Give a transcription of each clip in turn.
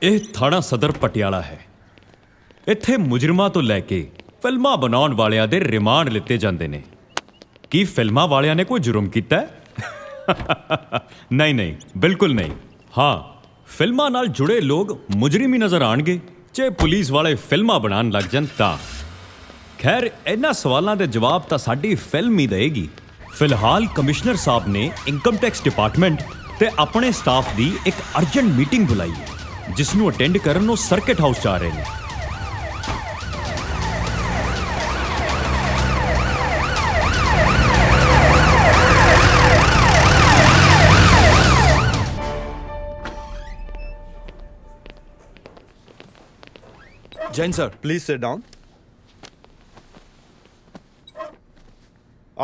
ਇਹ ਥਾਣਾ ਸਦਰ ਪਟਿਆਲਾ ਹੈ। ਇੱਥੇ ਮੁਜਰਮਾਂ ਤੋਂ ਲੈ ਕੇ ਫਿਲਮਾਂ ਬਣਾਉਣ ਵਾਲਿਆਂ ਦੇ ਰਿਮਾਂਡ ਲਿੱਤੇ ਜਾਂਦੇ ਨੇ। ਕੀ ਫਿਲਮਾਂ ਵਾਲਿਆਂ ਨੇ ਕੋਈ ਜੁਰਮ ਕੀਤਾ ਹੈ? ਨਹੀਂ ਨਹੀਂ, ਬਿਲਕੁਲ ਨਹੀਂ। ਹਾਂ, ਫਿਲਮਾਂ ਨਾਲ ਜੁੜੇ ਲੋਕ ਮੁਜਰਿਮ ਹੀ ਨਜ਼ਰ ਆਣਗੇ ਜੇ ਪੁਲਿਸ ਵਾਲੇ ਫਿਲਮਾਂ ਬਣਾਉਣ ਲੱਗ ਜਾਣ ਤਾਂ। ਖੈਰ, ਇਹਨਾਂ ਸਵਾਲਾਂ ਦੇ ਜਵਾਬ ਤਾਂ ਸਾਡੀ ਫਿਲਮ ਹੀ ਦੇਗੀ। ਫਿਲਹਾਲ ਕਮਿਸ਼ਨਰ ਸਾਹਿਬ ਨੇ ਇਨਕਮ ਟੈਕਸ ਡਿਪਾਰਟਮੈਂਟ ਤੇ ਆਪਣੇ ਸਟਾਫ ਦੀ ਇੱਕ ਅਰਜੈਂਟ ਮੀਟਿੰਗ ਬੁਲਾਈ ਹੈ, ਜਿਸ ਨੂੰ ਅਟੈਂਡ ਕਰਨ ਉਹ ਸਰਕਟ ਹਾਊਸ ਜਾ ਰਹੇ ਨੇ। Jain sir, Please sit down.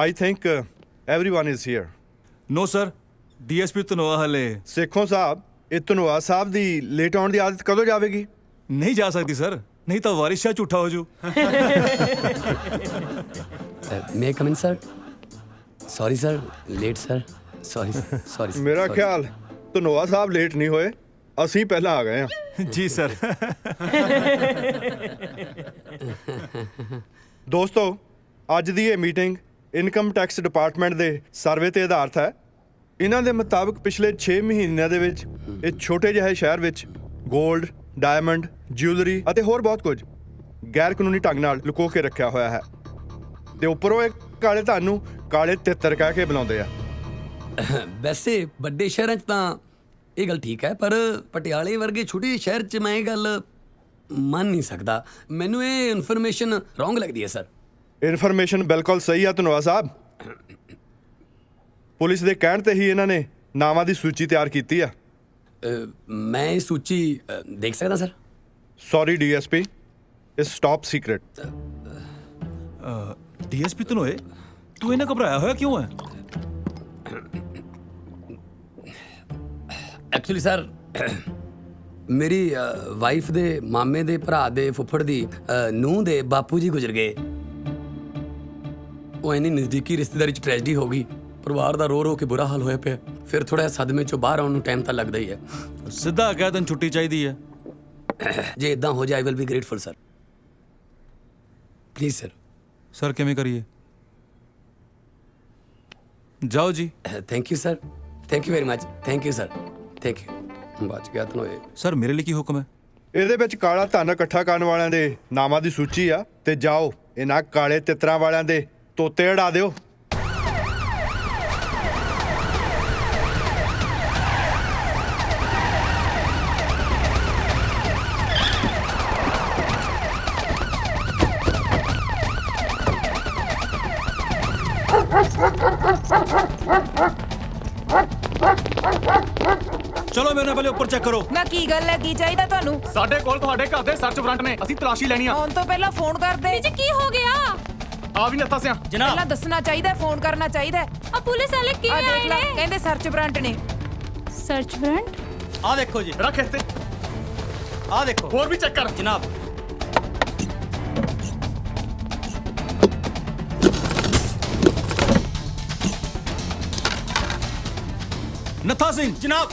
I think everyone is here. no sir. DSP Dhanoa ਹਲੇ ਸੇਖੋਂ ਸਾਹਿਬ, ਇਹ ਧਨੋਆ ਸਾਹਿਬ ਦੀ ਲੇਟ ਆਉਣ ਦੀ ਆਦਤ ਕਦੋਂ ਜਾਵੇਗੀ? ਨਹੀਂ ਜਾ ਸਕਦੀ ਸਰ, ਨਹੀਂ ਤਾਂ ਵਾਰਿਸ ਸ਼ਾਹ ਝੂਠਾ ਹੋ ਜੂ। may I come in, sir? Sorry, sir. Late, sir. Sorry, sorry. ਮੇਰਾ sorry. ਖਿਆਲ ਧਨੋਆ ਸਾਹਿਬ ਲੇਟ ਨਹੀਂ ਹੋਏ, ਅਸੀਂ ਪਹਿਲਾਂ ਆ ਗਏ ਹਾਂ। ਜੀ ਸਰ। ਦੋਸਤੋ, ਅੱਜ ਦੀ ਇਹ ਮੀਟਿੰਗ ਇਨਕਮ ਟੈਕਸ ਡਿਪਾਰਟਮੈਂਟ ਦੇ ਸਰਵੇ ਤੇ ਆਧਾਰਿਤ ਹੈ। ਇਹਨਾਂ ਦੇ ਮੁਤਾਬਕ ਪਿਛਲੇ 6 ਮਹੀਨਿਆਂ ਦੇ ਵਿੱਚ ਇਹ ਛੋਟੇ ਜਿਹੇ ਸ਼ਹਿਰ ਵਿੱਚ 골ਡ, ਡਾਇਮੰਡ, ਜਿਊਲਰੀ ਅਤੇ ਹੋਰ ਬਹੁਤ ਕੁਝ ਗੈਰ ਕਾਨੂੰਨੀ ਢੰਗ ਨਾਲ ਲੁਕੋ ਕੇ ਰੱਖਿਆ ਹੋਇਆ ਹੈ ਤੇ ਉੱਪਰੋਂ ਇਹ ਕਾਲੇ ਧਨ ਨੂੰ ਕਾਲੇ ਤਿੱਤਰ ਕਹਿ ਕੇ ਬੁਲਾਉਂਦੇ ਆ। ਵੈਸੇ ਵੱਡੇ ਸ਼ਹਿਰਾਂ 'ਚ ਤਾਂ ਇਹ ਗੱਲ ਠੀਕ ਹੈ, ਪਰ ਪਟਿਆਲੇ ਵਰਗੇ ਛੋਟੇ ਸ਼ਹਿਰ 'ਚ ਮੈਂ ਇਹ ਗੱਲ ਮੰਨ ਨਹੀਂ ਸਕਦਾ। ਮੈਨੂੰ ਇਹ ਇਨਫੋਰਮੇਸ਼ਨ ਰੋਂਗ ਲੱਗਦੀ ਹੈ ਸਰ। ਇਨਫੋਰਮੇਸ਼ਨ ਬਿਲਕੁਲ ਸਹੀ ਆ ਧਨੋਆ ਸਾਹਿਬ। ਪੁਲਿਸ ਦੇ ਕਹਿਣ ਤੇ ਹੀ ਇਹਨਾਂ ਨੇ ਨਾਵਾਂ ਦੀ ਸੂਚੀ ਤਿਆਰ ਕੀਤੀ ਆ। ਮੈਂ ਇਹ ਸੂਚੀ ਦੇਖ ਸਕਦਾ sir? Sorry DSP, it's top secret. DSP Dhanoa, ਤੂੰ ਇਹਨਾਂ ਘਬਰਾਇਆ ਹੋਇਆ ਕਿਉਂ ਹੈ? ਐਕਚੁਅਲੀ ਸਰ, ਮੇਰੀ ਵਾਈਫ ਦੇ ਮਾਮੇ ਦੇ ਭਰਾ ਦੇ ਫੁੱਫੜ ਦੀ ਨੂੰਹ ਦੇ ਬਾਪੂ ਜੀ ਗੁਜ਼ਰ ਗਏ। ਉਹ ਇੰਨੀ ਨਜ਼ਦੀਕੀ ਰਿਸ਼ਤੇਦਾਰੀ 'ਚ ਟ੍ਰੈਜਡੀ ਹੋ ਗਈ, ਪਰਿਵਾਰ ਦਾ ਰੋ ਰੋ ਕੇ ਬੁਰਾ ਹਾਲ ਹੋਇਆ ਪਿਆ। ਫਿਰ ਥੋੜਾ ਸਦਮੇ 'ਚੋਂ ਬਾਹਰ ਆਉਣ ਨੂੰ ਟਾਈਮ ਤਾਂ ਲੱਗਦਾ ਹੀ ਹੈ। ਸਿੱਧਾ ਕਹਿ ਤੈਨੂੰ ਛੁੱਟੀ ਚਾਹੀਦੀ ਹੈ। ਜੇ ਇਦਾਂ ਹੋ ਜਾਏ, I will be grateful sir. Please sir. Sir ਕਿਵੇਂ ਕਰੀਏ? ਜਾਓ ਜੀ। Thank you sir, thank you very much. Thank you sir, thank you. ਬਚ ਗਿਆ ਧਨੋਏ। ਸਰ ਮੇਰੇ ਲਈ ਕੀ ਹੁਕਮ ਹੈ? ਇਹਦੇ ਵਿੱਚ ਕਾਲਾ ਧਨ ਇਕੱਠਾ ਕਰਨ ਵਾਲਿਆਂ ਦੇ ਨਾਵਾਂ ਦੀ ਸੂਚੀ ਆ ਤੇ ਜਾਓ ਇਹਨਾਂ ਕਾਲੇ ਤਿੱਤਰਾਂ ਵਾਲਿਆਂ ਦੇ ਤੋਤੇ ਉਡਾ ਦਿਓ। ਚਲੋ ਮੇਰੇ ਨਾਲ ਪਹਿਲੇ ਉੱਪਰ ਚੈੱਕ ਕਰੋ। ਨਾ ਕੀ ਗੱਲ ਹੈ, ਕੀ ਚਾਹੀਦਾ ਤੁਹਾਨੂੰ? ਸਾਡੇ ਕੋਲ ਤੁਹਾਡੇ ਘਰ ਦੇ ਸਰਚ ਵਾਰੰਟ ਨੇ, ਅਸੀਂ ਤਲਾਸ਼ੀ ਲੈਣੀ ਆ। ਆਉਣ ਤੋਂ ਪਹਿਲਾਂ ਫੋਨ ਕਰ ਦੇ। ਜੀ ਕੀ ਹੋ ਗਿਆ? ਆ ਵੀ ਨੱਤਾ ਸਿਆ ਪਹਿਲਾਂ ਦੱਸਣਾ ਚਾਹੀਦਾ, ਫੋਨ ਕਰਨਾ ਚਾਹੀਦਾ। ਆ ਪੁਲਿਸ ਵਾਲੇ ਆ ਕਿਵੇਂ ਦੇਖ ਆਏ ਲੈ, ਨੇ? ਕਹਿੰਦੇ ਸਰਚ ਵਾਰੰਟ ਨੇ। Search warrant? ਆ ਦੇਖੋ ਜੀ, ਰੱਖ ਇੱਥੇ। ਆ ਦੇਖੋ। ਹੋਰ ਵੀ ਚੈੱਕ ਕਰ ਜਨਾਬ। ਨੱਥਾ ਸਿੰਘ ਜਨਾਬ,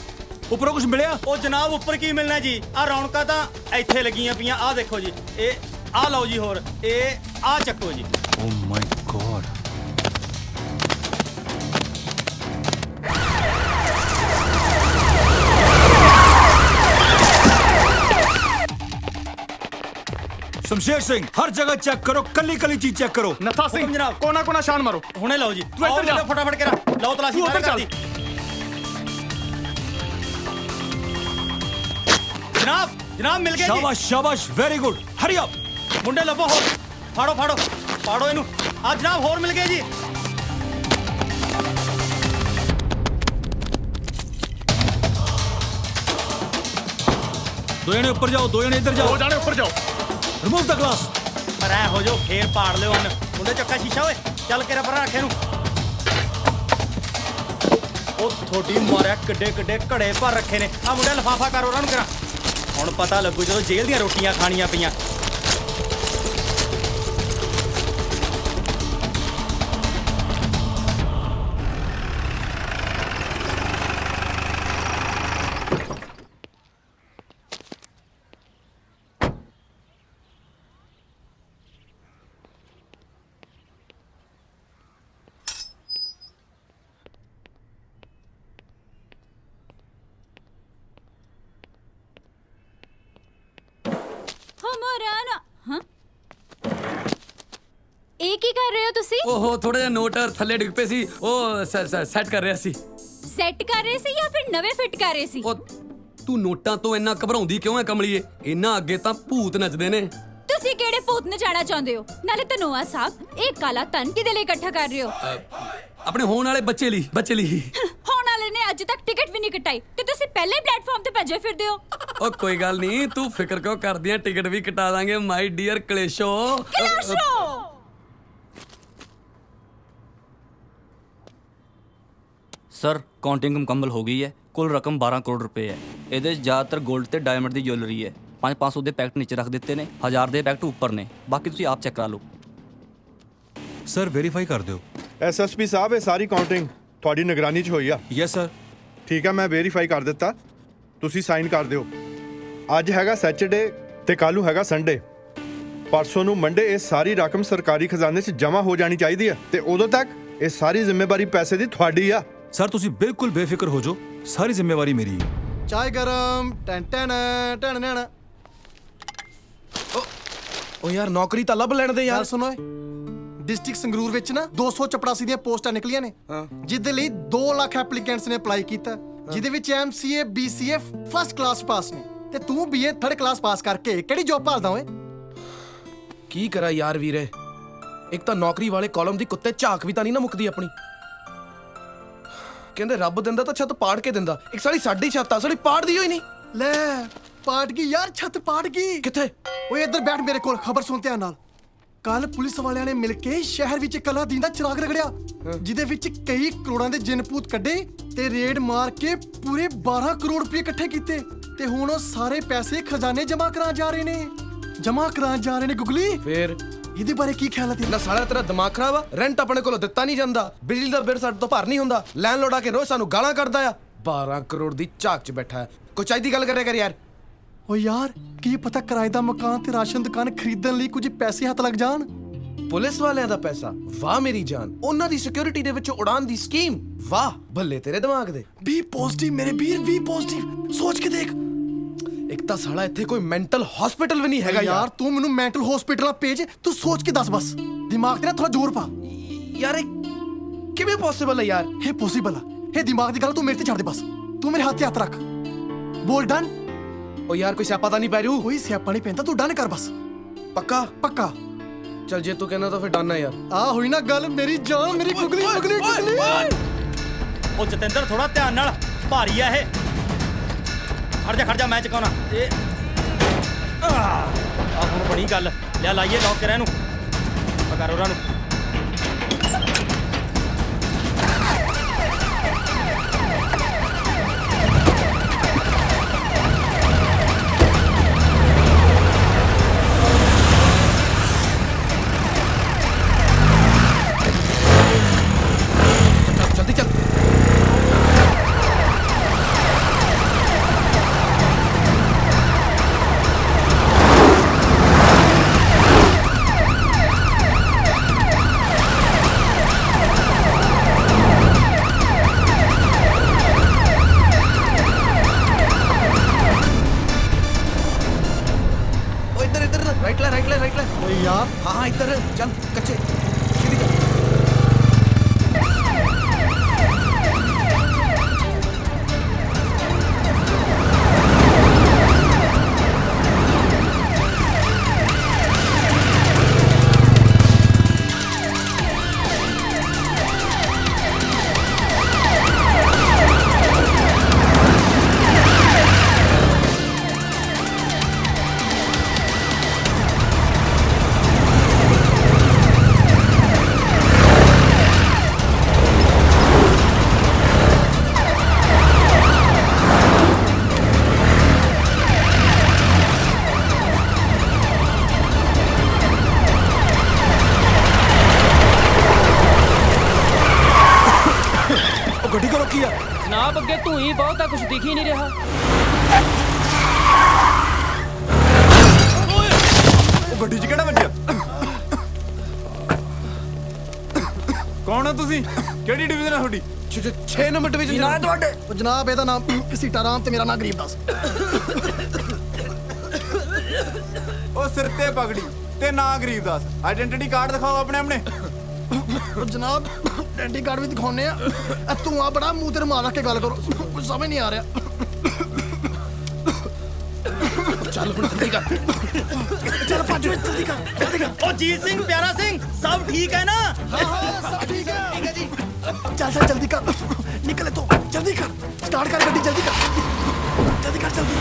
ਉੱਪਰੋਂ ਕੁਝ ਮਿਲਿਆ? ਉਹ ਜਨਾਬ ਉੱਪਰ ਕੀ ਮਿਲਣਾ ਜੀ? ਆ ਰੌਣਕਾਂ ਤਾਂ ਇੱਥੇ ਲੱਗੀਆਂ ਪਈਆਂ। ਆ ਦੇਖੋ ਜੀ, ਇਹ ਆ ਲਓ ਜੀ, ਹੋਰ ਇਹ ਆ ਚੱਕੋ ਜੀ। ਓ ਮਾਈ ਗॉड। शमशेर सिंह, हर जगह चेक करो, कली कली चीज चेक करो। ਨੱਥਾ ਸਿੰਘ ਜਨਾਬ। ਕੋਨਾ ਕੋਨਾ ਸ਼ਾਨ ਮਾਰੋ। ਹੁਣੇ ਲਓ ਜੀ। ਤੂੰ ਇੱਧਰ ਜਾ। ਆਓ ਫਟਾਫਟ ਕਰਾ ਲਓ ਤਲਾਸ਼ੀ। ਤੂੰ ਉੱਧਰ ਫਾਇਰ ਚੱਲ। ਕਰਦੀ। ਜਨਾਬ, ਜਨਾਬ ਮਿਲ ਗਏ ਜੀ। शाबाश शाबाश, वेरी गुड, हरी अप। ਮੁੰਡੇ ਲੱਭੋ ਹੋਰ। ਫਾੜੋ ਫਾੜੋ ਫਾੜੋ ਇਹਨੂੰ। ਆ ਜਨਾਬ ਹੋਰ ਮਿਲ ਗਏ ਜੀ। दो जने ऊपर जाओ, दो जने इधर ਹੋ जाओ। ਜਾਣੇ ਉੱਪਰ ਜਾਓ। Remove the glass. ਪਰ ਐ ਹੋ ਜਾਓ, ਫੇਰ ਪਾੜ ਲਿਓ ਹਨ। ਮੁੰਡੇ ਚੱਕਾ ਸ਼ੀਸ਼ਾ ਓਏ, ਚੱਲ ਕੇ ਰਬਰ ਰੱਖ ਇਹਨੂੰ। ਉਹ ਥੋੜੀ ਮਾਰਿਆ, ਕਿੱਡੇ ਕਿੱਡੇ ਘੜੇ ਭਰ ਰੱਖੇ ਨੇ। ਆ ਮੁੰਡੇ ਲਫਾਫਾ ਕਰ ਉਹਨਾਂ ਨੂੰ ਕਰਾਂ। ਹੁਣ ਪਤਾ ਲੱਗੂ ਜਦੋਂ ਜੇਲ੍ਹ ਦੀਆਂ ਰੋਟੀਆਂ ਖਾਣੀਆਂ ਪਈਆਂ। ਰਹਿਣ ਹਾਂ ਇਹ ਕੀ ਕਰ ਰਹੇ ਹੋ ਤੁਸੀਂ ਓਹੋ ਥੋੜਾ ਜਿਹਾ ਨੋਟ ਥੱਲੇ ਡਿੱਗ ਪਏ ਸੀ ਉਹ ਸੈੱਟ ਕਰ ਰਿਹਾ ਸੀ। ਸੈੱਟ ਕਰ ਰਹੇ ਸੀ ਜਾਂ ਫਿਰ ਨਵੇਂ ਫਿੱਟ ਕਰ ਰਹੇ ਸੀ ਉਹ ਤੂੰ ਨੋਟਾਂ ਤੋਂ ਇੰਨਾ ਘਬਰਾਉਂਦੀ ਕਿਉਂ ਹੈ ਕਮਲੀਏ? ਇੰਨਾ ਅੱਗੇ ਤਾਂ ਭੂਤ ਨੱਚਦੇ ਨੇ। ਤੁਸੀਂ ਕਿਹੜੇ ਭੂਤ ਨਚਾਣਾ ਚਾਹੁੰਦੇ ਹੋ? ਨਾਲੇ ਧਨੋਆ ਸਾਹਿਬ ਇਹ ਕਾਲਾ ਧਨ ਕਿਹਦੇ ਲਈ ਇਕੱਠਾ ਕਰ ਰਹੇ ਹੋ? ਆਪਣੇ ਹੋਣ ਵਾਲੇ ਬੱਚੇ ਲਈ ਹੋਣ ਵਾਲੇ ਨੇ ਅੱਜ ਤੱਕ ਟਿਕਟ ਵੀ ਨਹੀਂ ਕਟਾਈ ਤੇ ਤੁਸੀਂ ਪਹਿਲੇ ਪਲੇਟਫਾਰਮ ਤੇ ਭੱਜੇ ਫਿਰਦੇ ਹੋ। ਉਹ ਕੋਈ ਗੱਲ ਨਹੀਂ ਤੂੰ ਫਿਕਰ ਕਿਉਂ ਕਰਦੀ ਹੈ, ਟਿਕਟ ਵੀ ਕਟਾ ਦਾਂਗੇ ਮਾਈ ਡੀਅਰ ਕਲੇਸ਼ੋ। ਸਰ ਕਾਊਂਟਿੰਗ ਮੁਕੰਮਲ ਹੋ ਗਈ ਹੈ। ਕੁੱਲ ਰਕਮ 12 ਕਰੋੜ ਰੁਪਏ ਹੈ। ਇਹਦੇ 'ਚ ਜ਼ਿਆਦਾਤਰ 골ਡ ਤੇ ਡਾਇਮੰਡ ਦੀ ਜੁਐਲਰੀ ਹੈ। 500 ਦੇ ਪੈਕਟ ਨੀਚੇ ਰੱਖ ਦਿੱਤੇ ਨੇ, 1000 ਦੇ ਪੈਕਟ ਉੱਪਰ ਨੇ। ਬਾਕੀ ਤੁਸੀਂ ਆਪ ਚੈੱਕ ਕਰਾ ਲਓ। ਸਰ ਵੈਰੀਫਾਈ ਕਰ ਦਿਓ। ਐਸਐਸਪੀ ਸਾਹਿਬ ਇਹ ਸਾਰੀ ਕਾਊਂਟਿੰਗ ਤੁਹਾਡੀ ਨਿਗਰਾਨੀ 'ਚ ਹੋਈ ਆ। Yes sir. ਠੀਕ ਆ, ਮੈਂ ਵੈਰੀਫਾਈ ਕਰ ਦਿੱਤਾ, ਤੁਸੀਂ ਸਾਈਨ ਕਰ ਦਿਓ। ਅੱਜ ਹੈਗਾ ਸੈਚਰਡੇ ਤੇ ਕੱਲ੍ਹ ਨੂੰ ਹੈਗਾ ਸੰਡੇ। ਪਰਸੋਂ ਨੂੰ ਮੰਡੇ ਇਹ ਸਾਰੀ ਰਕਮ ਸਰਕਾਰੀ ਖਜ਼ਾਨੇ 'ਚ ਜਮ੍ਹਾਂ ਹੋ ਜਾਣੀ ਚਾਹੀਦੀ ਹੈ ਤੇ ਉਦੋਂ ਤੱਕ ਇਹ ਸਾਰੀ ਜ਼ਿੰਮੇਵਾਰੀ ਪੈਸੇ ਦੀ ਤੁਹਾਡੀ ਆ। ਸਰ ਤੁਸੀਂ ਬਿਲਕੁਲ ਬੇਫਿਕਰ ਹੋ ਜਾਓ, ਸਾਰੀ ਜ਼ਿੰਮੇਵਾਰੀ ਮੇਰੀ ਹੈ। ਚਾय गरम टन टन टन टन ਓ ਯਾਰ ਨੌਕਰੀ ਤਾਂ ਲੱਭ ਲੈਣ ਦੇ ਯਾਰ ਯਾਰ। ਸੁਣੋ ਡਿਸਟ੍ਰਿਕਟ ਸੰਗਰੂਰ ਵਿੱਚ ਨਾ 284 ਦੀਆਂ ਪੋਸਟਾਂ ਨਿਕਲੀਆਂ ਨੇ ਜਿਹਦੇ ਲਈ 2 ਲੱਖ ਐਪਲੀਕੈਂਟਸ ਨੇ ਅਪਲਾਈ ਕੀਤਾ, ਜਿਹਦੇ ਵਿੱਚ ਐਮਸੀਏ ਬੀਸੀਏ ਫਸਟ ਕਲਾਸ ਪਾਸ ਨੇ ਤੇ ਤੂੰ ਬੀਏ ਥਰਡ ਕਲਾਸ ਪਾਸ ਕਰਕੇ ਕਿਹੜੀ ਜੌਬ ਭਾਲਦਾ ਓਏ? ਕੀ ਕਰਾਂ ਯਾਰ ਵੀਰੇ, ਇੱਕ ਤਾਂ ਨੌਕਰੀ ਵਾਲੇ ਕਾਲਮ ਦੀ ਕੁੱਤੇ ਝਾਕ ਵੀ ਤਾਂ ਨਹੀਂ ਨਾ ਮੁੱਕਦੀ ਆਪਣੀ। ਕਹਿੰਦੇ ਰੱਬ ਦਿੰਦਾ ਤਾਂ ਛੱਤ ਪਾੜ ਕੇ ਦਿੰਦਾ, ਇੱਕ ਸਾਲੀ ਸਾਡੀ ਛੱਤ ਆ ਸਾਲੀ ਪਾੜਦੀ ਹੋਈ ਨਹੀਂ। ਲੈ ਪਾਟ ਗਈ ਯਾਰ, ਛੱਤ ਪਾਟ ਗਈ। ਕਿੱਥੇ? ਓਏ ਇੱਧਰ ਬੈਠ ਮੇਰੇ ਕੋਲ, ਖਬਰ ਸੁਣ ਧਿਆਨ ਨਾਲ। ਕੱਲ ਪੁਲਿਸ ਵਾਲਿਆਂ ਨੇ ਮਿਲ ਕੇ ਸ਼ਹਿਰ ਵਿੱਚ ਕਲਾਦੀਨ ਦਾ ਚਿਰਾਗ ਰਗੜਿਆ, ਜਿਹਦੇ ਵਿੱਚ ਕਈ ਕਰੋੜਾਂ ਦੇ ਜਿੰਨਪੂਤ ਕੱਢੇ ਤੇ ਰੇਡ ਮਾਰ ਕੇ ਪੂਰੇ 12 ਕਰੋੜ ਰੁਪਏ ਇਕੱਠੇ ਕੀਤੇ ਤੇ ਹੁਣ ਉਹ ਸਾਰੇ ਪੈਸੇ ਖਜ਼ਾਨੇ ਜਮ੍ਹਾਂ ਕਰਾਉਣ ਜਾ ਰਹੇ ਨੇ ਗੁਗਲੀ। ਫੇਰ ਇਹਦੇ ਬਾਰੇ ਕੀ ਖਿਆਲ ਹੈ ਤੇਰਾ? ਨਾ ਸਾਲਾ ਤੇਰਾ ਦਿਮਾਗ ਖਰਾਬ ਆ। ਰੈਂਟ ਆਪਣੇ ਕੋਲੋਂ ਦਿੱਤਾ ਨਹੀਂ ਜਾਂਦਾ, ਬਿਜਲੀ ਦਾ ਬਿੱਲ ਸਾਡੇ ਤੋਂ ਭਰ ਨਹੀਂ ਹੁੰਦਾ, ਲੈਂਡਲੋਰਡ ਆ ਕੇ ਰੋਜ਼ ਸਾਨੂੰ ਗਾਲਾਂ ਕੱਢਦਾ ਆ। 12 ਕਰੋੜ ਦੀ ਝਾਕ 'ਚ ਬੈਠਾ ਹੈ, ਕੋਈ ਚਾਹੀਦੀ ਗੱਲ ਕਰਿਆ ਕਰ ਯਾਰ। ਓ ਯਾਰ ਕੀ ਪਤਾ ਕਿਰਾਏ ਦਾ ਮਕਾਨ ਤੇ ਰਾਸ਼ਨ ਦੁਕਾਨ ਖਰੀਦਣ ਲਈ ਕੁਝ ਪੈਸੇ ਹੱਥ ਲੱਗ ਜਾਣ। ਪੁਲਿਸ ਵਾਲਿਆਂ ਦਾ ਪੈਸਾ, ਵਾਹ ਮੇਰੀ ਜਾਨ। ਉਹਨਾਂ ਦੀ ਸਿਕਿਉਰਿਟੀ ਦੇ ਵਿੱਚ ਉਡਾਨ ਦੀ ਸਕੀਮ, ਵਾਹ ਭੱਲੇ ਤੇਰੇ ਦਿਮਾਗ ਦੇ। ਬੀ ਪੋਜ਼ਿਟਿਵ ਮੇਰੇ ਵੀਰ, ਬੀ ਪੋਜ਼ਿਟਿਵ। ਸੋਚ ਕੇ ਦੇਖ। ਇੱਕ ਤਾਂ ਸਾਲਾ ਇੱਥੇ ਕੋਈ ਮੈਂਟਲ ਹਸਪੀਟਲ ਵੀ ਨਹੀਂ ਹੈਗਾ ਯਾਰ ਤੂੰ ਮੈਨੂੰ ਮੈਂਟਲ ਹਸਪੀਟਲ ਭੇਜ, ਤੂੰ ਸੋਚ ਕੇ ਦੱਸ ਬਸ। ਦਿਮਾਗ ਤੇ ਨਾ ਥੋੜਾ ਜ਼ੋਰ ਪਾ ਯਾਰ। ਇਹ ਕਿਵੇਂ ਪੋਸੀਬਲ ਹੈ ਯਾਰ? ਇਹ ਪੋਸੀਬਲ ਆ, ਇਹ ਦਿਮਾਗ ਦੀ ਗੱਲ ਤੂੰ ਮੇਰੇ ਤੇ ਛੱਡ ਦੇ ਬਸ। ਤੂੰ ਮੇਰੇ ਹੱਥ ਤੇ ਹੱਥ ਰੱਖ, ਬੋਲ ਡਨ। ਓ ਯਾਰ ਕੋਈ ਸਿਆਪਾ ਤਾਂ ਨਹੀਂ ਪੈ ਰੂ? ਕੋਈ ਸਿਆਪਾ ਨਹੀਂ ਪੈਂਦਾ, ਤੂੰ ਡਨ ਕਰ ਬਸ। ਪੱਕਾ? ਪੱਕਾ। ਚਲ ਜੇ ਤੂੰ ਕਹਿੰਦਾ ਤਾਂ ਫਿਰ ਡਨ ਆ ਯਾਰ। ਆ ਹੋਈ ਨਾ ਗੱਲ, ਮੇਰੀ ਜਾਨ, ਮੇਰੀ ਗੁਗਲੀ ਗੁਗਲੀ ਗੁਗਲੀ। ਉਹ ਜਤਿੰਦਰ ਥੋੜਾ ਧਿਆਨ ਨਾਲ, ਭਾਰੀ ਆ ਇਹ। ਖੜ ਜਾ ਮੈਂ ਚਕਾਉਣਾ। ਇਹ ਆ ਹੁਣ ਬਣੀ ਗੱਲ। ਲਿਆ ਲਾਈਏ ਲੋਕ ਕਰਾਂ ਇਹਨੂੰ, ਪਕੜ ਉਹਨਾਂ ਨੂੰ। ਜਲਦੀ ਚੱਲ। ਓ ਇੱਧਰ ਰਾਈਟ ਲੈ। ਓਏ ਯਾਰ ਹਾਂ ਇੱਧਰ ਚੱਲ, ਕੱਚੇ ਸਿੱਧੀ ਚੱਲ। ਗੱਡੀ ਕੋ ਰੋਕੀ ਆ? ਜਨਾਬ ਅੱਗੇ ਧੂੰ ਹੀ ਬਹੁਤ ਆ, ਕੁਝ ਦਿਖ ਹੀ ਨਹੀਂ ਰਿਹਾ। ਉਹ ਗੱਡੀ 'ਚ ਕਿਹੜਾ ਵੱਜਿਆ? ਕੌਣ ਆ ਤੁਸੀਂ? ਕਿਹੜੀ ਡਿਵੀਜ਼ਨ ਆ ਤੁਹਾਡੀ? 6 ਨੰਬਰ ਡਿਵੀਜ਼ਨ ਨਾ ਤੁਹਾਡੇ। ਉਹ ਜਨਾਬ ਇਹਦਾ ਨਾਮ ਸੀਤਾਰਾਮ ਤੇ ਮੇਰਾ ਨਾਮ ਗਰੀਬਦਾਸ। ਉਹ ਸਿਰ ਤੇ ਪਗੜੀ ਤੇ ਨਾ ਗਰੀਬਦਾਸ ਆਇਡੈਂਟੀ ਕਾਰਡ ਦਿਖਾਓ ਆਪਣੇ ਆਪਣੇ ਉਹ ਜਨਾਬ ਆਇਡੈਂਟੀ ਕਾਰਡ ਵੀ ਦਿਖਾਉਣੇ ਆ ਤੂੰ ਆ ਬੜਾ ਮੂੰਹ ਤੇ ਰੁਮਾਲ ਰੱਖ ਕੇ ਗੱਲ ਕਰੋ ਕੁਝ ਸਮਝ ਨਹੀਂ ਆ ਰਿਹਾ ਚੱਲ ਹੁਣ ਜਲਦੀ ਕਰ ਚੱਲ ਭੱਜ ਜਲਦੀ ਕਰ ਉਹ ਜੀਤ ਸਿੰਘ ਪਿਆਰਾ ਸਿੰਘ ਸਭ ਠੀਕ ਹੈ ਨਾ ਹਾਂ ਸਭ ਠੀਕ ਹੈ ਜੀ ਚੱਲ ਜਲਦੀ ਕਰ ਨਿਕਲੇ ਤੂੰ ਜਲਦੀ ਕਰ ਸਟਾਰਟ ਕਰ ਗੱਡੀ ਜਲਦੀ ਕਰ ਜਲਦੀ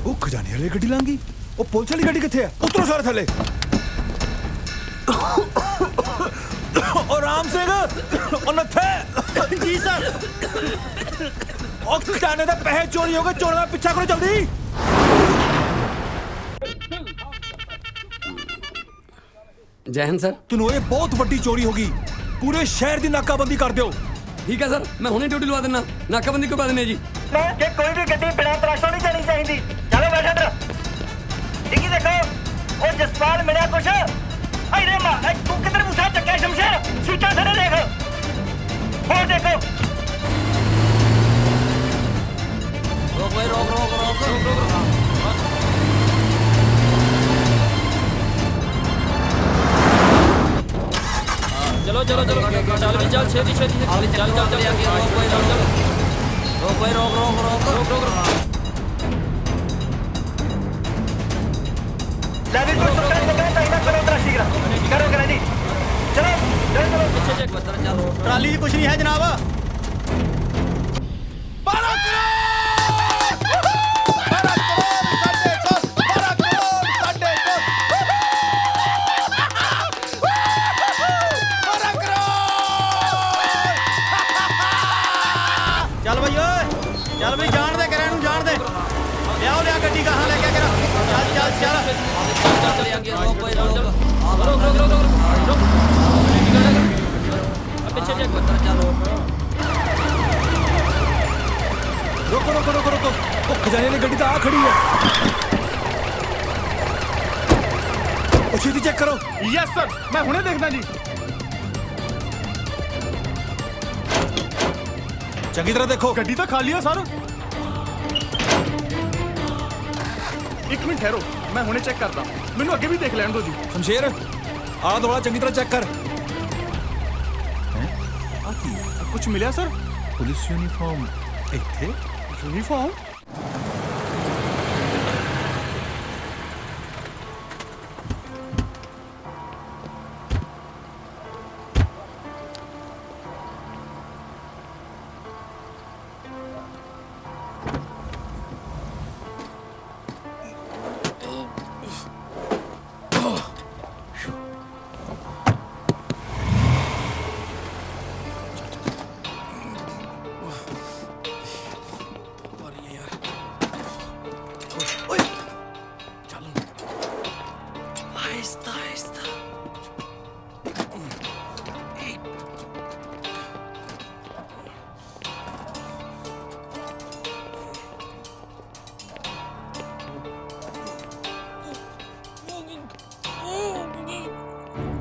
ਉਹ ਖਜ਼ਾਨੇ ਵਾਲੀ ਗੱਡੀ ਲੰਘੀ ਉਹ ਪੁਲਿਸ ਵਾਲੀ ਗੱਡੀ ਕਿੱਥੇ ਆ ਉਤਰੋ ਸਾਰੇ ਥੱਲੇ ਉਹ ਰਾਮ ਸਿੰਘ ਉਹ ਨੱਥੇ ਜੀ ਸਰ ਉਹ ਖਜ਼ਾਨੇ ਦੇ ਪੈਸੇ ਚੋਰੀ ਹੋ ਗਏ ਚੋਰਾਂ ਦਾ ਪਿੱਛਾ ਕਰੋ ਜਲਦੀ ਜੈ ਹਿੰਦ ਸਰ ਤੈਨੂੰ ਇਹ ਬਹੁਤ ਵੱਡੀ ਚੋਰੀ ਹੋ ਗਈ ਪੂਰੇ ਸ਼ਹਿਰ ਦੀ ਨਾਕਾਬੰਦੀ ਕਰ ਦਿਓ ਠੀਕ ਹੈ ਸਰ ਮੈਂ ਹੁਣੇ ਡਿਊਟੀ ਲਵਾ ਦਿੰਦਾ ਨਾਕਾਬੰਦੀ ਕਰਵਾ ਦਿੰਦੇ ਜੀ ਕਿ ਕੋਈ ਵੀ ਗੱਡੀ ਬਿਨਾਂ ਤਲਾਸ਼ੋਂ ਨਹੀਂ ਜਾਣੀ ਚਾਹੀਦੀ ਚਲੋ ਬੈਠ ਅੰਦਰ ਡਿੱਗੀ ਦੇਖੋ ਉਹ ਜਸਪਾਲ ਮਿਲਿਆ ਕੁਛ ਅਰੇ ਮਾ ਤੂੰ ਕਿੱਧਰ ਮੁੱਠਾ ਚੱਕਿਆ ਸ਼ਮਸ਼ੇਰ ਸੀਟਾਂ ਥੱਲੇ ਦੇਖ ਹੋਰ ਦੇਖੋ रोक भाई रोक रोक रोक रोक रोक चलो चलो चलो चल भी चल छेती छेती चल चल चल आगे रोक भाई रोक रोक भाई रोक रोक रोक रोक रोक लेवल पर सुकर निकले तो इधर करो उधर शीघ्र करो करें जी चलो चलो पीछे चेक बता चलो ट्राली कुछ नहीं है जनाब चल भाई ओए चल भाई जान दे करे जान दे लिया गड्डी कहाँ लेके करा चल चल चल चल आगे रोक भाई रोक रोक रोक रोक रोक पीछे चेक बता चलो ਰੋਕੋ ਰੋਕੋ ਰੋਕੋ ਰੋਕੋ ਉਹ ਖਜ਼ਾਨੇ ਵਾਲੀ ਗੱਡੀ ਤਾਂ ਆ ਖੜੀ ਹੈ ਉਹ ਛੇਤੀ ਚੈੱਕ ਕਰੋ ਯੈਸ ਸਰ ਮੈਂ ਹੁਣੇ ਦੇਖਦਾ ਜੀ ਚੰਗੀ ਤਰ੍ਹਾਂ ਦੇਖੋ ਗੱਡੀ ਤਾਂ ਖਾਲੀ ਆ ਸਰ ਇੱਕ ਮਿੰਟ ਠਹਿਰੋ ਮੈਂ ਹੁਣੇ ਚੈੱਕ ਕਰਦਾ ਮੈਨੂੰ ਅੱਗੇ ਵੀ ਦੇਖ ਲੈਣ ਦਿਓ ਜੀ ਸ਼ਮਸ਼ੇਰ ਆਲਾ ਦੁਆਲਾ ਚੰਗੀ ਤਰ੍ਹਾਂ ਚੈੱਕ ਕਰ ਕੁਝ ਮਿਲਿਆ ਸਰ ਪੁਲਿਸ ਯੂਨੀਫਾਰਮ ਇੱਥੇ ਯੂਨੀਫਾਰਮ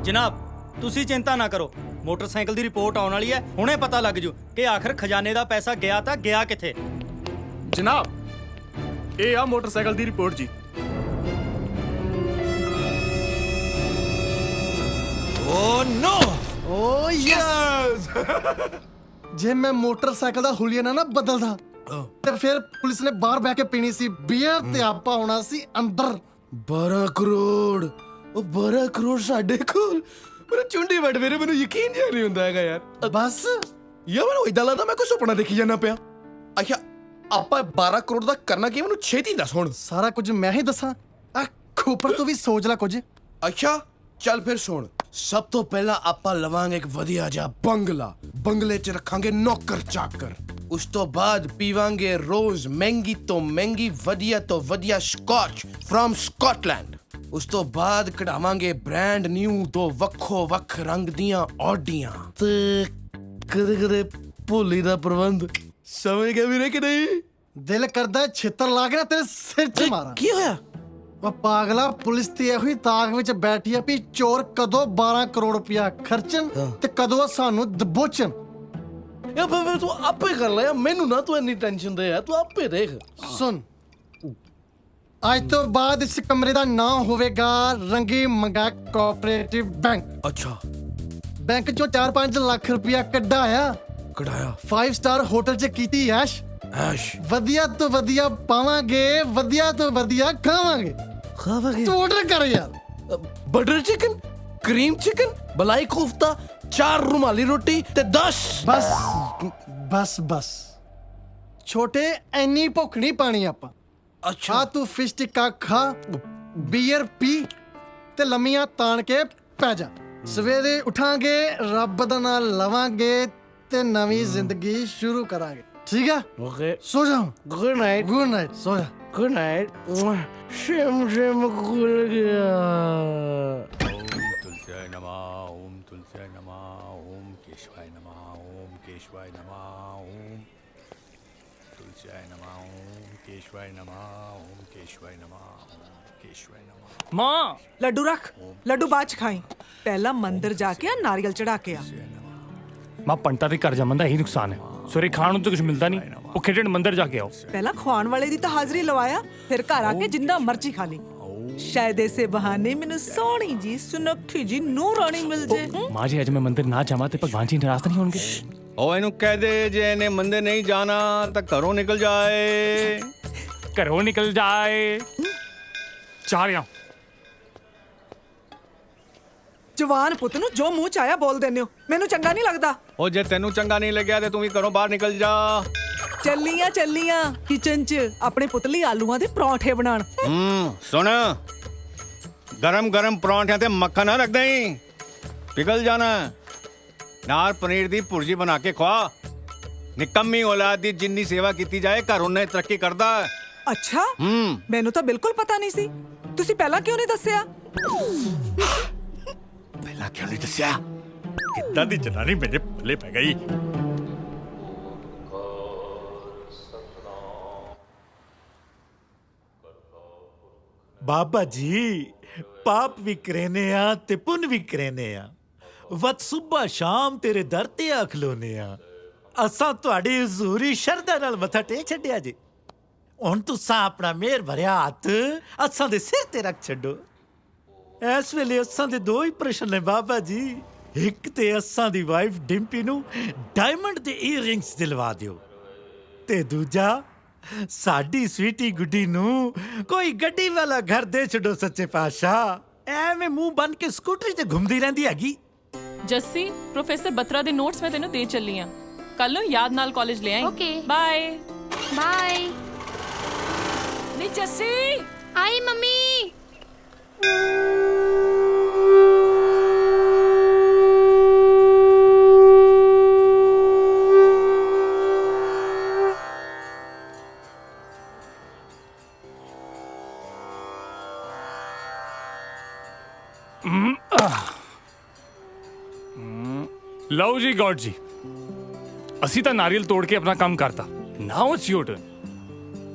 जनाब ਤੁਸੀਂ ਚਿੰਤਾ ਨਾ ਕਰੋ ਮੋਟਰਸਾਈਕਲ ਦੀ ਰਿਪੋਰਟ ਆਉਣ ਵਾਲੀ ਹੈ ਹੁਣੇ ਪਤਾ ਲੱਗ ਜੂ ਕਿ ਆਖਰ ਖਜ਼ਾਨੇ ਦਾ ਪੈਸਾ ਗਿਆ ਤਾਂ ਗਿਆ ਕਿੱਥੇ ਜਨਾਬ ਇਹ ਆ ਮੋਟਰਸਾਈਕਲ ਦੀ ਰਿਪੋਰਟ ਜੀ ਓ ਨੋ ਓ ਯੈਸ ਜੇ ਮੈਂ ਮੋਟਰਸਾਈਕਲ ਦਾ ਹੁਲੀਆ ਨਾ ਬਦਲਦਾ ਤੇ ਫਿਰ ਪੁਲਿਸ ਨੇ ਬਾਹਰ ਬਹਿ ਕੇ ਪੀਣੀ ਸੀ ਬੀਅਰ ਤੇ ਆਪਾਂ ਆਉਣਾ ਸੀ ਅੰਦਰ 12 ਕਰੋੜ ਉਹ 12 ਕਰੋੜ ਸਾਡੇ ਕੋਲ ਮੇਰੇ ਚੁੰਡੀ ਵੱਡ ਮੇਰੇ ਮੈਨੂੰ ਯਕੀਨ ਜਿਹਾ ਨਹੀਂ ਹੁੰਦਾ ਹੈਗਾ ਯਾਰ ਬਸ ਯਾਰ ਮੈਨੂੰ ਇਦਾਂ ਲੱਗਦਾ ਮੈਂ ਕੋਈ ਸੁਪਨਾ ਦੇਖੀ ਜਾਂਦਾ ਪਿਆ ਅੱਛਾ ਆਪਾਂ 12 ਕਰੋੜ ਦਾ ਕਰਨਾ ਕੀ ਮੈਨੂੰ ਛੇਤੀ ਦੱਸ ਹੁਣ ਸਾਰਾ ਕੁਝ ਮੈਂ ਹੀ ਦੱਸਾਂ ਆ ਖੋਪਰ ਤੋਂ ਵੀ ਸੋਚ ਲੈ ਕੁਝ ਅੱਛਾ ਚੱਲ ਫਿਰ ਸੁਣ ਸਭ ਤੋਂ ਪਹਿਲਾਂ ਆਪਾਂ ਲਵਾਂਗੇ ਇੱਕ ਵਧੀਆ ਜਿਹਾ ਬੰਗਲਾ ਬੰਗਲੇ 'ਚ ਰੱਖਾਂਗੇ ਨੌਕਰ ਚਾਕਰ ਉਸ ਤੋਂ ਬਾਅਦ ਪੀਵਾਂਗੇ ਰੋਜ਼ ਮਹਿੰਗੀ ਤੋਂ ਮਹਿੰਗੀ ਵਧੀਆ ਤੋਂ ਵਧੀਆ ਸਕਾਚ ਫਰਮ ਸਕਾਟਲੈਂਡ ਉਸ ਤੋਂ ਬਾਅਦ ਕਢਾਵਾਂਗੇ ਬ੍ਰਾਂਡ ਨਿਊ ਤੋਂ ਵੱਖੋ ਵੱਖ ਰੰਗ ਦੀਆਂ ਆਡੀਆਂ ਤੇ ਕਦੇ ਕਦੇ ਭੋਲੀ ਦਾ ਪ੍ਰਬੰਧ ਸਮਝ ਗਿਆ ਵੀਰੇ ਕਿ ਨਹੀਂ ਦਿਲ ਕਰਦਾ ਛਿੱਤਰ ਲਾ ਕੇ ਨਾ ਤੇਰੇ ਸਿਰ 'ਚ ਮਾਰਾਂ ਕੀ ਹੋਇਆ ਉਹ ਪਾਗਲਾ ਪੁਲਿਸ ਤੇ ਇਹੋ ਹੀ ਤਾਕ ਵਿੱਚ ਬੈਠੀ ਆ ਵੀ ਚੋਰ ਕਦੋਂ 12 ਕਰੋੜ ਰੁਪਇਆ ਖਰਚਣ ਤੇ ਕਦੋਂ ਸਾਨੂੰ ਦਬੋਚਣ। ਯਾਰ ਫਿਰ ਤੂੰ ਆਪੇ ਕਰ ਲੈ ਯਾਰ, ਮੈਨੂੰ ਨਾ ਤੂੰ ਇੰਨੀ ਟੈਨਸ਼ਨ ਦੇ ਯਾਰ, ਤੂੰ ਆਪੇ ਦੇਖ। ਸੁਣ, ਅੱਜ ਤੋਂ ਬਾਅਦ ਇਸ ਕਮਰੇ ਦਾ ਨਾਮ ਹੋਵੇਗਾ ਰੰਗੀ ਮੰਗਾ ਕੋਆਪਰੇਟਿਵ ਬੈਂਕ। ਅੱਛਾ। ਬੈਂਕ ਚੋਂ 4-5 ਲੱਖ ਰੁਪਇਆ ਕਢਾਇਆ, 5 ਸਟਾਰ ਹੋਟਲ 'ਚ ਕੀਤੀ ਐਸ਼। ਵਧੀਆ ਤੋਂ ਵਧੀਆ ਪਾਵਾਂਗੇ, ਵਧੀਆ ਤੋਂ ਵਧੀਆ ਖਾਵਾਂਗੇ। ਤੂੰ ਆਰਡਰ ਕਰ ਯਾਰ। Butter chicken, cream chicken, malai kofta, 4 ਰੁਮਾਲੀ ਰੋਟੀ ਤੇ 10। ਬਸ ਬਸ ਬਸ ਛੋਟੇ, ਐਨੀ ਭੁੱਖ ਨਹੀਂ ਪਾਣੀ ਆਪਾਂ। ਅੱਛਾ ਤੂੰ ਫਿਸ਼ ਟਿੱਕਾ ਖਾ, ਬੀਅਰ ਪੀ ਤੇ ਲੰਮੀਆਂ ਤਾਣ ਕੇ ਪੈ ਜਾ। ਸਵੇਰੇ ਉਠਾਂਗੇ, ਰੱਬ ਦਾ ਨਾਮ ਲਵਾਂਗੇ ਤੇ ਨਵੀਂ ਜ਼ਿੰਦਗੀ ਸ਼ੁਰੂ ਕਰਾਂਗੇ। ਠੀਕ ਹੈ? ਓਕੇ, ਸੋ ਜਾ। Good night. ਗੁੱਡ ਨਾਈਟ, ਸੋ ਜਾ। Good night. ਸ਼ਿਮ ਸ਼ਿਮ ਖੁੱਲ ਗਿਆ। तुलसी नमः ओम तुलसी नमः ओम केशवाय नमः ओम केशवाय नमः ओम तुलसी नमः ओम केशवाय नमः ओम केशवाय नमः ओम केशवाय नमः। माँ ਲੱਡੂ ਰੱਖ, ਲੱਡੂ ਬਾਅਦ ਚ ਖਾਈ। ਪਹਿਲਾਂ ਮੰਦਿਰ ਜਾ ਕੇ ਆ, ਨਾਰੀਅਲ ਚੜਾ ਕੇ ਆ। ਮਾਂ ਪੰਟਾ ਦੇ ਘਰ ਜੰਮਣ ਦਾ ਇਹੀ ਨੁਕਸਾਨ ਹੈ, ਸਵੇਰੇ ਖਾਣ ਨੂੰ ਤਾਂ ਕੁਝ ਮਿਲਦਾ ਨਹੀਂ, ਭੁੱਖੇ ਢਿੱਡ ਮੰਦਿਰ ਜਾ ਕੇ ਆਓ। ਪਹਿਲਾਂ ਖਵਾਉਣ ਵਾਲੇ ਦੀ ਤਾਂ ਹਾਜ਼ਰੀ ਲਵਾਇਆ, ਫਿਰ ਘਰ ਆ ਕੇ ਜਿੰਨਾ ਮਰਜ਼ੀ ਖਾ ਲਈ। ਸ਼ਾਇਦ ਇਸੇ ਬਹਾਨੇ ਮੈਨੂੰ ਸੋਹਣੀ ਜੀ ਸੁਨੱਖੀ ਜੀ ਨੂੰਹ ਰਾਣੀ ਮਿਲ ਜੇ। ਮਾਂ ਜੀ ਅੱਜ ਮੈਂ ਮੰਦਿਰ ਨਾ ਜਾਵਾਂ ਤੇ ਭਗਵਾਨ ਜੀ ਨਾਰਾਜ਼ ਨਹੀਂ ਹੋਣਗੇ। ਉਹ ਇਹਨੂੰ ਕਹਿ ਦੇ ਜੇ ਇਹਨੇ ਮੰਦਿਰ ਨਹੀਂ ਜਾਣਾ ਤਾਂ ਘਰੋਂ ਨਿਕਲ ਜਾਏ। ਘਰੋਂ ਨਿਕਲ ਜਾਏ। ਚਾਹ ਰਿਹਾ ਜਵਾਨ ਪੁੱਤ ਨੂੰ ਜੋ ਮੂੰਹ ਚ ਆਇਆ ਬੋਲ ਦਿੰਦੇ ਹੋ, ਮੈਨੂੰ ਚੰਗਾ ਨਹੀਂ ਲੱਗਦਾ। ਉਹ ਜੇ ਤੈਨੂੰ ਚੰਗਾ ਨਹੀਂ ਲੱਗਿਆ ਤੇ ਤੂੰ ਵੀ ਘਰੋਂ ਬਾਹਰ ਨਿਕਲ ਜਾ। ਚੱਲੀਆਂ ਕਿਚਨ ਚ ਆਪਣੇ ਪੁੱਤ ਲਈ ਆਲੂਆਂ ਦੇ ਪਰੌਂਠੇ ਬਣਾਉਣ। ਸੁਣ, ਗਰਮ ਗਰਮ ਪਰੌਂਠਿਆਂ ਤੇ ਮੱਖਣ ਨਾ ਰੱਖ ਦੇਈਂ, ਪਿਘਲ ਜਾਣਾ। ਨਾਲ ਪਨੀਰ ਦੀ ਭੁਰਜੀ ਬਣਾ ਕੇ ਖਵਾ। ਨਿਕੰਮੀ ਔਲਾਦ ਦੀ ਜਿੰਨੀ ਸੇਵਾ ਕੀਤੀ ਜਾਏ ਘਰ ਉਹਨੇ ਤਰੱਕੀ ਕਰਦਾ। ਅੱਛਾ, ਮੈਨੂੰ ਤਾਂ ਬਿਲਕੁਲ ਪਤਾ ਨਹੀਂ ਸੀ। ਤੁਸੀਂ ਪਹਿਲਾਂ ਕਿਉਂ ਨਹੀਂ ਦੱਸਿਆ? ਪਹਿਲਾਂ ਕਿਉਂ ਨਹੀਂ ਦੱਸਿਆ? ਕਿੱਦਾਂ ਦੀ ਜਨਾਨੀ ਮੇਰੇ ਪੱਲੇ ਪੈ ਗਈ। ਬਾਬਾ ਜੀ, ਪਾਪ ਵੀ ਕਰੇਨੇ ਆ ਤੇ ਪੁੰਨ ਵੀ ਕਰੇਨੇ ਆ। ਵਤ ਸੁਬਾ ਸ਼ਾਮ ਤੇਰੇ ਦਰ ਤੇ ਆ ਖਲੋਨੇ ਆ। ਅਸਾਂ ਤੁਹਾਡੀ ਹਜ਼ੂਰੀ ਸ਼ਰਧਾ ਨਾਲ ਮੱਥਾ ਟੇਕ ਛੱਡਿਆ ਜੀ। ਹੁਣ ਤੁਸੀਂ ਆਪਣਾ ਮਿਹਰ ਭਰਿਆ ਹੱਥ ਅਸਾਂ ਦੇ ਸਿਰ ਤੇ ਰੱਖ ਛੱਡੋ। ਇਸ ਵੇਲੇ ਅਸਾਂ ਦੇ ਦੋ ਹੀ ਪ੍ਰਸ਼ਨ ਨੇ ਬਾਬਾ ਜੀ। ਇੱਕ ਤੇ ਅਸਾਂ ਦੀ ਵਾਈਫ ਡਿੰਪੀ ਨੂੰ ਡਾਇਮੰਡ ਦੇ ਈਅਰਿੰਗਸ ਦਿਲਵਾ ਦਿਓ, ਤੇ ਦੂਜਾ ਸਾਡੀ ਸਵੀਟੀ ਗੁੱਡੀ ਨੂੰ ਕੋਈ ਗੱਡੀ ਵਾਲਾ ਘਰ ਦੇ ਛੱਡੋ। ਸੱਚੇ ਪਾਤਸ਼ਾਹ ਐਵੇਂ ਮੂੰਹ ਬੰਨ ਕੇ ਸਕੂਟਰੀ ਤੇ ਘੁੰਮਦੀ ਰਹਿੰਦੀ ਹੈਗੀ। ਜੱਸੀ, ਪ੍ਰੋਫੈਸਰ ਬਤਰਾ ਦੇ ਨੋਟਸ ਮੈਂ ਤੈਨੂੰ ਦੇ ਚੱਲੀ ਆ। ਕੱਲ ਨੂੰ ਯਾਦ ਨਾਲ ਕਾਲਜ ਲੈ ਆਈ। Okay, bye bye. ਨੀ ਜੱਸੀ ਆਈ ਮੰਮੀ। ਲਓ ਜੀ ਗॉड ਜੀ, ਅਸੀਂ ਤਾਂ ਨਾਰੀਅਲ ਤੋੜ ਕੇ ਆਪਣਾ ਕੰਮ ਕਰਤਾ। ਨਾਓ ਇਟਸ ਯੂਰ ਟਰਨ।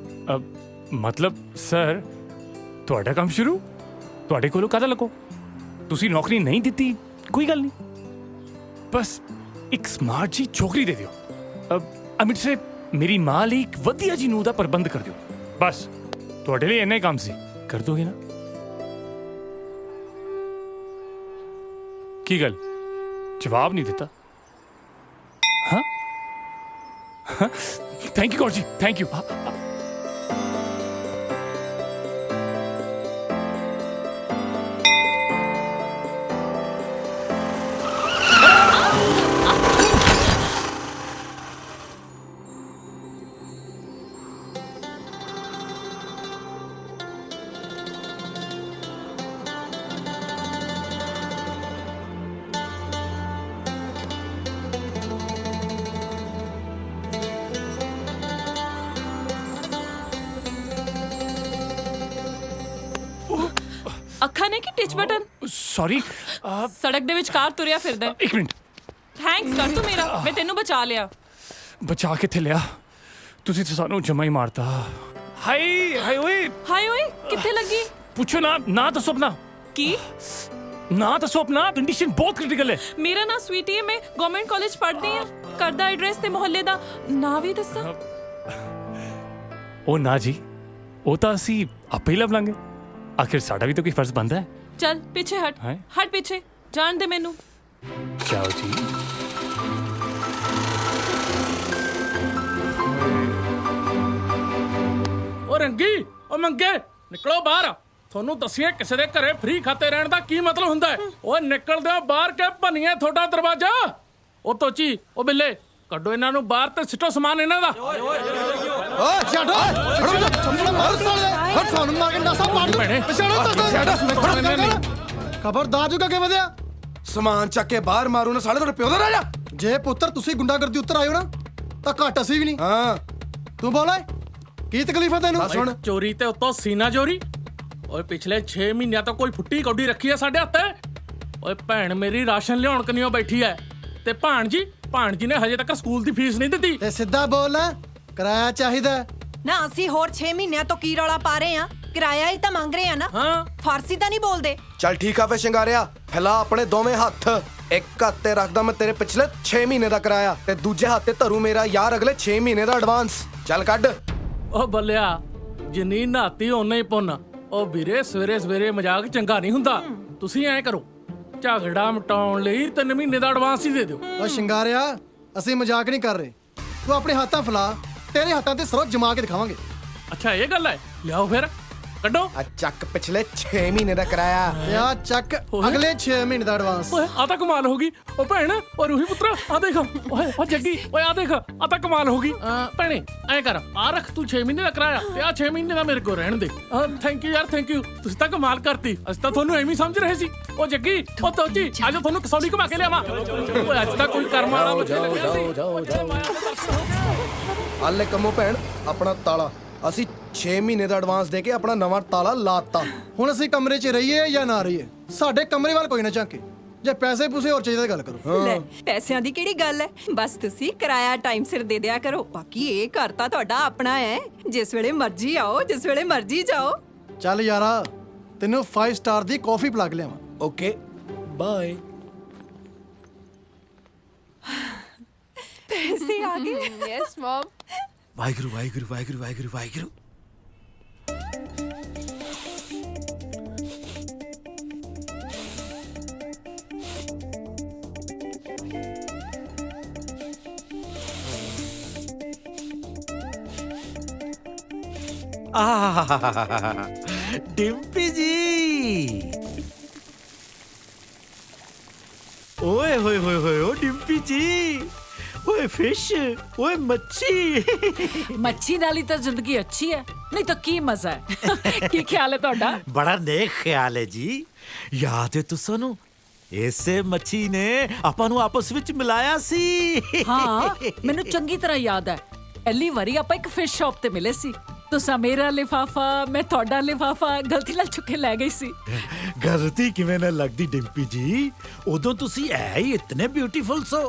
ਮਤਲਬ ਸਰ, ਤੁਹਾਡਾ ਕੰਮ ਸ਼ੁਰੂ ਤੁਹਾਡੇ ਕੋਲੋਂ ਕਾਹਦਾ ਲੱਗੋ। ਤੁਸੀਂ ਨੌਕਰੀ ਨਹੀਂ ਦਿੱਤੀ, ਕੋਈ ਗੱਲ ਨਹੀਂ, ਬਸ ਇੱਕ ਸਮਾਰਟ ਜੀ ਛੋਕਰੀ ਦੇ ਦਿਓ। ਅਮਿਤ ਸੇ ਮੇਰੀ ਮਾਂ ਲਈ ਇੱਕ ਵਧੀਆ ਜੀ ਨੂੰਹ ਦਾ ਪ੍ਰਬੰਧ ਕਰ ਦਿਓ। ਬਸ ਤੁਹਾਡੇ ਲਈ ਇੰਨਾ ਹੀ ਕੰਮ ਸੀ, ਕਰ ਦੋਗੇ ਨਾ? ਕੀ ਗੱਲ, ਜਵਾਬ ਨਹੀਂ ਦਿੱਤਾ? ਹਾਂ, ਥੈਂਕ ਯੂ ਗॉड ਜੀ, ਥੈਂਕ ਯੂ। ਅੱਖਾਂ ਨੇ ਕਿ ਟਿਚ ਬਟਨ? ਸੌਰੀ, ਸੜਕ ਦੇ ਵਿੱਚ ਕਾਰ ਤੁਰਿਆ ਫਿਰਦਾ। ਇੱਕ ਮਿੰਟ। ਥੈਂਕਸ ਕਰ ਤੂੰ ਮੇਰਾ, ਮੈਂ ਤੈਨੂੰ ਬਚਾ ਲਿਆ। ਬਚਾ ਕਿੱਥੇ ਲਿਆ, ਤੁਸੀਂ ਤਾਂ ਸਾਨੂੰ ਜਮਾ ਹੀ ਮਾਰਤਾ। ਹਾਏ ਹਾਏ ਓਏ, ਹਾਏ ਓਏ, ਕਿੱਥੇ ਲੱਗੀ? ਪੁੱਛੋ ਨਾ, ਨਾ ਦੱਸੋ ਆਪਣਾ ਕੀ ਨਾ ਦੱਸੋ ਆਪਣਾ, ਕੰਡੀਸ਼ਨ ਬਹੁਤ ਕ੍ਰਿਟੀਕਲ ਹੈ। ਮੇਰਾ ਨਾਂ ਸਵੀਟੀ ਹੈ, ਮੈਂ ਗਵਰਨਮੈਂਟ ਕਾਲਜ ਪੜ੍ਹਦੀ ਹਾਂ। ਘਰ ਦਾ ਐਡਰੈਸ ਤੇ ਮੁਹੱਲੇ ਦਾ ਨਾਂ ਵੀ ਦੱਸਾਂ? ਉਹ ਨਾ ਜੀ, ਉਹ ਤਾਂ ਅਸੀਂ ਆਪੇ ਹੀ ਲੱਭ ਲਾਂਗੇ। ਆਖਿਰ ਸਾਡਾ ਵੀ ਤਾਂ ਕੋਈ ਫਰਜ਼ ਬਣਦਾ ਹੈ। ਚੱਲ ਪਿੱਛੇ ਹਟ, ਹੈਂ? ਹਟ ਪਿੱਛੇ, ਜਾਣ ਦੇ ਮੈਨੂੰ। ਜਾਓ ਜੀ। ਉਹ ਰੰਗੀ, ਉਹ ਮੰਗੇ, ਨਿਕਲੋ ਬਾਹਰ। ਤੁਹਾਨੂੰ ਦੱਸਿਆ ਕਿਸੇ ਦੇ ਘਰੇ ਫ੍ਰੀ ਖਾਤੇ ਰਹਿਣ ਦਾ ਕੀ ਮਤਲਬ ਹੁੰਦਾ ਹੈ। ਉਹ ਨਿਕਲਦੇ ਹੋ ਬਾਹਰ ਕੇ ਭੰਨੀਏ ਤੁਹਾਡਾ ਦਰਵਾਜ਼ਾ। ਉਹ ਤੋਚੀ, ਉਹ ਬਿੱਲੇ, ਕੱਢੋ ਇਹਨਾਂ ਨੂੰ ਬਾਹਰ ਤੇ ਸਿੱਟੋ ਸਮਾਨ ਇਹਨਾਂ ਦਾ। ਓਏ ਛੱਡ, ਓਏ ਹਟ ਚੰਬਲ ਮਾਰ ਸਾਲੇ, ਹਟ ਸਾਨੂੰ ਮਾਰ ਕੇ ਨਾਸਾ ਪਾੜ ਦੂੰ। ਖਬਰਦਾਰ ਜੁਗਾ ਕੇ ਵਧਿਆ। ਸਮਾਨ ਚੱਕ ਕੇ ਬਾਹਰ ਮਾਰੂ ਨਾ ਸਾਲੇ, ਤੁਹਾਡੇ ਪਿਓ ਦਾ ਰਾਜਾ। ਜੇ ਪੁੱਤਰ ਤੁਸੀਂ ਗੁੰਡਾਗਰਦੀ ਉੱਤਰ ਆਇਓ ਨਾ ਤਾਂ ਘੱਟ ਅਸੀਂ ਵੀ ਨਹੀਂ। ਹਾਂ ਤੂੰ ਬੋਲ ਓਏ, ਕੀ ਤਕਲੀਫ ਹੈ ਤੈਨੂੰ? ਸੁਣ, ਚੋਰੀ ਤੇ ਉੱਤੋਂ ਸੀਨਾ ਚੋਰੀ। ਓਏ ਪਿਛਲੇ 6 ਮਹੀਨਿਆਂ ਤੋਂ ਕੋਈ ਫੁੱਟੀ ਕੌਡੀ ਰੱਖੀ ਐ ਸਾਡੇ ਹੱਥੇ। ਓਏ ਭੈਣ ਮੇਰੀ ਰਾਸ਼ਨ ਲਿਆਉਣ ਕਨੀਓ ਬੈਠੀ ਐ ਤੇ ਭਾਣਜੀ ਨੇ ਹਜੇ ਤੱਕ ਸਕੂਲ ਦੀ ਫੀਸ ਨਹੀਂ ਦਿੱਤੀ। ਤੇ ਸਿੱਧਾ ਬੋਲ ਨਾ, ਕਿਰਾਇਆ ਚਾਹੀਦਾ ਨਾ। ਅਸੀਂ ਹੋਰ 6 ਮਹੀਨਿਆਂ ਤੋਂ ਕੀ ਰੌਲਾ ਪਾ ਰਹੇ ਆ? ਕਿਰਾਇਆ ਹੀ ਤਾਂ ਮੰਗ ਰਹੇ ਆ ਨਾ। ਹਾਂ, ਫਾਰਸੀ ਤਾਂ ਨਹੀਂ ਬੋਲਦੇ। ਚੱਲ ਠੀਕ ਆ ਫੇ ਸ਼ਿੰਗਾਰਿਆ, ਫੈਲਾ ਆਪਣੇ ਦੋਵੇਂ ਹੱਥ। ਇੱਕ ਹੱਥ ਤੇ ਰੱਖਦਾ ਮੈਂ ਤੇਰੇ ਪਿਛਲੇ 6 ਮਹੀਨੇ ਦਾ ਕਿਰਾਇਆ ਤੇ ਦੂਜੇ ਹੱਥ ਤੇ ਧਰੂ ਮੇਰਾ ਯਾਰ ਅਗਲੇ 6 ਮਹੀਨੇ ਦਾ ਐਡਵਾਂਸ। ਚੱਲ ਕੱਢ। ਓ ਬੱਲਿਆ, ਜਿੰਨੀ ਨਹਾਤੀ ਓਨਾ ਹੀ ਪੁੰਨ। ਉਹ ਵੀਰੇ ਸਵੇਰੇ ਸਵੇਰੇ ਮਜ਼ਾਕ ਚੰਗਾ ਨਹੀਂ ਹੁੰਦਾ। ਤੁਸੀਂ ਐਂ ਕਰੋ, ਝਗੜਾ ਮਟਾਉਣ ਲਈ 3 ਮਹੀਨੇ ਦਾ ਐਡਵਾਂਸ ਹੀ ਦੇ ਦਿਓ। ਓ ਸ਼ਿੰਗਾਰਿਆ, ਅਸੀਂ ਮਜ਼ਾਕ ਨਹੀਂ ਕਰ ਰਹੇ। ਤੂੰ ਆਪਣੇ ਹੱਥਾਂ ਫਲਾ, ਤੇਰੇ ਹੱਥਾਂ ਤੇ ਸਰੋਂ ਜਮਾ ਕੇ ਦਿਖਾਵਾਂਗੇ। ਅੱਛਾ ਇਹ ਗੱਲ ਹੈ, ਲਿਆਓ ਫਿਰ ਕੱਢੋ। ਆ ਚੱਕ ਪਿਛਲੇ 6 ਮਹੀਨੇ ਦਾ ਕਿਰਾਇਆ। ਤੇ ਆ ਚੱਕ ਅਗਲੇ 6 ਮਹੀਨੇ ਦਾ ਐਡਵਾਂਸ। ਓਏ ਆ ਤਾਂ ਕਮਾਲ ਹੋ ਗਈ। ਓ ਭੈਣ, ਓ ਰੂਹੀ ਪੁੱਤਰਾ, ਆ ਦੇਖ। ਓਏ ਓ ਜੱਗੀ, ਓਏ ਆ ਦੇਖ, ਆ ਤਾਂ ਕਮਾਲ ਹੋ ਗਈ। ਭੈਣੇ ਐਂ ਕਰ, ਆ ਰੱਖ ਤੂੰ 6 ਮਹੀਨੇ ਦਾ ਕਿਰਾਇਆ ਤੇ ਆ 6 ਮਹੀਨੇ ਦਾ ਮੇਰੇ ਕੋਲ ਰਹਿਣ ਦੇ। ਥੈਂਕ ਯੂ ਯਾਰ, ਥੈਂਕ ਯੂ। ਤੁਸੀਂ ਤਾਂ ਕਮਾਲ ਕਰਤੀ। ਅਸੀਂ ਤਾਂ ਤੁਹਾਨੂੰ ਐਵੇਂ ਹੀ ਸਮਝ ਰਹੇ ਸੀ। ਓ ਜੱਗੀ, ਓ ਤੋਜੀ, ਅੱਜ ਤੁਹਾਨੂੰ ਕਸੌਲੀ ਘੁਮਾ ਕੇ ਲਿਆਵਾਂ। ਓਏ ਅੱਜ ਤਾਂ ਕੋਈ ਕਰਮ ਵਾਲਾ ਬੱਚੇ ਲੱਗਿਆ ਸੀ। ਆਲੇ ਕੰਮੋ ਭੈਣ, ਆਪਣਾ ਤਾਲਾ। ਅਸੀਂ 6 ਮਹੀਨੇ ਦਾ ਐਡਵਾਂਸ ਦੇ ਕੇ ਆਪਣਾ ਨਵਾਂ ਤਾਲਾ ਲਾਤਾ। ਹੁਣ ਅਸੀਂ ਕਮਰੇ 'ਚ ਰਹੀਏ ਜਾਂ ਨਾ ਰਹੀਏ, ਸਾਡੇ ਕਮਰੇ ਵੱਲ ਕੋਈ ਨਾ ਝਾਕੇ। ਜੇ ਪੈਸੇ ਪੂਸੇ ਹੋਰ ਚਾਹੀਦਾ ਗੱਲ ਕਰੋ। ਲੈ, ਪੈਸਿਆਂ ਦੀ ਕਿਹੜੀ ਗੱਲ ਹੈ? ਬਸ ਤੁਸੀਂ ਕਿਰਾਇਆ ਟਾਈਮ ਸਿਰ ਦੇ ਦਿਆ ਕਰੋ। ਬਾਕੀ ਇਹ ਘਰ ਤਾਂ ਤੁਹਾਡਾ ਆਪਣਾ ਹੈ। ਜਿਸ ਵੇਲੇ ਮਰਜ਼ੀ ਆਓ, ਜਿਸ ਵੇਲੇ ਮਰਜ਼ੀ ਜਾਓ। ਚੱਲ ਯਾਰਾ, ਤੈਨੂੰ 5 ਸਟਾਰ ਦੀ ਕਾਫੀ ਪਿਲਾ ਕੇ ਲਿਆਵਾਂ। Okay bye. ਪੈਸੇ ਆ ਗਏ। Yes ma'am. ਵਾਹਿਗੁਰੂ ਵਾਹਿਗੁਰੂ ਵਾਹਿਗੁਰੂ ਵਾਹਿਗੁਰੂ ਵਾਹਿਗੁਰੂ। डिम्पी जी, ओए होए होए होए, ओ डिम्पी जी, ओए फिश, ओए मच्छी। ਮੱਛੀ ਨਾਲ ਹੀ ਤਾਂ ਜ਼ਿੰਦਗੀ ਅੱਛੀ ਹੈ, ਨਹੀਂ ਤਾਂ ਕੀ ਮਜ਼ਾ ਹੈ। ਕੀ ਖਿਆਲ ਹੈ ਤੁਹਾਡਾ? बड़ा नेक ख्याल है जी। याद है तुसानू ਇਸੇ ਮੱਛੀ ਨੇ ਆਪਾਂ ਨੂੰ ਆਪਸ ਵਿੱਚ ਮਿਲਾਇਆ ਸੀ। ਹਾਂ, ਮੈਨੂੰ ਚੰਗੀ ਤਰ੍ਹਾਂ ਯਾਦ ਹੈ। ਪਹਿਲੀ ਵਾਰੀ ਆਪਾਂ ਇੱਕ ਫਿਸ਼ ਸ਼ਾਪ ਤੇ ਮਿਲੇ ਸੀ। ਤੁਸੀਂ ਮੇਰਾ ਲਿਫਾਫਾ, ਮੈਂ ਤੁਹਾਡਾ ਲਿਫਾਫਾ ਗਲਤੀ ਨਾਲ ਚੁੱਕ ਕੇ ਲੈ ਗਈ ਸੀ। ਗਲਤੀ ਕਿਵੇਂ ਨਾ ਲੱਗਦੀ ਡਿੰਪੀ ਜੀ, ਉਦੋਂ ਤੁਸੀਂ ਐ ਹੀ ਇਤਨੇ ਬਿਊਟੀਫੁਲ ਸੋ।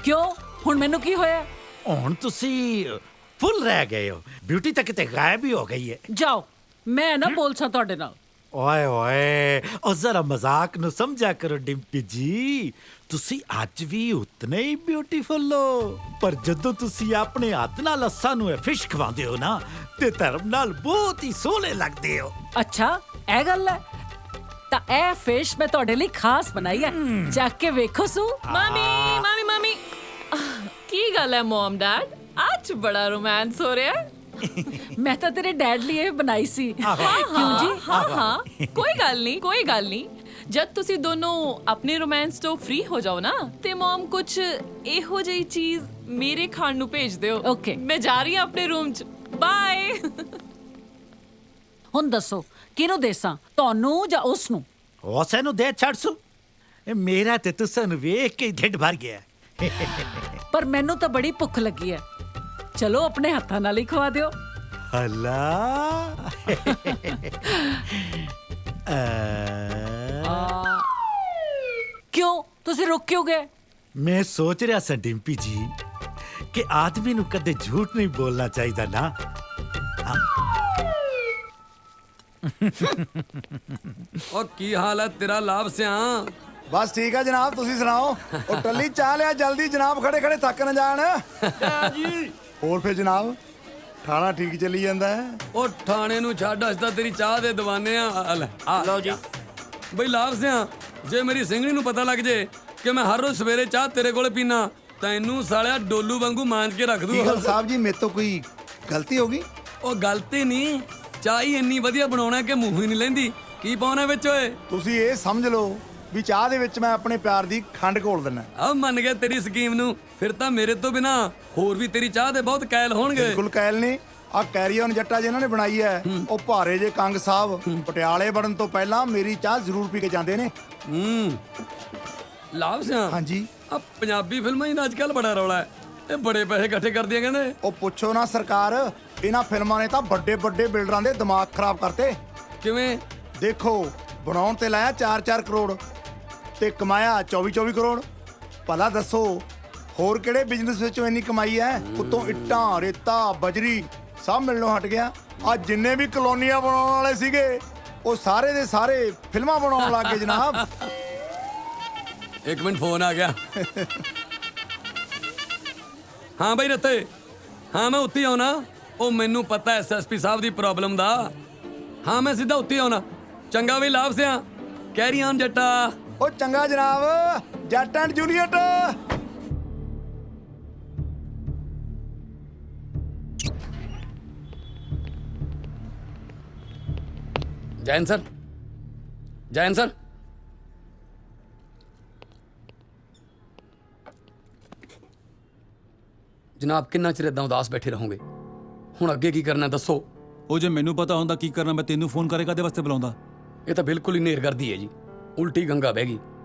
ਕਿਉਂ? ਹੁਣ ਮੈਨੂੰ ਕੀ ਹੋਇਆ? ਹੁਣ ਤੁਸੀਂ ਫੁੱਲ ਰਹਿ ਗਏ ਹੋ, ਬਿਊਟੀ ਤਾਂ ਕਿਤੇ ਗਾਇਬ ਹੀ ਹੋ ਗਈ ਹੈ। ਜਾਓ, ਮੈਂ ਨਾ ਬੋਲਸਾਂ ਤੁਹਾਡੇ ਨਾਲ। ਓਏ ਓਏ, ਉਹ ਜ਼ਰਾ ਮਜ਼ਾਕ ਨੂੰ ਸਮਝਿਆ ਕਰੋ ਡਿੰਪੀ ਜੀ। ਤੁਸੀਂ ਅੱਜ ਵੀ ਉਤਨੇ ਹੀ ਬਿਊਟੀਫੁਲ ਹੋ, ਪਰ ਜਦੋਂ ਤੁਸੀਂ ਆਪਣੇ ਹੱਥ ਨਾਲ ਅੱਸਾਂ ਨੂੰ ਇਹ ਫਿਸ਼ ਖਵਾਉਂਦੇ ਹੋ ਨਾ, ਤੇ ਧਰਮ ਨਾਲ ਬਹੁਤ ਹੀ ਸੋਹਣੇ ਲੱਗਦੇ ਹੋ। ਅੱਛਾ, ਇਹ ਗੱਲ ਹੈ। ਤਾਂ ਇਹ ਫਿਸ਼ ਮੈਂ ਤੁਹਾਡੇ ਲਈ ਖਾਸ ਬਣਾਈ ਹੈ, ਚੱਕ ਕੇ ਵੇਖੋ ਸੂ। ਮਾਮੀ ਕੀ ਗੱਲ ਹੈ ਮਮ ਡੈਡ? ਅੱਜ ਬੜਾ ਰੋਮਾਂਸ ਹੋ ਰਿਹਾ ਹੈ। ਮੈਂ ਤਾਂ ਤੇਰੇ ਡੈਡ ਲਈ ਇਹ ਬਣਾਈ ਸੀ। ਕਿਉਂ ਜੀ? ਹਾਂ, ਕੋਈ ਗੱਲ ਨਹੀਂ। ਜਦ ਤੁਸੀਂ ਦੋਨੋਂ ਆਪਣੇ ਰੋਮਾਂਸ ਤੋਂ ਫ੍ਰੀ ਹੋ ਜਾਓ ਨਾ, ਤੇ ਮਮ ਕੁਝ ਇਹੋ ਜਿਹੀ ਚੀਜ਼ ਮੇਰੇ ਖਾਣ ਨੂੰ ਭੇਜ ਦਿਓ। ਓਕੇ, ਮੈਂ ਜਾ ਰਹੀ ਹਾਂ ਆਪਣੇ ਰੂਮ 'ਚ। ਬਾਏ। ਹੁਣ ਦੱਸੋ ਕਿਹਨੂੰ ਦੇਸਾਂ, ਤੁਹਾਨੂੰ ਜਾਂ ਉਸ ਨੂੰ? ਉਸੇ ਨੂੰ ਦੇ ਛੱਡ ਸੂ। ਇਹ ਮੇਰਾ ਤੇ ਤੁਸਾਂ ਨੂੰ ਵੇਖ ਕੇ ਢਿੱਡ ਭਰ ਗਿਆ। ਪਰ ਮੈਨੂੰ ਤਾਂ ਬੜੀ ਭੁੱਖ ਲੱਗੀ ਹੈ। ਚਲੋ ਆਪਣੇ ਹੱਥਾਂ ਨਾਲ ਹੀ ਖਵਾ ਦਿਓ। ਹਲਾ ਕਿਉਂ? ਤੁਸੀਂ ਰੁਕ ਕਿਉਂ ਗਏ? ਮੈਂ ਸੋਚ ਰਿਹਾ ਸਾਂ ਡਿੰਪੀ ਜੀ ਕਿ ਆਦਮੀ ਨੂੰ ਕਦੇ ਝੂਠ ਨਹੀਂ ਬੋਲਣਾ ਚਾਹੀਦਾ ਨਾ। ਉਹ ਕੀ ਹਾਲ ਹੈ ਤੇਰਾ ਲਾਭ ਸਿਆ? ਬਸ ਠੀਕ ਹੈ ਜਨਾਬ, ਤੁਸੀਂ ਸੁਣਾਓ? ਉਹ ਟੱਲੀ ਚਾਹ ਲਿਆ ਜਲਦੀ ਜਨਾਬ, ਖੜੇ ਖੜੇ ਥੱਕ ਨਾ ਜਾਣ। ਜੀ ਹੋਰ ਫਿਰ ਜਨਾਬ ਥਾਣਾ ਠੀਕ ਚੱਲੀ ਜਾਂਦਾ ਹੈ? ਉਹ ਥਾਣੇ ਨੂੰ ਛੱਡ, ਅੱਜ ਤਾਂ ਤੇਰੀ ਚਾਹ ਦੇ ਦੀਵਾਨੇ ਆ। ਲੈ ਆ ਲਓ ਜੀ। ਬਈ ਲਾਭ ਸਿਆ, ਜੇ ਮੇਰੀ ਸਿੰਘਣੀ ਨੂੰ ਪਤਾ ਲੱਗ ਜੇ ਕਿ ਮੈਂ ਹਰ ਰੋਜ਼ ਸਵੇਰੇ ਚਾਹ ਤੇਰੇ ਕੋਲੇ ਪੀਣਾ, ਤੈਨੂੰ ਸਾਲਿਆ ਡੋਲੂ ਵਾਂਗੂ ਮਾਂਜ ਕੇ ਰੱਖ ਕੀ ਦੂਗਾ। ਗੱਲ ਸਾਹਿਬ ਜੀ, ਮੇਰੇ ਤੋਂ ਕੋਈ ਗਲਤੀ ਹੋ ਗਈ? ਉਹ ਗਲਤੀ ਨਹੀਂ, ਚਾਹ ਹੀ ਇੰਨੀ ਵਧੀਆ ਬਣਾਉਣਾ ਕਿ ਮੂੰਹ ਹੀ ਨਹੀਂ ਲੈਂਦੀ। ਕੀ ਪਾਉਣਾ ਵਿੱਚ ਓਏ? ਤੁਸੀਂ ਇਹ ਸਮਝ ਲਓ ਵੀ ਚਾਹ ਦੇ ਵਿੱਚ ਮੈਂ ਆਪਣੇ ਪਿਆਰ ਦੀ ਖੰਡ ਘੋਲ ਦਿੰਦਾ। ਆ ਮੰਨ ਗਿਆ ਤੇਰੀ ਸਕੀਮ ਨੂੰ। ਫਿਰ ਤਾਂ ਮੇਰੇ ਤੋਂ ਬਿਨਾ ਹੋਰ ਵੀ ਤੇਰੀ ਚਾਹ ਦੇ ਬਹੁਤ ਕੈਲ ਹੋਣਗੇ। ਬਿਲਕੁਲ ਕੈਲ ਨੇ। ਆ ਕੈਰੀਅਨ ਜੱਟਾ ਜਿਹਨਾਂ ਨੇ ਬਣਾਈ ਹੈ, ਉਹ ਭਾਰੇ ਜੇ ਕੰਗ ਸਾਹਿਬ ਪਟਿਆਲੇ ਵੜਨ ਤੋਂ ਪਹਿਲਾਂ ਮੇਰੀ ਚਾਹ ਜ਼ਰੂਰ ਪੀ ਕੇ ਜਾਂਦੇ ਨੇ। ਲਾਭ ਸਿਆ, ਹਾਂਜੀ, ਆ ਪੰਜਾਬੀ ਫਿਲਮਾਂ ਹੀ ਦਾ ਅੱਜ ਕੱਲ ਬੜਾ ਰੌਲਾ ਹੈ। ਇਹ ਬੜੇ ਪੈਸੇ ਇਕੱਠੇ ਕਰਦੀਆਂ ਕਹਿੰਦੇ। ਉਹ ਪੁੱਛੋ ਨਾ ਸਰਕਾਰ, ਇਹਨਾਂ ਫਿਲਮਾਂ ਨੇ ਤਾਂ ਵੱਡੇ ਵੱਡੇ ਬਿਲਡਰਾਂ ਦੇ ਦਿਮਾਗ ਖਰਾਬ ਕਰਤੇ। ਕਿਵੇਂ? ਦੇਖੋ, ਬਣਾਉਣ ਤੇ ਲਾਇਆ 4-4 ਕਰੋੜ ਤੇ ਕਮਾਇਆ 24-24 ਕਰੋੜ। ਭਲਾ ਦੱਸੋ ਹੋਰ ਕਿਹੜੇ ਬਿਜ਼ਨਸ ਵਿੱਚੋਂ ਇੰਨੀ ਕਮਾਈ ਹੈ? ਉੱਤੋਂ ਇੱਟਾਂ, ਰੇਤਾ, ਬਜਰੀ ਸਭ ਮਿਲਣੋਂ ਹਟ ਗਿਆ। ਆ ਜਿੰਨੇ ਵੀ ਕਲੋਨੀਆਂ ਬਣਾਉਣ ਵਾਲੇ ਸੀਗੇ, ਉਹ ਸਾਰੇ ਦੇ ਸਾਰੇ ਫਿਲਮਾਂ ਬਣਾਉਣ ਲੱਗ ਗਏ ਜਨਾਬ। ਇੱਕ ਮਿੰਟ, ਫੋਨ ਆ ਗਿਆ। ਹਾਂ ਬਈ ਰੱਤੇ, ਹਾਂ ਮੈਂ ਉੱਥੇ ਆਉਣਾ। ਉਹ ਮੈਨੂੰ ਪਤਾ ਐਸਐਸਪੀ ਸਾਹਿਬ ਦੀ ਪ੍ਰੋਬਲਮ ਦਾ। ਹਾਂ ਮੈਂ ਸਿੱਧਾ ਉੱਥੇ ਆਉਣਾ। ਚੰਗਾ ਵੀ ਲਾਭ ਸਿਆ, ਕੈਰੀ ਆਨ ਜੱਟਾ। ਉਹ ਚੰਗਾ ਜਨਾਬ, ਜੱਟ and Juliet. Jain sir, Jain sir. ਜਨਾਬ ਕਿੰਨਾ ਚਿਰ ਏਦਾਂ ਉਦਾਸ ਬੈਠੇ ਰਹੋਗੇ? ਹੁਣ ਅੱਗੇ ਕੀ ਕਰਨਾ ਦੱਸੋ? ਉਹ ਜੇ ਮੈਨੂੰ ਪਤਾ ਹੁੰਦਾ ਕੀ ਕਰਨਾ, ਮੈਂ ਤੈਨੂੰ ਫੋਨ ਕਰੇ ਕਾਹਦੇ ਵਾਸਤੇ ਬੁਲਾਉਂਦਾ? ਇਹ ਤਾਂ ਬਿਲਕੁਲ ਹੀ ਨੇਰਗਰਦੀ ਹੈ ਜੀ। ਉਲਟੀ ਗੰਗਾ ਬਹਿ ਗਈ।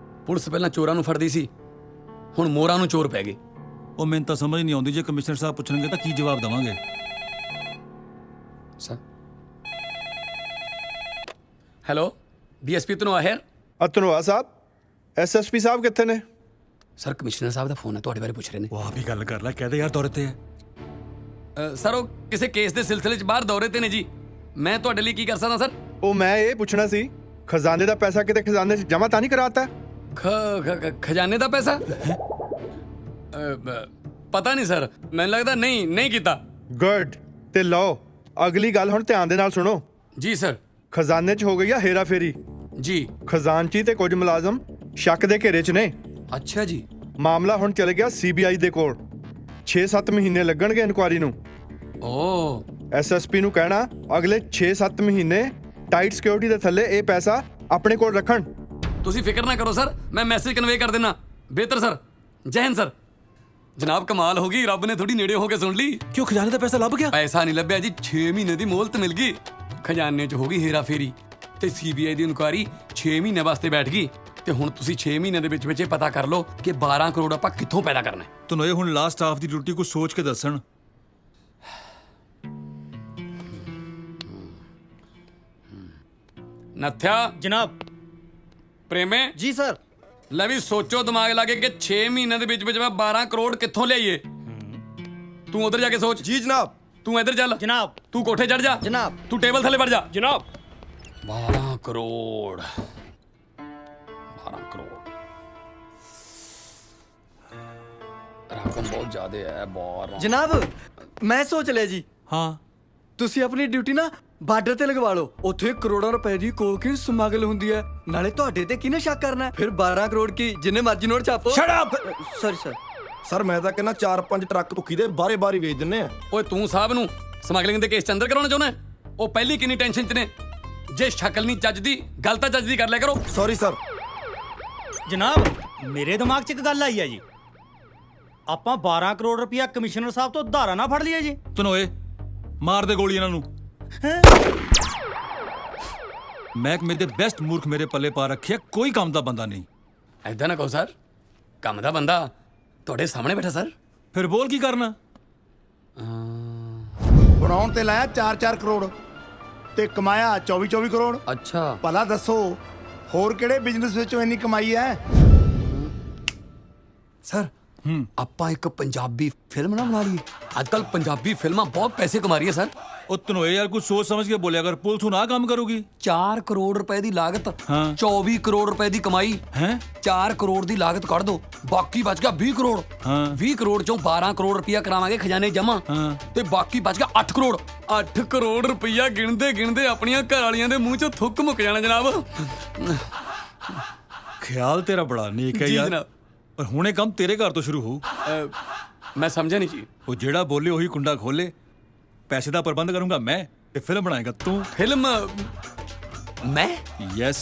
ਪੁਲਿਸ ਪਹਿਲਾਂ ਚੋਰਾਂ ਨੂੰ ਫੜਦੀ ਸੀ, ਹੁਣ ਮੋਰਾਂ ਨੂੰ ਚੋਰ ਪੈ ਗਏ। ਉਹ ਮੈਨੂੰ ਤਾਂ ਸਮਝ ਨਹੀਂ ਆਉਂਦੀ, ਜੇ ਕਮਿਸ਼ਨਰ ਸਾਹਿਬ ਪੁੱਛਣਗੇ ਤਾਂ ਕੀ ਜਵਾਬ ਦੇਵਾਂਗੇ? ਸਰ ਹੈਲੋ, ਡੀਐਸਪੀ ਧਨੋਆ ਹੈ? ਧਨੋਆ ਸਾਹਿਬ, ਐਸਐਸਪੀ ਸਾਹਿਬ ਕਿੱਥੇ ਨੇ? ਸਰ ਕਮਿਸ਼ਨਰ ਸਾਹਿਬ ਦਾ ਫੋਨ ਹੈ, ਤੁਹਾਡੇ ਬਾਰੇ ਪੁੱਛ ਰਹੇ ਨੇ। ਉਹ ਆਪ ਹੀ ਗੱਲ ਕਰ ਲੈ, ਕਹਦੇ ਯਾਰ ਦੌਰੇ ਤੇ ਹੈ। ਸਰ ਉਹ ਕਿਸੇ ਕੇਸ ਦੇ ਸਿਲਸਿਲੇ 'ਚ ਬਾਹਰ ਦੌਰੇ ਤੇ ਨੇ ਜੀ। ਮੈਂ ਤੁਹਾਡੇ ਲਈ ਕੀ ਕਰ ਸਕਦਾ ਸਰ? ਉਹ ਮੈਂ ਇਹ ਪੁੱਛਣਾ ਸੀ, ਖਜ਼ਾਨੇ ਦਾ ਪੈਸਾ ਕਿਤੇ ਖਜ਼ਾਨੇ 'ਚ ਜਮ੍ਹਾਂ ਤਾਂ ਨਹੀਂ ਕਰਾਤਾ? ਖਜ਼ਾਨੇ ਦਾ ਪੈਸਾ? ਪਤਾ ਨਹੀਂ ਸਰ, ਮੈਨੂੰ ਲੱਗਦਾ ਨਹੀਂ ਕੀਤਾ। ਗੁੱਡ। ਤੇ ਲਓ, ਅਗਲੀ ਗੱਲ ਹੁਣ ਧਿਆਨ ਦੇ ਨਾਲ ਸੁਣੋ। ਜੀ ਸਰ। ਖਜ਼ਾਨੇ 'ਚ ਹੋ ਗਈ ਆ ਹੇਰਾ ਫੇਰੀ ਜੀ। ਖਜ਼ਾਨਚੀ ਤੇ ਕੁਝ ਮੁਲਾਜ਼ਮ ਸ਼ੱਕ ਦੇ ਘੇਰੇ 'ਚ ਨੇ। ਅੱਛਾ ਜੀ। ਮਾਮਲਾ ਹੁਣ ਚਲੇ ਗਿਆ ਸੀਬੀਆਈ ਦੇ ਕੋਲ। 6-7 ਮਹੀਨੇ ਲੱਗਣਗੇ ਇਨਕੁਆਰੀ ਨੂੰ। ਓ ਐਸਐਸਪੀ ਨੂੰ ਕਹਿਣਾ ਅਗਲੇ 6-7 ਮਹੀਨੇ ਟਾਈਟ ਸਿਕਿਉਰਿਟੀ ਦੇ ਥੱਲੇ ਇਹ ਪੈਸਾ ਆਪਣੇ ਕੋਲ ਰੱਖਣ। ਤੁਸੀਂ ਫਿਕਰ ਨਾ ਕਰੋ ਸਰ, ਮੈਂ ਮੈਸੇਜ ਕਨਵੇ ਕਰ ਦੇਣਾ। ਬਿਹਤਰ ਸਰ। ਜੈ ਹਿੰਦ ਸਰ। ਜਨਾਬ ਕਮਾਲ ਹੋ ਗਈ, ਰੱਬ ਨੇ ਥੋੜੀ ਨੇੜੇ ਹੋ ਕੇ ਸੁਣ ਲਈ। ਕਿਉਂ, ਖਜ਼ਾਨੇ ਦਾ ਪੈਸਾ ਲੱਭ ਗਿਆ? ਪੈਸਾ ਨਹੀਂ ਲੱਭਿਆ ਜੀ, 6 ਮਹੀਨੇ ਦੀ ਮੋਹਲਤ ਮਿਲ ਗਈ। ਖਜ਼ਾਨੇ 'ਚ ਹੋ ਗਈ ਹੇਰਾ ਫੇਰੀ ਤੇ ਸੀਬੀਆਈ ਦੀ ਇਨਕੁਆਰੀ 6 ਮਹੀਨੇ ਵਾਸਤੇ ਬੈਠ ਗਈ। ਤੇ ਹੁਣ ਤੁਸੀਂ 6 ਮਹੀਨਿਆਂ ਦੇ ਵਿੱਚ ਇਹ ਪਤਾ ਕਰ ਲਓ ਕਿ 12 ਕਰੋੜ ਆਪਾਂ ਕਿੱਥੋਂ ਪੈਦਾ ਕਰਨਾ ਹੈ। ਤੁਹਾਨੂੰ ਇਹ ਹੁਣ ਲਾਸਟ ਹਾਫ ਦੀ ਡਿਊਟੀ ਕੁਝ ਸੋਚ ਕੇ ਦੱਸਣ। ਨੱਥਿਆ ਜਨਾਬ। ਪ੍ਰੇਮੇ ਜੀ ਸਰ। ਲੈ ਵੀ ਸੋਚੋ ਦਿਮਾਗ ਲਾ ਕੇ ਕਿ 6 ਮਹੀਨਿਆਂ ਦੇ ਵਿੱਚ ਮੈਂ 12 ਕਰੋੜ ਕਿੱਥੋਂ ਲਿਆਈਏ। ਤੂੰ ਉਧਰ ਜਾ ਕੇ ਸੋਚ। ਜੀ ਜਨਾਬ। ਤੂੰ ਇੱਧਰ ਚੱਲ ਜਨਾਬ। ਤੂੰ ਕੋਠੇ ਚੜ ਜਾ ਜਨਾਬ। ਤੂੰ ਟੇਬਲ ਥੱਲੇ ਵੜ ਜਾ ਜਨਾਬ। 12 ਕਰੋੜ 12 ਕਰੋੜ ਰਕਮ ਬਹੁਤ ਜ਼ਿਆਦਾ ਹੈ। 12 ਜਨਾਬ ਮੈਂ ਸੋਚ ਲਿਆ ਜੀ। ਹਾਂ, ਤੁਸੀਂ ਆਪਣੀ ਡਿਊਟੀ ਨਾ ਬਾਰਡਰ ਤੇ ਲਗਵਾ ਲਓ। ਉੱਥੇ ਕਰੋੜਾਂ ਰੁਪਏ ਦੀ ਕੋਕੀਨ ਸਮਗਲ ਹੁੰਦੀ ਹੈ। ਨਾਲੇ ਤੁਹਾਡੇ ਤੇ ਕਿਹਨੇ ਸ਼ੱਕ ਕਰਨਾ? ਫਿਰ 12 ਕਰੋੜ ਕੀ ਜਿੰਨੇ ਮਰਜ਼ੀ ਨੋਟ ਛਾਪੋ। Shut up. Sorry sir. Sir ਮੈਂ ਤਾਂ ਕਹਿੰਦਾ 4-5 ਟਰੱਕ ਭੁੱਕੀ ਦੇ ਬਾਰੇ-ਬਾਰੀ ਵੇਚ ਦਿੰਨੇ ਆ। ਓਏ ਤੂੰ ਸਾਹਿਬ ਨੂੰ ਸਮਗਲਿੰਗ ਦੇ ਕੇਸ ਚ ਅੰਦਰ ਕਰਾਉਣਾ ਚਾਹੁੰਦਾ? ਉਹ ਪਹਿਲੀ ਕਿੰਨੀ ਟੈਨਸ਼ਨ ਚ ਨੇ। ਜੇ ਸ਼ਕਲ ਨਹੀਂ ਚੱਜਦੀ, ਗੱਲ ਤਾਂ ਚੱਜਦੀ ਕਰ ਲਿਆ ਕਰੋ। Sorry sir. ਜਨਾਬ ਮੇਰੇ ਦਿਮਾਗ 'ਚ ਇੱਕ ਗੱਲ ਆਈ ਹੈ ਜੀ। ਆਪਾਂ 12 ਕਰੋੜ ਰੁਪਇਆ ਕਮਿਸ਼ਨਰ ਸਾਹਿਬ ਤੋਂ ਉਧਾਰਾ ਨਾ ਫੜ ਲਿਆ ਜੀ। ਧਨੋਏ ਮਾਰ ਦੇ ਗੋਲੀ ਇਹਨਾਂ ਨੂੰ। ਮਹਿਕਮੇ ਦੇ ਬੈਸਟ ਮੂਰਖ ਮੇਰੇ ਪੱਲੇ ਪਾ ਰੱਖਿਆ, ਕੋਈ ਕੰਮ ਦਾ ਬੰਦਾ ਨਹੀਂ। ਐਦਾਂ ਨਾ ਕਹੋ ਸਰ, ਕੰਮ ਦਾ ਬੰਦਾ ਤੁਹਾਡੇ ਸਾਹਮਣੇ ਬੈਠਾ ਸਰ। ਫਿਰ ਬੋਲ ਕੀ ਕਰਨਾ? ਬਣਾਉਣ ਤੇ ਲਾਇਆ 4-4 ਕਰੋੜ ਤੇ ਕਮਾਇਆ 24-24 ਕਰੋੜ। ਅੱਛਾ। ਭਲਾ ਦੱਸੋ ਹੋਰ ਕਿਹੜੇ ਬਿਜ਼ਨਸ ਵਿੱਚੋਂ ਇੰਨੀ ਕਮਾਈ ਹੈ? ਸਰ ਆਪਾਂ ਇੱਕ ਪੰਜਾਬੀ ਫਿਲਮ ਨਾ ਬਣਾ ਲਈਏ। ਅੱਜ ਕੱਲ ਪੰਜਾਬੀ ਫਿਲਮਾਂ ਬਹੁਤ ਪੈਸੇ ਕਮਾ ਰਹੀ ਹੈ ਸਰ। ਉਹ ਤਨੋਏ ਯਾਰ ਕੁਝ ਸੋਚ ਸਮਝ ਕੇ ਬੋਲਿਆ ਕਰ, ਪੁਲਿਸ ਹੁਣ ਆ ਕੰਮ ਕਰੂਗੀ। 4 ਕਰੋੜ ਰੁਪਏ ਦੀ ਲਾਗਤ, ਹਾਂ 24 ਕਰੋੜ ਰੁਪਏ ਦੀ ਕਮਾਈ ਹੈ। 4 ਕਰੋੜ ਦੀ ਲਾਗਤ ਕੱਢ ਦੋ, ਬਾਕੀ ਬਚ ਗਿਆ 20 ਕਰੋੜ। ਹਾਂ 20 ਕਰੋੜ ਚੋਂ 12 ਕਰੋੜ ਰੁਪਇਆ ਕਰਾਵਾਂਗੇ ਖਜ਼ਾਨੇ ਜਮਾ, ਤੇ ਬਾਕੀ ਬਚ ਗਿਆ 8 ਕਰੋੜ। 8 ਕਰੋੜ ਰੁਪਇਆ ਗਿਣਦੇ ਗਿਣਦੇ ਆਪਣੀਆਂ ਘਰ ਵਾਲੀਆਂ ਦੇ ਮੂੰਹ ਚੋਂ ਥੁੱਕ ਮੁੱਕ ਜਾਣਾ ਜਨਾਬ। ਖਿਆਲ ਤੇਰਾ ਬੜਾ ਨੇਕ ਹੈ ਜੀ ਯਾਰ, ਜਨਾਬ। ਪਰ ਹੁਣ ਇਹ ਕੰਮ ਤੇਰੇ ਘਰ ਤੋਂ ਸ਼ੁਰੂ ਹੋਊ। ਮੈਂ ਸਮਝਿਆ ਨਹੀਂ ਜੀ। ਉਹ ਜਿਹੜਾ ਬੋਲੇ ਉਹੀ ਕੁੰਡਾ ਖੋਲੇ। ਪੈਸੇ ਦਾ ਪ੍ਰਬੰਧ ਕਰੂੰਗਾ ਮੈਂ, ਤੇ ਫਿਲਮ ਬਣਾਏਗਾ ਤੂੰ। ਫਿਲਮ ਮੈਂ? ਯੈਸ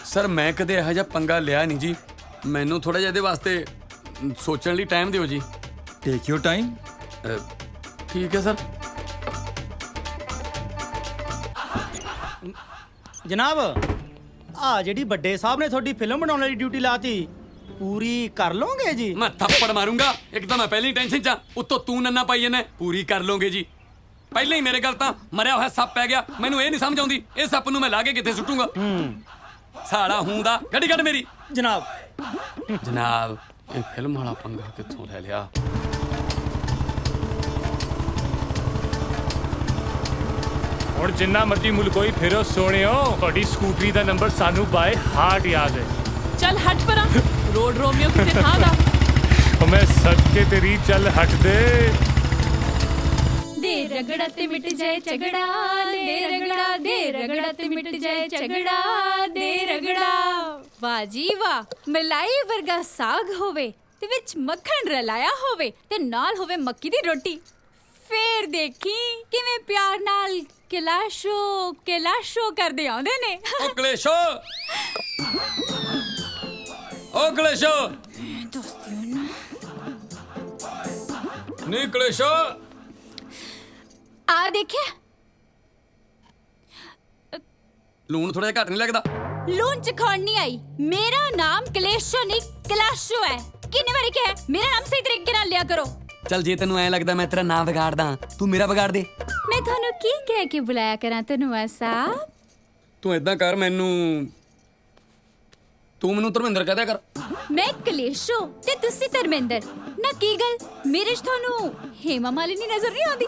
ਸਰ ਮੈਂ ਕਦੇ ਇਹੋ ਜਿਹਾ ਪੰਗਾ ਲਿਆ ਨਹੀਂ ਜੀ, ਮੈਨੂੰ ਥੋੜਾ ਜਿਹਾ ਇਹਦੇ ਵਾਸਤੇ ਸੋਚਣ ਲਈ ਟਾਈਮ ਦਿਓ ਜੀ। ਟੇਕ ਯੂਰ ਟਾਈਮ। ਠੀਕ ਹੈ ਸਰ। ਜਨਾਬ ਆ ਜਿਹੜੀ ਵੱਡੇ ਸਾਹਿਬ ਨੇ ਤੁਹਾਡੀ ਫਿਲਮ ਬਣਾਉਣ ਵਾਲੀ ਡਿਊਟੀ ਲਾਤੀ, ਪੂਰੀ ਕਰ ਲੋਗੇ ਜੀ? ਮੈਂ ਥੱਪੜ ਮਾਰੂੰਗਾ, ਇੱਕ ਤਾਂ ਮੈਂ ਪਹਿਲੀ ਟੈਨਸ਼ਨ 'ਚ, ਉੱਤੋਂ ਤੂੰ ਨੰਨਾ ਪਾਈ ਜਾਂਦਾ। ਪੂਰੀ ਕਰ ਲੋਗੇ ਜੀ। ਪਹਿਲਾਂ ਹੀ ਮੇਰੇ ਗੱਲ ਤਾਂ ਮਰਿਆ ਹੋਇਆ ਸੱਪ ਪੈ ਗਿਆ, ਮੈਨੂੰ ਇਹ ਨਹੀਂ ਸਮਝ ਆਉਂਦੀ ਇਹ ਸੱਪ ਨੂੰ ਮੈਂ ਲਾ ਕੇ ਕਿੱਥੇ ਸੁੱਟੂਗਾ। ਸਾਲਾ ਹੁੰਦਾ ਗੱਡੀ ਕੱਢ ਮੇਰੀ। ਜਨਾਬ ਜਨਾਬ ਇਹ ਫਿਲਮ ਵਾਲਾ ਪੰਗਾ ਕਿੱਥੋਂ ਲੈ ਲਿਆ? ਹੁਣ ਜਿੰਨਾ ਮਰਜ਼ੀ ਮੁਲਕੋਈ ਫਿਰੋ ਸੋਹਣਿਓ, ਤੁਹਾਡੀ ਸਕੂਟਰੀ ਦਾ ਨੰਬਰ ਸਾਨੂੰ ਬਾਏ ਹਾਰਟ ਯਾਦ ਹੈ। ਚੱਲ ਹਟ ਪਰਾਂ, ਰੋਡ ਰੋਮੀਓ ਕਿਸੇ ਥਾਂ ਦਾ। ਉਹ ਮੈਂ ਸਦਕੇ ਤੇਰੀ ਚੱਲ ਹਟ ਦੇ। ਦੇ ਰਗੜਾ ਤੇ ਮਿਟ ਜਾਏ ਝਗੜਾ, ਦੇ ਰਗੜਾ ਦੇ ਰਗੜਾ ਤੇ ਮਿਟ ਜਾਏ ਝਗੜਾ, ਦੇ ਰਗੜਾ। ਵਾਹ ਜੀ ਵਾਹ, ਮਲਾਈ ਵਰਗਾ ਸਾਗ ਹੋਵੇ ਤੇ ਵਿੱਚ ਮੱਖਣ ਰਲਾਇਆ ਹੋਵੇ ਤੇ ਨਾਲ ਹੋਵੇ ਮੱਕੀ ਦੀ ਰੋਟੀ, ਫੇਰ ਦੇਖੀ ਕਿਵੇਂ ਪਿਆਰ ਨਾਲ ਕਿਲਾਸ਼ੋ ਕਿਲਾਸ਼ੋ ਕਰਦੇ ਆਉਂਦੇ ਨੇ। ਓ ਕਲੇਸ਼ੋ, ਓ ਕਲੇਸ਼ੋ, ਨਹੀਂ ਕਲੇਸ਼ੋ ਆ ਦੇਖਿਆ, ਲੂਣ ਥੋੜਾ ਜਿਹਾ ਘੱਟ ਨਹੀਂ ਲੱਗਦਾ? ਲੂਣ ਚਖਾਉਣ ਨਹੀਂ ਆਈ, ਮੇਰਾ ਨਾਮ ਕਲੇਸ਼ੋ ਨਹੀਂ ਕਲਾਸ਼ੋ ਹੈ। ਕਿੰਨੇ ਵਾਰੀ ਕਿਹਾ ਮੇਰਾ ਨਾਮ ਸਹੀ ਤਰੀਕੇ ਨਾਲ ਲਿਆ ਕਰੋ। ਚੱਲ ਜੇ ਤੈਨੂੰ ਐ ਲੱਗਦਾ ਮੈਂ ਤੇਰਾ ਨਾਮ ਵਿਗਾੜਦਾ, ਤੂੰ ਮੇਰਾ ਵਿਗਾੜ ਦੇ। ਮੈਂ ਤੁਹਾਨੂੰ ਕੀ ਕਹਿ ਕੇ ਬੁਲਾਇਆ ਕਰਾਂ ਤੈਨੂੰ ਐਸਾ? ਤੂੰ ਏਦਾਂ ਕਰ, ਤੂੰ ਮੈਨੂੰ ਧਰਮਿੰਦਰ ਕਹਿ ਦਿਆ ਕਰ। ਮੈਂ ਕਲੇਸ਼ੋ ਤੇ ਤੁਸੀਂ ਧਰਮਿੰਦਰ। ਨਾ ਕੀ ਗੱਲ ਮੇਰੇ 'ਚ ਤੁਹਾਨੂੰ ਹੇਮਾ ਮਾਲਿਨੀ ਨਜ਼ਰ ਨਹੀਂ ਆਉਂਦੀ?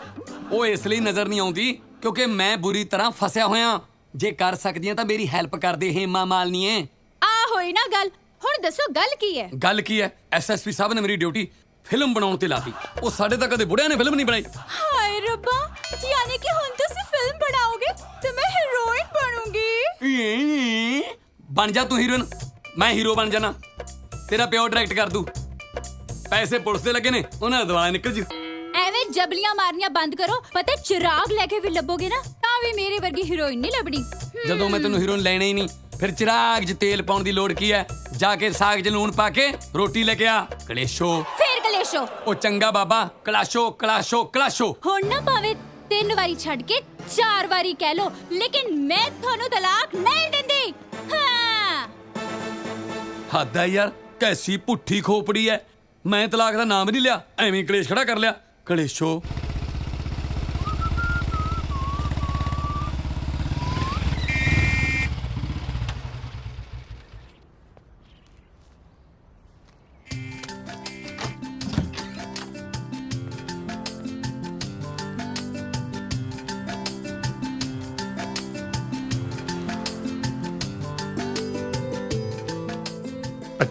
ਉਹ ਇਸ ਲਈ ਨਜ਼ਰ ਨਹੀਂ ਆਉਂਦੀ ਕਿਉਂਕਿ ਮੈਂ ਬੁਰੀ ਤਰ੍ਹਾਂ ਫਸਿਆ ਹੋਇਆ। ਜੇ ਕਰ ਸਕਦੀਆਂ ਤਾਂ ਮੇਰੀ ਹੈਲਪ ਕਰਦੇ ਹੇਮਾ ਮਾਲਿਨੀਏ। ਆ ਹੋਈ ਨਾ ਗੱਲ, ਹੁਣ ਦੱਸੋ ਗੱਲ ਕੀ ਹੈ? ਗੱਲ ਕੀ ਹੈ? ਐਸਐਸਪੀ ਸਾਹਿਬ ਨੇ ਮੇਰੀ ਡਿਊਟੀ ਫਿਲਮ ਬਣਾਉਣ ਤੇ ਲਾਤੀ। ਉਹ ਸਾਡੇ ਤਾਂ ਕਦੇ ਬੁੜਿਆਂ ਨੇ ਫਿਲਮ ਨਹੀਂ ਬਣਾਈ। ਹਾਏ ਰੱਬਾ, ਯਾਨੀ ਕਿ ਹੁਣ ਤੁਸੀਂ ਫਿਲਮ ਬਣਾਓਗੇ ਤੇ ਮੈਂ ਹੀਰੋਇਨ ਬਣੂੰਗੀ। ਬਣ ਜਾ ਤੂੰ ਹੀਰੋਇਨ, ਮੈਂ ਹੀਰੋ ਬਣ ਜਾਣਾ। ਤੇਰਾ ਪਿਓ ਡਾਇਰੈਕਟ ਕਰ ਦੂ, ਪੈਸੇ ਪੁਲਿਸ ਦੇ ਲੱਗੇ ਨੇ, ਉਹਨਾਂ ਦਾ ਦਵਾ ਨਿਕਲ ਜੂ। ਐਵੇਂ ਜਬਲੀਆਂ ਮਾਰਨੀਆਂ ਬੰਦ ਕਰੋ, ਪਤਾ ਚਿਰਾਗ ਲੈ ਕੇ ਵੀ ਲੱਭੋਗੇ ਨਾ ਤਾਂ ਵੀ ਮੇਰੇ ਵਰਗੀ ਹੀਰੋਇਨ ਨਹੀਂ ਲੱਭਣੀ। ਜਦੋਂ ਮੈਂ ਤੈਨੂੰ ਹੀਰੋਇਨ ਲੈਣਾ ਹੀ ਨਹੀਂ, ਫਿਰ ਚਿਰਾਗ 'ਚ ਤੇਲ ਪਾਉਣ ਦੀ ਲੋੜ ਕੀ ਹੈ? ਜਾ ਕੇ ਸਾਗ 'ਚ ਲੂਣ ਪਾ ਕੇ ਰੋਟੀ ਲੈ ਕੇ ਆ। ਕਲੇਸ਼ੋ ਫੇਰ ਕਲੇਸ਼ੋ। ਉਹ ਚੰਗਾ ਬਾਬਾ, ਕਲਾਸ਼ੋ ਕਲਾਸ਼ੋ ਕਲਾਸ਼ੋ। ਹੁਣ ਨਾ ਭਾਵੇਂ 3 ਵਾਰੀ ਛੱਡ ਕੇ 4 ਵਾਰੀ ਕਹਿ ਲੋ, ਲੇਕਿਨ ਮੈਂ ਤੁਹਾਨੂੰ ਤਲਾਕ ਨਹੀਂ ਦਿੰਦੀ। ਹਾਂ ਹੱਦ ਆ ਯਾਰ, ਕੈਸੀ ਪੁੱਠੀ ਖੋਪੜੀ ਐ। ਮੈਂ ਤਲਾਕ ਦਾ ਨਾਮ ਨਹੀਂ ਲਿਆ, ਐਵੇਂ ਕਲੇਸ਼ ਖੜਾ ਕਰ ਲਿਆ। ਕਲੇਸ਼ੋ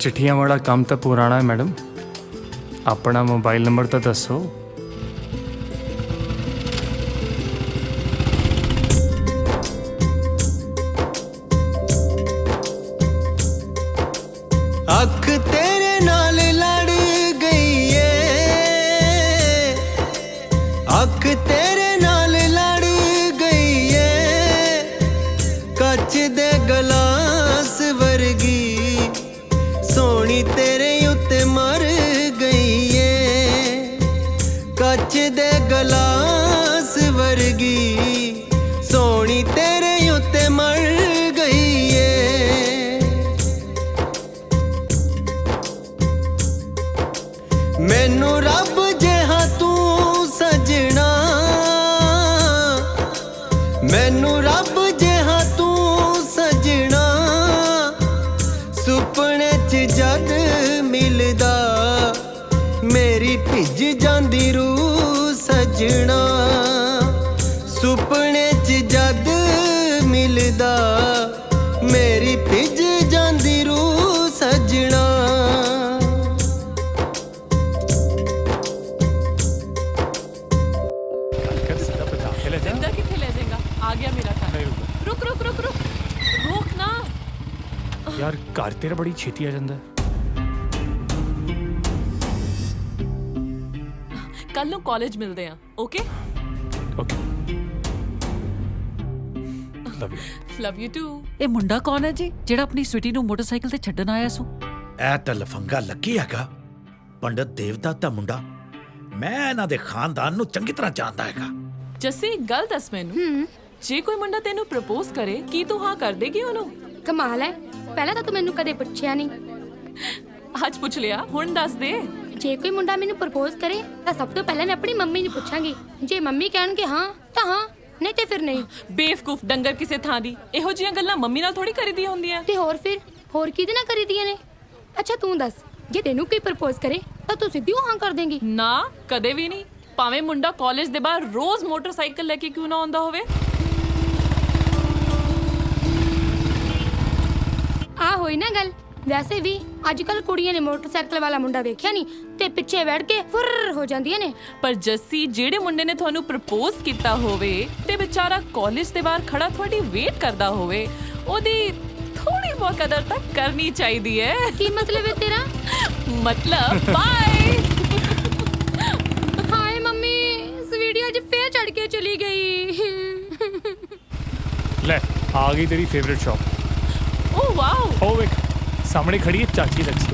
ਚਿੱਠੀਆਂ ਵਾਲਾ ਕੰਮ ਤਾਂ ਪੁਰਾਣਾ ਹੈ ਮੈਡਮ, ਆਪਣਾ ਮੋਬਾਈਲ ਨੰਬਰ ਤਾਂ ਦੱਸੋ। ਅੱਖ ਤੇਰੇ ਨਾਲ ਲੜ ਗਈ ਏ, ਅੱਖ ਤੇਰੇ ਨਾਲ ਲੜ ਗਈ ਏ, ਕੱਚ ਦੇ ਗਲਾਸ ਵਰਗੀ ਸੋਹਣੀ ਤੇਰੇ ਉੱਤੇ ਮਰ ਗਈ ਏ, ਕੱਚ ਦੇ ਗਲਾਸ ਵਰਗੀ ਸੋਹਣੀ ਤੇਰੇ ਉੱਤੇ ਮਰ ਗਈ ਏ। ਮੈਨੂੰ ਰੱਬ ਜਿਹਾ ਤੂੰ ਸਜਣਾ, ਮੈਨੂੰ ਰੱਬ ਜਿਹਾ ਤੂੰ ਸਜਣਾ, ਸੁਪਨੇ 'ਚ ਜਦ ਮਿਲਦਾ ਮੇਰੀ ਭਿੱਜ ਜਾਂਦੀ ਰੂਹ ਸਜਣਾ, ਘਰ ਤੇਰਾ ਬੜੀ ਛੇਤੀ ਆ ਜਾਂਦਾ। ਕੱਲ ਨੂੰ ਕਾਲਜ ਮਿਲਦੇ ਆ, okay? Love you. Love you too. ਇਹ ਮੁੰਡਾ ਕੌਣ ਹੈ ਜੀ ਜਿਹੜਾ ਆਪਣੀ ਸਵੀਟੀ ਨੂੰ ਮੋਟਰਸਾਈਕਲ ਤੇ ਛੱਡਣ ਆਇਆ ਸੂ? ਇਹ ਤਾਂ ਲਫੰਗਾ ਲੱਕੀ ਹੈਗਾ, ਪੰਡਤ ਦੇਵਦਾਸ ਦਾ ਮੁੰਡਾ। ਮੈਂ ਇਹਨਾਂ ਦੇ ਖਾਨਦਾਨ ਨੂੰ ਚੰਗੀ ਤਰ੍ਹਾਂ ਜਾਣਦਾ ਹੈਗਾ। ਜੱਸੀ ਗੱਲ ਦੱਸ ਮੈਨੂੰ, ਜੇ ਕੋਈ ਮੁੰਡਾ ਤੈਨੂੰ ਪ੍ਰਪੋਜ਼ ਕਰੇ ਕੀ ਤੂੰ ਹਾਂ ਕਰ ਦੇਗੀ ਉਹਨੂੰ? ਕਮਾਲ ਹੈ, ਪਹਿਲਾਂ ਤਾਂ ਤੂੰ ਮੈਨੂੰ ਕਦੇ ਪੁੱਛਿਆ ਨਹੀਂ। ਅੱਜ ਪੁੱਛ ਲਿਆ, ਹੁਣ ਦੱਸ ਦੇ। ਜੇ ਕੋਈ ਮੁੰਡਾ ਮੈਨੂੰ ਪ੍ਰਪੋਜ਼ ਕਰੇ ਤਾਂ ਸਭ ਤੋਂ ਪਹਿਲਾਂ ਮੈਂ ਆਪਣੀ ਮੰਮੀ ਨੂੰ ਪੁੱਛਾਂਗੀ। ਜੇ ਮੰਮੀ ਕਹਿਣਗੇ ਹਾਂ ਤਾਂ ਹਾਂ, ਨਹੀਂ ਤੇ ਫਿਰ ਨਹੀਂ। ਬੇਵਕੂਫ ਡੰਗਰ ਕਿਸੇ ਥਾਂ ਦੀ, ਇਹੋ ਜਿਹੀਆਂ ਗੱਲਾਂ ਮੰਮੀ ਨਾਲ ਥੋੜੀ ਕਰੀਦੀਆਂ ਹੁੰਦੀਆਂ। ਤੇ ਹੋਰ ਫਿਰ ਹੋਰ ਕਿਹਦੇ ਨਾਲ ਕਰੀਦੀਆਂ ਨੇ? ਅੱਛਾ ਤੂੰ ਦੱਸ, ਜੇ ਤੈਨੂੰ ਕੋਈ ਪ੍ਰਪੋਜ਼ ਕਰੇ ਤਾਂ ਤੂੰ ਸਿੱਧੀ ਹਾਂ ਕਰ ਦੇਂਗੀ? ਨਾ, ਕਦੇ ਵੀ ਨਹੀਂ। ਭਾਵੇਂ ਮੁੰਡਾ ਕਾਲਜ ਦੇ ਬਾਹਰ ਰੋਜ਼ ਮੋਟਰਸਾਈਕਲ ਲੈ ਕੇ ਕਿਉਂ ਨਾ ਆਉਂਦਾ ਹੋਵੇ। ਆ ਹੋਈ ਨਾ ਗੱਲ। ਵੈਸੇ ਵੀ ਅੱਜ ਕੱਲ ਕੁੜੀਆਂ ਨੇ ਮੋਟਰਸਾਈਕਲ ਵਾਲਾ ਮੁੰਡਾ ਵੇਖਿਆ ਨਹੀਂ ਤੇ ਪਿੱਛੇ ਬੈਠ ਕੇ ਫੁਰ ਹੋ ਜਾਂਦੀਆਂ ਨੇ। ਪਰ ਜੱਸੀ, ਜਿਹੜੇ ਮੁੰਡੇ ਨੇ ਤੁਹਾਨੂੰ ਪ੍ਰਪੋਜ਼ ਕੀਤਾ ਹੋਵੇ ਤੇ ਵਿਚਾਰਾ ਕਾਲਜ ਦੇ ਬਾਹਰ ਖੜਾ ਤੁਹਾਡੀ ਵੇਟ ਕਰਦਾ ਹੋਵੇ, ਉਹਦੀ ਥੋੜੀ ਬਹੁਤ ਕਦਰ ਤਾਂ ਕਰਨੀ ਚਾਹੀਦੀ ਹੈ। ਕੀ ਮਤਲਬ ਹੈ ਤੇਰਾ? ਮਤਲਬ ਬਾਏ। ਹਾਏ ਮੰਮੀ, ਸਵੀਟੀ ਅੱਜ ਫੇਰ ਚੜ ਕੇ ਚਲੀ ਗਈ। ਲੈ ਆ ਗਈ ਤੇਰੀ ਫੇਵਰਿਟ ਸ਼ਾਪ। ਓ ਵਾਓ, ਉਹ ਵੇਖ ਸਾਹਮਣੇ ਖੜੀ ਹੈ ਚਾਚੀ ਲੱਛੀ।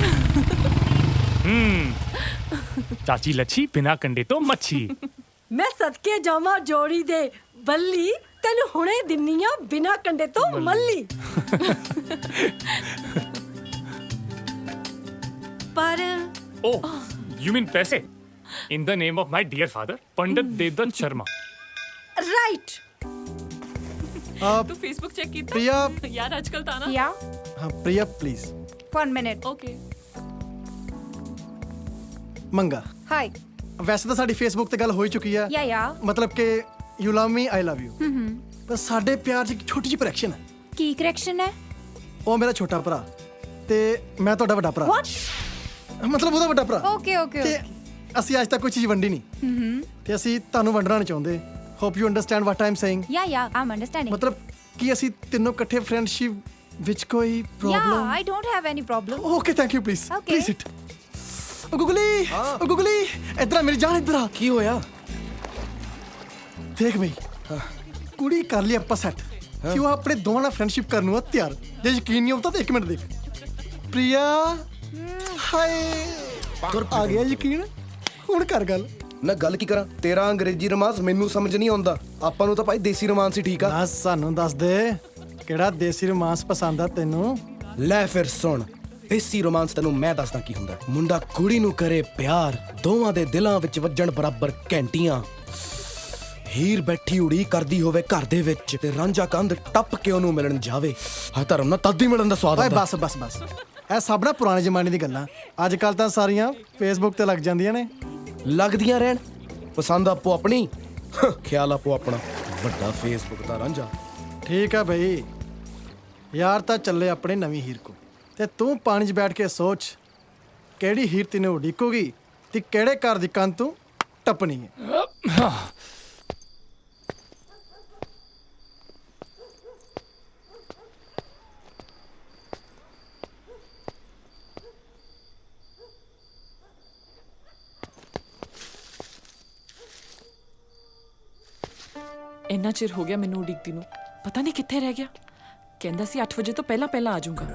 ਚਾਚੀ ਲੱਛੀ ਬਿਨਾ ਕੰਡੇ ਤੋਂ ਮੱਛੀ। ਮੈਂ ਸਦਕੇ ਜਾਵਾਂ ਜੋੜੀ ਦੇ ਬੱਲੀ, ਤੈਨੂੰ ਹੁਣੇ ਦਿੰਨੀ ਆ ਬਿਨਾ ਕੰਡੇ ਤੋਂ ਮੱਲੀ। ਪਰ Oh, you mean पैसे? In the name of my dear father, Pandit Devdutt Sharma. Right. तू फेसबुक चेक ਕੀਤਾ? प्रिया। यार आजकल था ना? या हाँ प्रिया प्लीज। 1 मिनट। ओके। ਮੰਗਾ हाय। ਵੈਸੇ ਤਾਂ ਸਾਡੀ ਫੇਸਬੁੱਕ ਤੇ ਗੱਲ ਹੋਈ ਚੁੱਕੀ ਆ। या ਮਤਲਬ ਕਿ you love me I love you. ਪਰ ਸਾਡੇ ਪਿਆਰ 'ਚ ਇੱਕ ਛੋਟੀ ਜਿਹੀ ਕਰੈਕਸ਼ਨ ਹੈ। ਕੀ ਕਰੈਕਸ਼ਨ ਹੈ? ਉਹ ਮੇਰਾ ਛੋਟਾ ਭਰਾ ਤੇ ਮੈਂ ਤੁਹਾਡਾ ਵੱਡਾ ਭਰਾ। ਮਤਲਬ ਉਹਦਾ ਵੱਡਾ ਭਰਾ। ਓਕੇ ਓਕੇ ਤੇ ਅਸੀਂ ਅੱਜ ਤੱਕ ਕੋਈ ਚੀਜ਼ ਵੰਡੀ ਨਹੀਂ ਤੇ ਅਸੀਂ ਤੁਹਾਨੂੰ ਵੰਡਣਾ ਨਹੀਂ ਚਾਹੁੰਦੇ। Hope you understand what I am saying. या आई एम अंडरस्टैंडिंग। ਮਤਲਬ ਕਿ ਅਸੀਂ ਤਿੰਨੋਂ ਇਕੱਠੇ ਫਰੈਂਡਸ਼ਿਪ ਵਿੱਚ ਕੋਈ या problem? I don't have any problem. Okay thank you please please it. ਓ ਗੁਗਲੀ ਇਧਰ ਆ ਮੇਰੀ ਜਾਨ, ਇਧਰ ਆ। ਕੀ ਹੋਇਆ? ਦੇਖ ਬਈ, ਕੁੜੀ ਕਰ ਲਈ ਆਪਾਂ ਸੈੱਟ ਕਿ ਉਹ ਆਪਣੇ ਦੋਵਾਂ ਨਾਲ ਫਰੈਂਡਸ਼ਿਪ ਕਰਨ ਨੂੰ ਆ ਤਿਆਰ। ਜੇ ਯਕੀਨ ਨਹੀਂ ਆਉਂਦਾ ਤਾਂ 1 ਮਿੰਟ ਦੇਖ। ਪ੍ਰਿਆ ਹਾਏ ਆ ਗਿਆ ਯਕੀਨ, ਹੁਣ ਕਰ ਗੱਲ। ਨਾ ਗੱਲ ਕੀ ਕਰਾਂ? ਤੇਰਾ ਅੰਗਰੇਜ਼ੀ ਰੋਮਾਂਸ ਮੈਨੂੰ ਸਮਝ ਨਹੀਂ ਆਉਂਦਾ। ਆਪਾਂ ਨੂੰ ਤਾਂ ਭਾਈ ਦੇਸੀ ਰੋਮਾਂਸ ਹੀ ਠੀਕ ਆ। ਨਾ ਸਾਨੂੰ ਦੱਸ ਦੇ ਕਿਹੜਾ ਦੇਸੀ ਰੋਮਾਂਸ ਪਸੰਦ ਆ ਤੈਨੂੰ? ਲੈ ਫਿਰ ਸੁਣ, ਦੇਸੀ ਰੋਮਾਂਸ ਤੈਨੂੰ ਮੈਂ ਦੱਸਦਾ ਕੀ ਹੁੰਦਾ। ਮੁੰਡਾ ਕੁੜੀ ਨੂੰ ਕਰੇ ਪਿਆਰ, ਦੋਵਾਂ ਦੇ ਦਿਲਾਂ ਵਿੱਚ ਵੱਜਣ ਬਰਾਬਰ ਘੰਟੀਆਂ। ਹੀਰ ਬੈਠੀ ਉੜੀ ਕਰਦੀ ਹੋਵੇ ਘਰ ਦੇ ਵਿੱਚ ਤੇ ਰਾਂਝਾ ਕੰਧ ਟੱਪ ਕੇ ਉਹਨੂੰ ਮਿਲਣ ਜਾਵੇ। ਹਾਂ ਧਰਮ ਨਾਲ ਤਦ ਹੀ ਮਿਲਣ ਦਾ ਸਵਾਦ ਓਏ ਆਉਂਦਾ। ਬਸ ਬਸ ਬਸ, ਇਹ ਸਭ ਨਾ ਪੁਰਾਣੇ ਜ਼ਮਾਨੇ ਦੀ ਗੱਲਾਂ। ਅੱਜ ਕੱਲ ਤਾਂ ਸਾਰੀਆਂ ਫੇਸਬੁੱਕ ਤੇ ਲੱਗ ਜਾਂਦੀਆਂ ਨੇ। ਲੱਗਦੀਆਂ ਰਹਿਣ, ਪਸੰਦ ਆਪੋ ਆਪਣੀ, ਖਿਆਲ ਆਪੋ ਆਪਣਾ। ਵੱਡਾ ਫੇਸਬੁੱਕ ਦਾ ਰਾਂਝਾ। ਠੀਕ ਆ ਬਈ, ਯਾਰ ਤਾਂ ਚੱਲੇ ਆਪਣੇ ਨਵੀਂ ਹੀਰ ਕੋ ਤੇ ਤੂੰ ਪਾਣੀ 'ਚ ਬੈਠ ਕੇ ਸੋਚ ਕਿਹੜੀ ਹੀਰ ਤੈਨੂੰ ਉਡੀਕੂਗੀ ਤੇ ਕਿਹੜੇ ਘਰ ਦੀ ਕੰਧ ਤੂੰ ਟੱਪਣੀ ਹੈ। ਇੰਨਾ ਚਿਰ ਹੋ ਗਿਆ ਮੈਨੂੰ ਉਡੀਕਦੀ ਨੂੰ, ਪਤਾ ਨਹੀਂ ਕਿੱਥੇ ਰਹਿ ਗਿਆ। ਕਹਿੰਦਾ ਸੀ 8 ਵਜੇ ਤੋਂ ਪਹਿਲਾਂ ਪਹਿਲਾਂ ਆ ਜਾਊਂਗਾ।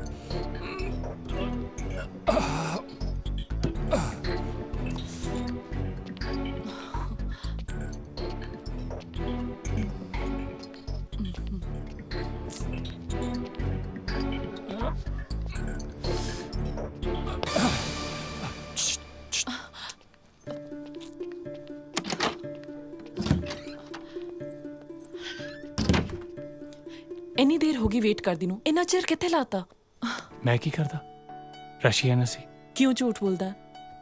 ਇੰਨੀ ਦੇਰ ਹੋ ਗਈ ਵੇਟ ਕਰਦੀ ਨੂੰ, ਇੰਨਾ ਚਿਰ ਕਿੱਥੇ ਲਾਤਾ? ਮੈਂ ਕੀ ਕਰਦਾ? ਰਸ਼ੀਆ ਨਾ ਸੀ। ਕਿਉਂ ਝੂਠ ਬੋਲਦਾ?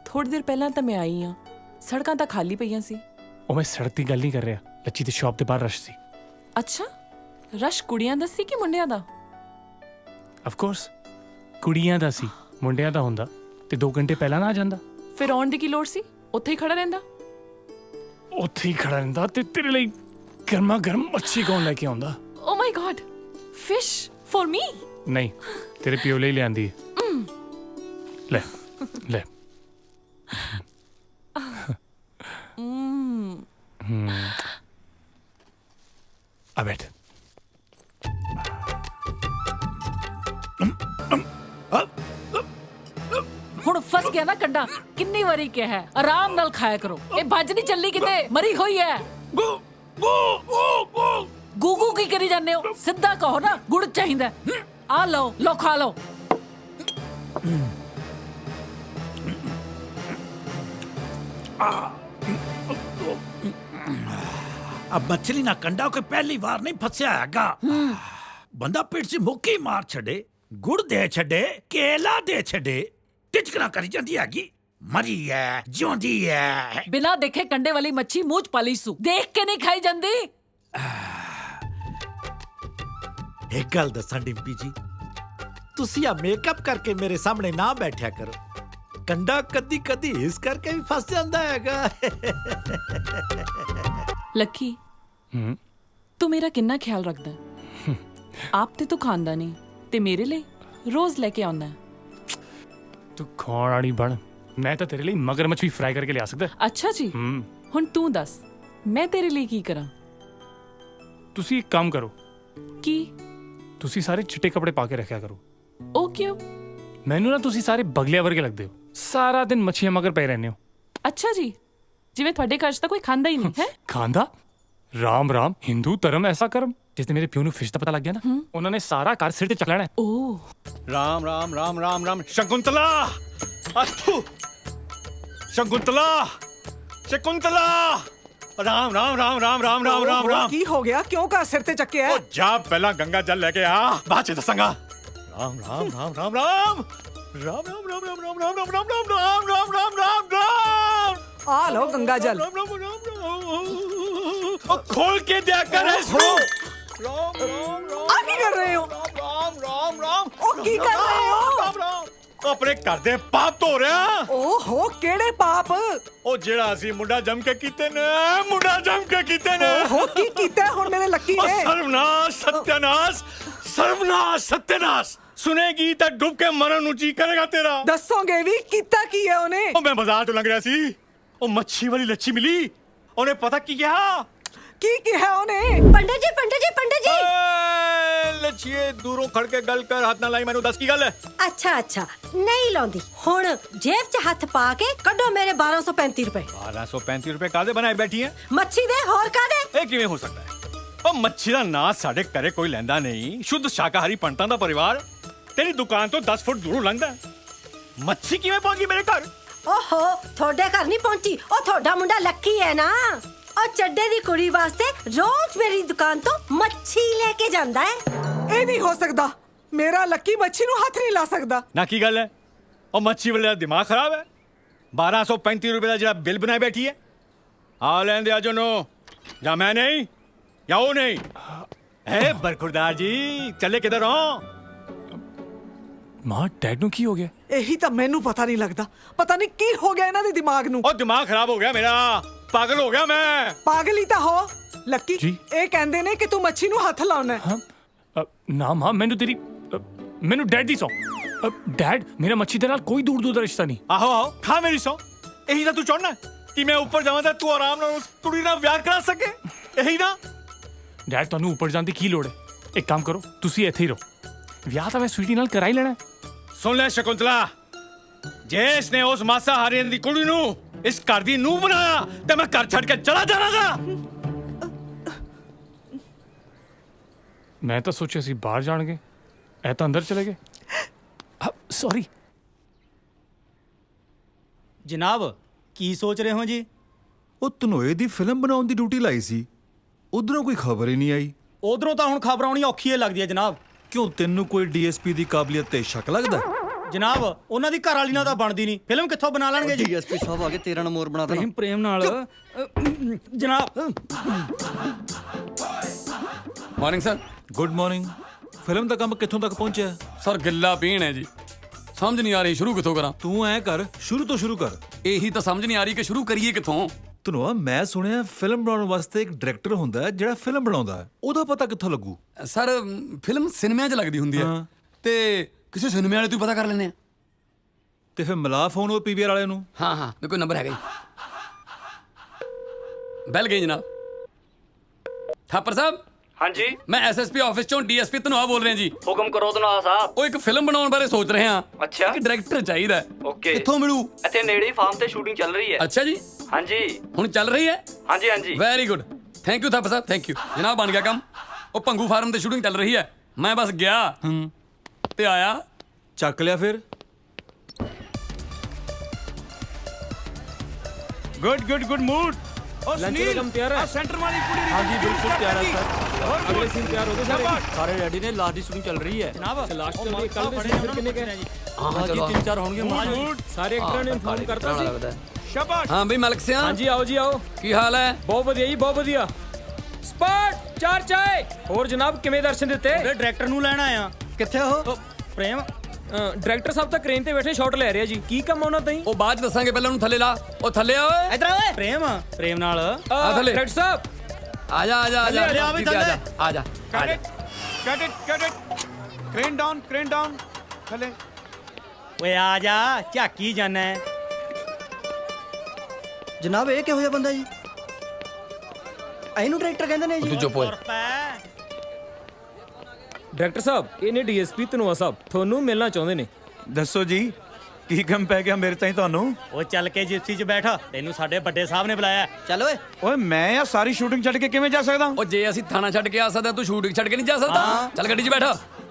ਥੋੜੀ ਦੇਰ ਪਹਿਲਾਂ ਤਾਂ ਮੈਂ ਆਈ ਆ, ਸੜਕਾਂ ਤਾਂ ਖਾਲੀ ਪਈਆਂ ਸੀ। ਉਹ ਮੈਂ ਸੜਕ ਦੀ ਗੱਲ ਨਹੀਂ ਕਰ ਰਿਹਾ, ਲੱਚੀ ਦੀ ਸ਼ਾਪ ਦੇ ਬਾਹਰ ਰਸ਼ ਸੀ। ਅੱਛਾ, ਰਸ਼ ਕੁੜੀਆਂ ਦਾ ਸੀ ਕਿ ਮੁੰਡਿਆਂ ਦਾ? ਆਫ ਕੋਰਸ ਕੁੜੀਆਂ ਦਾ ਸੀ। ਮੁੰਡਿਆਂ ਦਾ ਹੁੰਦਾ ਤੇ 2 ਘੰਟੇ ਪਹਿਲਾਂ ਨਾ ਆ ਜਾਂਦਾ। ਫਿਰ ਆਉਣ ਦੀ ਕੀ ਲੋੜ ਸੀ? ਉੱਥੇ ਹੀ ਖੜਾ ਰਹਿੰਦਾ। ਉੱਥੇ ਹੀ ਖੜਾ ਰਹਿੰਦਾ ਤੇ ਤੇਰੇ ਲਈ ਗਰਮਾ ਗਰਮ ਮੱਛੀ ਕੌਣ ਲੈ ਕੇ ਆਉਂਦਾ? Oh my god, fish for me? नहीं तेरे पियो ਲਈ ਲਿਆਂਦੀ ਹੈ ਲੈ ਲੈ ਆ ਬੈਠ ਹੁਣ ਫਸ ਗਿਆ ਨਾ ਕੰਡਾ। ਕਿੰਨੀ ਵਾਰੀ ਕਿਹਾ ਹੈ, ਆਰਾਮ ਨਾਲ ਖਾਇਆ ਕਰੋ। ਇਹ ਭੱਜ ਨਹੀਂ ਚੱਲੀ ਕਿਤੇ, ਮਰੀ ਹੋਈ ਹੈ। ਗੂਗੂ ਕੀ ਕਰੀ ਜਾਂਦੇ ਹੋ? ਸਿੱਧਾ ਕਹੋ ਨਾ ਗੁੜ ਚਾਹੀਦਾ। ਆ ਲਓ, ਲੋ ਖਾ ਲਓ। अब मछली ना कंडा कोई पहली बार नहीं फंसया हैगा। बंदा पेट से मुक्की मार छड़े, गुड़ दे छड़े, केला दे छड़े, टिचकना करी जांदी हैगी। मरी है, जिउंदी है। बिना देखे कंडे वाली मच्छी मूंछ पाली सू, देख के नहीं खाई जांदी। एक गल दसां डिम्पी जी, तुसी आ मेकअप करके मेरे सामने ना बैठा करो। कंडा कदी कदी इस करके भी फंस जांदा हैगा। ਲੱਕੀ ਤੂੰ ਮੇਰਾ ਕਿੰਨਾ ਖਿਆਲ ਰੱਖਦਾ ਹੈ। ਆਪ ਤੇ ਤੂੰ ਖਾਂਦਾ ਨਹੀਂ ਤੇ ਮੇਰੇ ਲਈ ਰੋਜ਼ ਲੈ ਕੇ ਆਉਂਦਾ ਹੈ। ਤੂੰ ਖਾਣ ਵਾਲੀ ਬਣ, ਮੈਂ ਤਾਂ ਤੇਰੇ ਲਈ ਮਗਰਮੱਛ ਵੀ ਫਰਾਈ ਕਰਕੇ ਲਿਆ ਸਕਦਾ। ਅੱਛਾ ਜੀ, ਹੁਣ ਤੂੰ ਦੱਸ ਮੈਂ ਤੇਰੇ ਲਈ ਕੀ ਕਰਾਂ? ਤੁਸੀਂ ਇੱਕ ਕੰਮ ਕਰੋ। ਕੀ? ਤੁਸੀਂ ਸਾਰੇ ਚਿੱਟੇ ਕੱਪੜੇ ਪਾ ਕੇ ਰੱਖਿਆ ਕਰੋ। ਉਹ ਕਿਉਂ? ਮੈਨੂੰ ਨਾ ਤੁਸੀਂ ਸਾਰੇ ਬਗਲਿਆਂ ਵਰਗੇ ਲੱਗਦੇ ਹੋ। ਸਾਰਾ ਦਿਨ ਮੱਛੀਆਂ ਮਗਰ ਪਏ ਰਹਿੰਦੇ ਹੋ। ਅੱਛਾ ਜੀ, ਜਿਵੇਂ ਤੁਹਾਡੇ ਘਰ 'ਚ ਤਾਂ ਕੋਈ ਖਾਂਦਾ ਹੀ ਨਹੀਂ ਹੈ। ਖਾਂਦਾ? ਰਾਮ ਰਾਮ, ਹਿੰਦੂ ਧਰਮ ਐਸਾ ਕਰਮ। ਜਿਸ ਮੇਰੇ ਪਿਓ ਨੂੰ ਫਿਸ਼ ਦਾ ਪਤਾ ਲੱਗ ਗਿਆ ਨਾ, ਉਹਨਾਂ ਨੇ ਸਾਰਾ ਘਰ ਸਿਰ ਤੇ ਚੱਕ ਲੈਣਾ। ਓ ਰਾਮ ਰਾਮ ਰਾਮ ਰਾਮ ਰਾਮ। ਸ਼ਕੁੰਤਲਾ, ਅਥੂ ਸ਼ਕੁੰਤਲਾ, ਸ਼ਕੁੰਤਲਾ। ਰਾਮ ਰਾਮ ਰਾਮ ਰਾਮ ਰਾਮ ਰਾਮ ਰਾਮ ਰਾਮ। ਕੀ ਹੋ ਗਿਆ? ਕਿਉਂ ਘਰ ਸਿਰ ਤੇ ਚੱਕਿਆ? ਉਹ ਜਾ ਪਹਿਲਾਂ ਗੰਗਾ ਜਲ ਲੈ ਕੇ ਆ, ਬਾਅਦ ਚ ਦੱਸਾਂਗਾ। ਰਾਮ ਰਾਮ ਰਾਮ ਰਾਮ ਰਾਮ ਰਾਮ ਰਾਮ ਰਾਮ ਰਾਮ ਰਾਮ ਰਾਮ ਰਾਮ ਰਾਮ ਰਾਮ ਰਾਮ ਰਾਮ ਰਾਮ ਰਾਮ ਰਾਮ। ਆ ਲਓ ਗੰਗਾ ਜਲ। खोल के दिया कर इसको। आ की कर रहे हो? राम राम राम। ओ की कर रहे हो? राम राम। अपने घर दे पाप धो रहा। ओहो केड़े पाप? ओ जेड़ा ਅਸੀਂ ਮੁੰਡਾ ਜੰਮ ਕੇ ਕੀਤੇ ਨੇ, ਮੁੰਡਾ ਜੰਮ ਕੇ ਕੀਤੇ ਨੇ। ओहो की कीता ਹੁਣ ਮੇਰੇ ਲੱਕੀ ਨੇ? ਸਰਵਨਾਸ਼, ਸਤਿਆਨਾਸ਼, ਸਰਵਨਾਸ਼, ਸਤਿਆਨਾਸ਼। ਸੁਨੇਗੀ ਤਾਂ ਡੁੱਬ ਕੇ ਮਰਨ ਨੂੰ ਜੀ ਕਰੇਗਾ ਤੇਰਾ। ਦੱਸੋਗੇ ਵੀ ਕੀਤਾ ਕੀ ਹੈ ਉਹਨੇ? ਉਹ ਮੈਂ ਬਾਜ਼ਾਰ ਤੋਂ ਲੰਘ ਰਿਹਾ ਸੀ, ਉਹ ਮੱਛੀ ਵਾਲੀ ਲੱਛੀ ਮਿਲੀ। ਉਹਨੇ ਪਤਾ ਕੀ ਕਿਹਾ? ਕੀ ਕਿਹਾ ਉਹਨੇ? ਪੰਡਿਤ ਜੀ, ਪੰਡਿਤ ਜੀ, ਪੰਡਿਤ ਜੀ। ਲੱਛੀਏ ਦੂਰੋਂ ਖੜ ਕੇ ਗੱਲ ਕਰ, ਹੱਥ ਨਾ ਲਾਈ ਮੈਨੂੰ। ਦੱਸ ਕੀ ਗੱਲ ਹੈ? ਅੱਛਾ ਅੱਛਾ, ਨਹੀਂ ਲਾਉਂਦੀ। ਹੁਣ ਜੇਬ 'ਚ ਹੱਥ ਪਾ ਕੇ ਕੱਢੋ ਮੇਰੇ 1235 ਰੁਪਏ। 1235 ਰੁਪਏ ਕਾਹਦੇ ਬਣਾਏ ਬੈਠੀ ਹੈ? ਮੱਛੀ ਦੇ, ਹੋਰ ਕਾਹਦੇ? ਇਹ ਕਿਵੇਂ ਹੋ ਸਕਦਾ ਹੈ? ਉਹ ਮੱਛੀ ਦਾ ਨਾਂ ਸਾਡੇ ਘਰੇ ਕੋਈ ਲੈਂਦਾ ਨਹੀਂ। ਸ਼ੁੱਧ ਸ਼ਾਕਾਹਾਰੀ ਪੰਡਤਾਂ ਦਾ ਪਰਿਵਾਰ ਤੇਰੀ ਦੁਕਾਨ ਤੋਂ 10 ਫੁੱਟ ਦੂਰੋਂ ਲੰਘਦਾ। ਮੱਛੀ ਕਿਵੇਂ ਪਹੁੰਚ ਗਈ ਮੇਰੇ ਘਰ? ਓਹੋ, ਤੁਹਾਡੇ ਘਰ ਨਹੀਂ ਪਹੁੰਚੀ। ਉਹ ਤੁਹਾਡਾ ਮੁੰਡਾ ਲੱਕੀ ਹੈ ਨਾ, ਉਹ ਚੱਡੇ ਦੀ ਕੁੜੀ ਵਾਸਤੇ ਰੋਜ਼ ਮੇਰੀ ਦੁਕਾਨ ਤੋਂ ਮੱਛੀ ਲੈ ਕੇ ਜਾਂਦਾ ਹੈ। ਇਹ ਨਹੀਂ ਹੋ ਸਕਦਾ। ਮੇਰਾ ਲੱਕੀ ਮੱਛੀ ਨੂੰ ਹੱਥ ਨਹੀਂ ਲਾ ਸਕਦਾ। ਨਾ ਕੀ ਗੱਲ ਹੈ? ਉਹ ਮੱਛੀ ਵਾਲੇ ਦਾ ਦਿਮਾਗ ਖਰਾਬ ਹੈ। 1235 ਰੁਪਏ ਦਾ ਜਿਹੜਾ ਬਿੱਲ ਬਣਾਏ ਬੈਠੀ ਹੈ, ਆ ਲੈਂਦੇ ਆ ਜਨੋ। ਜਾਂ ਮੈਂ ਨਹੀਂ ਜਾਂ ਉਹ ਨਹੀਂ। ਏ ਬਰਖੁਰਦਾਰ ਜੀ, ਚੱਲੇ ਕਿਧਰ ਹੋ? ਮਾਂ, ਡੈਡ ਨੂੰ ਕੀ ਹੋ ਗਿਆ? ਇਹੀ ਤਾਂ ਮੈਨੂੰ ਪਤਾ ਨਹੀਂ ਲੱਗਦਾ। ਪਤਾ ਨਹੀਂ ਕੀ ਹੋ ਗਿਆ ਇਹਨਾਂ ਦੇ ਦਿਮਾਗ ਨੂੰ। ਉਹ ਦਿਮਾਗ ਖਰਾਬ ਹੋ ਗਿਆ ਮੇਰਾ, ਪਾਗਲ ਹੋ ਗਿਆ ਮੈਂ। ਪਾਗਲ ਹੀ ਤਾਂ ਹੋ ਲੱਕੀ। ਜੀ? ਇਹ ਕਹਿੰਦੇ ਨੇ ਕਿ ਤੂੰ ਮੱਛੀ ਨੂੰ ਹੱਥ ਲਾਉਣਾ ਹੈ। ਨਾ ਮਾਂ, ਮੈਨੂੰ ਡੈਡ ਦੀ ਸੌ। ਡੈਡ, ਮੇਰਾ ਮੱਛੀ ਦੇ ਨਾਲ ਕੋਈ ਦੂਰ ਦਾ ਰਿਸ਼ਤਾ ਨਹੀਂ। ਆਹੋ ਆਹੋ, ਖਾ ਮੇਰੀ ਸੌ। ਇਹੀ ਤਾਂ ਤੂੰ ਚਾਹੁੰਦਾ ਕਿ ਮੈਂ ਉੱਪਰ ਜਾਵਾਂ ਤਾਂ ਤੂੰ ਆਰਾਮ ਨਾਲ ਉਸ ਕੁੜੀ ਨਾਲ ਵਿਆਹ ਕਰਾ ਸਕੇ? ਇਹੀ ਨਾ? ਡੈਡ, ਤੁਹਾਨੂੰ ਉੱਪਰ ਜਾਣ ਦੀ ਕੀ ਲੋੜ ਹੈ? ਇੱਕ ਕੰਮ ਕਰੋ, ਤੁਸੀਂ ਇੱਥੇ ਹੀ ਰਹੋ। ਵਿਆਹ ਤਾਂ ਮੈਂ ਸਵੀਟੀ ਨਾਲ ਕਰਾ ਹੀ ਲੈਣਾ। ਸੁਣ ਲੈ ਸ਼ਕੁੰਤਲਾ, ਜੇ ਇਸਨੇ ਉਸ ਮਾਸਾਹਾਰੀ ਦੀ ਕੁੜੀ ਨੂੰ ਇਸ ਘਰ ਦੀ ਨੂੰਹ ਬਣਾਇਆ ਤੇ ਮੈਂ ਘਰ ਛੱਡ ਕੇ ਚਲਾ ਜਾਵਾਂਗਾ। ਮੈਂ ਤਾਂ ਸੋਚਿਆ ਸੀ ਬਾਹਰ ਜਾਣਗੇ, ਇਹ ਤਾਂ ਅੰਦਰ ਚਲੇ ਗਏ। ਸੌਰੀ ਜਨਾਬ, ਕੀ ਸੋਚ ਰਹੇ ਹੋ ਜੀ? ਉਹ ਧਨੋਏ ਦੀ ਫਿਲਮ ਬਣਾਉਣ ਦੀ ਡਿਊਟੀ ਲਾਈ ਸੀ, ਉਧਰੋਂ ਕੋਈ ਖਬਰ ਹੀ ਨਹੀਂ ਆਈ। ਉਧਰੋਂ ਤਾਂ ਹੁਣ ਖਬਰ ਆਉਣੀ ਔਖੀ ਲੱਗਦੀ ਹੈ ਜਨਾਬ। ਕਿਉਂ, ਤੈਨੂੰ ਕੋਈ ਡੀਐਸਪੀ ਦੀ ਕਾਬਲੀਅਤ ਤੇ ਸ਼ੱਕ ਲੱਗਦਾ? ਜਨਾਬ, ਉਹਨਾਂ ਦੀ ਘਰ ਵਾਲੀ ਨਾਲ ਤਾਂ ਬਣਦੀ ਨਹੀਂ, ਫਿਲਮ ਕਿੱਥੋਂ ਬਣਾ ਲੈਣਗੇ ਜੀ? ਡੀਐਸਪੀ ਸਾਹਿਬ ਆ ਕੇ ਤੇਰਾ ਨਾ ਮੋਰ ਬਣਾ ਦੇਣਾ। ਪ੍ਰੇਮ ਨਾਲ ਜਨਾਬ। Morning sir. Good morning. Film ਦਾ ਕੰਮ ਕਿੱਥੋਂ ਤੱਕ ਪਹੁੰਚਿਆ? ਸਰ ਗਿੱਲਾ ਪੀਣ ਹੈ ਜੀ, ਸਮਝ ਨਹੀਂ ਆ ਰਹੀ ਸ਼ੁਰੂ ਕਿੱਥੋਂ ਕਰਾਂ। ਤੂੰ ਐ ਕਰ, ਸ਼ੁਰੂ ਤੋਂ ਸ਼ੁਰੂ ਕਰ। ਇਹੀ ਤਾਂ ਸਮਝ ਨਹੀਂ ਆ ਰਹੀ ਕਿ ਸ਼ੁਰੂ ਕਰੀਏ ਕਿੱਥੋਂ। ਧਨੋਆ, ਮੈਂ ਸੁਣਿਆ ਫਿਲਮ ਬਣਾਉਣ ਵਾਸਤੇ ਇੱਕ ਡਾਇਰੈਕਟਰ ਹੁੰਦਾ ਹੈ ਜਿਹੜਾ ਫਿਲਮ ਬਣਾਉਂਦਾ ਹੈ, ਉਹਦਾ ਪਤਾ ਕਿੱਥੋਂ ਲੱਗੂ? ਸਰ ਫਿਲਮ ਸਿਨੇਮਾ 'ਚ ਲੱਗਦੀ ਹੁੰਦੀ ਹੈ, ਤੇ ਕਿਸੇ ਸਿਨੇਮੇ ਵਾਲੇ ਤੋਂ ਪਤਾ ਕਰ ਲੈਨੇ ਆ। ਤੇ ਫਿਰ ਮਿਲਾ ਫੋਨ ਉਹ ਪੀਵੀਆਰ ਵਾਲੇ ਨੂੰ। ਹਾਂ ਹਾਂ ਮੇਰੇ ਕੋਲ ਨੰਬਰ ਹੈਗਾ ਜੀ। ਬੈਲ ਗਈ ਜਨਾਬ। ਥਾਪਰ ਸਾਹਿਬ। ਹਾਂਜੀ ਮੈਂ ਐਸਐਸਪੀ ਆਫਿਸ ਚੋਂ ਡੀਐਸਪੀ ਧਨੋਆ ਬੋਲ ਰਿਹਾ ਜੀ। ਹੁਕਮ ਕਰੋ ਧਨੋਆ ਸਾਹਿਬ। ਉਹ ਇੱਕ ਫਿਲਮ ਬਣਾਉਣ ਬਾਰੇ ਸੋਚ ਰਹੇ ਹਾਂ। ਅੱਛਾ। ਇੱਕ ਡਾਇਰੈਕਟਰ ਚਾਹੀਦਾ। ਓਕੇ। ਕਿੱਥੋਂ ਮਿਲੂ? ਇੱਥੇ ਨੇੜੇ ਹੀ ਫਾਰਮ ਤੇ ਸ਼ੂਟਿੰਗ ਚੱਲ ਰਹੀ ਹੈ। ਅੱਛਾ ਜੀ। ਹਾਂਜੀ ਹੁਣ ਚੱਲ ਰਹੀ ਹੈ? ਹਾਂਜੀ ਹਾਂਜੀ। Very good, thank you Thapar Sahib, thank you ਜਨਾਬ। ਬਣ ਗਿਆ ਕੰਮ। ਉਹ ਭੰਗੂ ਫਾਰਮ ਤੇ ਸ਼ੂਟਿੰਗ ਚੱਲ ਰਹੀ ਹੈ, ਮੈਂ ਬਸ ਗਿਆ ਤੇ ਆਇਆ। ਚੱਕ ਲਿਆ ਫਿਰ। Good mood. लंच का कम तैयार है? सेंटर वाली पूरी। हाँ जी बिल्कुल तैयार है सर। अगले सीन तैयार हो गए सारे? सारे रेडी ने, लास्ट की शूटिंग चल रही है जनाब। लास्ट चल रही है, कल दे सीन कितने के? हाँ जी 3-4 होंगे। सारे एक्टर ने इन्फॉर्म करता सी। शाबाश। हाँ बई मलक सिंह। हाँ जी आओ जी आओ। की हाल है? बहुत बढ़िया जी, बहुत बढ़िया। स्पॉट 4 चाय। और जनाब किवें दर्शन दिते? डायरेक्टर ਨੂੰ ਲੈਣ ਆਇਆ। किथे हो? ਪ੍ਰੇਮ डायरेक्टर साहब ਤਾਂ ਕ੍ਰੇਨ ਤੇ ਬੈਠੇ ਸ਼ਾਟ ਲੈ ਰਹੇ ਆ ਜੀ। ਕੀ ਕੰਮ ਉਹਨਾਂ ਤਾਈ? ਉਹ ਬਾਅਦ ਚ ਦੱਸਾਂਗੇ, ਪਹਿਲਾਂ ਉਹਨੂੰ ਥੱਲੇ ਲਾ। ਉਹ ਥੱਲੇ ਆ ਓਏ। ਇਧਰ ਓਏ। ਪ੍ਰੇਮ ਨਾਲ ਆ ਥੱਲੇ। ਡਾਇਰੈਕਟਰ ਸਾਹਿਬ ਆ ਜਾ ਆ ਜਾ ਆ ਜਾ ਥੱਲੇ ਆ ਬਈ, ਥੱਲੇ। ਆ ਜਾ। Cut it. Crane down. थले। ਓਏ ਆ ਜਾ, ਝਾਕੀ ਜਾਣਾ। ਜਨਾਬ ਇਹ ਕਿਹੋ ਜਿਹਾ ਬੰਦਾ ਜੀ? ਇਹਨੂੰ ਡਾਇਰੈਕਟਰ ਕਹਿੰਦੇ ਨੇ ਜੀ। ਤੂੰ ਚੁੱਪ ਓਏ। ਡਾਇਰੈਕਟਰ ਸਾਹਿਬ ਇਹ ਨੇ ਡੀਐਸਪੀ ਧਨੋਆ ਸਾਹਿਬ, ਤੁਹਾਨੂੰ ਮਿਲਣਾ ਚਾਹੁੰਦੇ ਨੇ। ਦੱਸੋ ਜੀ, ਕੀ ਕੰਮ ਪੈ ਗਿਆ ਮੇਰੇ ਤਾਈਂ ਤੁਹਾਨੂੰ? ਉਹ ਚੱਲ ਕੇ ਜਿਪਸੀ 'ਚ ਬੈਠ, ਤੈਨੂੰ ਸਾਡੇ ਵੱਡੇ ਸਾਹਿਬ ਨੇ ਬੁਲਾਇਆ। ਚੱਲ ਓਏ। ਓਏ ਮੈਂ ਆ ਸਾਰੀ ਸ਼ੂਟਿੰਗ ਛੱਡ ਕੇ ਕਿਵੇਂ ਜਾ ਸਕਦਾ? ਉਹ ਜੇ ਅਸੀਂ ਥਾਣਾ ਛੱਡ ਕੇ ਆ ਸਕਦਾ, ਤੂੰ ਸ਼ੂਟਿੰਗ ਛੱਡ ਕੇ ਨਹੀਂ ਜਾ ਸਕਦਾ। ਚੱਲ ਗੱਡੀ 'ਚ ਬੈਠ।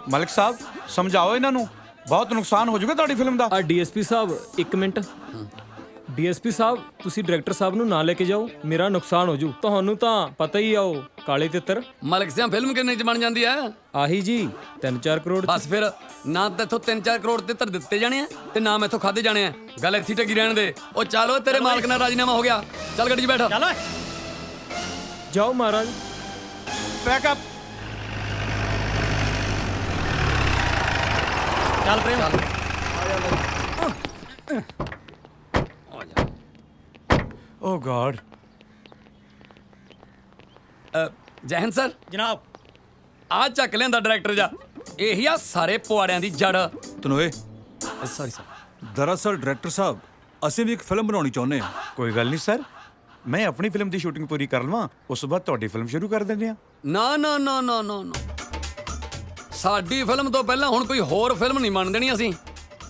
ਮਲਕ ਸਾਹਿਬ ਸਮਝਾਓ ਇਹਨਾਂ ਨੂੰ, ਬਹੁਤ ਨੁਕਸਾਨ ਹੋ ਜਾਊਗਾ ਤੁਹਾਡੀ ਫਿਲਮ ਦਾ। ਆ ਡੀਐਸਪੀ ਸਾਹਿਬ ਇੱਕ ਮਿੰਟ। ਡੀਐਸਪੀ ਸਾਹਿਬ ਤੁਸੀਂ ਡਾਇਰੈਕਟਰ ਸਾਹਿਬ ਨੂੰ ਨਾ ਲੈ ਕੇ ਜਾਓ, ਮੇਰਾ ਨੁਕਸਾਨ ਹੋ ਜੂ। ਤੁਹਾਨੂੰ ਤਾਂ ਪਤਾ ਹੀ ਆ ਉਹ ਕਾਲੇ ਤਿੱਤਰ। ਮਲਕ ਸਿਆਂ ਫਿਲਮ ਕਿੰਨੇ ਚ ਬਣ ਜਾਂਦੀ ਹੈ? ਆਹੀ ਜੀ 3-4 ਕਰੋੜ। ਬਸ ਫਿਰ ਨਾ ਤਾਂ ਇੱਥੋਂ 3-4 ਕਰੋੜ ਤਿੱਤਰ ਦਿੱਤੇ ਜਾਣੇ ਆ ਤੇ ਨਾ ਮੈਥੋਂ ਖਾਦੇ ਜਾਣੇ ਆ। ਗੱਲ ਇੱਥੇ ਟਕੀ ਰਹਿਣ ਦੇ। ਉਹ ਚਲੋ ਤੇਰੇ ਮਾਲਕ ਨਾਲ ਰਾਜੀਨਾਮਾ ਹੋ ਗਿਆ। ਚੱਲ ਗੱਡੀ 'ਚ ਬੈਠ। ਚੱਲ ਓਏ। ਜਾਓ ਮਹਾਰਾਜ। Pack up. ਚੱਲ ਪ੍ਰੇਮ। ਓ ਗॉड। ਜੈ ਹਿੰਦ ਸਰ। ਜਨਾਬ ਆ ਚੱਕ ਲਿਆਂਦਾ ਡਾਇਰੈਕਟਰ ਜਾ। ਇਹੀ ਆ ਸਾਰੇ ਪੁਆੜਿਆਂ ਦੀ ਜੜ। ਤਨੋਏ ਸੌਰੀ ਸਰ। ਦਰਅਸਲ ਡਾਇਰੈਕਟਰ ਸਾਹਿਬ ਅਸੀਂ ਵੀ ਇੱਕ ਫਿਲਮ ਬਣਾਉਣੀ ਚਾਹੁੰਦੇ ਹਾਂ। ਕੋਈ ਗੱਲ ਨਹੀਂ ਸਰ, ਮੈਂ ਆਪਣੀ ਫਿਲਮ ਦੀ ਸ਼ੂਟਿੰਗ ਪੂਰੀ ਕਰ ਲਵਾਂ, ਉਸ ਤੋਂ ਬਾਅਦ ਤੁਹਾਡੀ ਫਿਲਮ ਸ਼ੁਰੂ ਕਰ ਦਿੰਦੇ ਆ। ਨਾ ਨਾ ਨਾ ਨਾ ਨਾ ਨਾ, ਸਾਡੀ ਫਿਲਮ ਤੋਂ ਪਹਿਲਾਂ ਹੁਣ ਕੋਈ ਹੋਰ ਫਿਲਮ ਨਹੀਂ ਬਣ ਦੇਣੀ ਅਸੀਂ।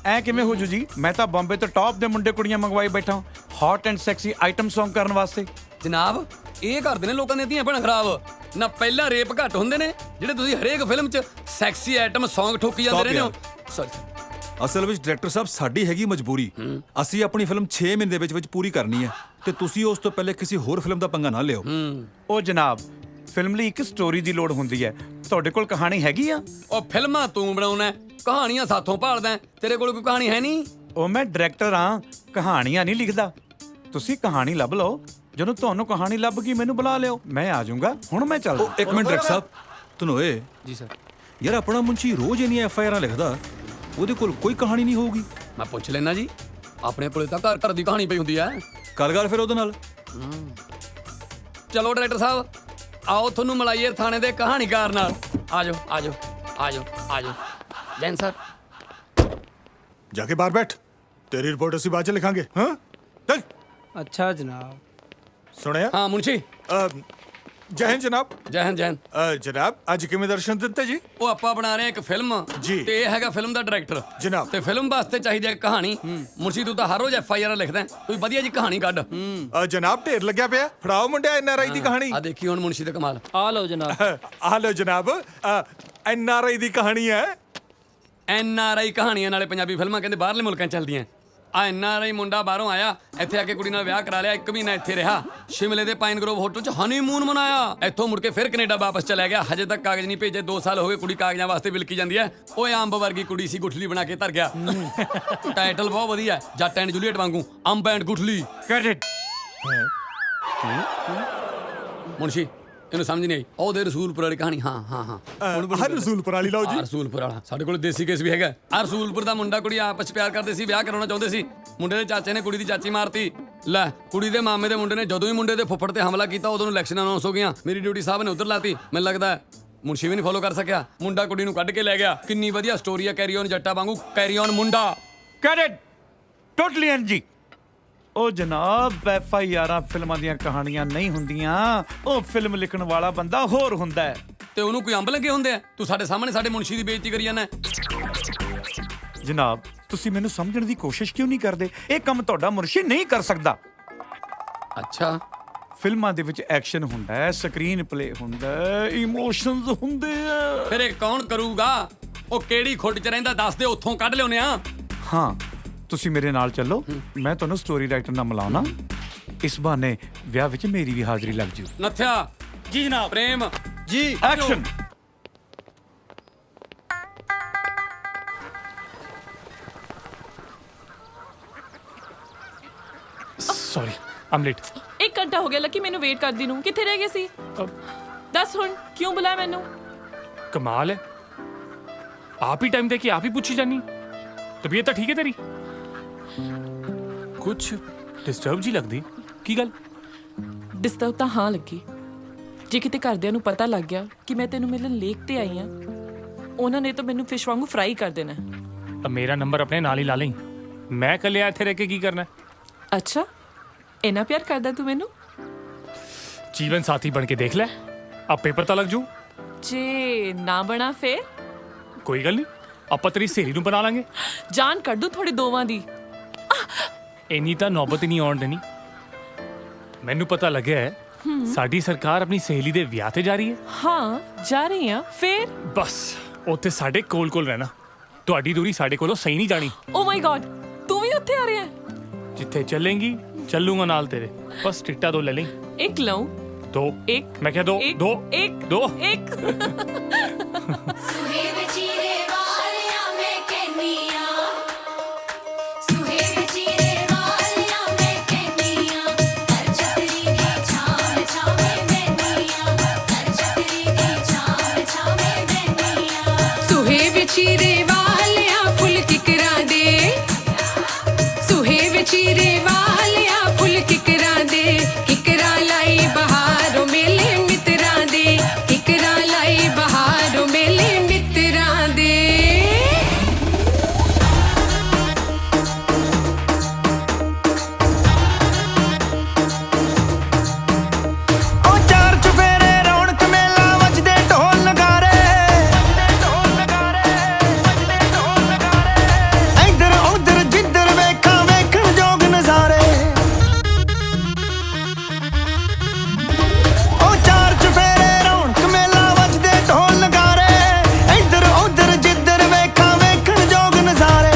ਐ ਕਿਵੇਂ ਹੋ ਜੂ ਜੀ? ਮੈਂ ਤਾਂ ਬੰਬੇ ਤੋਂ ਟੌਪ ਦੇ ਮੁੰਡੇ ਕੁੜੀਆਂ ਮੰਗਵਾਈ ਬੈਠਾ, hot and sexy item Song ਕਰਨ ਵਾਸਤੇ। ਜਨਾਬ ਇਹ ਕਰਦੇ ਨੇ ਲੋਕਾਂ ਦੀਆਂ ਧੀਆਂ ਭੈਣਾਂ ਖਰਾਬ। ਨਾ ਪਹਿਲਾਂ ਰੇਪ ਘੱਟ ਹੁੰਦੇ ਨੇ ਜਿਹੜੇ ਤੁਸੀਂ ਹਰੇਕ ਫਿਲਮ 'ਚ ਸੈਕਸੀ ਆਈਟਮ Song ਠੋਕੀ ਜਾਂਦੇ ਰਹਿੰਦੇ ਹੋ। ਸੌਰੀ। ਅਸਲ ਵਿੱਚ ਡਾਇਰੈਕਟਰ ਸਾਹਿਬ ਸਾਡੀ ਹੈਗੀ ਮਜਬੂਰੀ। ਅਸੀਂ ਆਪਣੀ ਫਿਲਮ 6 ਮਹੀਨੇ ਦੇ ਵਿੱਚ ਪੂਰੀ ਕਰਨੀ ਹੈ ਤੇ ਤੁਸੀਂ ਉਸ ਤੋਂ ਪਹਿਲੇ ਕਿਸੇ ਹੋਰ ਫਿਲਮ ਦਾ ਪੰਗਾ ਨਾ ਲਿਓ। ਉਹ ਜਨਾਬ ਫਿਲਮ ਲਈ ਇੱਕ ਸਟੋਰੀ ਦੀ ਲੋੜ ਹੁੰਦੀ ਹੈ, ਤੁਹਾਡੇ ਕੋਲ ਕਹਾਣੀ ਹੈਗੀ ਆ? ਉਹ ਫਿਲਮਾਂ ਤੂੰ ਬਣਾਉਣਾ, ਕਹਾਣੀਆਂ ਸਾਥੋਂ ਭਾਲਦਾ। ਤੇਰੇ ਕੋਲ ਕੋਈ ਕਹਾਣੀ ਹੈ ਨਹੀਂ? ਉਹ ਮੈਂ ਡਾਇਰੈਕਟਰ ਆ, ਕਹਾਣੀਆਂ ਨਹੀਂ ਲਿਖਦਾ। ਤੁਸੀਂ ਕਹਾਣੀ ਲੱਭ ਲਓ, ਜਦੋਂ ਤੁਹਾਨੂੰ ਕਹਾਣੀ ਲੱਭ ਗਈ ਮੈਨੂੰ ਬੁਲਾ ਲਿਓ, ਮੈਂ ਆ ਜਾਊਂਗਾ। ਹੁਣ ਮੈਂ ਚੱਲਦਾ। ਇੱਕ ਮਿੰਟ ਡਾਇਰੈਕਟਰ ਸਾਹਿਬ। ਤਨੋਏ ਜੀ ਸਰ। ਯਾਰ ਆਪਣਾ ਮੁੰਚੀ ਰੋਜ਼ ਇੰਨੀਆਂ ਐਫਆਈਆਰਾਂ ਲਿਖਦਾ, ਉਹਦੇ ਕੋਲ ਕੋਈ ਕਹਾਣੀ ਨਹੀਂ ਹੋਊਗੀ? ਮੈਂ ਪੁੱਛ ਲੈਣਾ ਜੀ, ਆਪਣੇ ਕੋਲੇ ਤਾਂ ਘਰ ਦੀ ਕਹਾਣੀ ਪਈ ਹੁੰਦੀ ਹੈ। ਕਰ ਫਿਰ ਉਹਦੇ ਨਾਲ। ਚਲੋ ਡਾਇਰੈਕਟਰ ਸਾਹਿਬ ਆਓ, ਤੁਹਾਨੂੰ ਮਲਾਈਏ ਥਾਣੇ ਦੇ ਕਹਾਣੀਕਾਰ ਨਾਲ। ਆ ਜਾਓ ਆ ਜਾਓ ਆ ਜਾਓ ਆ ਜਾਓ। ਜੈਨ ਸਰ जाके बाहर बैठ, तेरी रिपोर्ट ਅਸੀਂ ਬਾਅਦ ਚ ਲਿਖਾਂਗੇ। ਹਾਂ ਚੱਲ। ਅੱਛਾ ਜਨਾਬ। ਸੁਣਿਆ? ਹਾਂ ਮੁਨਸ਼ੀ। ਜੈ ਹਿੰਦ ਜਨਾਬ। ਜੈ ਹਿੰਦ ਜੈ ਹਿੰਦ। ਜਨਾਬ ਅੱਜ ਕਿਵੇਂ ਦਰਸ਼ਨ ਦਿੱਤੇ ਜੀ? ਉਹ ਆਪਾਂ ਬਣਾ ਰਹੇ ਇੱਕ ਫਿਲਮ ਜੀ ਤੇ ਇਹ ਹੈਗਾ ਫਿਲਮ ਦਾ ਡਾਇਰੈਕਟਰ ਜਨਾਬ। ਤੇ ਫਿਲਮ ਵਾਸਤੇ ਚਾਹੀਦੀ ਹੈ ਕਹਾਣੀ। ਮੁਨਸ਼ੀ ਤੂੰ ਤਾਂ ਹਰ ਰੋਜ਼ ਐਫਆਈਆਰ ਲਿਖਦਾ, ਕੋਈ ਵਧੀਆ ਜੀ ਕਹਾਣੀ ਕੱਢ। ਜਨਾਬ ਢੇਰ ਲੱਗਿਆ ਪਿਆ, ਫੜਾਓ ਮੁੰਡਿਆ ਐਨਆਰਆਈ ਦੀ ਕਹਾਣੀ। ਆ ਦੇਖੀ ਹੁਣ ਮੁਨਸ਼ੀ ਦਾ ਕਮਾਲ। ਆ ਲਓ ਜਨਾਬ। ਆ ਲਓ ਜਨਾਬ, ਐਨਆਰਆਈ ਦੀ ਕਹਾਣੀ ਹੈ। ਐਨਆਰਆਈ ਕਹਾਣੀਆਂ ਨਾਲੇ ਪੰਜਾਬੀ ਫਿਲਮਾਂ ਕਹਿੰਦੇ ਬਾਹਰਲੇ ਮੁਲਕਾਂ 'ਚ ਚੱਲਦੀਆਂ। ਆ ਐਨਆਰਆਈ ਮੁੰਡਾ ਬਾਹਰੋਂ ਆਇਆ, ਇੱਥੇ ਆ ਕੇ ਕੁੜੀ ਨਾਲ ਵਿਆਹ ਕਰਾ ਲਿਆ, 1 ਮਹੀਨਾ ਇੱਥੇ ਰਿਹਾ, ਸ਼ਿਮਲੇ ਦੇ ਪਾਈਨ ਗਰੋਵ ਹੋਟਲ 'ਚ ਹਨੀਮੂਨ ਮਨਾਇਆ, ਇੱਥੋਂ ਮੁੜ ਕੇ ਫਿਰ ਕੈਨੇਡਾ ਵਾਪਸ ਚਲਾ ਗਿਆ। ਹਜੇ ਤੱਕ ਕਾਗਜ਼ ਨਹੀਂ ਭੇਜੇ, 2 ਸਾਲ ਹੋ ਗਏ ਕੁੜੀ ਕਾਗਜ਼ਾਂ ਵਾਸਤੇ ਬਿਲਕੀ ਜਾਂਦੀ ਹੈ। ਓਏ ਅੰਬ ਵਰਗੀ ਕੁੜੀ ਸੀ, ਗੁਠਲੀ ਬਣਾ ਕੇ ਧਰ ਗਿਆ। ਟਾਈਟਲ ਬਹੁਤ ਵਧੀਆ, ਜੱਟ ਐਂਡ ਜੂਲੀਅਟ ਵਾਂਗੂ, ਅੰਬ ਐਂਡ ਗੁਠਲੀ। ਮੁਨਸ਼ੀ ਇਹਨੂੰ ਸਮਝ ਨਹੀਂ ਆਈ। ਉਹਦੇ ਰਸੂਲਪੁਰ ਵਾਲੀ ਕਹਾਣੀ। ਹਾਂ ਹਾਂ ਹਾਂ ਹਰ ਰਸੂਲਪੁਰ ਵਾਲੀ ਲਾਓ ਜੀ। ਰਸੂਲਪੁਰ ਵਾਲਾ ਸਾਡੇ ਕੋਲ ਦੇਸੀ ਕੇਸ ਵੀ ਹੈਗਾ। ਆ ਰਸੂਲਪੁਰ ਦਾ ਮੁੰਡਾ ਕੁੜੀ ਆਪਸ ਚ ਪਿਆਰ ਕਰਦੇ ਸੀ, ਵਿਆਹ ਕਰਾਉਣਾ ਚਾਹੁੰਦੇ ਸੀ। ਮੁੰਡੇ ਦੇ ਚਾਚੇ ਨੇ ਕੁੜੀ ਦੀ ਚਾਚੀ ਮਾਰਤੀ। ਲੈ ਕੁੜੀ ਦੇ ਮਾਮੇ ਦੇ ਮੁੰਡੇ ਨੇ ਜਦੋਂ ਹੀ ਮੁੰਡੇ ਦੇ ਫੁੱਫੜ ਤੇ ਹਮਲਾ ਕੀਤਾ, ਉਦੋਂ ਨੂੰ ਇਲੈਕਸ਼ਨਾਂ ਅਨਾਉਂਸ ਹੋ ਗਈਆਂ। ਮੇਰੀ ਡਿਊਟੀ ਸਾਹਿਬ ਨੇ ਉਧਰ ਲਾਤੀ। ਮੈਨੂੰ ਲੱਗਦਾ ਮੁਨਸ਼ੀ ਵੀ ਨਹੀਂ ਫੋਲੋ ਕਰ ਸਕਿਆ, ਮੁੰਡਾ ਕੁੜੀ ਨੂੰ ਕੱਢ ਕੇ ਲੈ ਗਿਆ। ਕਿੰਨੀ ਵਧੀਆ ਸਟੋਰੀ ਆ ਕੈਰੀ ਔਨ ਜੱਟਾ ਵਾਂਗੂ, ਕੈਰੀ ਔਨ ਮੁੰਡਾ। Carrot totally NG. ਉਹ ਜਨਾਬ ਐਫਆਈਆਰਾਂ ਫਿਲਮਾਂ ਦੀਆਂ ਕਹਾਣੀਆਂ ਨਹੀਂ ਹੁੰਦੀਆਂ, ਉਹ ਫਿਲਮ ਲਿਖਣ ਵਾਲਾ ਬੰਦਾ ਹੋਰ ਹੁੰਦਾ ਹੈ। ਤੇ ਉਹਨੂੰ ਕੋਈ ਅੰਬ ਲੱਗੇ ਹੁੰਦੇ ਆ? ਤੂੰ ਸਾਡੇ ਸਾਹਮਣੇ ਸਾਡੇ ਮੁਨਸ਼ੀ ਦੀ ਬੇਇੱਜ਼ਤੀ ਕਰੀ ਜਾਂਦਾ। ਜਨਾਬ ਤੁਸੀਂ ਮੈਨੂੰ ਸਮਝਣ ਦੀ ਕੋਸ਼ਿਸ਼ ਕਿਉਂ ਨਹੀਂ ਕਰਦੇ? ਇਹ ਕੰਮ ਤੁਹਾਡਾ ਮੁਨਸ਼ੀ ਨਹੀਂ ਕਰ ਸਕਦਾ। ਅੱਛਾ, ਫਿਲਮਾਂ ਦੇ ਵਿੱਚ ਐਕਸ਼ਨ ਹੁੰਦਾ ਹੈ, ਸਕਰੀਨ ਪਲੇ ਹੁੰਦਾ ਹੈ, ਇਮੋਸ਼ਨਸ ਹੁੰਦੇ ਆ। ਫਿਰ ਇਹ ਕੌਣ ਕਰੂਗਾ? ਉਹ ਕਿਹੜੀ ਖੁੱਡ 'ਚ ਰਹਿੰਦਾ ਦੱਸ ਦੇ, ਉੱਥੋਂ ਕੱਢ ਲਿਆਉਨੇ ਆ। ਹਾਂ ਤੁਸੀਂ ਮੇਰੇ ਨਾਲ ਚੱਲੋ, ਮੈਂ ਤੁਹਾਨੂੰ ਸਟੋਰੀ ਰਾਈਟਰ ਨਾਲ ਮਿਲਾਉਣਾ। ਇਸ ਬਹਾਨੇ ਵਿਆਹ ਵਿੱਚ ਮੇਰੀ ਵੀ ਹਾਜ਼ਰੀ ਲੱਗ ਜੂ। ਨੱਥਿਆ ਜੀ ਜਨਾਬ। ਪ੍ਰੇਮ ਜੀ ਐਕਸ਼ਨ। ਸੌਰੀ ਆਮ ਲੇਟ। 1 ਘੰਟਾ ਹੋ ਗਿਆ ਲੱਕੀ ਮੈਨੂੰ ਵੇਟ ਕਰਦੀ ਨੂੰ। ਕਿੱਥੇ ਰਹਿ ਗਏ ਸੀ? ਦੱਸ ਹੁਣ ਕਿਉਂ ਬੁਲਾਇਆ ਮੈਨੂੰ? ਕਮਾਲ ਹੈ, ਆਪ ਹੀ ਟਾਈਮ ਦੇ ਕੇ ਆਪ ਹੀ ਪੁੱਛੀ ਜਾਨੀ। ਤਬੀਅਤ ਤਾਂ ਠੀਕ ਹੈ ਤੇਰੀ? ਕੁਛ ਡਿਸਟਰਬ ਜੀ ਲੱਗਦੀ, ਕੀ ਗੱਲ? ਡਿਸਟਰਬ ਤਾਂ ਹਾਂ ਲੱਗੀ। ਜੇ ਕਿਤੇ ਘਰਦਿਆਂ ਨੂੰ ਪਤਾ ਲੱਗ ਗਿਆ ਕਿ ਮੈਂ ਤੈਨੂੰ ਮਿਲਣ ਲੇਕ ਤੇ ਆਈ ਆ, ਉਹਨਾਂ ਨੇ ਤਾਂ ਮੈਨੂੰ ਫਿਸ਼ ਵਾਂਗੂ ਫਰਾਈ ਕਰ ਦੇਣਾ। ਮੇਰਾ ਨੰਬਰ ਆਪਣੇ ਨਾਲ ਹੀ ਲਾ ਲਈ, ਮੈਂ ਇਕੱਲੇ ਇੱਥੇ ਰਹਿ ਕੇ ਕੀ ਕਰਨਾ? ਅੱਛਾ, ਇੰਨਾ ਪਿਆਰ ਕਰਦਾ ਤੂੰ ਮੈਨੂੰ? ਜੀਵਨ ਸਾਥੀ ਬਣ ਕੇ ਦੇਖ ਲੈ, ਆਪੇ ਪਤਾ ਲੱਗ ਜੂ। ਜੇ ਨਾ ਬਣਾ ਫੇਰ? ਕੋਈ ਗੱਲ ਨਹੀਂ, ਆਪਾਂ ਤੇਰੀ ਸਹੇਲੀ ਨੂੰ ਬਣਾ ਲਾਂਗੇ। ਜਾਨ ਕੱਢ ਦੂੰ ਥੋੜੇ ਦੋਵਾਂ ਦੀ। ਇੰਨੀ ਤਾਂ ਨੌਬਤ ਹੀ ਨਹੀਂ ਆਉਣ ਦੇਣੀ। ਮੈਨੂੰ ਪਤਾ ਲੱਗਿਆ ਹੈ ਸਾਡੀ ਸਰਕਾਰ ਆਪਣੀ ਸਹੇਲੀ ਦੇ ਵਿਆਹ ਤੇ ਜਾ ਰਹੀ ਹੈ। ਹਾਂ ਜਾ ਰਹੀ ਆ। ਫੇਰ ਬਸ ਉੱਥੇ ਸਾਡੇ ਕੋਲ ਰਹਿਣਾ, ਤੁਹਾਡੀ ਦੂਰੀ ਸਾਡੇ ਕੋਲੋਂ ਸਹੀ ਨਹੀਂ ਜਾਣੀ। ਓ ਮਾਈ ਗॉड, ਤੂੰ ਵੀ ਉੱਥੇ ਆ ਰਿਹਾ ਹੈ? ਜਿੱਥੇ ਚੱਲੇਂਗੀ ਚੱਲੂਗਾ ਨਾਲ ਤੇਰੇ। ਬਸ ਟਿਕਟਾਂ 2 ਲੈ ਲਈ। 1 ਲਊਂ? 2। ਇੱਕ। ਮੈਂ ਕਿਹਾ 2 2 ਇੱਕ 2 ਇੱਕ। ਚੀਰੇ ਵਾਲਿਆ ਫੁੱਲ ਕਿਕਰਾਂ ਦੇ, ਸੁਹੇ ਵਿੱਚ ਚੀਰੇ ਵਾਲਿਆ ਫੁੱਲ ਕਿਕਰਾਂ ਦੇ, ਕਿਕਰਾਂ ਲਾਈ ਬਹਾਰੋਂ ਮੇਲੇ ਮਿੱਤਰਾਂ ਦੇ, ਕਿਕਰਾਂ ਲਾਈ ਬਹਾਰੋਂ ਮੇਲੇ ਮਿੱਤਰਾਂ ਦੇ। ਉਹ ਚਾਰ ਚੁਫੇਰੇ ਰੌਣਕ ਮੇਲਾ ਵੱਜਦੇ ਢੋਲ ਨਗਾਰੇ, ਇੱਧਰ ਉੱਧਰ ਜਿੱਧਰ ਵੇਖਾਂ ਵੇਖਣ ਜੋਗ ਨਜ਼ਾਰੇ। ਉਹ ਚਾਰ ਚੁਫੇਰੇ ਰੌਣਕ ਮੇਲਾ ਵੱਜਦੇ ਢੋਲ ਨਗਾਰੇ, ਇੱਧਰ ਉੱਧਰ ਜਿੱਧਰ ਵੇਖਾਂ ਵੇਖਣ ਜੋਗ ਨਜ਼ਾਰੇ।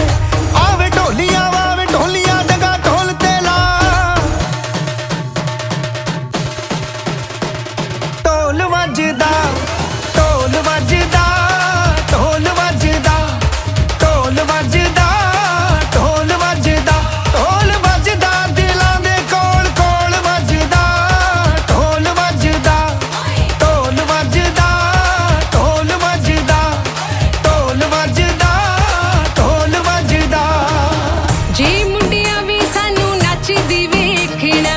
ਆਵੇ ਢੋਲੀਆਂ ਵਾਵੇ ਢੋਲੀਆਂ ਡਗਾ ਢੋਲ ਤੇ ਲਾ, ਢੋਲ ਵੱਜਦਾ ਢੋਲ ਵੱਜਦਾ ਢੋਲ ਵੱਜਦਾ ਢੋਲ ਵੱਜਦਾ ਢੋਲ ਵੱਜਦਾ ਢੋਲ ਵੱਜਦਾ ਦਿਲਾਂ ਦੇ ਕੋਲ ਕੋਲ ਵੱਜਦਾ ਢੋਲ ਵੱਜਦਾ ਢੋਲ ਵੱਜਦਾ ਢੋਲ ਵੱਜਦਾ ਢੋਲ ਵੱਜਦਾ ਢੋਲ ਵੱਜਦਾ। ਜੇ ਮੁੰਡਿਆਂ ਵੀ ਸਾਨੂੰ ਨੱਚਦੀ ਵੇਖਣਾ,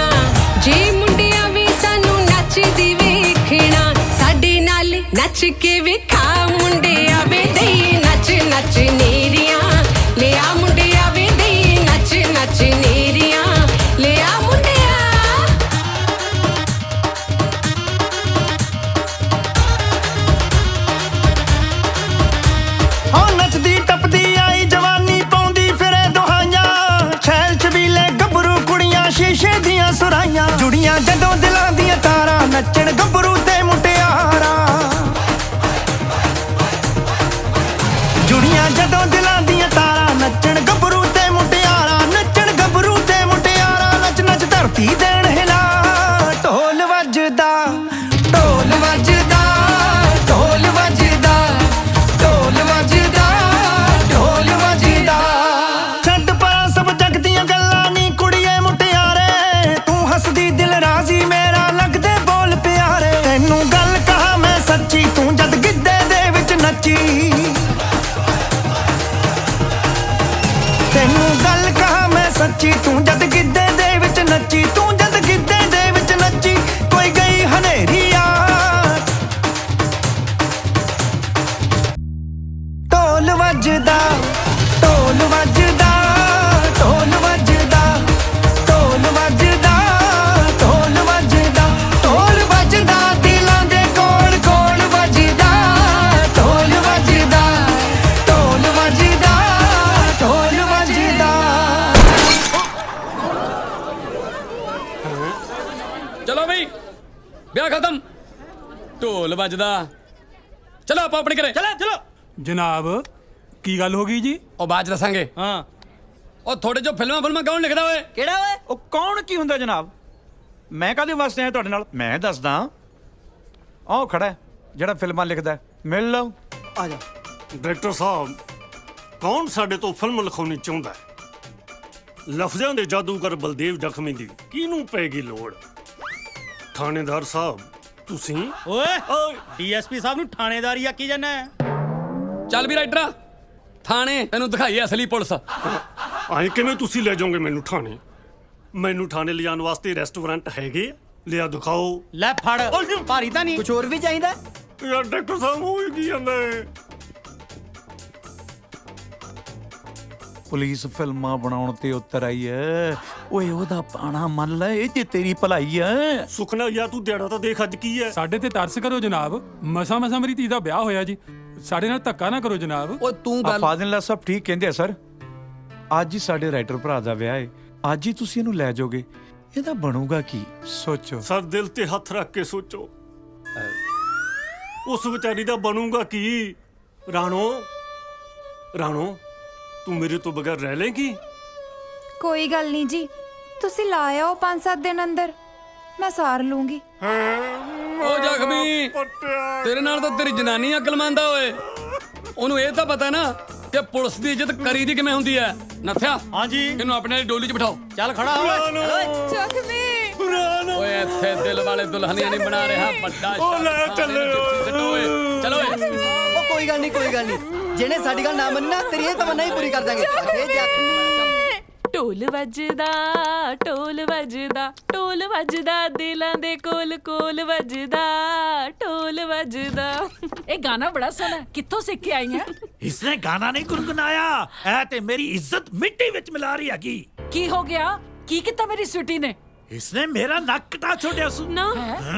ਜੇ ਮੁੰਡਿਆਂ ਵੀ ਸਾਨੂੰ ਨੱਚਦੀ ਵੇਖਣਾ, ਸਾਡੇ ਨਾਲ ਨੱਚ ਕੇ ਵੇਖਾ ਮੁੰਡਿਆ ਵੇ ਦਈ ਨੱਚ ਨੱਚ ਨੇਰੀਆਂ, ਲਿਆ ਮੁੰਡਿਆ ਵੇ ਦਈ ਨੱਚ ਨੱਚ ਨੇਰੀਆਂ, ਲਿਆ ਮੁੰਡਿਆ। ਹਾਂ ਨੱਚਦੀ ਟੱਪਦੀ ਆਈ ਜਵਾਨੀ ਪਾਉਂਦੀ ਫਿਰੇ ਦੁਹਾਈਆਂ, ਛੈਲ ਛਬੀਲੇ ਗੱਭਰੂ ਕੁੜੀਆਂ ਸ਼ੀਸ਼ੇ ਦੀਆਂ ਸੁਰਾਈਆਂ, ਜੁੜੀਆਂ ਜਦੋਂ ਦਿਲਾਂ ਦੀਆਂ ਤਾਰਾਂ ਨੱਚਣ ਗੱਭਰੂ ਤੇ ਮੁਟਿਆਰਾਂ, ਜੁੜੀਆਂ ਜਦੋਂ ਦਿਲਾਂ ਦੀਆਂ ਤਾਰਾਂ ਨੱਚਣ ਗੱਭਰੂ ਤੇ ਮੁਟਿਆਰਾਂ, ਨੱਚਣ ਗੱਭਰੂ ਤੇ ਮੁਟਿਆਰਾਂ, ਨੱਚ ਨੱਚ ਧਰਤੀ ਦੇਣ ਹਿਲਾ। ਢੋਲ ਵੱਜਦਾ ਢੋਲ ਵੱਜਦਾ ਢੋਲ ਵੱਜਦਾ ਢੋਲ ਵੱਜਦਾ ਢੋਲ ਵੱਜਦਾ। ਛੱਡ ਪਰਾਂ ਸਭ ਜਗ ਦੀਆਂ ਗੱਲਾਂ ਨੀ ਕੁੜੀਏ ਮੁਟਿਆਰੇ, ਤੂੰ ਹੱਸਦੀ ਦਿਲ ਰਾਜ਼ੀ ਮੇਰਾ ਲੱਗਦੇ ਬੋਲ ਪਿਆਰੇ। ਤੈਨੂੰ ਗੱਲ ਕਹਾਂ ਮੈਂ ਸੱਚੀ, ਤੂੰ ਜਦ ਗਿੱਧੇ ਦੇ ਵਿੱਚ ਨੱਚੀ, ਤੈਨੂੰ ਗੱਲ ਕਹਾਂ ਮੈਂ ਸੱਚੀ, ਤੂੰ ਜਦ ਗਿੱਧੇ ਦੇ ਵਿੱਚ ਨੱਚੀ, ਤੂੰ ਜਦ ਗਿੱਧੇ ਦੇ ਵਿੱਚ ਨੱਚੀ। ਕੋਈ ਗਈ ਹਨੇਰੀ ਆ ਵਿਆਹ ਖਤਮ ਢੋਲ ਵੱਜਦਾ ਚਲੋ ਆਪਾਂ ਆਪਣੇ ਘਰੇ ਚਲੋ ਜਨਾਬ ਕੀ ਗੱਲ ਹੋ ਗਈ ਜੀ? ਉਹ ਬਾਅਦ 'ਚ ਦੱਸਾਂਗੇ। ਹਾਂ ਉਹ ਤੁਹਾਡੇ ਜੋ ਫਿਲਮਾਂ ਕੌਣ ਲਿਖਦਾ ਓਏ? ਕਿਹੜਾ ਓਏ? ਉਹ ਕੌਣ ਕੀ ਹੁੰਦਾ ਜਨਾਬ? ਮੈਂ ਕਾਹਦੇ ਵਾਸਤੇ ਆਇਆ ਤੁਹਾਡੇ ਨਾਲ? ਮੈਂ ਦੱਸਦਾ। ਆਹ ਖੜਾ ਹੈ ਜਿਹੜਾ ਫਿਲਮਾਂ ਲਿਖਦਾ ਹੈ। ਮਿਲ ਲਓ। ਆ ਜਾ। ਡਾਇਰੈਕਟਰ ਸਾਹਿਬ ਕੌਣ ਸਾਡੇ ਤੋਂ ਫਿਲਮ ਲਿਖਾਉਣੀ ਚਾਹੁੰਦਾ ਹੈ? ਲਫ਼ਜ਼ਾਂ ਦੇ ਜਾਦੂਗਰ ਬਲਦੇਵ ਜ਼ਖਮੀ ਦੀ ਕਿਹਨੂੰ ਪੈਗੀ ਲੋੜ? ਥਾਣੇਦਾਰ ਸਾਹਿਬ ਤੁਸੀਂ? ਓਏ ਡੀਐਸਪੀ ਸਾਹਿਬ ਨੂੰ ਥਾਣੇਦਾਰੀ ਆਕੀ ਜਾਨਾ ਹੈ? ਚੱਲ ਵੀ ਰਾਈਟਰਾ ਥਾਣੇ ਤੈਨੂੰ ਦਿਖਾਈਏ ਅਸਲੀ ਪੁਲਿਸ। ਆਏ ਕਿਵੇਂ ਤੁਸੀਂ ਲੈ ਜਾਓਗੇ ਮੈਨੂੰ ਥਾਣੇ? ਮੈਨੂੰ ਥਾਣੇ ਲਿਜਾਣ ਵਾਸਤੇ ਰੈਸਟੋਰੈਂਟ ਹੈਗੇ? ਲਿਆ ਦਿਖਾਓ। ਲੈ ਫੜ ਭਾਰੀ ਤਾਂ ਨਹੀਂ ਕੁਝ ਹੋਰ ਵੀ ਚਾਹੀਦਾ? ਯਾਰ ਡਾਕਟਰ ਸਾਹਿਬ ਹੋ ਕੀ ਜਾਂਦਾ ਹੈ? ਪੁਲਿਸ ਫਿਲਮਾਂ ਬਣਾਉਣ ਤੇ ਉਤਰ ਆਈ ਐ। ਓਏ ਉਹਦਾ ਪਾਣਾ ਮੰਨ ਲੈ, ਇਹ ਜੇ ਤੇਰੀ ਭਲਾਈ ਐ। ਸੁਖਨਾ ਯਾ ਤੂੰ ਦਿਹਾੜਾ ਤਾਂ ਦੇਖ ਅੱਜ ਕੀ ਹੈ। ਸਾਡੇ ਤੇ ਤਰਸ ਕਰੋ ਜਨਾਬ। ਮਸਾ ਮੇਰੀ ਧੀ ਦਾ ਵਿਆਹ ਹੋਇਆ ਜੀ। ਸਾਡੇ ਨਾਲ ਧੱਕਾ ਨਾ ਕਰੋ ਜਨਾਬ। ਓਏ ਤੂੰ ਗੱਲ ਫਾਜ਼ਿਲਾ ਸਾਹਿਬ ਠੀਕ ਕਹਿੰਦੇ ਆ ਸਰ। ਅੱਜ ਹੀ ਸਾਡੇ ਰਾਈਟਰ ਭਰਾ ਦਾ ਵਿਆਹ ਹੈ। ਅੱਜ ਹੀ ਤੁਸੀਂ ਇਹਨੂੰ ਲੈ ਜਾਓਗੇ। ਇਹਦਾ ਬਣੂਗਾ ਕੀ? ਸੋਚੋ ਸਰ, ਦਿਲ ਤੇ ਹੱਥ ਰੱਖ ਕੇ ਸੋਚੋ। ਉਸ ਵਿਚਾਰੀ ਦਾ ਬਣੂਗਾ ਕੀ? ਰਾਣੋ ਤੂੰ ਮੇਰੇ ਤੋਂ ਬਗੈਰ ਰਹਿ ਲੇਗੀ? ਕੋਈ ਗੱਲ ਨਹੀਂ ਜੀ, ਤੁਸੀਂ ਲਾਇਆ ਉਹ 5-7 ਦਿਨ ਅੰਦਰ, ਮੈਂ ਸਾਰ ਲੂੰਗੀ। ਉਹ ਜ਼ਖਮੀ ਤੇਰੇ ਨਾਲ ਤਾਂ ਤੇਰੀ ਜਨਾਨੀ ਅਕਲਮੰਦ ਆ ਓਏ। ਉਹਨੂੰ ਇਹ ਤਾਂ ਪਤਾ ਨਾ ਕਿ ਪੁਲਿਸ ਦੀ ਇੱਜ਼ਤ ਕਰੀਦੀ ਕਿਵੇਂ ਹੁੰਦੀ ਹੈ। ਨੱਥਿਆ ਹਾਂਜੀ ਇਹਨੂੰ ਆਪਣੇ ਡੋਲੀ 'ਚ ਬਿਠਾਓ। ਚੱਲ ਖੜਾ ਹੋ। ਜ਼ਖਮੀ ਓਏ ਇੱਥੇ ਦਿਲ ਵਾਲੇ ਦੁਲਹਨੀਆਂ ਨਹੀਂ ਬਣਾ ਰਿਹਾ ਵੱਡਾ। ਉਹ ਲੈ ਚੱਲੇ ਚਲੋ ਓਏ ਉਹ ਕੋਈ ਗੱਲ ਨਹੀਂ ਜਿਹਨੇ ਸਾਡੀ ਗੱਲ ਨਾ ਮੰਨੀ ਨਾ ਤੇਰੀ ਇਹ ਤਮੰਨਾ ਹੀ ਪੂਰੀ ਕਰ ਦਾਂਗੇ। ਢੋਲ ਵੱਜਦਾ ਢੋਲ ਵੱਜਦਾ ਦਿਲਾਂ ਦੇ ਕੋਲ ਵੱਜਦਾ ਢੋਲ ਵੱਜਦਾ। ਇਹ ਗਾਣਾ ਬੜਾ ਸੋਹਣਾ ਹੈ। ਕਿੱਥੋਂ ਸਿੱਖ ਕੇ ਆਈ ਹੈ? ਇਸਨੇ ਗਾਣਾ ਨਹੀਂ ਗੁੰਗਨਾਇਆ, ਐ ਤੇ ਮੇਰੀ ਇੱਜ਼ਤ ਮਿੱਟੀ ਵਿੱਚ ਮਿਲਾ ਰਹੀ ਹੈਗੀ। ਕੀ ਹੋ ਗਿਆ? ਕੀ ਕੀਤਾ ਮੇਰੀ ਸਵੀਟੀ ਨੇ? ਇਸਨੇ ਮੇਰਾ ਨੱਕ ਕਟਾ ਛੋੜਿਆ ਸੂ ਨਾ।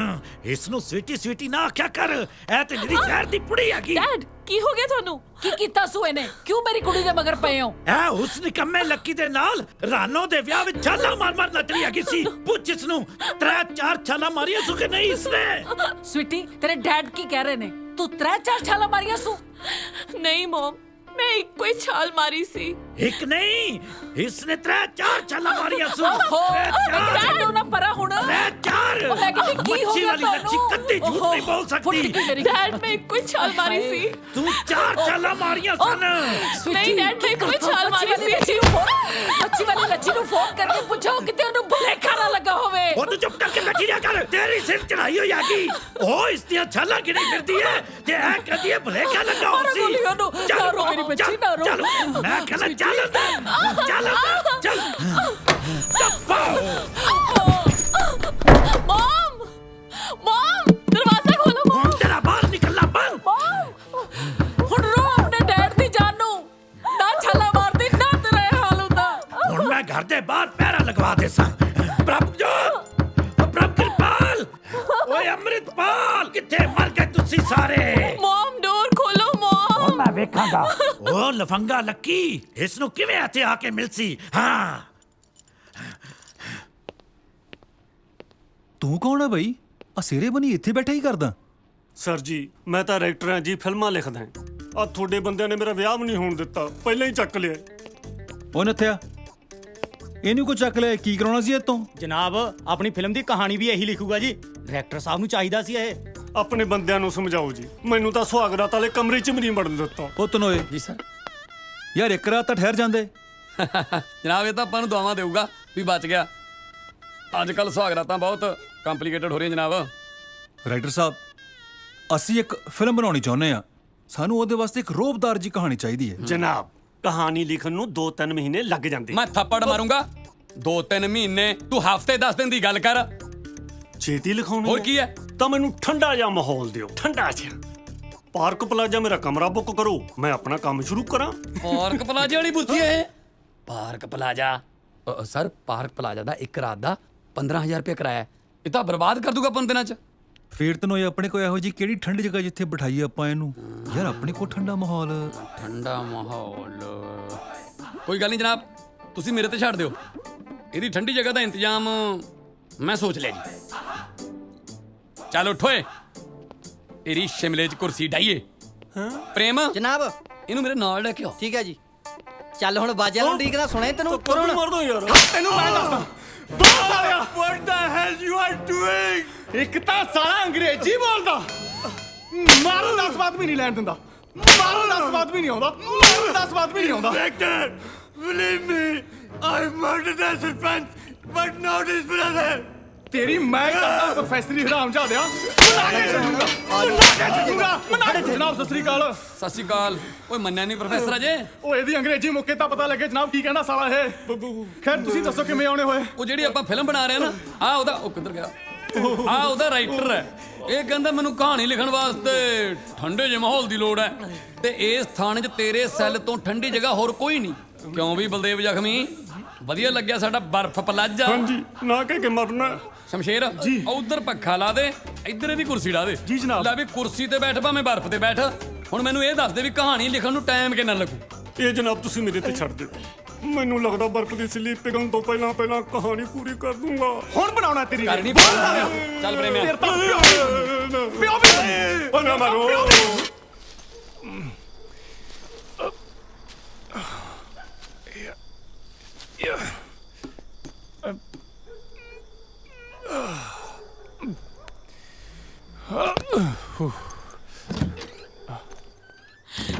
ਇਸ ਨੂੰ ਸਵੀਟੀ ਨਾ ਆਖਿਆ ਕਰ। ਐ ਤੇ ਮੇਰੀ ਸ਼ਹਿਰ ਦੀ ਕੁੜੀ ਹੈਗੀ। ਡੈਡ ਕੀ ਹੋ ਗਿਆ ਤੁਹਾਨੂੰ? ਕੀ ਕੀਤਾ ਸੂ ਇਹਨੇ? ਕਿਉਂ ਮੇਰੀ ਕੁੜੀ ਦੇ ਮਗਰ ਪਏ ਹੋ? ਐ ਉਸ ਨਿਕੰਮੇ ਲੱਕੀ ਦੇ ਨਾਲ ਰਾਨੋ ਦੇ ਵਿਆਹ ਵਿੱਚ ਛਾਲਾ ਮਾਰ ਨੱਚਦੀ ਹੈਗੀ ਸੀ। ਪੁੱਛ ਇਸ ਨੂੰ 3-4 ਛਾਲਾ ਮਾਰੀਆਂ ਸੂ ਕਿ ਨਹੀਂ ਇਸਨੇ? ਸਵੀਟੀ ਤੇਰੇ ਡੈਡ ਕੀ ਕਹਿ ਰਹੇ ਨੇ? ਤੂੰ 3-4 ਛਾਲਾ ਮਾਰੀਆਂ ਸੂ? ਨਹੀਂ ਮਮ, ਮੈਂ ਇੱਕੋ ਹੀ ਛਾਲ ਮਾਰੀ ਸੀ। ਇੱਕ ਨਹੀਂ, ਇਸਨੇ 3-4 ਛਾਲਾ ਮਾਰੀਆਂ ਸੂ। ਡੈਡ ਨਾ ਪਰਾ ਹੁਣ। 3-4 ਉਹ ਮੈਂ ਕਹਿੰਦੀ ਕੀ ਹੋ ਗਿਆ ਤੁਹਾਨੂੰ? ਕੱਤੀ ਝੂਠ ਨਹੀਂ ਬੋਲ ਸਕਦੀ। ਡੈਡ ਮੈਂ ਇੱਕੋ ਹੀ ਛਾਲ ਮਾਰੀ ਸੀ। ਤੂੰ 4 ਛਾਲਾ ਮਾਰੀਆਂ ਸਨ। ਨਹੀਂ ਡੈਡ ਮੈਂ ਇੱਕੋ ਹੀ ਛਾਲ ਮਾਰੀ ਸੀ। ਅੱਛੀ ਵਾਲੀ ਲੱਚੀ ਨੂੰ ਫੋਨ ਕਰਕੇ ਪੁੱਛੋ ਕਿਤੇ ਉਹਨੂੰ ਭੁਲੇਖਾ ਨਾ ਲੱਗਾ ਹੋਵੇ। ਉਹ ਤੂੰ ਚੁੱਪ ਕਰਕੇ ਬੈਠੀ ਰਿਹਾ ਕਰ। ਤੇਰੀ ਸਿਰ ਚੜਾਈ ਹੋਈ ਆਗੀ। ਉਹ ਇਸ ਦੀਆਂ ਛਾਲਾਂ ਕਿਹੜੀ ਫਿਰਦੀ ਹੈ ਤੇ ਐ ਕਹਦੀ ਹੈ ਭੁਲੇਖਾ ਲੱਗਾ ਹੋ ਸੀ। ਚੱਲ ਮੇਰੀ ਬੱਚੀ ਨਾ ਰੋ। ਮੈਂ ਕਹਿੰਦਾ ਚੱਲ ਚੱਲ ਮਮ ਦਰਵਾਜ਼ਾ ਖੋਲੋ। ਹੁਣ ਤੇਰਾ ਬਾਹਰ ਨਿਕਲਣਾ ਬੰਦ। ਹੁਣ ਰੋ ਆਪਣੇ ਡੈਡ ਦੀ ਜਾਨ ਨੂੰ। ਨਾ ਛਾਲਾ ਮਾਰਦੀ ਨਾ ਤੇਰਾ ਇਹ ਹਾਲ ਹੁੰਦਾ। ਹੁਣ ਮੈਂ ਘਰ ਦੇ ਬਾਹਰ ਪਹਿਰਾ ਲਗਵਾ ਦੇ ਸਾਂ। ਪ੍ਰਭ ਕਿਰਪਾਲ ਓਏ ਅੰਮ੍ਰਿਤਪਾਲ ਕਿੱਥੇ ਮਰ ਗਏ ਤੁਸੀਂ ਸਾਰੇ? ਮਮ ਡੋਰ ਖੋਲੋ ਮਮ। ਮੈਂ ਵੇਖਾਂਗਾ ਉਹ ਲਫੰਗਾ ਲੱਕੀ ਇਸ ਨੂੰ ਕਿਵੇਂ ਇੱਥੇ ਆ ਕੇ ਮਿਲ ਸੀ। ਹਾਂ ਤੂੰ ਕੌਣ ਹੈ ਬਈ? ਆ ਸਿਰੇ ਬਣੀ ਇੱਥੇ ਬੈਠਾ ਹੀ ਕਰਦਾ? ਸਰ ਜੀ ਮੈਂ ਤਾਂ ਰਾਈਟਰ ਹਾਂ ਜੀ, ਫਿਲਮਾਂ ਲਿਖਦਾ ਆ। ਤੁਹਾਡੇ ਬੰਦਿਆਂ ਨੇ ਮੇਰਾ ਵਿਆਹ ਵੀ ਨਹੀਂ ਹੋਣ ਦਿੱਤਾ, ਪਹਿਲਾਂ ਹੀ ਚੱਕ ਲਿਆ। ਉਹ ਨੱਥਿਆ ਇਹਨੂੰ ਕੋ ਚੱਕ ਲਿਆ? ਕੀ ਕਰਾਉਣਾ ਸੀ ਇਹ ਤੋਂ? ਜਨਾਬ ਆਪਣੀ ਫਿਲਮ ਦੀ ਕਹਾਣੀ ਵੀ ਇਹੀ ਲਿਖੂਗਾ ਜੀ। ਡਾਇਰੈਕਟਰ ਸਾਹਿਬ ਨੂੰ ਚਾਹੀਦਾ ਸੀ ਇਹ। ਆਪਣੇ ਬੰਦਿਆਂ ਨੂੰ ਸਮਝਾਓ ਜੀ। ਮੈਨੂੰ ਤਾਂ ਸੁਹਾਗਰਾਤ ਵਾਲੇ ਕਮਰੇ 'ਚ ਵੀ ਨਹੀਂ ਵੜਨ ਦਿੱਤਾ। ਉਹ ਤਨੋਏ ਜੀ ਸਰ। ਯਾਰ ਇੱਕ ਰਾਤ ਤਾਂ ਠਹਿਰ ਜਾਂਦੇ। ਜਨਾਬ ਇਹ ਤਾਂ ਆਪਾਂ ਨੂੰ ਦੁਆਵਾਂ ਦੇਊਗਾ ਵੀ ਬਚ ਗਿਆ। ਅੱਜ ਕੱਲ ਸੁਹਾਗਰਾਤਾਂ ਬਹੁਤ ਕੰਪਲਿਕੇਟਡ ਹੋ ਰਹੀਆਂ ਜਨਾਬ। ਰਾਈਟਰ ਸਾਹਿਬ ਅਸੀਂ ਇੱਕ ਫਿਲਮ ਬਣਾਉਣੀ ਚਾਹੁੰਦੇ ਆ। ਸਾਨੂੰ ਉਹਦੇ ਵਾਸਤੇ ਇੱਕ ਰੋਬਦਾਰ ਜੀ ਕਹਾਣੀ ਚਾਹੀਦੀ ਹੈ। ਜਨਾਬ ਕਹਾਣੀ ਲਿਖਣ ਨੂੰ 2-3 ਮਹੀਨੇ ਲੱਗ ਜਾਂਦੇ। ਮੈਂ ਥੱਪੜ ਮਾਰੂੰਗਾ। 2-3 ਮਹੀਨੇ ਤੂੰ ਹਫ਼ਤੇ 10 ਦਿਨ ਦੀ ਗੱਲ ਕਰ। ਛੇਤੀ ਲਿਖਾਉਣੀ ਹੋਰ ਕੀ ਹੈ? ਤਾਂ ਮੈਨੂੰ ਠੰਡਾ ਜਿਹਾ ਮਾਹੌਲ ਦਿਓ। ਠੰਡਾ ਜਿਹਾ ਪਾਰਕ ਪਲਾਜ਼ਾ ਮੇਰਾ ਕਮਰਾ ਬੁੱਕ ਕਰੋ, ਮੈਂ ਆਪਣਾ ਕੰਮ ਸ਼ੁਰੂ ਕਰਾਂ। ਪਾਰਕ ਪਲਾਜ਼ਾ ਵਾਲੀ ਬੁੱਧੀ ਹੈ ਇਹ? Park plaza sir park plaza ਦਾ ਇੱਕ ਰਾਤ ਦਾ 15,000 ਰੁਪਏ ਕਿਰਾਇਆ। ਇਹ ਤਾਂ ਬਰਬਾਦ ਕਰ ਦੂਗਾ 5 ਦਿਨਾਂ 'ਚ। ਫੇਰ ਤਨੋਏ ਆਪਣੇ ਕੋਲ ਇਹੋ ਜੀ ਕਿਹੜੀ ਠੰਡੀ ਜਗ੍ਹਾ ਜਿੱਥੇ ਬਿਠਾਈਏ ਆਪਾਂ ਇਹਨੂੰ? ਯਾਰ ਆਪਣੇ ਕੋਲ ਠੰਡਾ ਮਾਹੌਲ ਕੋਈ ਗੱਲ ਨਹੀਂ ਜਨਾਬ, ਤੁਸੀਂ ਮੇਰੇ ਤੇ ਛੱਡ ਦਿਓ। ਇਹਦੀ ਠੰਡੀ ਜਗ੍ਹਾ ਦਾ ਇੰਤਜ਼ਾਮ ਮੈਂ ਸੋਚ ਲਿਆ ਜੀ। ਚੱਲ ਉੱਠ ਓਏ ਤੇਰੀ ਸ਼ਿਮਲੇ 'ਚ ਕੁਰਸੀ ਡਾਈਏ ਪ੍ਰੇਮ ਜਨਾਬ ਇਹਨੂੰ ਮੇਰੇ ਨਾਲ ਲੈ ਕੇ ਆਓ ਠੀਕ ਹੈ ਜੀ ਚੱਲ ਹੁਣ ਬਾਜਿਆਂ ਨੂੰ ਢੀਕਦਾ ਸੁਣੇ ਤੈਨੂੰ ਤੂੰ ਮਾਰ ਦੋ ਯਾਰ ਤੈਨੂੰ ਮੈਂ ਦੱਸਦਾ What the hell you are doing? ਇੱਕ ਤਾਂ ਸਾਲਾ ਅੰਗਰੇਜ਼ੀ ਬੋਲਦਾ ਮਾਰਨ ਦਾ ਸਵਾਦ ਵੀ ਨਹੀਂ ਲੈਣ ਦਿੰਦਾ ਮਾਰਨ ਦਾ ਸਵਾਦ ਵੀ ਨਹੀਂ ਆਉਂਦਾ ਮਾਰਨ ਦਾ ਸਵਾਦ ਵੀ ਨਹੀਂ ਆਉਂਦਾ Victor, believe me, I murdered that surprise, but not his brother. ਤੇਰੀ ਮੈਂ ਕਰਦਾ ਪ੍ਰੋਫੈਸਰੀ ਹਰਾਮ ਜਾਦਿਆ ਬਣਾ ਕੇ ਛੱਡੂਗਾ ਜਨਾਬ ਸਤਿ ਸ੍ਰੀ ਅਕਾਲ ਸਤਿ ਸ਼੍ਰੀ ਅਕਾਲ ਓਏ ਮੰਨਿਆ ਨਹੀਂ ਪ੍ਰੋਫੈਸਰ ਅਜੇ ਉਹ ਇਹਦੀ ਅੰਗਰੇਜ਼ੀ ਮੁੱਕੇ ਤਾਂ ਪਤਾ ਲੱਗੇ ਜਨਾਬ ਕੀ ਕਹਿੰਦਾ ਸਾਲਾ ਇਹ ਖੈਰ ਤੁਸੀਂ ਦੱਸੋ ਕਿਵੇਂ ਆਉਣੇ ਹੋਏ ਉਹ ਜਿਹੜੀ ਆਪਾਂ ਫਿਲਮ ਬਣਾ ਰਹੇ ਆ ਨਾ ਆ ਉਹਦਾ ਉਹ ਕਿੱਧਰ ਗਿਆ ਆ ਉਹਦਾ ਰਾਈਟਰ ਹੈ ਇਹ ਕਹਿੰਦਾ ਮੈਨੂੰ ਕਹਾਣੀ ਲਿਖਣ ਵਾਸਤੇ ਠੰਡੇ ਜਿਹੇ ਮਾਹੌਲ ਦੀ ਲੋੜ ਹੈ ਤੇ ਇਸ ਥਾਣੇ 'ਚ ਤੇਰੇ ਸੈੱਲ ਤੋਂ ਠੰਡੀ ਜਗ੍ਹਾ ਹੋਰ ਕੋਈ ਨਹੀਂ ਕਿਉਂ ਵੀ ਬਲਦੇਵ ਜ਼ਖਮੀ ਵਧੀਆ ਲੱਗਿਆ ਸਾਡਾ ਬਰਫ਼ ਪਲਾਜਾ ਹਾਂਜੀ ਨਾ ਕਹਿ ਕੇ ਮਰਨਾ ਸ਼ਮਸ਼ੇਰ ਜੀ ਉਧਰ ਪੱਖਾ ਲਾ ਦੇ ਇੱਧਰ ਇਹਦੀ ਕੁਰਸੀ ਲਾ ਦੇ ਜੀ ਜਨਾਬ ਲੈ ਵੀ ਕੁਰਸੀ ਤੇ ਬੈਠ ਭਾਵੇਂ ਬਰਫ਼ ਤੇ ਬੈਠ ਹੁਣ ਮੈਨੂੰ ਇਹ ਦੱਸ ਦੇ ਵੀ ਕਹਾਣੀ ਲਿਖਣ ਨੂੰ ਟਾਈਮ ਕਿੰਨਾ ਲੱਗੂ ਇਹ ਜਨਾਬ ਤੁਸੀਂ ਮੇਰੇ ਤੇ ਛੱਡ ਦਿਓ ਮੈਨੂੰ ਲੱਗਦਾ ਬਰਫ਼ ਦੀ ਸਲੀਪ ਪਿਘਲਣ ਤੋਂ ਪਹਿਲਾਂ ਕਹਾਣੀ ਪੂਰੀ ਕਰ ਦੂੰਗਾ ਹੁਣ ਬਣਾਉਣਾ ਤੇਰੀ ਕਰਨੀ ਚੱਲ ਪ੍ਰੇਮਿਆ ਤੇਰੇ ਤਾਂ ਪਿਓ ਵੀ ਉਹ ਨਾ ਮਾਰੋ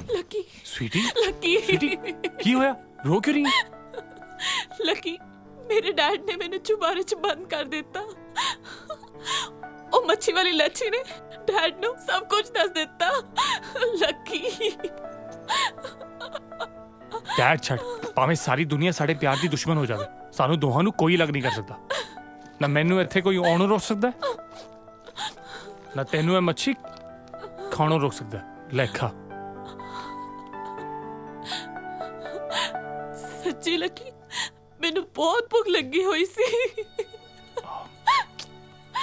ਲੱਕੀ स्वीटी ਲੱਕੀ ਕੀ ਹੋਇਆ ਰੋ ਕਿਉਂ ਰਹੀ ਹੈ ਲੱਕੀ ਮੇਰੇ ਡੈਡ ਨੇ ਮੈਨੂੰ ਚੁਬਾਰੇ 'ਚ ਬੰਦ ਕਰ ਦਿੱਤਾ ਉਹ ਮੱਛੀ ਵਾਲੀ ਲੱਛੀ ਨੇ ਡੈਡ ਨੂੰ ਸਭ ਕੁਝ ਦੱਸ ਦਿੱਤਾ ਲੱਕੀ ਡੈਡ ਛੱਡ ਭਾਵੇਂ ਸਾਰੀ ਦੁਨੀਆ ਸਾਡੇ ਪਿਆਰ ਦੀ ਦੁਸ਼ਮਣ ਹੋ ਜਾਵੇ ਸਾਨੂੰ ਦੋਹਾਂ ਨੂੰ ਕੋਈ ਲੱਗ ਨਹੀਂ ਕਰ ਸਕਦਾ ਨਾ ਮੈਨੂੰ ਇੱਥੇ ਕੋਈ ਆਉਣੋਂ ਰੋਕ ਸਕਦਾ ਨਾ ਤੈਨੂੰ ਇਹ ਮੱਛੀ ਖਾਣੋਂ ਰੋਕ ਸਕਦਾ ਲੈ ਖਾ ਸੱਚੀ ਲੱਕੀ ਮੈਨੂੰ ਬਹੁਤ ਭੁੱਖ ਲੱਗੀ ਹੋਈ ਸੀ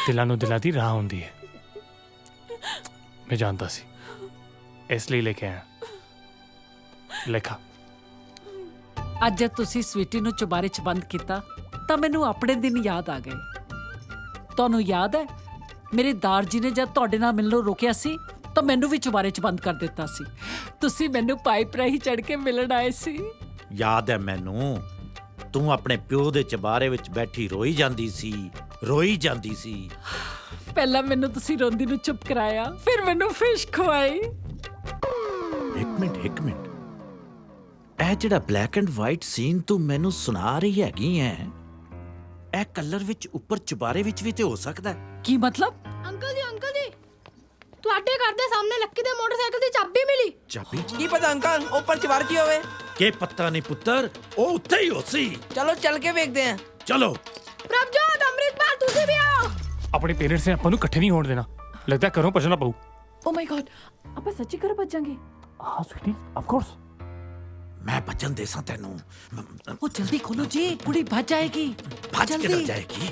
ਦਿਲਾਂ ਨੂੰ ਦਿਲਾਂ ਦੀ ਰਾਹ ਹੁੰਦੀ ਹੈ ਮੈਂ ਜਾਣਦਾ ਸੀ ਇਸ ਲਈ ਲੈ ਕੇ ਆਇਆ ਲੈ ਖਾ ਅੱਜ ਜਦ ਤੁਸੀਂ ਸਵੀਟੀ ਨੂੰ ਚੁਬਾਰੇ 'ਚ ਬੰਦ ਕੀਤਾ ਤਾਂ ਮੈਨੂੰ ਆਪਣੇ ਦਿਨ ਯਾਦ ਆ ਗਏ ਤੁਹਾਨੂੰ ਯਾਦ ਹੈ ਮੇਰੇ ਦਾਰ ਜੀ ਨੇ ਜਦ ਤੁਹਾਡੇ ਨਾਲ ਮਿਲਣੋਂ ਰੋਕਿਆ ਸੀ ਤਾਂ ਮੈਨੂੰ ਵੀ ਚੁਬਾਰੇ 'ਚ ਬੰਦ ਕਰ ਦਿੱਤਾ ਸੀ ਤੁਸੀਂ ਮੈਨੂੰ ਪਾਈਪ ਰਾਹੀਂ ਚੜ੍ਹ ਕੇ ਮਿਲਣ ਆਏ ਸੀ ਯਾਦ ਹੈ ਮੈਨੂੰ ਤੂੰ ਆਪਣੇ ਪਿਓ ਦੇ ਚਬਾਰੇ ਵਿੱਚ ਬੈਠੀ ਰੋਈ ਜਾਂਦੀ ਸੀ ਪਹਿਲਾਂ ਮੈਨੂੰ ਤੁਸੀਂ ਰੋਂਦੀ ਨੂੰ ਚੁੱਪ ਕਰਾਇਆ ਫਿਰ ਮੈਨੂੰ ਫਿਸ਼ ਖਵਾਈ ਇੱਕ ਮਿੰਟ ਇਹ ਜਿਹੜਾ ਬਲੈਕ ਐਂਡ ਵਾਈਟ ਸੀਨ ਤੂੰ ਮੈਨੂੰ ਸੁਣਾ ਰਹੀ ਹੈਗੀ ਐ ਇਹ ਕਲਰ ਵਿੱਚ ਉੱਪਰ ਚੁਬਾਰੇ ਵਿੱਚ ਵੀ ਤੇ ਹੋ ਸਕਦਾ ਹੈ ਕੀ ਮਤਲਬ ਅੰਕਲ ਜੀ ਤੁਹਾਡੇ ਘਰ ਦੇ ਸਾਹਮਣੇ ਲੱਕੀ ਦੇ ਮੋਟਰਸਾਈਕਲ ਦੀ ਚਾਬੀ ਮਿਲੀ ਚਾਬੀ ਕੀ ਪਤਾ ਅੰਕਲ ਉੱਪਰ ਚਵਾਰ ਕੀ ਹੋਵੇ ਕੀ ਪਤਾ ਨਹੀਂ ਪੁੱਤਰ ਉਹ ਉੱਥੇ ਹੀ ਹੋ ਸੀ ਚਲੋ ਚੱਲ ਕੇ ਵੇਖਦੇ ਆਂ ਚਲੋ ਪ੍ਰਭਜੋਤ ਅੰਮ੍ਰਿਤਪਾਲ ਤੁਸੀਂ ਵੀ ਆਓ ਆਪਣੇ ਪੇਰੈਂਟਸ ਨੇ ਆਪਾਂ ਨੂੰ ਇਕੱਠੇ ਨਹੀਂ ਹੋਣ ਦੇਣਾ ਲੱਗਦਾ ਘਰੋਂ ਭੱਜਣਾ ਪਊ ਓ ਮਾਈ ਗॉड ਆਪਾਂ ਸੱਚੀ ਘਰੋਂ ਭੱਜਾਂਗੇ ਹਾਂ ਸਵੀਟੀ ਆਫ ਕੋਰਸ ਮੈਂ ਬਚਨ ਦੇ ਸਾਂ ਤੈਨੂੰ ਉਹ ਜਲਦੀ ਖੋਲੋ ਜੀ ਕੁੜੀ ਭੱਜ ਜਾਏਗੀ ਭੱਜ ਕਿੱਧਰ ਜਾਏਗੀ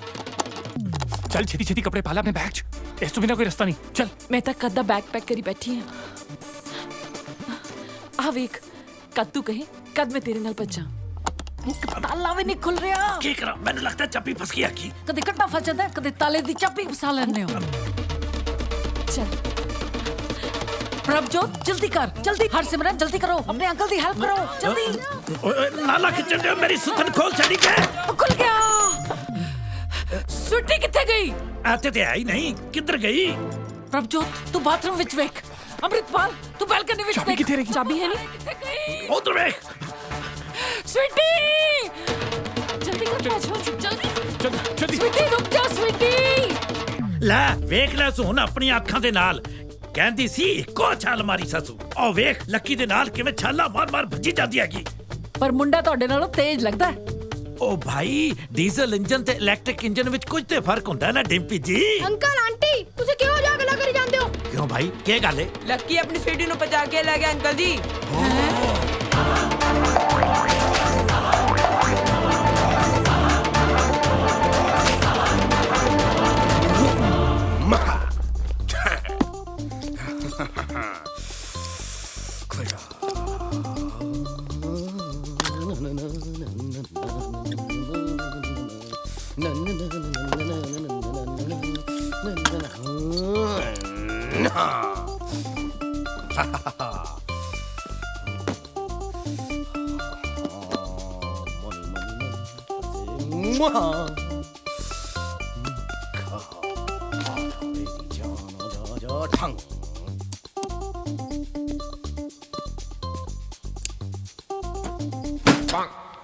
ਚੱਲ ਛੇਤੀ ਛੇਤੀ ਕੱਪੜੇ ਪਾ ਲੈ ਆਪਣੇ ਬੈਗ 'ਚ ਇਸ ਤੋਂ ਬਿਨਾਂ ਕੋਈ ਰਸਤਾ ਨਹੀਂ ਚੱਲ ਮੈਂ ਤਾਂ ਕਦ ਦਾ ਬੈਗ ਪੈਕ ਕਰੀ ਬੈਠੀ ਹਾਂ ਆ ਵੇਖ ਕਦ ਤੂੰ ਕਹੇ ਕਦ ਮੈਂ ਤੇਰੇ ਨਾਲ ਭੱਜਾਂ ਇੱਕ ਤਾਲਾ ਵੀ ਨਹੀਂ ਖੁੱਲ ਰਿਹਾ ਕੀ ਕਰਾਂ ਮੈਨੂੰ ਲੱਗਦਾ ਚਾਬੀ ਫਸ ਗਈ ਆਖੀ ਕਦੇ ਕੱਟਾ ਫਸ ਜਾਂਦਾ ਕਦੇ ਤਾਲੇ ਦੀ ਚਾਬੀ ਫਸਾ ਲੈਂਦੇ ਹੋ ਚੱਲ ਪ੍ਰਭਜੋਤ ਜਲਦੀ ਕਰ ਜਲਦੀ ਹਰਸਿਮਰਨ ਜਲਦੀ ਕਰੋ ਆਪਣੇ ਅੰਕਲ ਦੀ ਹੈਲਪ ਕਰੋ ਜਲਦੀ ਓਏ ਨਾਲਾ ਖਿੱਚਣ ਦਿਓ ਮੇਰੀ ਸੁਥਨ ਖੋਲ ਛੱਡੀ ਕੇ ਖੁੱਲ ਗਿਆ ਸਵੀਟੀ ਕਿੱਥੇ ਗਈ ਆਤੇ ਤੇ ਆਈ ਨਹੀਂ ਕਿੱਧਰ ਗਈ ਪ੍ਰਭਜੋਤ ਤੂੰ ਬਾਥਰੂਮ ਵਿੱਚ ਵੇਖ ਅੰਮ੍ਰਿਤਪਾਲ ਤੂੰ ਬਾਲਕਨੀ ਵਿੱਚ ਚਾਬੀ ਕਿੱਥੇ ਰਹੀ ਚਾਬੀ ਹੈ ਨਹੀਂ ਕਿੱਥੇ ਗਈ ਉਧਰ ਵੇਖ ਸਵੀਟੀ ਜਲਦੀ ਕਰ ਪਾਛੋ ਜਲਦੀ ਸਵੀਟੀ ਰੁਕ ਜਾ ਸਵੀਟੀ ਲੈ ਵੇਖ ਲੈ ਸੁਣ ਆਪਣੀਆਂ ਅੱਖਾਂ ਦੇ ਨਾਲ ਕਹਿੰਦੀ ਸੀ ਇੱਕੋ ਛਾਲ ਮਾਰੀ ਸਸੂ ਉਹ ਵੇਖ ਲੱਕੀ ਦੇ ਨਾਲ ਕਿਵੇਂ ਛਾਲਾ ਮਾਰ ਭੱਜੀ ਜਾਂਦੀ ਹੈਗੀ ਪਰ ਮੁੰਡਾ ਤੁਹਾਡੇ ਨਾਲੋਂ ਤੇਜ਼ ਲੱਗਦਾ ਹੈ ਉਹ ਭਾਈ ਡੀਜ਼ਲ ਇੰਜਨ ਤੇ ਇਲੈਕਟ੍ਰਿਕ ਇੰਜਨ ਵਿੱਚ ਕੁਝ ਤੇ ਫਰਕ ਹੁੰਦਾ ਹੈ ਨਾ ਡਿੰਪੀ ਜੀ ਅੰਕਲ ਆਂਟੀ ਤੁਸੀਂ ਕਿਉਂ ਜਾ ਗੱਲਾਂ ਕਰੀ ਜਾਂਦੇ ਹੋ ਕਿਉਂ ਭਾਈ ਕੀ ਗੱਲ ਹੈ ਲੱਕੀ ਆਪਣੀ ਸਵੀਟੀ ਨੂੰ ਬਚਾ ਕੇ ਲੈ ਗਿਆ ਅੰਕਲ ਜੀ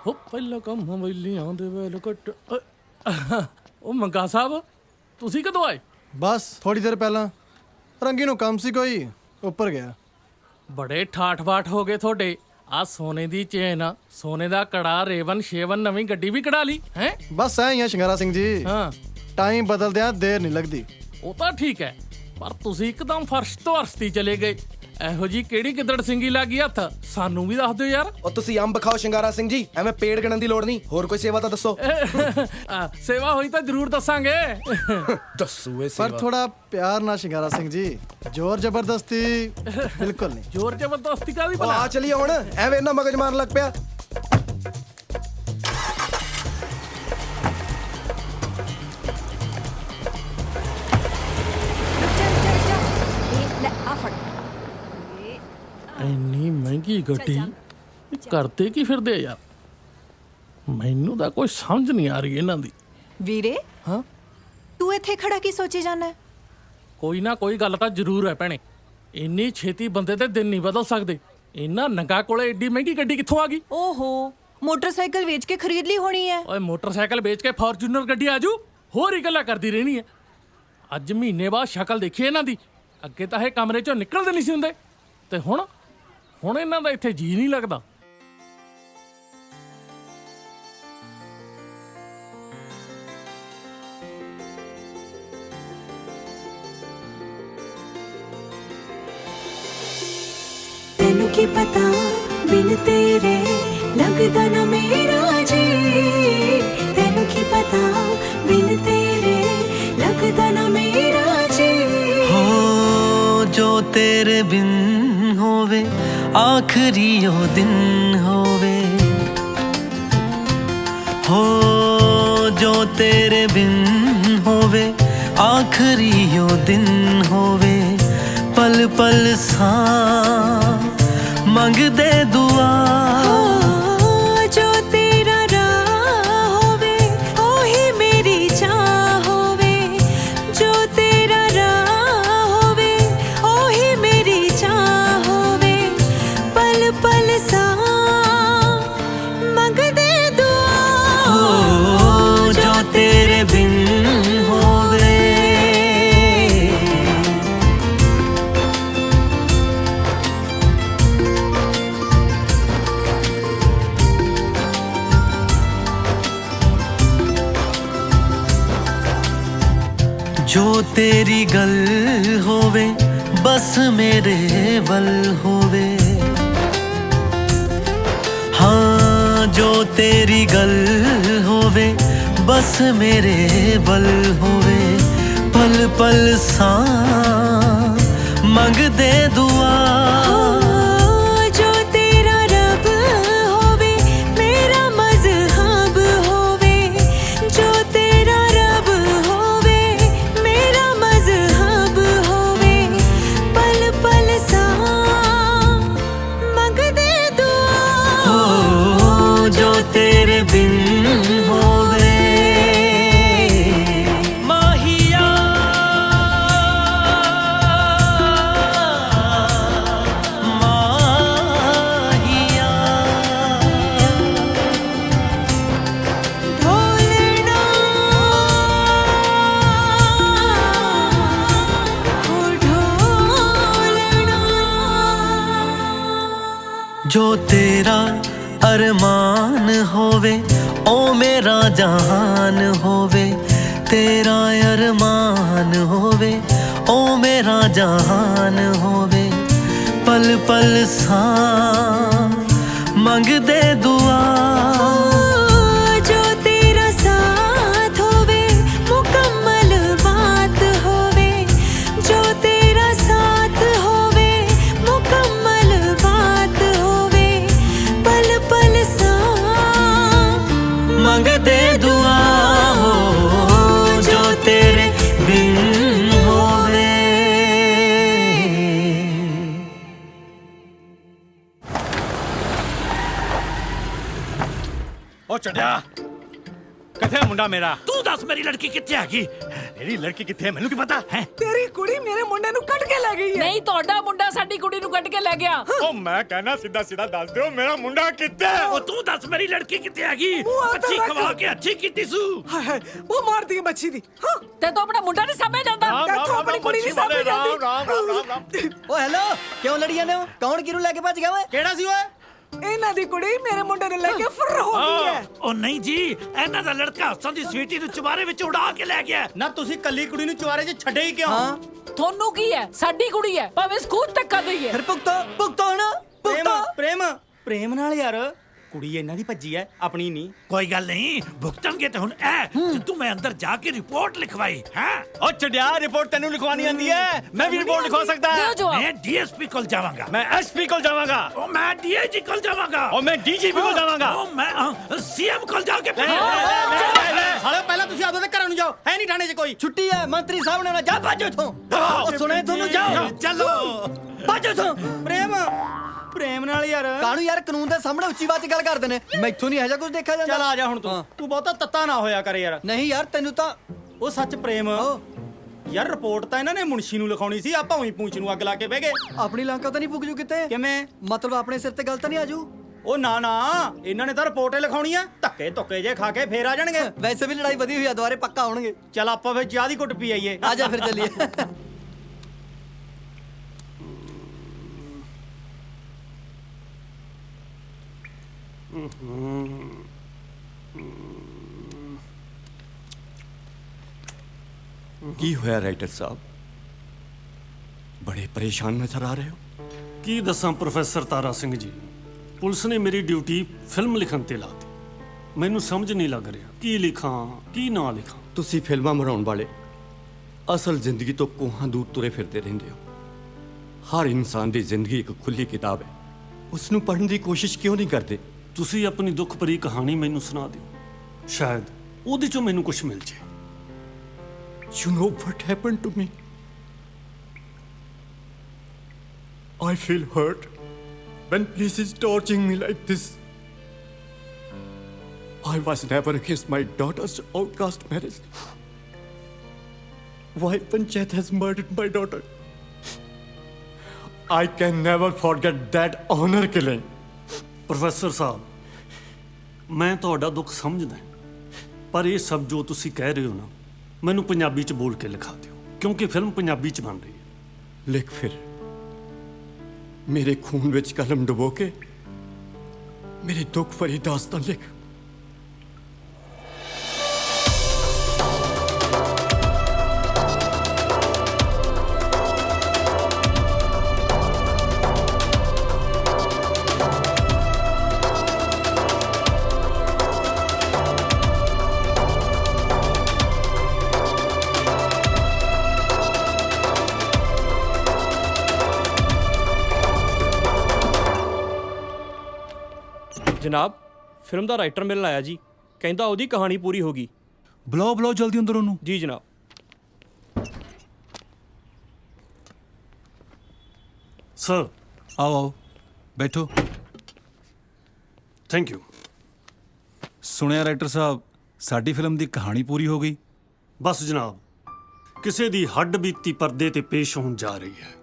ਹੋ ਪਹਿਲਾਂ ਕੰਮ ਹਵੇਲੀਆਂ ਦੇ ਵੇਲ ਕੱਟ ਉਹ ਮੰਗਾ ਸਾਹਿਬ ਤੁਸੀਂ ਕਦੋਂ ਆਏ? ਬਸ ਥੋੜੀ ਦੇਰ ਪਹਿਲਾਂ। ਰੰਗੀ ਨੂੰ ਕੰਮ ਸੀ ਕੋਈ, ਉੱਪਰ ਗਿਆ। ਬੜੇ ਠਾਠ-ਬਾਠ ਹੋ ਗਏ ਤੁਹਾਡੇ। ਆ ਸੋਨੇ ਦੀ ਚੇਨ, ਸੋਨੇ ਦਾ ਕੜਾ, ਰੇਵਨ ਸ਼ੇਵਨ, ਨਵੀਂ ਗੱਡੀ ਵੀ ਕਢਾ ਲਈ ਹੈ? ਬਸ ਐ ਹੀ ਆ ਸ਼ਿੰਗਾਰਾ ਸਿੰਘ ਜੀ। ਹਾਂ, ਟਾਈਮ ਬਦਲਦਿਆਂ ਦੇਰ ਨਹੀਂ ਲੱਗਦੀ। ਉਹ ਤਾਂ ਠੀਕ ਹੈ, ਪਰ ਤੁਸੀਂ ਇੱਕਦਮ ਫਰਸ਼ ਤੋਂ ਅਰਸਤੀ ਚਲੇ ਗਏ। ਇਹੋ ਜੀ ਕਿਹੜੀ ਗਿੱਦੜ ਸਿੰਘੀ ਲੱਗੀ ਹੱਥ? ਸਾਨੂੰ ਵੀ ਦੱਸ ਦਿਓ ਯਾਰ। ਉਹ ਤੁਸੀਂ ਅੰਬ ਖਾਓ ਸ਼ਿੰਗਾਰਾ ਸਿੰਘ ਜੀ, ਐਵੇਂ ਪੇੜ ਗਣਨ ਦੀ ਲੋੜ ਨਹੀਂ। ਹੋਰ ਕੋਈ ਸੇਵਾ ਤਾਂ ਦੱਸੋ। ਸੇਵਾ ਹੋਈ ਤਾਂ ਜ਼ਰੂਰ ਦੱਸਾਂਗੇ। ਦੱਸੂ ਇਹ ਪਰ ਥੋੜਾ ਪਿਆਰ ਨਾਲ ਸ਼ਿੰਗਾਰਾ ਸਿੰਘ ਜੀ, ਜ਼ੋਰ ਜ਼ਬਰਦਸਤੀ ਬਿਲਕੁਲ ਨਹੀਂ। ਜ਼ੋਰ ਜ਼ਬਰਦਸਤੀ ਕਾਹਦੀ ਭਲਾ? ਆ ਚਲੀਏ ਹੁਣ, ਐਵੇਂ ਨਾ ਮਗਜ ਮਾਰਨ ਲੱਗ ਪਿਆ। ਇੰਨੀ ਮਹਿੰਗੀ ਗੱਡੀ ਕਰਦੇ ਕੀ ਫਿਰਦੇ ਆ ਯਾਰ? ਮੈਨੂੰ ਤਾਂ ਕੋਈ ਸਮਝ ਨਹੀਂ ਆ ਰਹੀ ਇਹਨਾਂ ਦੀ। ਵੀਰੇ, ਹਾਂ ਤੂੰ ਇੱਥੇ ਖੜਾ ਕੀ ਸੋਚੀ ਜਾਂਦਾ? ਕੋਈ ਨਾ ਕੋਈ ਗੱਲ ਤਾਂ ਜ਼ਰੂਰ ਹੈ ਭੈਣੇ। ਇੰਨੀ ਛੇਤੀ ਬੰਦੇ ਦੇ ਦਿਨ ਨਹੀਂ ਬਦਲ ਸਕਦੇ। ਇਹਨਾਂ ਨੰਗਾ ਕੋਲੇ ਏਡੀ ਮਹਿੰਗੀ ਗੱਡੀ ਕਿੱਥੋਂ ਆ ਗਈ? ਓਹੋ, ਮੋਟਰਸਾਈਕਲ ਵੇਚ ਕੇ ਖਰੀਦ ਲਈ ਹੋਣੀ ਹੈ। ਓਏ ਮੋਟਰਸਾਈਕਲ ਵੇਚ ਕੇ ਫਾਰਚੂਨਰ ਗੱਡੀ ਆਜੂ? ਹੋਰ ਹੀ ਗੱਲਾਂ ਕਰਦੀ ਰਹਿਣੀ ਹੈ। ਅੱਜ ਮਹੀਨੇ ਬਾਅਦ ਸ਼ਕਲ ਦੇਖੀ ਇਹਨਾਂ ਦੀ। ਅੱਗੇ ਤਾਂ ਇਹ ਕਮਰੇ ਚੋਂ ਨਿਕਲਦੇ ਨਹੀਂ ਸੀ ਹੁੰਦੇ, ਤੇ ਹੁਣ ਇਹਨਾਂ ਦਾ ਇੱਥੇ ਜੀ ਨਹੀਂ ਲੱਗਦਾ। ਤੈਨੂੰ ਕੀ ਪਤਾ ਬਿਨ ਤੇਰੇ ਲੱਗਦਾ ਨਾ ਮੇਰਾ ਜੀ। ਤੈਨੂੰ ਕੀ ਪਤਾ ਬਿਨ ਤੇਰੇ ਲੱਗਦਾ ਨਾ ਮੇਰਾ ਜੀ। ਹੋ ਜੋ ਤੇਰੇ ਬਿਨ ਹੋਵੇ ਆਖਰੀ ਉਹ ਦਿਨ ਹੋਵੇ। ਹੋ ਜੋ ਤੇਰੇ ਬਿਨ ਹੋਵੇ ਆਖਰੀ ਉਹ ਦਿਨ ਹੋਵੇ। ਪਲ ਪਲ ਸਾਂ ਮੰਗਦੇ ਦੁਆ। ਜੋ ਤੇਰਾ ਰਾਹ ਹੋਵੇ ਉਹੀ ਮੇਰੀ ਚਾਹ ਹੋਵੇ। ਜੋ ਤੇਰਾ ਰਾਹ ਹੋਵੇ ਉਹੀ ਮੇਰੀ ਚਾਹ ਹੋਵੇ। ਪਲ ਪਲ ਸਾਂ ਮੰਗਦੇ ਦੁਆ। ਜੋ ਤੇਰੇ ਬਿਨ ਹੋਵੇ। ਜੋ ਤੇਰੀ ਗੱਲ ਹੋਵੇ ਬਸ ਮੇਰੇ ਵੱਲ ਹੋਵੇ। ਹਾਂ ਜੋ ਤੇਰੀ ਗੱਲ ਹੋਵੇ ਬਸ ਮੇਰੇ ਵੱਲ ਹੋਵੇ। ਪਲ ਪਲ ਸਾਂ ਮੰਗਦੇ ਦੁਆ। ਜੋ ਤੇਰਾ ਰੱਬ ਹੋਵੇ ਮੇਰਾ ਮਜ਼ਹਬ ਹੋਵੇ। ਜੋ ਤੇਰਾ ਰੱਬ ਹੋਵੇ ਮੇਰਾ ਮਜ਼ਹਬ ਹੋਵੇ। ਪਲ ਪਲ ਸਾਂ ਮੰਗਦੇ ਦੁਆ। ਜੋ ਤੇਰੇ ਬਿਨ ਹੋਵੇ। ਮਾਹੀਆ ਮਾਹੀਆ ਢੋਲਣਾ ਹੋ ਢੋਲਣਾ। ਜੋ ਤੇਰਾ ਅਰਮਾਨ ਹੋਵੇ ਉਹ ਮੇਰਾ ਜਹਾਨ ਹੋਵੇ। ਤੇਰਾ ਅਰਮਾਨ ਹੋਵੇ ਉਹ ਮੇਰਾ ਜਹਾਨ ਹੋਵੇ। ਪਲ ਪਲ ਸਾਂ ਮੰਗਦੇ ਦੁਆ। ਜੋ ਤੇਰਾ ਸਾਥ ਹੋਵੇ ਮੁਕੰਮਲ ਬਾਤ ਹੋਵੇ। ਜੋ ਤੇਰਾ ਸਾਥ ਹੋਵੇ ਮੁਕੰਮਲ ਬਾਤ ਹੋਵੇ। ਪਲ ਪਲ ਸਾਂ ਮੰਗਦੇ ਦੁਆ। ਜੋ ਤੇਰੇ ਬਿਨ ਹੋਵੇ। ਕਿੱਥੇ ਮੁੰਡਾ ਮੇਰਾ? ਤੂੰ ਦੱਸ ਮੇਰੀ ਲੜਕੀ ਕਿੱਥੇ ਹੈਗੀ? ਮੇਰੀ ਲੜਕੀ ਕਿੱਥੇ ਹੈ ਮੈਨੂੰ ਕੀ ਪਤਾ ਹੈ? ਤੇਰੀ ਕੁੜੀ ਮੇਰੇ ਮੁੰਡੇ ਨੂੰ ਕੱਢ ਕੇ ਲੈ ਗਈ ਹੈ। ਨਹੀਂ, ਤੁਹਾਡਾ ਮੁੰਡਾ ਸਾਡੀ ਕੁੜੀ ਨੂੰ ਕੱਢ ਕੇ ਲੈ ਗਿਆ। ਉਹ ਮੈਂ ਕਹਿਣਾ ਸਿੱਧਾ ਸਿੱਧਾ ਦੱਸ ਦਿਓ ਮੇਰਾ ਮੁੰਡਾ ਕਿੱਥੇ ਹੈ? ਉਹ ਤੂੰ ਦੱਸ ਮੇਰੀ ਲੜਕੀ ਕਿੱਥੇ ਹੈਗੀ? ਅੱਛੀ ਖਵਾ ਕੇ ਅੱਛੀ ਕੀਤੀ ਸੂ। ਉਹ ਮਾਰਦੀ ਹੈ ਮੱਛੀ ਦੀ। ਤੇ ਤੂੰ ਆਪਣਾ ਮੁੰਡਾ ਨਹੀਂ ਸਮਝ ਜਾਂਦਾ? ਤੂੰ ਆਪਣੀ ਕੁੜੀ ਨਹੀਂ ਸਮਝ ਜਾਂਦੀ। ਓ ਹੈਲੋ, ਕਿਉਂ ਲੜੀ ਜਾਂਦੇ ਹੋ? ਕੌਣ ਕਿਹਨੂੰ ਲੈ ਕੇ ਭੱਜ ਗਿਆ ਓਏ? ਕਿਹੜਾ ਸੀ ਓਏ? ਇਹਨਾਂ ਦੀ ਕੁੜੀ ਮੇਰੇ ਮੁੰਡੇ ਨੂੰ ਲੈ ਕੇ ਫੁਰ ਹੋ ਗਈ ਹੈ। ਉਹ ਨਹੀਂ ਜੀ, ਇਹਨਾਂ ਦਾ ਲੜਕਾ ਹੱਸਾਂ ਦੀ ਸਵੀਟੀ ਨੂੰ ਚੁਬਾਰੇ ਵਿੱਚ ਉਡਾ ਕੇ ਲੈ ਗਿਆ। ਨਾ ਤੁਸੀਂ ਕੱਲੀ ਕੁੜੀ ਨੂੰ ਚੁਬਾਰੇ 'ਚ ਛੱਡੇ ਹੀ ਕਿਉਂ? ਤੁਹਾਨੂੰ ਕੀ ਹੈ? ਸਾਡੀ ਕੁੜੀ ਹੈ, ਭਾਵੇਂ ਸਕੂਲ ਤੱਕ ਕਰ ਦਈਏ। ਫਿਰ ਭੁਗਤੋ ਨਾ ਪ੍ਰੇਮ ਨਾਲ ਯਾਰ। ਕੁੜੀ ਇਹਨਾਂ ਦੀ ਭੱਜੀ ਐ, ਆਪਣੀ ਨਹੀਂ। ਕੋਈ ਗੱਲ ਨਹੀਂ, ਭੁਗਤਣਗੇ ਤੇ ਹੁਣ ਜਿੱਦੂ ਮੈਂ ਅੰਦਰ ਜਾ ਕੇ ਰਿਪੋਰਟ ਲਿਖਵਾਈ ਹੈ। ਉਹ ਛੱਡਿਆ, ਰਿਪੋਰਟ ਤੈਨੂੰ ਲਿਖਵਾਣੀ ਆਂਦੀ ਐ? ਮੈਂ ਵੀ ਰਿਪੋਰਟ ਲਿਖਵਾ ਸਕਦਾ। ਮੈਂ ਡੀਐਸਪੀ ਕੋਲ ਜਾਵਾਂਗਾ। ਮੈਂ ਐਸਪੀ ਕੋਲ ਜਾਵਾਂਗਾ। ਉਹ ਮੈਂ ਡੀਆਈਜੀ ਕੋਲ ਜਾਵਾਂਗਾ। ਉਹ ਮੈਂ ਡੀਜੀਪੀ ਕੋਲ ਜਾਵਾਂਗਾ। ਉਹ ਮੈਂ ਸੀਐਮ ਕੋਲ ਜਾ ਕੇ ਸਾਲੇ ਪਹਿਲਾਂ ਤੁਸੀਂ ਆਪਦੇ ਘਰਾਂ ਨੂੰ ਜਾਓ। ਹੈ ਨਹੀਂ ਥਾਣੇ 'ਚ ਕੋਈ? ਛੁੱਟੀ ਹੈ, ਮੰਤਰੀ ਸਾਹਿਬ ਨੇ ਜਾ ਭੱਜੋ ਇੱਥੋਂ। ਉਹ ਸੁਣੇ ਤੁਹਾਨੂੰ, ਜਾਓ ਚਲੋ ਭੱਜੋ ਇੱਥੋਂ। ਪ੍ਰੇਮ ਨਾਲ ਯਾਰ। ਕਾਹਨੂੰ ਯਾਰ, ਕਾਨੂੰਨ ਦੇ ਸਾਹਮਣੇ ਉੱਚੀ ਬਾਤ 'ਚ ਗੱਲ ਕਰਦੇ ਨੇ। ਮੈਥੋਂ ਨਹੀਂ ਇਹੋ ਜਿਹਾ ਕੁਝ ਦੇਖਿਆ ਜਾਂਦਾ। ਚੱਲ ਆ ਜਾ ਹੁਣ ਤੂੰ ਬਹੁਤਾ ਤੱਤਾ ਨਾ ਹੋਇਆ ਕਰ ਯਾਰ। ਨਹੀਂ ਯਾਰ, ਤੈਨੂੰ ਤਾਂ ਉਹ ਸੱਚ ਪ੍ਰੇਮ ਯਾਰ, ਰਿਪੋਰਟ ਤਾਂ ਇਹਨਾਂ ਨੇ ਮੁਨਸ਼ੀ ਨੂੰ ਲਿਖਾਉਣੀ ਸੀ। ਆਪਾਂ ਉਹੀ ਪੂੰਛ ਨੂੰ ਅੱਗ ਲਾ ਕੇ ਬਹਿ ਗਏ। ਆਪਣੀ ਲੰਕਾ ਤਾਂ ਨਹੀਂ ਪੁੱਗ ਜੂ ਕਿਤੇ? ਕਿਵੇਂ ਮਤਲਬ ਆਪਣੇ ਸਿਰ ਤੇ ਗੱਲ ਤਾਂ ਨਹੀਂ ਆਜੂ? ਉਹ ਨਾ ਇਹਨਾਂ ਨੇ ਤਾਂ ਰਿਪੋਰਟ ਹੀ ਲਿਖਾਉਣੀ ਆ। ਧੱਕੇ ਧੁੱਕੇ ਜੇ ਖਾ ਕੇ ਫੇਰ ਆ ਜਾਣਗੇ। ਵੈਸੇ ਵੀ ਲੜਾਈ ਵਧੀ ਹੋਈ ਆ, ਦੁਬਾਰੇ ਪੱਕਾ ਆਉਣਗੇ। ਚੱਲ ਆਪਾਂ ਫੇਰ ਚਾਹ ਦੀ ਘੁੱਟ ਪੀ ਆਈਏ। ਆ ਜਾ ਫਿਰ ਚੱਲੀਏ। ਕੀ ਹੋਇਆ ਰਾਈਟਰ ਸਾਹਿਬ? ਬੜੇ ਪਰੇਸ਼ਾਨ ਨਜ਼ਰ ਆ ਰਹੇ ਹੋ। ਕੀ ਦੱਸਾਂ ਪ੍ਰੋਫੈਸਰ ਤਾਰਾ ਸਿੰਘ ਜੀ, ਪੁਲਿਸ ਨੇ ਮੇਰੀ ਡਿਊਟੀ ਫਿਲਮ ਲਿਖਣ ਤੇ ਲਾਤੀ। ਮੈਨੂੰ ਸਮਝ ਨਹੀਂ ਲੱਗ ਰਿਹਾ ਕੀ ਲਿਖਾਂ ਕੀ ਨਾ ਲਿਖਾਂ। ਤੁਸੀਂ ਫਿਲਮਾਂ ਬਣਾਉਣ ਵਾਲੇ ਅਸਲ ਜ਼ਿੰਦਗੀ ਤੋਂ ਕੋਹਾਂ ਦੂਰ ਤੁਰੇ ਫਿਰਦੇ ਰਹਿੰਦੇ ਹੋ। ਹਰ ਇਨਸਾਨ ਦੀ ਜ਼ਿੰਦਗੀ ਇੱਕ ਖੁੱਲੀ ਕਿਤਾਬ ਹੈ, ਉਸ ਨੂੰ ਪੜ੍ਹਨ ਦੀ ਕੋਸ਼ਿਸ਼ ਕਿਉਂ ਨਹੀਂ ਕਰਦੇ? ਤੁਸੀਂ ਆਪਣੀ ਦੁੱਖ ਭਰੀ ਕਹਾਣੀ ਮੈਨੂੰ ਸੁਣਾ ਦਿਓ, ਸ਼ਾਇਦ ਉਹਦੇ ਚੋਂ ਮੈਨੂੰ ਕੁਝ ਮਿਲ ਜਾਏ। You know what happened to me? I feel hurt when police is torturing me like this. I was never against my daughter's outcast marriage. Why Panchayat has murdered my daughter? I can never forget that honor killing. Professor ਸਾਹਿਬ, ਮੈਂ ਤੁਹਾਡਾ ਦੁੱਖ ਸਮਝਦਾ, ਪਰ ਇਹ ਸਭ ਜੋ ਤੁਸੀਂ ਕਹਿ ਰਹੇ ਹੋ ਨਾ, ਮੈਨੂੰ ਪੰਜਾਬੀ 'ਚ ਬੋਲ ਕੇ ਲਿਖਾ ਦਿਓ, ਕਿਉਂਕਿ ਫਿਲਮ ਪੰਜਾਬੀ 'ਚ ਬਣ ਰਹੀ ਹੈ। ਲਿਖ ਫਿਰ, ਮੇਰੇ ਖੂਨ ਵਿੱਚ ਕਲਮ ਡੁਬੋ ਕੇ ਮੇਰੀ ਦੁੱਖ ਭਰੀ ਦਾਸਤਾਨ ਲਿਖ। ਜਨਾਬ, ਫਿਲਮ ਦਾ ਰਾਈਟਰ ਮਿਲਣ ਆਇਆ ਜੀ, ਕਹਿੰਦਾ ਉਹਦੀ ਕਹਾਣੀ ਪੂਰੀ ਹੋ ਗਈ। ਬੁਲਾਓ ਜਲਦੀ ਅੰਦਰ ਉਹਨੂੰ। ਜੀ ਜਨਾਬ। ਸਰ ਆਓ ਬੈਠੋ। Thank you. ਸੁਣਿਆ ਰਾਈਟਰ ਸਾਹਿਬ, ਸਾਡੀ ਫਿਲਮ ਦੀ ਕਹਾਣੀ ਪੂਰੀ ਹੋ ਗਈ। ਬਸ ਜਨਾਬ, ਕਿਸੇ ਦੀ ਹੱਡ ਬੀਤੀ ਪਰਦੇ ਤੇ ਪੇਸ਼ ਹੋਣ ਜਾ ਰਹੀ ਹੈ।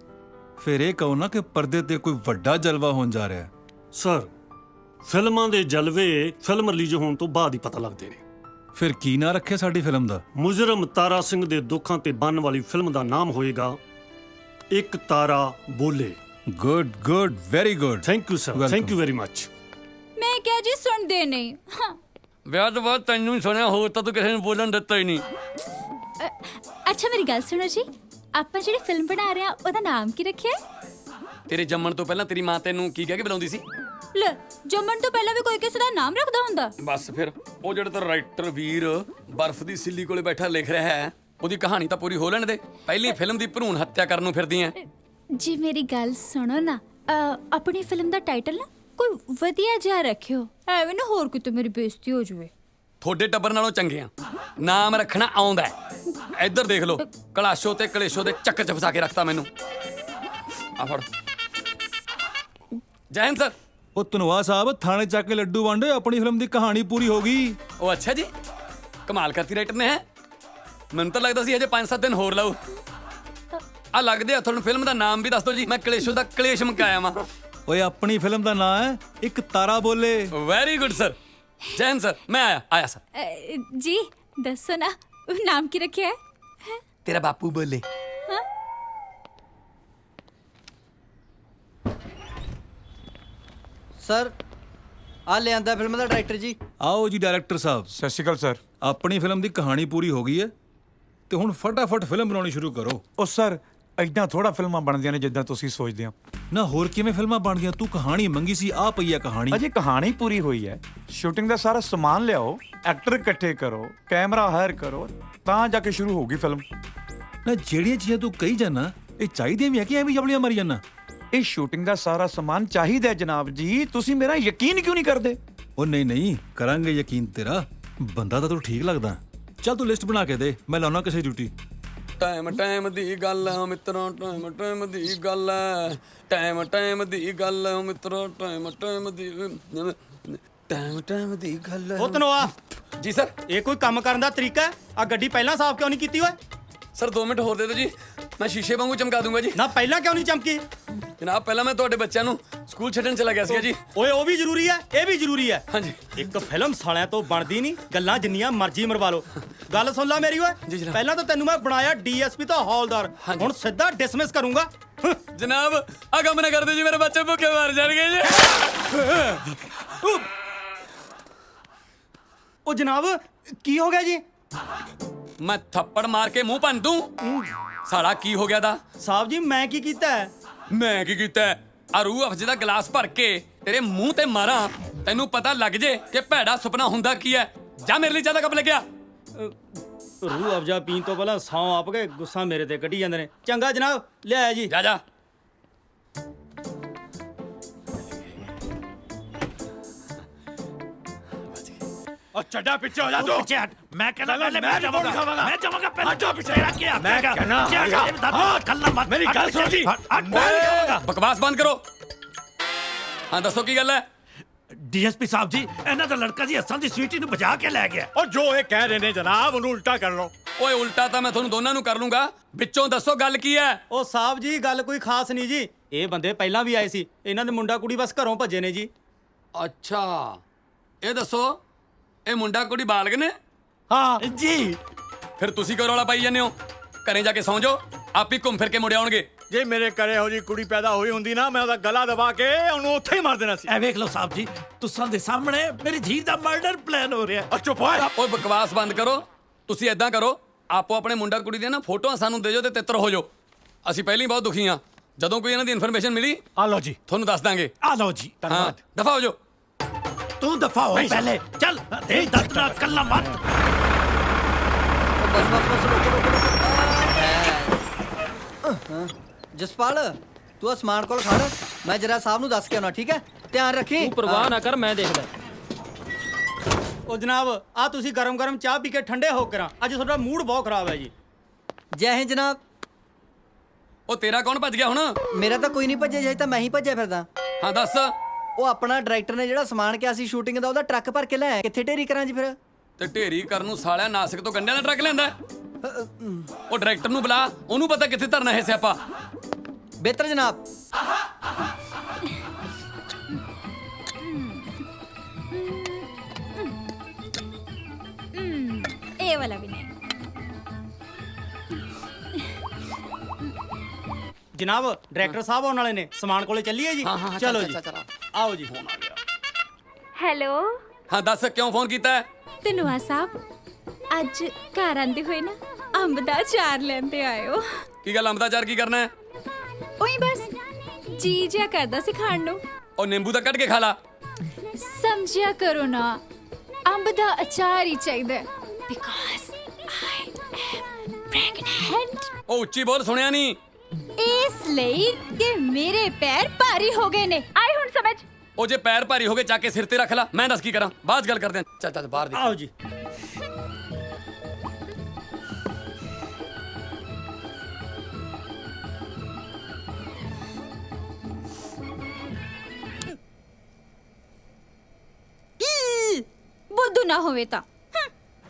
ਫਿਰ ਇਹ ਕਹੋ ਨਾ ਕਿ ਪਰਦੇ ਤੇ ਕੋਈ ਵੱਡਾ ਜਲਵਾ ਹੋਣ ਜਾ ਰਿਹਾ ਹੈ। ਸਰ, ਫਿਲਮਾਂ ਦੇ ਜਲਵੇ ਫਿਲਮ ਰਿਲੀਜ਼ ਹੋਣ ਤੋਂ ਬਾਅਦ ਹੀ ਪਤਾ ਲੱਗਦੇ ਨੇ। ਫਿਰ ਕੀ ਨਾਂ ਰੱਖਿਆ ਸਾਡੀ ਫਿਲਮ ਦਾ? ਮੁਜਰਮ ਤਾਰਾ ਸਿੰਘ ਦੇ ਦੁੱਖਾਂ ਤੇ ਬੰਨ ਵਾਲੀ ਫਿਲਮ ਦਾ ਨਾਮ ਹੋਏਗਾ ਇੱਕ ਤਾਰਾ ਬੋਲੇ। Good, very good. Thank you sir, thank you very much. ਮੈਂ ਕਿਹਾ ਜੀ ਸੁਣਦੇ ਨਹੀਂ। ਵਿਆਹ ਤੋਂ ਬਾਅਦ ਤੈਨੂੰ ਹੀ ਸੁਣਿਆ, ਹੋਰ ਤਾਂ ਤੂੰ ਕਿਸੇ ਨੂੰ ਬੋਲਣ ਦਿੱਤਾ ਹੀ ਨਹੀਂ। ਅੱਛਾ ਮੇਰੀ ਗੱਲ ਸੁਣੋ ਜੀ, ਆਪਾਂ ਜਿਹੜੀ ਫਿਲਮ ਬਣਾ ਰਹੇ ਆ ਉਹਦਾ ਨਾਮ ਕੀ ਰੱਖਿਆ? ਤੇਰੇ ਜੰਮਣ ਤੋਂ ਪਹਿਲਾਂ ਤੇਰੀ ਮਾਂ ਤੈਨੂੰ ਕੀ ਕਹਿ ਕੇ ਬੁਲਾਉਂਦੀ ਸੀ? ਲੈ, ਜੰਮਣ ਤੋਂ ਪਹਿਲਾਂ ਵੀ ਕੋਈ ਕਿਸੇ ਦਾ ਨਾਮ ਰੱਖਦਾ ਹੁੰਦਾ? ਬਸ ਫਿਰ ਉਹ ਜਿਹੜਾ ਤਾਂ ਰਾਈਟਰ ਵੀਰ ਬਰਫ਼ ਦੀ ਸਿੱਲੀ ਕੋਲੇ ਬੈਠਾ ਲਿਖ ਰਿਹਾ ਹੈ, ਉਹਦੀ ਕਹਾਣੀ ਤਾਂ ਪੂਰੀ ਹੋ ਲੈਣ ਦੇ। ਪਹਿਲੀ ਫਿਲਮ ਦੀ ਭਰੂਣ ਹੱਤਿਆ ਕਰਨ ਨੂੰ ਫਿਰਦੀ ਐ। ਜੀ ਮੇਰੀ ਗੱਲ ਸੁਣੋ ਨਾ, ਆਪਣੀ ਫਿਲਮ ਦਾ ਟਾਈਟਲ ਨਾ ਕੋਈ ਵਧੀਆ ਜਿਹਾ ਰੱਖਿਓ, ਐਵੇਂ ਨਾ ਹੋਰ ਕਿਤੇ ਮੇਰੀ ਬੇਇੱਜ਼ਤੀ ਹੋ ਜਾਵੇ। ਤੁਹਾਡੇ ਟੱਬਰ ਨਾਲੋਂ ਚੰਗੇ ਆ, ਨਾਮ ਰੱਖਣਾ ਆਉਂਦਾ ਹੈ। ਇੱਧਰ ਦੇਖ ਲਓ, ਕਲਾਸ਼ੋ ਤੇ ਕਲੇਸ਼ੋ ਦੇ ਚੱਕਰ 'ਚ ਫਸਾ ਕੇ ਰੱਖਤਾ ਮੈਨੂੰ। ਆ ਫੜ। ਜੈ ਹਿੰਦ ਸਰ। ਉਹ ਧਨਵਾ ਸਾਹਿਬ ਥਾਣੇ ਚੱਕ ਕੇ ਲੱਡੂ ਵੰਡੇ, ਆਪਣੀ ਫਿਲਮ ਦੀ ਕਹਾਣੀ ਪੂਰੀ ਹੋ ਗਈ। ਉਹ ਅੱਛਾ ਜੀ, ਕਮਾਲ ਕਰਤੀ ਰਾਈਟਰ ਨੇ ਹੈ। ਮੈਨੂੰ ਤਾਂ ਲੱਗਦਾ ਸੀ ਅਜੇ 5-7 ਦਿਨ ਹੋਰ ਲਾਓ। ਆ ਲੱਗਦੇ ਆ ਤੁਹਾਨੂੰ ਫਿਲਮ ਦਾ ਨਾਮ ਵੀ ਦੱਸ ਦਿਓ ਜੀ, ਮੈਂ ਕਲੇਸ਼ੋ ਦਾ ਕਲੇਸ਼ ਮੁਕਾਇਆ ਵਾਂ। ਓਏ ਆਪਣੀ ਫਿਲਮ ਦਾ ਨਾਂ ਹੈ ਇੱਕ ਤਾਰਾ ਬੋਲੇ। Very good sir. Jain sir, ਮੈਂ ਆਇਆ ਸਰ। ਜੀ ਦੱਸੋ ਨਾ ਨਾਮ ਕੀ ਰੱਖਿਆ ਹੈ? ਤੇਰਾ ਬਾਪੂ ਬੋਲੇ। ਸਰ ਆ ਲਿਆਂਦਾ ਫਿਲਮ ਦਾ ਡਾਇਰੈਕਟਰ ਜੀ। ਆਓ ਜੀ ਡਾਇਰੈਕਟਰ ਸਾਹਿਬ। ਸਤਿ ਸ਼੍ਰੀ ਅਕਾਲ ਸਰ। ਆਪਣੀ ਫਿਲਮ ਦੀ ਕਹਾਣੀ ਪੂਰੀ ਹੋ ਗਈ ਹੈ ਤੇ ਹੁਣ ਫਟਾਫਟ ਫਿਲਮ ਬਣਾਉਣੀ ਸ਼ੁਰੂ ਕਰੋ। ਉਹ ਸਰ ਐਦਾਂ ਥੋੜਾ ਫਿਲਮਾਂ ਬਣਦੀਆਂ ਨੇ ਜਿੱਦਾਂ ਤੁਸੀਂ ਸੋਚਦੇ ਹੋ। ਨਾ ਹੋਰ ਕਿਵੇਂ ਫਿਲਮਾਂ ਬਣਦੀਆਂ? ਤੂੰ ਕਹਾਣੀ ਮੰਗੀ ਸੀ, ਆ ਪਈ ਆ ਕਹਾਣੀ। ਅਜੇ ਕਹਾਣੀ ਪੂਰੀ ਹੋਈ ਹੈ। ਸ਼ੂਟਿੰਗ ਦਾ ਸਾਰਾ ਸਮਾਨ ਲਿਆਓ, ਐਕਟਰ ਇਕੱਠੇ ਕਰੋ, ਕੈਮਰਾ ਹਾਇਰ ਕਰੋ, ਤਾਂ ਜਾ ਕੇ ਸ਼ੁਰੂ ਹੋਊਗੀ ਫਿਲਮ। ਨਾ ਜਿਹੜੀਆਂ ਚੀਜ਼ਾਂ ਤੂੰ ਕਹੀ ਜਾਣਾ ਇਹ ਚਾਹੀਦੀਆਂ ਵੀ ਹੈ ਕਿ ਐਵੇਂ ਜਬਲੀਆਂ ਮਾਰੀ ਜਾਣਾ? ਇਹ ਸ਼ੂਟਿੰਗ ਦਾ ਸਾਰਾ ਸਮਾਨ ਚਾਹੀਦਾ ਜਨਾਬ ਜੀ, ਤੁਸੀਂ ਮੇਰਾ ਯਕੀਨ ਕਿਉਂ ਨਹੀਂ ਕਰਦੇ? ਉਹ ਨਹੀਂ ਕਰਾਂਗੇ ਯਕੀਨ ਤੇਰਾ। ਬੰਦਾ ਤਾਂ ਤੂੰ ਠੀਕ ਲੱਗਦਾ। ਚੱਲ ਤੂੰ ਲਿਸਟ ਬਣਾ ਕੇ ਦੇ, ਮੈਂ ਲਾਉਣਾ ਕਿਸੇ ਡਿਊਟੀ। ਟਾਈਮ ਦੀ ਗੱਲ ਆ ਮਿੱਤਰੋ, ਟਾਈਮ ਦੀ ਗੱਲ ਆ, ਟਾਈਮ ਦੀ ਗੱਲ ਆ ਮਿੱਤਰੋ, ਟਾਈਮ ਦੀ ਗੱਲ ਆ। ਉਹ ਧਨਵਾ ਜੀ ਸਰ, ਇਹ ਕੋਈ ਕੰਮ ਕਰਨ ਦਾ ਤਰੀਕਾ ਹੈ? ਆ ਗੱਡੀ ਪਹਿਲਾਂ ਸਾਫ਼ ਕਿਉਂ ਨਹੀਂ ਕੀਤੀ ਓਏ? ਸਰ 2 ਮਿੰਟ ਹੋਰ ਦੇ ਦਿਓ ਜੀ, ਮੈਂ ਸ਼ੀਸ਼ੇ ਵਾਂਗੂ ਚਮਕਾ ਦੂੰਗਾ ਜੀ। ਨਾ ਪਹਿਲਾਂ ਕਿਉਂ ਨਹੀਂ ਚਮਕੀ? ਜਨਾਬ ਪਹਿਲਾਂ ਮੈਂ ਤੁਹਾਡੇ ਬੱਚਿਆਂ ਨੂੰ ਸਕੂਲ ਛੱਡਣ ਚਲਾ ਗਿਆ ਸੀਗਾ ਜੀ। ਓਏ ਉਹ ਵੀ ਜ਼ਰੂਰੀ ਹੈ, ਇਹ ਵੀ ਜ਼ਰੂਰੀ ਹੈ। ਹਾਂਜੀ। ਇੱਕ ਫਿਲਮ ਸਾਲਿਆਂ ਤੋਂ ਬਣਦੀ ਨਹੀਂ, ਗੱਲਾਂ ਜਿੰਨੀਆਂ ਮਰਜ਼ੀ ਮਰਵਾ ਲਓ। ਗੱਲ ਸੁਣ ਲੈ ਮੇਰੀ ਓਏ, ਪਹਿਲਾਂ ਤਾਂ ਤੈਨੂੰ ਮੈਂ ਬਣਾਇਆ ਡੀਐਸਪੀ ਤੋਂ ਹੌਲਦਾਰ, ਹੁਣ ਸਿੱਧਾ ਡਿਸਮਿਸ ਕਰੂੰਗਾ। ਜਨਾਬ ਆ ਕੰਮ ਨਾ ਕਰਦੇ ਜੀ, ਮੇਰੇ ਬੱਚੇ ਭੁੱਖੇ ਮਰ ਜਾਣਗੇ ਜੀ। ਉਹ ਜਨਾਬ ਕੀ ਹੋ ਗਿਆ ਜੀ? ਮੈਂ ਥੱਪੜ ਮਾਰ ਕੇ ਮੂੰਹ ਭੰਨ ਦੂੰ। ਸਾਲਾ ਕੀ ਹੋ ਗਿਆ ਦਾ? ਸਾਹਿਬ ਜੀ ਮੈਂ ਕੀ ਕੀਤਾ ਹੈ? ਮੈਂ ਕੀ ਕੀਤਾ? ਆ ਰੂਹ ਅਫਜ਼ੇ ਦਾ ਗਲਾਸ ਭਰ ਕੇ ਤੇਰੇ ਮੂੰਹ ਤੇ ਮਾਰਾਂ, ਤੈਨੂੰ ਪਤਾ ਲੱਗ ਜੇ ਕਿ ਭੈੜਾ ਸੁਪਨਾ ਹੁੰਦਾ ਕੀ ਹੈ। ਜਾ ਮੇਰੇ ਲਈ ਜ਼ਿਆਦਾ ਕੱਪ ਲੱਗਿਆ। ਰੂਹ ਅਫਜ਼ਾ ਪੀਣ ਤੋਂ ਪਹਿਲਾਂ ਸੌਂ ਆਪ ਕੇ ਗੁੱਸਾ ਮੇਰੇ ਤੇ ਕੱਢੀ ਜਾਂਦੇ ਨੇ। ਚੰਗਾ ਜਨਾਬ, ਲਿਆਇਆ ਜੀ। ਜਾ ਉਹ ਛੱਡਾ ਪਿੱਛੇ ਹੋ ਜਾ ਤੂੰ। ਪਿੱਛੇ ਹਟ। ਮੈਂ ਕਹਿੰਦਾ ਪਹਿਲੇ ਮੈਂ ਜਾਵਾਂਗਾ, ਮੈਂ ਜਾਵਾਂਗਾ ਪਹਿਲੇ। ਹਟੋ ਪਿੱਛੇ ਰੱਖ ਕੇ ਆ। ਮੈਂ ਕਹਿੰਦਾ ਹਾਂ ਕੱਲਾ ਮਤ। ਮੇਰੀ ਗੱਲ ਸੁਣ ਜੀ। ਬਕਵਾਸ ਬੰਦ ਕਰੋ। ਹਾਂ ਦੱਸੋ ਕੀ ਗੱਲ ਹੈ? ਡੀਐਸਪੀ ਸਾਹਿਬ ਜੀ, ਇਹਨਾਂ ਦਾ ਲੜਕਾ ਜੀ ਹੱਸਾਂ ਦੀ ਸਵੀਟੀ ਨੂੰ ਬਚਾ ਕੇ ਲੈ ਗਿਆ। ਉਹ ਜੋ ਇਹ ਕਹਿ ਰਹੇ ਨੇ ਜਨਾਬ ਉਹਨੂੰ ਉਲਟਾ ਕਰ ਲਓ। ਓਏ ਉਲਟਾ ਤਾਂ ਮੈਂ ਤੁਹਾਨੂੰ ਦੋਨਾਂ ਨੂੰ ਕਰ ਲੂੰਗਾ, ਵਿੱਚੋਂ ਦੱਸੋ ਗੱਲ ਕੀ ਹੈ? ਉਹ ਸਾਹਿਬ ਜੀ ਗੱਲ ਕੋਈ ਖਾਸ ਨਹੀਂ ਜੀ, ਇਹ ਬੰਦੇ ਪਹਿਲਾਂ ਵੀ ਆਏ ਸੀ, ਇਹਨਾਂ ਦੇ ਮੁੰਡਾ ਕੁੜੀ ਬਸ ਘਰੋਂ ਭੱਜੇ ਨੇ ਜੀ। ਅੱਛਾ ਇਹ ਦੱਸੋ ਇਹ ਮੁੰਡਾ ਕੁੜੀ ਬਾਲਗ ਨੇ? ਹਾਂ ਜੀ। ਫਿਰ ਤੁਸੀਂ ਕਿਉਂ ਰੌਲਾ ਪਾਈ ਜਾਂਦੇ ਹੋ? ਘਰੇ ਜਾ ਕੇ ਸੌਂ ਜਾਓ, ਆਪ ਹੀ ਘੁੰਮ ਫਿਰ ਕੇ ਮੁੜ ਆਉਣਗੇ। ਜੇ ਮੇਰੇ ਘਰੇ ਇਹੋ ਜੀ ਕੁੜੀ ਪੈਦਾ ਹੋਈ ਹੁੰਦੀ ਨਾ, ਮੈਂ ਉਹਦਾ ਗਲਾ ਦਬਾ ਕੇ ਉਹਨੂੰ ਉੱਥੇ ਹੀ ਮਾਰ ਦੇਣਾ ਸੀ। ਐ ਵੇਖ ਲਓ ਸਾਹਿਬ ਜੀ, ਤੁਸਾਂ ਦੇ ਸਾਹਮਣੇ ਮੇਰੀ ਧੀ ਦਾ ਮਰਡਰ ਪਲਾਨ ਹੋ ਰਿਹਾ। ਚੁੱਪ ਹੋਏ। ਓਏ ਬਕਵਾਸ ਬੰਦ ਕਰੋ। ਤੁਸੀਂ ਏਦਾਂ ਕਰੋ, ਆਪੋ ਆਪਣੇ ਮੁੰਡਾ ਕੁੜੀ ਦੀਆਂ ਨਾ ਫੋਟੋਆਂ ਸਾਨੂੰ ਦੇ ਜਾਓ ਤੇ ਤਿੱਤਰ ਹੋ ਜਾਓ। ਅਸੀਂ ਪਹਿਲਾਂ ਹੀ ਬਹੁਤ ਦੁਖੀ ਹਾਂ। ਜਦੋਂ ਕੋਈ ਇਹਨਾਂ ਦੀ ਇਨਫੋਰਮੇਸ਼ਨ ਮਿਲੀ ਆ ਲਓ ਜੀ, ਤੁਹਾਨੂੰ ਦੱਸ ਦਾਂਗੇ। ਆ ਲਓ ਜੀ। ਹਾਂ ਦਫਾ ਹੋ ਜਾਓ। ਤੂੰ ਦਫਾ ਹੋ ਪਹਿਲੇ। ਚੱਲ ਦੇ ਦਰਦ ਨਾਲ ਕੱਲਾ ਮਤ। ਜਸਪਾਲ ਤੂੰ ਅਸਮਾਨ ਕੋਲ ਖੜ, ਮੈਂ ਜਰਾ ਸਾਹਿਬ ਨੂੰ ਦੱਸ ਕੇ ਆਉਣਾ, ਠੀਕ ਹੈ? ਧਿਆਨ ਰੱਖੀ। ਤੂੰ ਪਰਵਾਹ ਨਾ ਕਰ, ਮੈਂ ਦੇਖਦਾ। ਉਹ ਜਨਾਬ ਆ ਤੁਸੀਂ ਗਰਮ ਚਾਹ ਪੀ ਕੇ ਠੰਡੇ ਹੋ ਕਰਾਂ, ਅੱਜ ਤੁਹਾਡਾ ਮੂਡ ਬਹੁਤ ਖਰਾਬ ਹੈ ਜੀ। ਜੈ ਹਿੰਦ ਜਨਾਬ। ਉਹ ਤੇਰਾ ਕੌਣ ਭੱਜ ਗਿਆ ਹੁਣ? ਮੇਰਾ ਤਾਂ ਕੋਈ ਨਹੀਂ ਭੱਜਿਆ, ਜੇ ਤਾਂ ਮੈਂ ਹੀ ਭੱਜਿਆ ਫਿਰਦਾ। ਹਾਂ ਦੱਸ। ਉਹ ਆਪਣਾ ਡਾਇਰੈਕਟਰ ਨੇ ਜਿਹੜਾ ਸਮਾਨ ਕਿਹਾ ਸੀ ਸ਼ੂਟਿੰਗ ਦਾ, ਉਹਦਾ ਟਰੱਕ ਭਰ ਕੇ ਲਿਆਇਆ। ਕਿੱਥੇ ਢੇਰੀ ਕਰਾਂ ਜੀ ਫਿਰ? ਤੇ ਢੇਰੀ ਕਰਨ ਨੂੰ ਸਾਲਿਆ ਨਾਸਿਕ ਤੋਂ ਗੰਡਿਆਂ ਦਾ ਟਰੱਕ ਲੈਂਦਾ। ਉਹ ਡਾਇਰੈਕਟਰ ਨੂੰ ਬੁਲਾ, ਉਹਨੂੰ ਪਤਾ ਕਿੱਥੇ ਧਰਨਾ ਹੈ ਸਿਆਪਾ। ਬਿਹਤਰ ਜਨਾਬ। ਇਹ ਵਾਲਾ ਵੀ ਨਹੀਂ। ਜਨਾਬ ਡਾਇਰੈਕਟਰ ਸਾਹਿਬ ਆਉਣ ਵਾਲੇ ਨੇ, ਸਮਾਨ ਕੋਲੇ ਚੱਲੀਏ ਜੀ। ਚਲੋ ਜੀ ਆਓ ਜੀ। ਫੋਨ ਆ ਗਿਆ। ਹੈਲੋ। ਹਾਂ ਦੱਸ ਕਿਉਂ ਫੋਨ ਕੀਤਾ? ਧਨਵਾ ਸਾਹਿਬ ਅੱਜ ਘਰ ਆਂਦੇ ਹੋਏ ਨਾ ਅੰਬ ਦਾ ਅਚਾਰ ਲੈਂਦੇ ਆਇਓ। ਕੀ ਗੱਲ ਅੰਬ ਦਾ ਅਚਾਰ ਕੀ ਕਰਨਾ ਹੈ? ਉਹੀ ਬਸ ਜੀ ਜਿਆ ਕਰਦਾ ਸੀ ਖਾਣ ਨੂੰ। ਉਹ ਨਿੰਬੂ ਤਾਂ ਕੱਢ ਕੇ ਖਾ ਲਾ। ਸਮਝਿਆ ਕਰੋ ਨਾ, ਅੰਬ ਦਾ ਅਚਾਰ ਹੀ ਚਾਹੀਦਾ ਬਿਕਾਜ਼ ਆਈ ਐਮ ਪ੍ਰੈਗਨੈਂਟ। ਉਹ ਉੱਚੀ ਬੋਲ, ਸੁਣਿਆ ਨਹੀਂ। ਇਸ ਲਈ ਕਿ ਮੇਰੇ ਪੈਰ ਭਾਰੀ ਹੋ ਗਏ ਨੇ। ਆਈ ਹੁਣ ਸਮਝ। ਉਹ ਜੇ ਪੈਰ ਭਾਰੀ ਹੋ ਗਏ ਚੱਕ ਕੇ ਸਿਰ ਤੇ ਰੱਖ ਲੈ, ਮੈਂ ਦੱਸ ਕੀ ਕਰਾਂ? ਬਾਅਦ ਚ ਗੱਲ ਕਰਦੇ ਹਾਂ। ਚੱਲ ਬਾਹਰ ਦੇ। ਆਓ ਜੀ। ਨਾ ਹੋਵੇ ਤਾਂ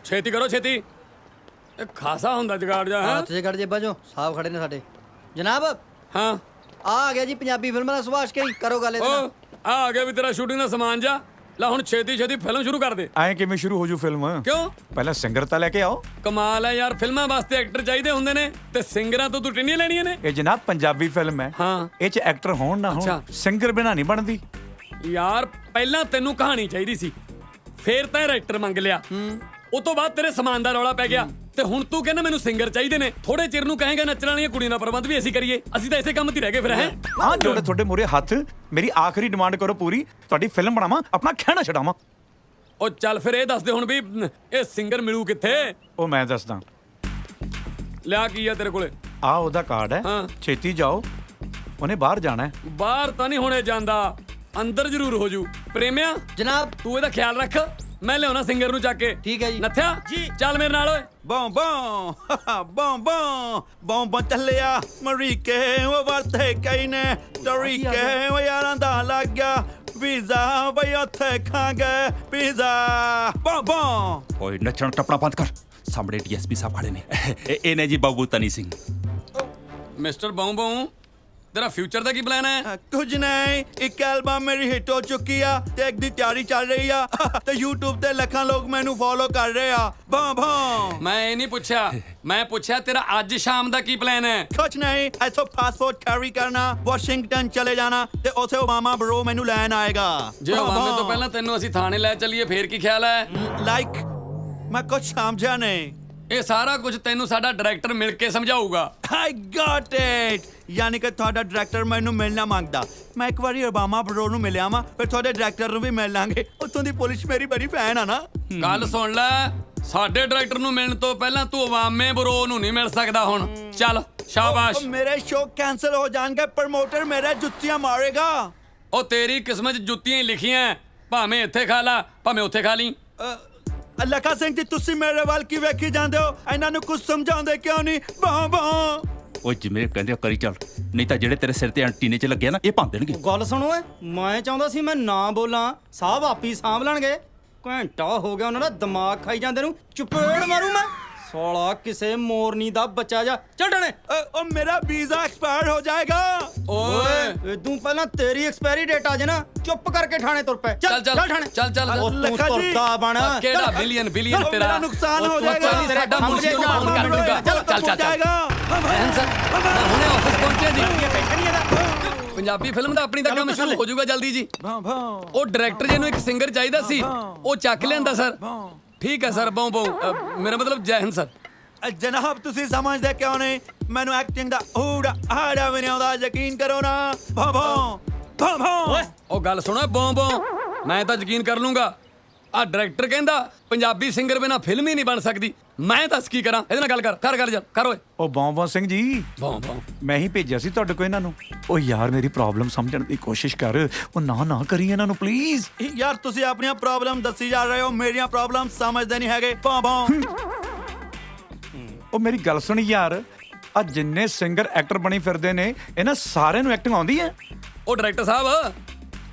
ਛੇਤੀ ਕਰੋ ਛੇਤੀ। ਇਹ ਖਾਸਾ ਹੁੰਦਾ ਜਗਾੜ ਜਾ ਹੈ। ਹੱਥ ਜੇ ਕੱਢ ਜੇਬਾਂ ਚੋਂ ਸਾਹਿਬ ਖੜੇ ਨੇ ਸਾਡੇ। ਜਨਾਬ ਹਾਂ ਆ ਗਿਆ ਜੀ ਪੰਜਾਬੀ ਫਿਲਮਾਂ ਦਾ ਸੁਭਾਸ਼ ਕੇ ਕਰੋ ਗੱਲ ਇਹਦੇ ਨਾਲ। ਆ ਗਿਆ ਵੀ ਤੇਰਾ ਸ਼ੂਟਿੰਗ ਦਾ ਸਮਾਨ ਜਾ। ਲੈ ਹੁਣ ਛੇਤੀ ਛੇਤੀ ਫਿਲਮ ਸ਼ੁਰੂ ਕਰ ਦੇ। ਐਂ ਕਿਵੇਂ ਸ਼ੁਰੂ ਹੋ ਜੂ ਫਿਲਮ? ਕਿਉਂ? ਪਹਿਲਾਂ ਸਿੰਗਰ ਤਾਂ ਲੈ ਕੇ ਆਓ। ਕਮਾਲ ਹੈ ਯਾਰ, ਫਿਲਮਾਂ ਵਾਸਤੇ ਐਕਟਰ ਚਾਹੀਦੇ ਹੁੰਦੇ ਨੇ ਤੇ ਸਿੰਗਰਾਂ ਤੋਂ ਤੂੰ ਟਿੰਨੀਆਂ ਲੈਣੀਆਂ ਨੇ। ਇਹ ਜਨਾਬ ਪੰਜਾਬੀ ਫਿਲਮ ਹੈ। ਹਾਂ ਇਹ ਚ ਐਕਟਰ ਹੋਣ ਨਾ ਹੋਣ ਸਿੰਗਰ ਬਿਨਾਂ ਨਹੀਂ ਬਣਦੀ। ਯਾਰ ਪਹਿਲਾਂ ਤੈਨੂੰ ਕਹਾਣੀ ਚਾਹੀਦੀ ਸੀ, ਫੇਰ ਤਾਂ ਰਾਈਟਰ ਮੰਗ ਲਿਆ, ਉਹ ਤੋਂ ਬਾਅਦ ਤੇਰੇ ਸਮਾਨ ਦਾ ਰੌਲਾ ਪੈ ਗਿਆ ਤੇ ਹੁਣ ਤੂੰ ਕਹਿੰਦਾ ਮੈਨੂੰ ਸਿੰਗਰ ਚਾਹੀਦੇ ਨੇ। ਥੋੜੇ ਚਿਰ ਨੂੰ ਕਹੇਗਾ ਨੱਚਣ ਵਾਲੀਆਂ ਕੁੜੀਆਂ ਦਾ ਪ੍ਰਬੰਧ ਵੀ ਅਸੀਂ ਕਰੀਏ। ਅਸੀਂ ਤਾਂ ਇਸੇ ਕੰਮ 'ਤੇ ਰਹਿ ਗਏ ਫਿਰ ਹੈ। ਹਾਂ ਜੋੜੇ ਤੁਹਾਡੇ ਮੂਹਰੇ ਹੱਥ, ਮੇਰੀ ਆਖਰੀ ਡਿਮਾਂਡ ਕਰੋ ਪੂਰੀ, ਤੁਹਾਡੀ ਫਿਲਮ ਬਣਾਵਾਂ, ਆਪਣਾ ਖਹਿਣਾ ਛਡਾਵਾਂ। ਉਹ ਚੱਲ ਫਿਰ ਇਹ ਦੱਸ ਦੇ ਹੁਣ ਵੀ ਇਹ ਸਿੰਗਰ ਮਿਲੂ ਕਿੱਥੇ? ਉਹ ਮੈਂ ਦੱਸਦਾ। ਲਿਆ ਕੀ ਆ ਤੇਰੇ ਕੋਲੇ? ਆ ਉਹਦਾ ਕਾਰਡ ਹੈ, ਛੇਤੀ ਜਾਓ, ਉਹਨੇ ਬਾਹਰ ਜਾਣਾ ਹੈ। ਬਾਹਰ ਤਾਂ ਨਹੀਂ ਹੁਣੇ ਜਾਂਦਾ, ਅੰਦਰ ਜ਼ਰੂਰ ਹੋ ਜੂ। ਪ੍ਰੇਮਿਆ ਜਨਾਬ ਤੂੰ ਇਹਦਾ ਖਿਆਲ ਰੱਖ, ਮੈਂ ਲਿਆਉਣਾ ਸਿੰਗਰ ਨੂੰ ਚੱਕ ਕੇ। ਠੀਕ ਹੈ ਜੀ। ਨੱਥਿਆ ਜੀ ਚੱਲ ਮੇਰੇ ਨਾਲ ਓਏ। ਬੋਂ ਬੋਂ ਬੋਂ ਬੋਂ ਬੋਂ ਬੋਂ ਚੱਲਿਆ ਮਰੀਕੇ ਉਹ ਵਰਤੇ ਕਈ ਨੇ ਤਰੀਕੇ ਉਹ ਯਾਰਾਂ ਦਾ ਲੱਗ ਗਿਆ ਵੀਜ਼ਾ ਬਈ ਉੱਥੇ ਖਾਂਗੇ ਪੀਜ਼ਾ। ਬੋਂ ਬੋਂ ਓਏ ਨੱਚਣ ਟੱਪਣਾ ਬੰਦ ਕਰ, ਸਾਹਮਣੇ ਡੀਐਸਪੀ ਸਾਹਿਬ ਖੜੇ ਨੇ। ਇਹ ਨੇ ਜੀ ਬਾਬੂ ਤਨੀ ਸਿੰਘ। ਮਿਸਟਰ ਬੋਂ ਬੋਂ ਤੇਰਾ ਫਿਊਚਰ ਦਾ ਕੀ ਪਲਾਨ ਹੈ? ਕੁਝ ਨਹੀਂ, ਇੱਕ ਐਲਬਮ ਮੇਰੀ ਹਿੱਟ ਹੋ ਚੁੱਕੀ ਆ ਤੇ ਇੱਕ ਦੀ ਤਿਆਰੀ ਚੱਲ ਰਹੀ ਆ ਤੇ YouTube ਤੇ ਲੱਖਾਂ ਲੋਕ ਮੈਨੂੰ ਫੋਲੋ ਕਰ ਰਹੇ ਆ। ਬੋਂ ਬੋਂ ਮੈਂ ਇਹ ਨਹੀਂ ਪੁੱਛਿਆ, ਮੈਂ ਪੁੱਛਿਆ ਤੇਰਾ ਅੱਜ ਸ਼ਾਮ ਦਾ ਕੀ ਪਲਾਨ ਹੈ? ਕੁਝ ਨਹੀਂ, ਇੱਥੋਂ ਪਾਸਪੋਰਟ ਕੈਰੀ ਕਰਨਾ, ਵਾਸ਼ਿੰਗਟਨ ਚਲੇ ਜਾਣਾ ਤੇ ਉੱਥੇ ਓਬਾਮਾ ਬਰੋ ਮੈਨੂੰ ਲੈਣ ਆਏਗਾ। ਜੇ ਓਬਾਮੇ ਤੋਂ ਪਹਿਲਾਂ ਤੈਨੂੰ ਅਸੀਂ ਥਾਣੇ ਲੈ ਚੱਲੀਏ ਫੇਰ ਕੀ ਖਿਆਲ ਹੈ? ਲਾਈਕ ਮੈਂ ਕੁਝ ਸਮਝਿਆ ਨਹੀਂ। ਇਹ ਸਾਰਾ ਕੁਝ ਤੈਨੂੰ ਸਾਡਾ ਡਾਇਰੈਕਟਰ ਮਿਲ ਕੇ ਸਮਝਾਊਗਾ। I got it! ਯਾਨੀ ਕਿ ਤੁਹਾਡਾ ਡਾਇਰੈਕਟਰ ਮੈਨੂੰ ਮਿਲਣਾ ਮੰਗਦਾ। ਮੈਂ ਇੱਕ ਵਾਰੀ ਓਬਾਮਾ ਬਰੋ ਨੂੰ ਮਿਲਿਆ ਵਾਂ, ਫਿਰ ਤੁਹਾਡੇ ਡਾਇਰੈਕਟਰ ਨੂੰ ਵੀ ਮਿਲ ਲਾਂਗੇ। ਉੱਥੋਂ ਦੀ ਪੁਲਿਸ ਮੇਰੀ ਬੜੀ ਫੈਨ ਆ ਨਾ। ਗੱਲ ਸੁਣ ਲੈ, ਸਾਡੇ ਡਾਇਰੈਕਟਰ ਨੂੰ ਮਿਲਣ ਤੋਂ ਪਹਿਲਾਂ ਤੂੰ ਓਬਾਮੇ ਬਰੋ ਨੂੰ ਨਹੀਂ ਮਿਲ ਸਕਦਾ। ਹੁਣ ਚੱਲ ਸ਼ਾਬਾਸ਼। ਮੇਰੇ ਸ਼ੋਅ ਕੈਂਸਲ ਹੋ ਜਾਣਗੇ, ਪ੍ਰਮੋਟਰ ਮੇਰੇ ਜੁੱਤੀਆਂ ਮਾਰੇਗਾ। ਉਹ ਤੇਰੀ ਕਿਸਮਤ 'ਚ ਜੁੱਤੀਆਂ ਹੀ ਲਿਖੀਆਂ, ਭਾਵੇਂ ਇੱਥੇ ਖਾ ਲਾ ਭਾਵੇਂ ਉੱਥੇ ਖਾ ਲਈ। ਲੱਖਾ ਸਿੰਘ ਜੀ ਤੁਸੀਂ ਮੇਰੇ ਵੱਲ ਕੀ ਵੇਖੀ ਜਾਂਦੇ ਹੋ? ਇਹਨਾਂ ਨੂੰ ਕੁਝ ਸਮਝਾਉਂਦੇ ਕਿਉਂ ਨਹੀਂ? ਬਾਂ ਬਾਂ ਓਏ ਜਿਵੇਂ ਕਹਿੰਦੇ ਕਰੀ ਚੱਲ, ਨਹੀਂ ਤਾਂ ਜਿਹੜੇ ਤੇਰੇ ਸਿਰ ਤੇ ਐਂਟੀਨੇ 'ਚ ਲੱਗੇ ਨਾ ਇਹ ਭੰਨ ਦੇਣਗੇ। ਗੱਲ ਸੁਣ ਓਏ, ਮੈਂ ਚਾਹੁੰਦਾ ਸੀ ਮੈਂ ਨਾ ਬੋਲਾਂ, ਸਾਹਿਬ ਆਪੀ ਸਾਂਭ ਲੈਣਗੇ। ਘੰਟਾ ਹੋ ਗਿਆ ਉਹਨਾਂ ਦਾ ਦਿਮਾਗ ਖਾਈ ਜਾਂਦੇ ਨੂੰ, ਚਪੇੜ ਮਾਰੂ ਮੈਂ। ਸਾਲਾ ਕਿਸੇ ਮੋਰਨੀ ਦਾ ਬੱਚਾ ਜਾ। ਚੱਲ ਟਣੇ। ਉਹ ਮੇਰਾ ਵੀਜ਼ਾ ਐਕਸਪਾਇਰ ਹੋ ਜਾਏਗਾ। ਓਏ ਇਦੋਂ ਪਹਿਲਾਂ ਤੇਰੀ ਐਕਸਪਾਇਰੀ ਡੇਟ ਆ ਜੇ ਨਾ, ਚੁੱਪ ਕਰਕੇ ਥਾਣੇ ਤੁਰ ਪੈ। ਚੱਲ ਚੱਲ ਠਾਣੇ ਚੱਲ ਚੱਲ। ਉਹ ਤੂੰ ਤੁਰਦਾ ਬਣ। ਕਿਹੜਾ ਬਿਲੀਅਨ ਤੇਰਾ ਮੇਰਾ ਨੁਕਸਾਨ ਹੋ ਜਾਏਗਾ। ਸਾਡਾ ਮੁਰਸ਼ੀ ਨੂੰ ਫੋਨ ਕਰ ਦੂੰਗਾ। ਚੱਲ ਚੱਲ ਚੱਲ। ਹੁਣੇ ਆਫਿਸ ਪਹੁੰਚਿਆ ਜੀ। ਪੰਜਾਬੀ ਫਿਲਮ ਦਾ ਆਪਣੀ ਦਾ ਕੰਮ ਸ਼ੁਰੂ ਹੋ ਜਾਊਗਾ ਜਲਦੀ ਜੀ। ਉਹ ਡਾਇਰੈਕਟਰ ਜੀ ਨੂੰ ਇੱਕ ਸਿੰਗਰ ਚਾਹੀਦਾ ਸੀ, ਉਹ ਚੱਕ ਲਿਆਂਦਾ ਸਰ। ਠੀਕ ਹੈ ਸਰ। ਬੋਂ ਬੋਂ ਮੇਰਾ ਮਤਲਬ ਜੈ ਹਿੰਦ ਸਰ। ਜਨਾਬ ਤੁਸੀਂ ਸਮਝਦੇ ਕਿਉਂ ਨਹੀਂ? ਮੈਨੂੰ ਐਕਟਿੰਗ ਦਾ ਆੜਾ ਵੀ ਨਹੀਂ ਆਉਂਦਾ, ਯਕੀਨ ਕਰੋ ਨਾ। ਬੋਂ ਬੋਂ ਬੋਂ ਬੋਂ। ਉਹ ਗੱਲ ਸੁਣੋ ਬੋਂ ਬੋਂ, ਮੈਂ ਤਾਂ ਯਕੀਨ ਕਰ ਲੂੰਗਾ। ਆ ਡਾਇਰੈਕਟਰ ਕਹਿੰਦਾ ਪੰਜਾਬੀ ਸਿੰਗਰ ਬਿਨਾ ਫਿਲਮ ਹੀ ਨਹੀਂ ਬਣ ਸਕਦੀ। ਮੈਂ ਦੱਸ ਕੀ ਕਰਾਂ? ਇਹਦੇ ਨਾਲ ਗੱਲ ਕਰ ਓਏ। ਉਹ ਬੋਂ ਸਿੰਘ ਜੀ, ਬੋਂ ਮੈਂ ਹੀ ਭੇਜਿਆ ਸੀ ਤੁਹਾਡੇ ਕੋਲ ਇਹਨਾਂ ਨੂੰ। ਉਹ ਯਾਰ ਮੇਰੀ ਪ੍ਰੋਬਲਮ ਸਮਝਣ ਦੀ ਕੋਸ਼ਿਸ਼ ਕਰ। ਉਹ ਨਾ ਕਰੀ ਇਹਨਾਂ ਨੂੰ ਪਲੀਜ਼। ਯਾਰ ਤੁਸੀਂ ਆਪਣੀਆਂ ਪ੍ਰੋਬਲਮ ਦੱਸੀ ਜਾ ਰਹੇ ਹੋ, ਮੇਰੀਆਂ ਪ੍ਰੋਬਲਮ ਸਮਝਦੇ ਨਹੀਂ ਹੈਗੇ। ਬੋਂ ਬੋਂ। ਉਹ ਮੇਰੀ ਗੱਲ ਸੁਣ ਯਾਰ, ਆ ਜਿੰਨੇ ਸਿੰਗਰ ਐਕਟਰ ਬਣੀ ਫਿਰਦੇ ਨੇ ਇਹਨਾਂ ਸਾਰਿਆਂ ਨੂੰ ਐਕਟਿੰਗ ਆਉਂਦੀ ਹੈ? ਉਹ ਡਾਇਰੈਕਟਰ ਸਾਹਿਬ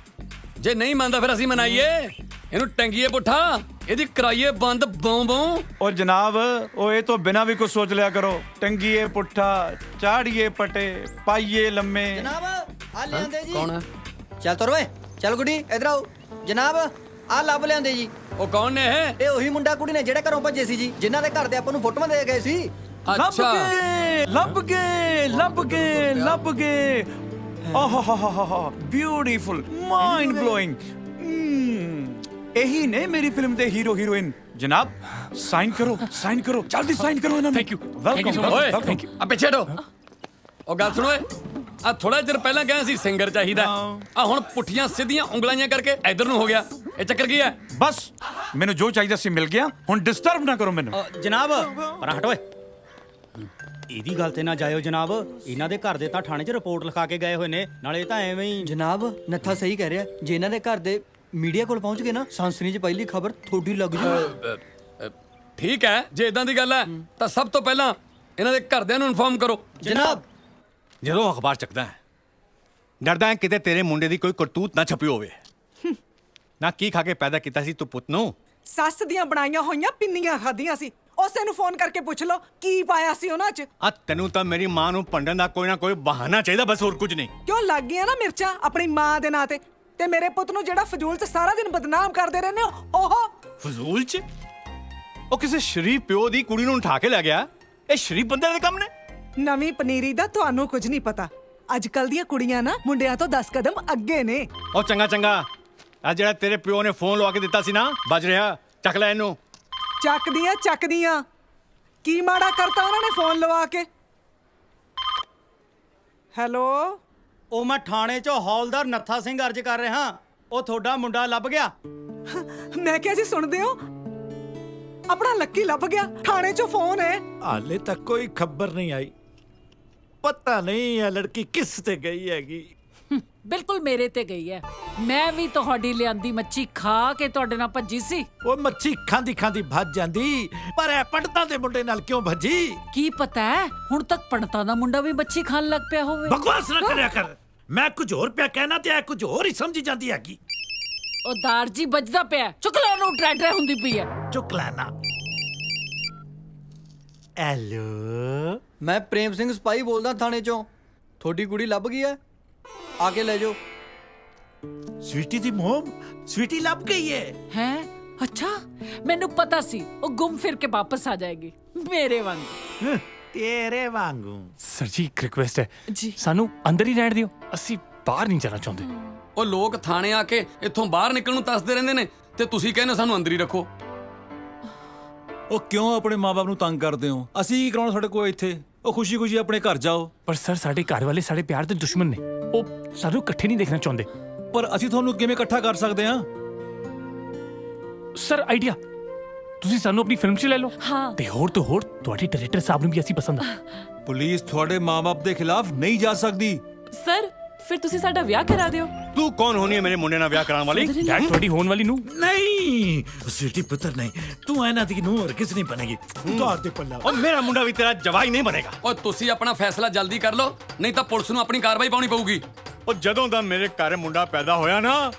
ਜੇ ਨਹੀਂ ਮੰਨਦਾ ਫਿਰ ਅਸੀਂ ਮਨਾਈਏ, ਇਹਨੂੰ ਟੰਗੀਏ ਪੁੱਠਾ, ਇਹਦੀ ਕਰਾਈਏ ਬੰਦ। ਬੋਂ ਬੋਂ। ਉਹ ਜਨਾਬ ਉਹ ਇਹ ਤੋਂ ਬਿਨਾਂ ਵੀ ਕੁਝ ਸੋਚ ਲਿਆ ਕਰੋ। ਟੰਗੀਏ ਪੁੱਠਾ, ਚਾੜੀਏ ਪਟੇ, ਪਾਈਏ ਲੰਮੇ। ਜਨਾਬ ਆ ਲਿਆਂਦੇ ਜੀ। ਕੌਣ ਹੈ? ਚੱਲ ਤੁਰ ਓਏ, ਚੱਲ ਗੁੱਡੀ ਇਧਰ ਆਓ। ਜਨਾਬ ਆ ਲੱਭ ਲਿਆਂਦੇ ਜੀ। ਉਹ ਕੌਣ ਨੇ ਇਹ? ਉਹੀ ਮੁੰਡਾ ਕੁੜੀ ਨੇ ਜਿਹੜੇ ਘਰੋਂ ਭੱਜੇ ਸੀ ਜੀ, ਜਿਨ੍ਹਾਂ ਦੇ ਘਰ ਦੇ ਆਪਾਂ ਨੂੰ ਫੋਟੋਆਂ ਦੇ ਗਏ ਸੀ। ਲੱਭ ਗਏ। ਆਹਾਹਾਹਾ ਬਿਊਟੀਫੁਲ, ਮਾਈਂਡ ਬਲੋਇੰਗ। ਇਹੀ ਨੇ ਮੇਰੀ ਫਿਲਮ ਦੇ ਹੀਰੋ ਹੀਰੋਇਨ। ਜਨਾਬ ਸਾਈਨ ਕਰੋ ਜਲਦੀ ਸਾਈਨ ਕਰੋ ਇਹਨਾਂ ਨੂੰ। Thank you. Welcome. Thank you. ਆ ਪਿੱਛੇ ਹਟੋ। ਉਹ ਗੱਲ ਸੁਣੋ ਏ, ਆ ਥੋੜਾ ਚਿਰ ਪਹਿਲਾਂ ਕਹਿੰਦਾ ਸੀ ਸਿੰਗਰ ਚਾਹੀਦਾ, ਆ ਹੁਣ ਪੁੱਠੀਆਂ ਸਿੱਧੀਆਂ ਉਂਗਲਾਂ ਕਰਕੇ ਇਧਰ ਨੂੰ ਹੋ ਗਿਆ। ਇਹ ਚੱਕਰ ਕੀ ਹੈ? ਬਸ ਮੈਨੂੰ ਜੋ ਚਾਹੀਦਾ ਸੀ ਮਿਲ ਗਿਆ, ਹੁਣ ਡਿਸਟਰਬ ਨਾ ਕਰੋ ਮੈਨੂੰ। ਜਨਾਬ ਪਰਾਂ ਹਟ ਓਏ। ਇਹਦੀ ਗੱਲ ਤੇ ਨਾ ਜਾਇਓ ਜਨਾਬ, ਇਹਨਾਂ ਦੇ ਘਰ ਦੇ ਤਾਂ ਥਾਣੇ 'ਚ ਰਿਪੋਰਟ ਲਿਖਾ ਕੇ ਗਏ ਹੋਏ ਨੇ, ਨਾਲੇ ਤਾਂ ਐਵੇਂ ਹੀ। ਜਨਾਬ ਨੱਥਾ ਸਹੀ ਕਹਿ ਰਿਹਾ, ਜੇ ਇਹਨਾਂ ਦੇ ਘਰ ਦੇ ਮੀਡੀਆ ਕੋਲ ਪਹੁੰਚ ਗਏ ਨਾ, ਸੰਸਨੀ 'ਚ ਪਹਿਲੀ ਖਬਰ ਤੁਹਾਡੀ ਲੱਗ ਜੂ। ਠੀਕ ਹੈ, ਜੇ ਇਦਾਂ ਦੀ ਗੱਲ ਹੈ ਤਾਂ ਸਭ ਤੋਂ ਪਹਿਲਾਂ ਇਹਨਾਂ ਦੇ ਘਰਦਿਆਂ ਨੂੰ ਇਨਫੋਰਮ ਕਰੋ। ਜਨਾਬ ਜਦੋਂ ਅਖਬਾਰ ਚੱਕਦਾ ਹੈ ਡਰਦਾ ਹੈ ਕਿਤੇ ਤੇਰੇ ਮੁੰਡੇ ਦੀ ਕੋਈ ਕਰਤੂਤ ਨਾ ਛਪੀ ਹੋਵੇ। ਨਾ ਕੀ ਖਾ ਕੇ ਪੈਦਾ ਕੀਤਾ ਸੀ ਤੂੰ ਪੁੱਤ ਨੂੰ, ਸੱਸ ਦੀਆਂ ਬਣਾਈਆਂ ਹੋਈਆਂ ਪਿੰਨੀਆਂ ਖਾਧੀਆਂ ਸੀ। ਉਸੇ ਨੂੰ ਫੋਨ ਕਰਕੇ ਪੁੱਛ ਲਓ ਕੀ ਪਾਇਆ ਸੀ ਉਹਨਾਂ 'ਚ। ਆ ਤੈਨੂੰ ਤਾਂ ਮੇਰੀ ਮਾਂ ਨੂੰ ਭੰਡਣ ਦਾ ਕੋਈ ਨਾ ਕੋਈ ਬਹਾਨਾ ਚਾਹੀਦਾ, ਬਸ ਹੋਰ ਕੁਝ ਨਹੀਂ। ਕਿਉਂ ਲੱਗ ਗਈਆਂ ਨਾ ਮਿਰਚਾਂ ਆਪਣੀ ਮਾਂ ਦੇ ਨਾਂ ਤੇ ਮੇਰੇ ਪੁੱਤ ਨੂੰ ਜਿਹੜਾ ਫਜ਼ੂਲ 'ਚ ਸਾਰਾ ਦਿਨ ਬਦਨਾਮ ਕਰਦੇ ਰਹਿੰਦੇ ਹੋ ਉਹ। ਫਜ਼ੂਲ 'ਚ? ਉਹ ਕਿਸੇ ਸ਼ਰੀਫ ਪਿਓ ਦੀ ਕੁੜੀ ਨੂੰ ਉਠਾ ਕੇ ਲੈ ਗਿਆ। ਇਹ ਸ਼ਰੀਫ ਬੰਦੇ ਦੇ ਕੰਮ ਨੇ। ਨਵੀਂ ਪਨੀਰੀ ਦਾ ਤੁਹਾਨੂੰ ਕੁਝ ਨਹੀਂ ਪਤਾ। ਅੱਜ ਕੱਲ ਦੀਆਂ ਕੁੜੀਆਂ ਨਾ ਮੁੰਡਿਆਂ ਤੋਂ 10 ਕਦਮ ਅੱਗੇ ਨੇ। ਉਹ ਚੰਗਾ ਚੰਗਾ, ਆ ਜਿਹੜਾ ਤੇਰੇ ਪਿਓ ਨੇ ਫੋਨ ਲਵਾ ਕੇ ਦਿੱਤਾ ਸੀ ਨਾ, ਵੱਜ ਰਿਹਾ, ਚੱਕ ਲੈ ਇਹਨੂੰ। ਚੱਕਦੀਆਂ ਕੀ ਮਾੜਾ ਕਰਤਾ ਉਹਨਾਂ ਨੇ ਫੋਨ ਲਵਾ ਕੇ। ਹੈਲੋ, ਉਹ ਮੈਂ ਥਾਣੇ 'ਚੋਂ ਹੌਲਦਾਰ ਨੱਥਾ ਸਿੰਘ ਅਰਜ ਕਰ ਰਿਹਾ। ਉਹ ਤੁਹਾਡਾ ਮੁੰਡਾ ਲੱਭ ਗਿਆ। ਮੈਂ ਕਿਹਾ ਜੀ ਸੁਣਦੇ ਹੋ, ਆਪਣਾ ਲੱਕੀ ਲੱਭ ਗਿਆ। ਥਾਣੇ 'ਚੋਂ ਫੋਨ ਹੈ। ਹਾਲੇ ਤੱਕ ਕੋਈ ਖਬਰ ਨਹੀਂ ਆਈ। ਪਤਾ ਨਹੀਂ ਇਹ ਲੜਕੀ ਕਿਸ ਤੇ ਗਈ ਹੈਗੀ। ਬਿਲਕੁਲ ਮੇਰੇ ਤੇ ਗਈ ਹੈ। ਮੈਂ ਵੀ ਤੁਹਾਡੀ ਲਿਆਂਦੀ ਮੱਛੀ ਖਾ ਕੇ ਤੁਹਾਡੇ ਨਾਲ ਭੱਜੀ ਸੀ। ਉਹ ਮੱਛੀ ਖਾਂਦੀ ਖਾਂਦੀ ਭੱਜ ਜਾਂਦੀ, ਪਰ ਇਹ ਪੰਡਤਾਂ ਦੇ ਮੁੰਡੇ ਨਾਲ ਕਿਉਂ ਭੱਜੀ? ਕੀ ਪਤਾ ਹੈ ਹੁਣ ਤੱਕ ਪੰਡਤਾਂ ਦਾ ਮੁੰਡਾ ਵੀ ਮੱਛੀ ਖਾਣ ਲੱਗ ਪਿਆ ਹੋਵੇ। ਬਕਵਾਸ ਨਾ ਕਰਿਆ ਕਰ। ਮੈਂ ਕੁਝ ਹੋਰ ਪਿਆ ਕਹਿਣਾ ਤੇ ਇਹ ਕੁਝ ਹੋਰ ਹੀ ਸਮਝੀ ਜਾਂਦੀ ਹੈਗੀ। ਉਹ ਦਾਰਜੀ ਵੱਜਦਾ ਪਿਆ, ਚੁੱਕ ਲੈ ਉਹਨੂੰ। ਟਰੈਕਟਰ ਹੁੰਦੀ ਪਈ ਹੈ। ਚੁੱਕ ਲੈਣਾ। ਹੈਲੋ, ਮੈਂ ਪ੍ਰੇਮ ਸਿੰਘ ਸਪਾਈ ਬੋਲਦਾ ਥਾਣੇ ਚੋਂ। ਤੁਹਾਡੀ ਕੁੜੀ ਲੱਭ ਗਈ ਹੈ, ਆ ਕੇ ਲੈ ਜਾਓ। ਸਵੀਟੀ ਦੀ ਮੋਮ, ਸਵੀਟੀ ਲੱਭ ਗਈ ਹੈ। ਅੱਛਾ, ਮੈਨੂੰ ਪਤਾ ਸੀ ਉਹ ਗੁੰਮ ਫਿਰ ਕੇ ਵਾਪਸ ਆ ਜਾਏਗੀ ਮੇਰੇ ਵਾਂਗ। ਤੇਰੇ ਵਾਂਗੂ। ਸਰ ਜੀ ਇੱਕ ਰਿਕੁਐਸਟ ਹੈ ਜੀ, ਸਾਨੂੰ ਅੰਦਰ ਹੀ ਰਹਿਣ ਦਿਓ, ਅਸੀਂ ਬਾਹਰ ਨਹੀਂ ਜਾਣਾ ਚਾਹੁੰਦੇ। ਉਹ ਲੋਕ ਥਾਣੇ ਆ ਕੇ ਇੱਥੋਂ ਬਾਹਰ ਨਿਕਲਣ ਨੂੰ ਤਰਸਦੇ ਰਹਿੰਦੇ ਨੇ ਤੇ ਤੁਸੀਂ ਕਹਿੰਦੇ ਸਾਨੂੰ ਅੰਦਰ ਹੀ ਰੱਖੋ। ਉਹ ਕਿਉਂ ਆਪਣੇ ਮਾਪੇ ਨੂੰ ਤੰਗ ਕਰਦੇ ਹੋ? ਅਸੀਂ ਕੀ ਕਰਾਉਣਾ ਸਾਡੇ ਕੋਲ ਇੱਥੇ? ਉਹ ਖੁਸ਼ੀ-ਖੁਸ਼ੀ ਆਪਣੇ ਘਰ ਜਾਓ। ਪਰ ਸਰ ਸਾਡੇ ਘਰ ਵਾਲੇ ਸਾਡੇ ਪਿਆਰ ਦੇ ਦੁਸ਼ਮਣ ਨੇ, ਉਹ ਸਾਨੂੰ ਇਕੱਠੇ ਨਹੀਂ ਦੇਖਣਾ ਚਾਹੁੰਦੇ। ਪਰ ਅਸੀਂ ਤੁਹਾਨੂੰ ਕਿਵੇਂ ਇਕੱਠਾ ਕਰ ਸਕਦੇ ਹਾਂ? ਸਰ ਆਈਡੀਆ, ਤੁਸੀਂ ਸਾਨੂੰ ਆਪਣੀ ਫਿਲਮ 'ਚ ਲੈ ਲਓ। ਤੇ ਹੋਰ ਤੋਂ ਹੋਰ ਤੁਹਾਡੇ ਡਾਇਰੈਕਟਰ ਸਾਹਿਬ ਨੂੰ ਵੀ ਅਸੀਂ ਪਸੰਦ ਆ। ਪੁਲਿਸ ਤੁਹਾਡੇ ਮਾਪੇ ਦੇ ਖਿਲਾਫ ਨਹੀਂ ਜਾ ਸਕਦੀ। ਸਰ ਫਿਰ ਤੁਸੀਂ ਸਾਡਾ ਵਿਆਹ ਕਰਾ ਦਿਓ। ਤੂੰ ਕੌਣ ਹੋਣੀ ਹੈ ਮੇਰੇ ਮੁੰਡੇ ਨਾਲ ਵਿਆਹ ਕਰਾਉਣ ਵਾਲੀ? ਡੈਡ ਤੁਹਾਡੀ ਹੋਣ ਵਾਲੀ ਨੂੰ ਨਹੀਂ, ਸਵੀਟੀ ਪੁੱਤਰ ਨਹੀਂ, ਤੂੰ ਇਹਨਾਂ ਦੀ ਨੂੰਹ ਹੋਰ ਕਿਸ ਨਹੀਂ ਬਣੇਗੀ। ਤੌਰ ਤੇ ਪੱਲਾ। ਉਹ ਮੇਰਾ ਮੁੰਡਾ ਵੀ ਤੇਰਾ ਜਵਾਈ ਨਹੀਂ ਬਣੇਗਾ। ਉਹ ਤੁਸੀਂ ਆਪਣਾ ਫੈਸਲਾ ਜਲਦੀ ਕਰ ਲਓ, ਨਹੀਂ ਤਾਂ ਪੁਲਿਸ ਨੂੰ ਆਪਣੀ ਕਾਰਵਾਈ ਪਾਉਣੀ ਪਊਗੀ। ਉਹ ਜਦੋਂ ਦਾ ਮੇਰੇ ਘਰ ਮੁੰਡਾ ਪੈਦਾ ਹੋਇਆ ਨਾ,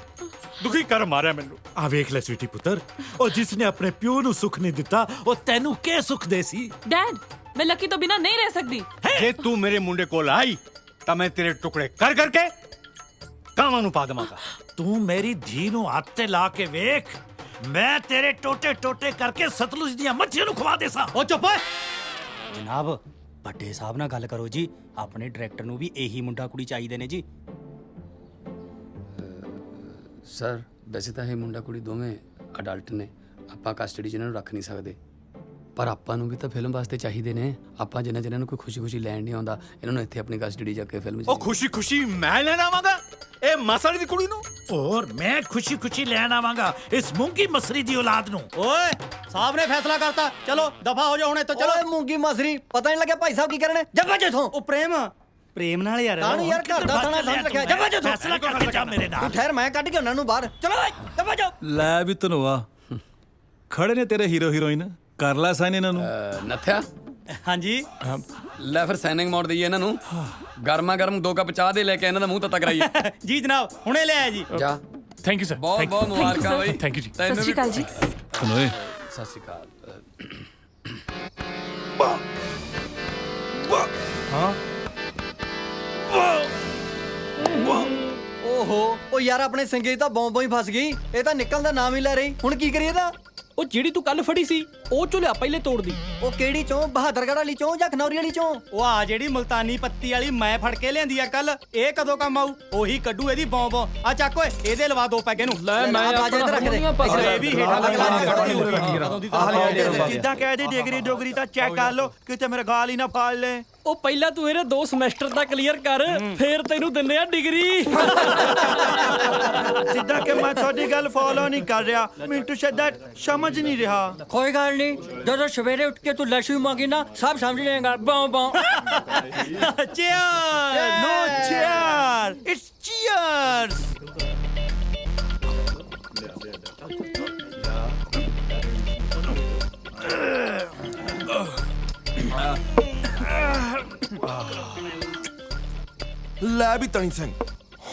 ਦੁਖੀ ਕਰ ਮਾਰਿਆ ਮੈਨੂੰ। ਆ ਵੇਖ ਲੈ ਸਵੀਟੀ ਪੁੱਤਰ, ਉਹ ਜਿਸ ਨੇ ਆਪਣੇ ਪਿਓ ਨੂੰ ਸੁੱਖ ਨਹੀਂ ਦਿੱਤਾ, ਉਹ ਤੈਨੂੰ ਕੀ ਸੁੱਖ ਦੇ ਸੀ? ਡੈਡ, ਮੈਂ ਲੱਕੀ ਤੋਂ ਬਿਨਾ ਨਹੀਂ ਰਹਿ ਸਕਦੀ। ਜੇ ਤੂੰ ਮੇਰੇ ਮੁੰਡੇ ਕੋਲ ਆਈ ਤਾਂ ਮੈਂ ਤੇਰੇ ਟੁਕੜੇ ਕਰ ਕਰਕੇ ਕਾਵਾਂ ਨੂੰ ਪਾ ਦੇਵਾਂਗਾ। ਤੂੰ ਮੇਰੀ ਧੀ ਨੂੰ ਹੱਥ ਤੇ ਲਾ ਕੇ ਵੇਖ, ਮੈਂ ਤੇਰੇ ਟੋਟੇ ਟੋਟੇ ਕਰਕੇ ਸਤਲੁਜ ਦੀਆਂ ਮੱਛੀਆਂ ਨੂੰ ਖਵਾ ਦੇਸਾਂ। ਉਹ ਚੁੱਪ। ਜਨਾਬ, ਵੱਡੇ ਸਾਹਿਬ ਨਾਲ ਗੱਲ ਕਰੋ ਜੀ। ਆਪਣੇ ਡਾਇਰੈਕਟਰ ਨੂੰ ਵੀ ਇਹੀ ਮੁੰਡਾ ਕੁੜੀ ਚਾਹੀਦੇ ਨੇ ਜੀ। ਸਰ ਵੈਸੇ ਤਾਂ ਇਹ ਮੁੰਡਾ ਕੁੜੀ ਦੋਵੇਂ ਅਡਲਟ ਨੇ, ਆਪਾਂ ਕਸਟਡੀ 'ਚ ਇਹਨਾਂ ਨੂੰ ਰੱਖ ਨਹੀਂ ਸਕਦੇ। ਪਰ ਆਪਾਂ ਨੂੰ ਵੀ ਤਾਂ ਫਿਲਮ ਵਾਸਤੇ ਚਾਹੀਦੇ ਨੇ। ਆਪਾਂ ਜਿੰਨਾ ਜਿਹਨਾਂ ਨੂੰ ਕੋਈ ਖੁਸ਼ੀ-ਖੁਸ਼ੀ ਲੈਣ ਨਹੀਂ ਆਉਂਦਾ, ਇਹਨਾਂ ਨੂੰ ਇੱਥੇ ਆਪਣੀ ਕਸਟਡੀ 'ਚ ਕੇ ਫਿਲਮ 'ਚ। ਉਹ ਖੁਸ਼ੀ-ਖੁਸ਼ੀ ਮੈਂ ਲੈਣ ਆਵਾਂਗਾ ਇਹ ਮਸਾਲੀ ਦੀ ਕੁੜੀ ਨੂੰ? ਔਰ ਮੈਂ ਖੁਸ਼ੀ-ਖੁਸ਼ੀ ਲੈਣ ਆਵਾਂਗਾ ਇਸ ਮੂੰਗੀ ਮਸਰੀ ਦੀ ਔਲਾਦ ਨੂੰ। ਓਏ ਸਾਹਿਬ ਨੇ ਫੈਸਲਾ ਕਰਤਾ, ਚਲੋ ਦਫਾ ਹੋ ਜਾਓ ਹੁਣ ਇੱਥੋਂ। ਚਲੋ। ਓਏ ਮੂੰਗੀ ਮਸਰੀ, ਪਤਾ ਨਹੀਂ ਲੱਗਿਆ ਭਾਈ ਸਾਹਿਬ ਕੀ ਕਰਨੇ। ਜੱਗਾ ਜਿੱਥੋਂ। ਉਹ ਪ੍ਰੇਮ ਨਾਲ ਯਾਰ। ਕਾਹਨੂੰ ਯਾਰ, ਘਰ ਦਾ ਥਾਣਾ ਸਮਝ ਰੱਖਿਆ। ਜੱਗਾ ਜਿੱਥੋਂ। ਫੈਸਲਾ ਕਰਕੇ ਜਾ ਮੇਰੇ ਨਾਲ। ਤੂੰ ਠਹਿਰ, ਮੈਂ ਕੱਢ ਕੇ ਉਹਨਾਂ ਨੂੰ ਬਾਹਰ। ਚਲੋ ਓਏ, ਜੱਗਾ ਜਾਓ। ਲੈ ਵੀ ਧਨਵਾ, ਖੜੇ ਨੇ ਤੇਰੇ ਹੀਰੋ ਹੀਰੋਇਨ, ਕਰ ਲੈ ਸਾਈਨ ਇਹਨਾਂ ਨੂੰ। ਨੱਥਿਆ। ਹਾਂਜੀ। ਲੈ ਫਿਰ ਸਾਈਨਿੰਗ ਮੋੜ ਦਈਏ ਇਹਨਾਂ ਨੂੰ। ਗਰਮਾ ਗਰਮ 2 ਕੱਪ ਚਾਹ ਦੇ ਲੈ ਕੇ ਇਹਨਾਂ ਦਾ ਮੂੰਹ ਤੱਤਾ ਕਰਾਈਏ। ਜੀ ਜਨਾਬ, ਹੁਣੇ ਲੈ ਆਇਆ ਜੀ। ਜਾ। Thank you sir. ਬਹੁਤ ਬਹੁਤ ਮੁਬਾਰਕਾਂ ਬਈ। ਥੈਂਕ ਯੂ ਜੀ। ਸਤਿ ਸ਼੍ਰੀ ਅਕਾਲ ਜੀ। ਸੁਣੋਏ, ਸਤਿ ਸ਼੍ਰੀ ਅਕਾਲ। ਹਾਂ ਓਹੋ, ਉਹ ਯਾਰ ਆਪਣੇ ਸਿੰਗੇ ਤਾਂ ਬੌਂਬੋਂ ਹੀ ਫਸ ਗਈ। ਇਹ ਤਾਂ ਨਿਕਲਣ ਦਾ ਨਾਮ ਹੀ ਲੈ ਰਹੀ। ਹੁਣ ਕੀ ਕਰੀਏ ਇਹਦਾ? ਉਹ ਜਿਹੜੀ ਤੂੰ ਕੱਲ ਫੜੀ ਸੀ ਉਹ ਚੋਂ ਲਿਆ ਪਹਿਲੇ ਤੋੜਦੀ। ਉਹ ਕਿਹੜੀ ਚੋਂ? ਬਹਾਦਰਗੜ੍ਹ ਵਾਲੀ ਚੋਂ ਜਾਂ ਖਨੌਰੀ ਵਾਲੀ ਚੋਂ? ਉਹ ਆ ਜਿਹੜੀ ਮੁਲਤਾਨੀ ਪੱਤੀ ਵਾਲੀ ਮੈਂ ਫੜ ਕੇ ਲਿਆਂਦੀ ਆ ਕੱਲ। ਇਹ ਕਦੋਂ ਕੰਮ ਆਊ? ਉਹੀ ਕੱਢੂ ਇਹਦੀ ਬੌਂਬ। ਆ ਚੱਕ ਓਏ, ਇਹਦੇ ਲਵਾ 2 ਪੈਗੇ ਨੂੰ। ਲੈ ਮੈਂ ਬਾਜਾ ਇੱਧਰ ਰੱਖ ਦੇ। ਇਹ ਵੀ ਹੇਠਾਂ ਜਿੱਦਾਂ ਕਹਿ ਦੀ ਡੋਗਰੀ ਤਾਂ ਚੈੱਕ ਕਰ ਲੋ, ਕਿਤੇ ਮੇਰੇ ਗਾਲ ਹੀ ਨਾ ਫਾੜ ਲੈ। ਉਹ ਪਹਿਲਾਂ ਤੂੰ ਇਹਦੇ 2 ਸਮੈਸਟਰ ਤਾਂ ਕਲੀਅਰ ਕਰ, ਫੇਰ ਤੈਨੂੰ ਦਿੰਦੇ ਆ ਡਿਗਰੀ। ਸਿੱਧਾ ਕਿ ਮੈਂ ਤੁਹਾਡੀ ਗੱਲ ਫੋਲੋ ਨਹੀਂ ਕਰ ਰਿਹਾ, ਮੈਨੂੰ ਸ਼ਾਇਦ ਸਮਝ ਨਹੀਂ ਰਿਹਾ। ਕੋਈ ਗੱਲ ਨਹੀਂ, ਜਦੋਂ ਸਵੇਰੇ ਉੱਠ ਕੇ ਤੂੰ ਲੱਸੀ ਮੰਗੀ ਨਾ, ਸਭ ਸਮਝ ਲਏਗਾ। ਬਾਉ ਬਾਉ। Cheers! No cheers! It's cheers! ਲੈ ਵੀ ਤਣੀ ਸਿੰਘ,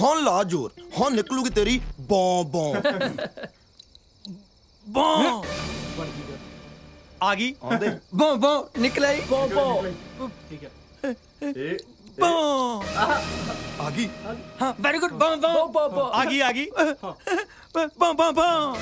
ਹੁਣ ਲਾ ਜੋਰ, ਹੁਣ ਨਿਕਲੂਗੀ ਤੇਰੀ ਬੌਂ ਬੌਂ। ਬੋਂ ਆ ਗਈ ਬੋਂ ਬੋਂ ਨਿਕਲਿਆ ਬੋਂ ਬੋਂ ਠੀਕ ਹੈ ਬੋਂ ਆ ਗਈ ਹਾਂ ਵੈਰੀ ਗੁੱਡ ਬੋਂ ਬੋਂ ਬੋਂ ਬੋਂ ਆ ਗਈ ਬੋਂ ਬੋਂ ਬੋਂ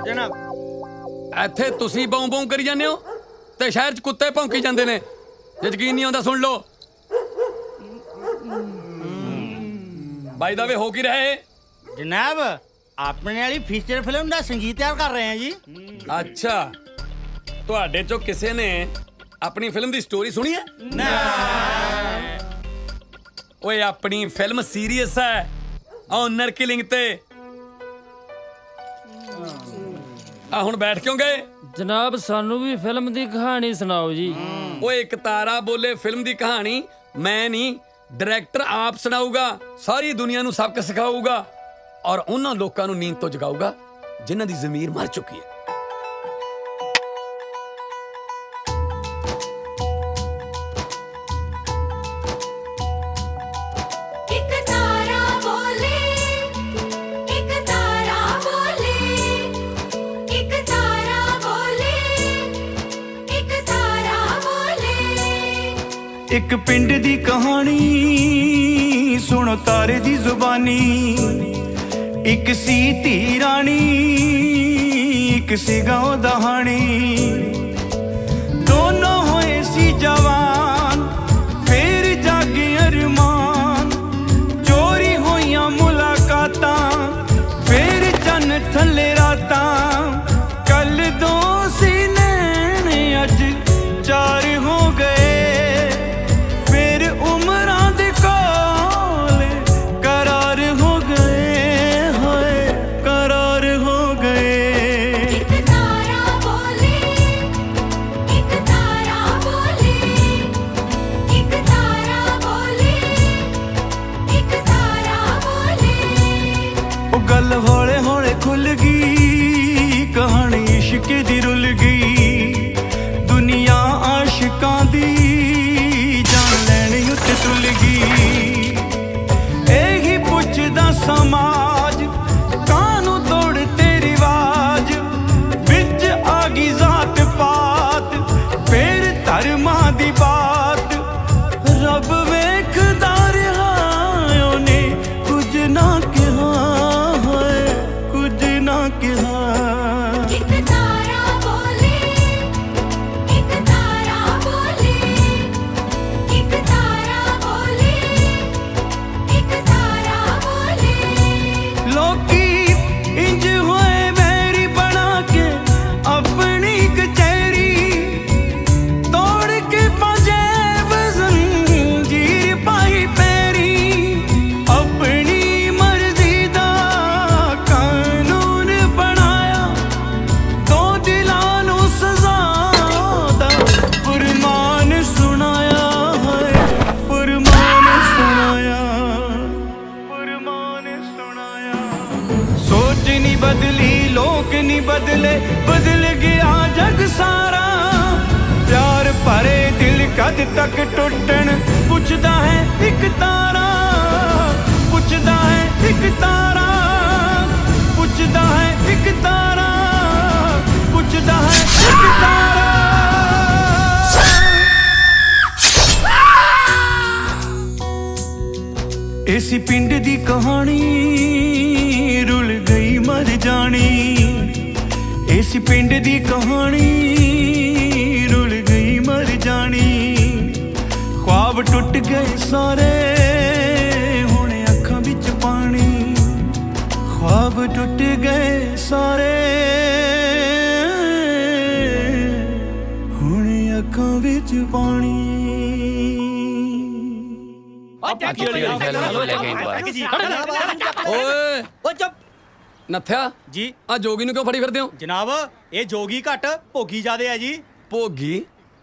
ਜਨਾਬ ਇੱਥੇ ਤੁਸੀਂ ਬੌਂ ਬੌਂ ਕਰੀ ਜਾਂਦੇ ਹੋ ਤੇ ਸ਼ਹਿਰ 'ਚ ਕੁੱਤੇ ਭੌਂਕੀ ਜਾਂਦੇ ਨੇ। ਜੇ ਯਕੀਨ ਨਹੀਂ ਆਉਂਦਾ ਸੁਣ ਲਓ। ਬਾਈ ਦਾ ਵੇ ਹੋ ਕੀ ਰਹੇ? ਜਨਾਬ ਆਪਣੇ ਵਾਲੀ ਫੀਚਰ ਫਿਲਮ ਦਾ ਸੰਗੀਤ ਤਿਆਰ ਕਰ ਰਹੇ ਹਾਂ ਜੀ। ਅੱਛਾ, ਤੁਹਾਡੇ ਚੋਂ ਕਿਸੇ ਨੇ ਆਪਣੀ ਫਿਲਮ ਦੀ ਸਟੋਰੀ ਸੁਣੀ ਹੈ? ਨਾ। ਓਏ ਆਪਣੀ ਫਿਲਮ ਸੀਰੀਅਸ ਹੈ, ਓਨਰ ਕਿਲਿੰਗ ਤੇ। ਆ ਹੁਣ ਬੈਠ ਕਿਉਂ ਗਏ? ਜਨਾਬ ਸਾਨੂੰ ਵੀ ਫਿਲਮ ਦੀ ਕਹਾਣੀ ਸੁਣਾਓ ਜੀ। ਓਏ ਇੱਕ ਤਾਰਾ ਬੋਲੇ ਫਿਲਮ ਦੀ ਕਹਾਣੀ ਮੈਂ ਨਹੀਂ, ਡਾਇਰੈਕਟਰ ਆਪ ਸੁਣਾਊਗਾ। ਸਾਰੀ ਦੁਨੀਆ ਨੂੰ ਸਬਕ ਸਿਖਾਊਗਾ ਔਰ ਉਹਨਾਂ ਲੋਕਾਂ ਨੂੰ ਨੀਂਦ ਤੋਂ ਜਗਾਊਗਾ ਜਿਨ੍ਹਾਂ ਦੀ ਜ਼ਮੀਰ ਮਰ ਚੁੱਕੀ ਹੈ। ਇੱਕ ਪਿੰਡ ਦੀ ਕਹਾਣੀ ਸੁਣੋ ਤਾਰੇ ਦੀ ਜ਼ੁਬਾਨੀ। ਇੱਕ ਸੀ ਧੀ ਰਾਣੀ, ਇੱਕ ਸੀ ਗਾਉਂ ਦਹਾਣੀ। ਦੋਨੋਂ ਹੋਏ ਸੀ ਜਵਾਨ, ਫੇਰ ਜਾਗੇ ਅਰਮਾਨ। ਚੋਰੀ ਹੋਈਆਂ ਮੁਲਾਕਾਤਾਂ, ਫੇਰ ਚੰਨ ਥੱਲੇ ਰਾਤਾਂ। ਕੱਲ ਦੋ ਸੀ ਨੈਣ, ਅੱਜ ਚਾਰ ਹੋ ਗਏ। ਗੱਲ ਹੌਲੇ ਹੌਲੇ ਖੁੱਲ ਗਈ, ਕਹਾਣੀ ਇਸ਼ਕ ਦੀ ਰੁੱਲ ਗਈ। ਦੁਨੀਆ ਆਸ਼ਿਕਾਂ ਦੀ ਜਾਨ ਲੈਣ ਉੱਤੇ ਤੁੱਲ ਗਈ। ਇਹੀ ਪੁੱਛਦਾ ਸਮਾਜ, ਕਾਹਨੂੰ ਤੋੜਤੇ ਰਿਵਾਜ। ਵਿੱਚ ਆ ਗਈ ਜ਼ਾਤ ਪਾਤ, ਫੇਰ ਧਰਮਾਂ ਦੀ ਬਾਤ। ਰੱਬ ਵੇਖਦਾ ਰਿਹਾ, ਉਹਨੇ ਕੁਝ ਨਾ ਕਿਹਾ, ਕੁਝ ਨਾ ਕਿਹਾ। ਇੱਕ ਤਾਰਾ ਬੋਲੇ, ਇੱਕ ਤਾਰਾ ਬੋਲੇ, ਇੱਕ ਤਾਰਾ ਬੋਲੇ, ਇੱਕ ਤਾਰਾ ਬੋਲੇ। ਲੋਕੀ ਇੰਜ ਹੋਏ ਵੈਰੀ ਬਣਾ ਕੇ ਆਪਣੀ ਕਚਹਿਰੀ। ਤੋੜ ਕੇ ਪੰਜੇਬ ਜ਼ੰਜੀਰ ਪਾਈ ਪੈਰੀ। ਆਪਣੀ ਮਰਜ਼ੀ ਦਾ ਕਾਨੂੰਨ ਬਣਾਇਆ, ਦੋ ਦਿਲਾਂ ਨੂੰ ਸਜ਼ਾ ਦਾ ਫਰਮਾਨ ਸੁਣਾਇਆ ਹੈ। ਫਰਮਾਨ ਸੁਣਾਇਆ, ਫਰਮਾਨ ਸੁਣਾਇਆ। ਸੋਚ ਨਹੀਂ ਬਦਲੀ, ਲੋਕ ਨਹੀਂ ਬਦਲੇ, ਬਦਲ ਗਿਆ ਜਗ ਸਾਰਾ। ਪਿਆਰ ਭਰੇ ਦਿਲ ਕਦ ਤੱਕ ਟੁੱਟਣ, ਪੁੱਛਦਾ ਹੈ ਇੱਕ ਤਾਰਾ। ਪੁੱਛਦਾ ਹੈ ਇੱਕ ਤਾਰਾ, ਪੁੱਛਦਾ ਹੈ ਇੱਕ ਤਾਰਾ, ਪੁੱਛਦਾ ਹੈ ਇੱਕ ਤਾਰਾ। ਇਸੀ ਪਿੰਡ ਦੀ ਕਹਾਣੀ ਰੁਲ ਗਈ ਮਰ ਜਾਣੀ। ਇਸੀ ਪਿੰਡ ਦੀ ਕਹਾਣੀ ਰੁਲ ਗਈ ਮਰ ਜਾਣੀ। ख्वाब टूट गए सारे, हुण अखां विच पानी। ख्वाब टूट गए सारे, हुण अखां विच पानी। ਓਏ ਚੁੱਪ ਨੱਥਿਆ ਜੀ। ਆ ਜੋਗੀ ਨੂੰ ਕਿਉਂ ਫੜੀ ਫਿਰਦੇ ਹੋ? ਜਨਾਬ ਇਹ ਜੋਗੀ ਘੱਟ ਭੋਗੀ ਜ਼ਿਆਦੇ ਆ ਜੀ। ਭੋਗੀ?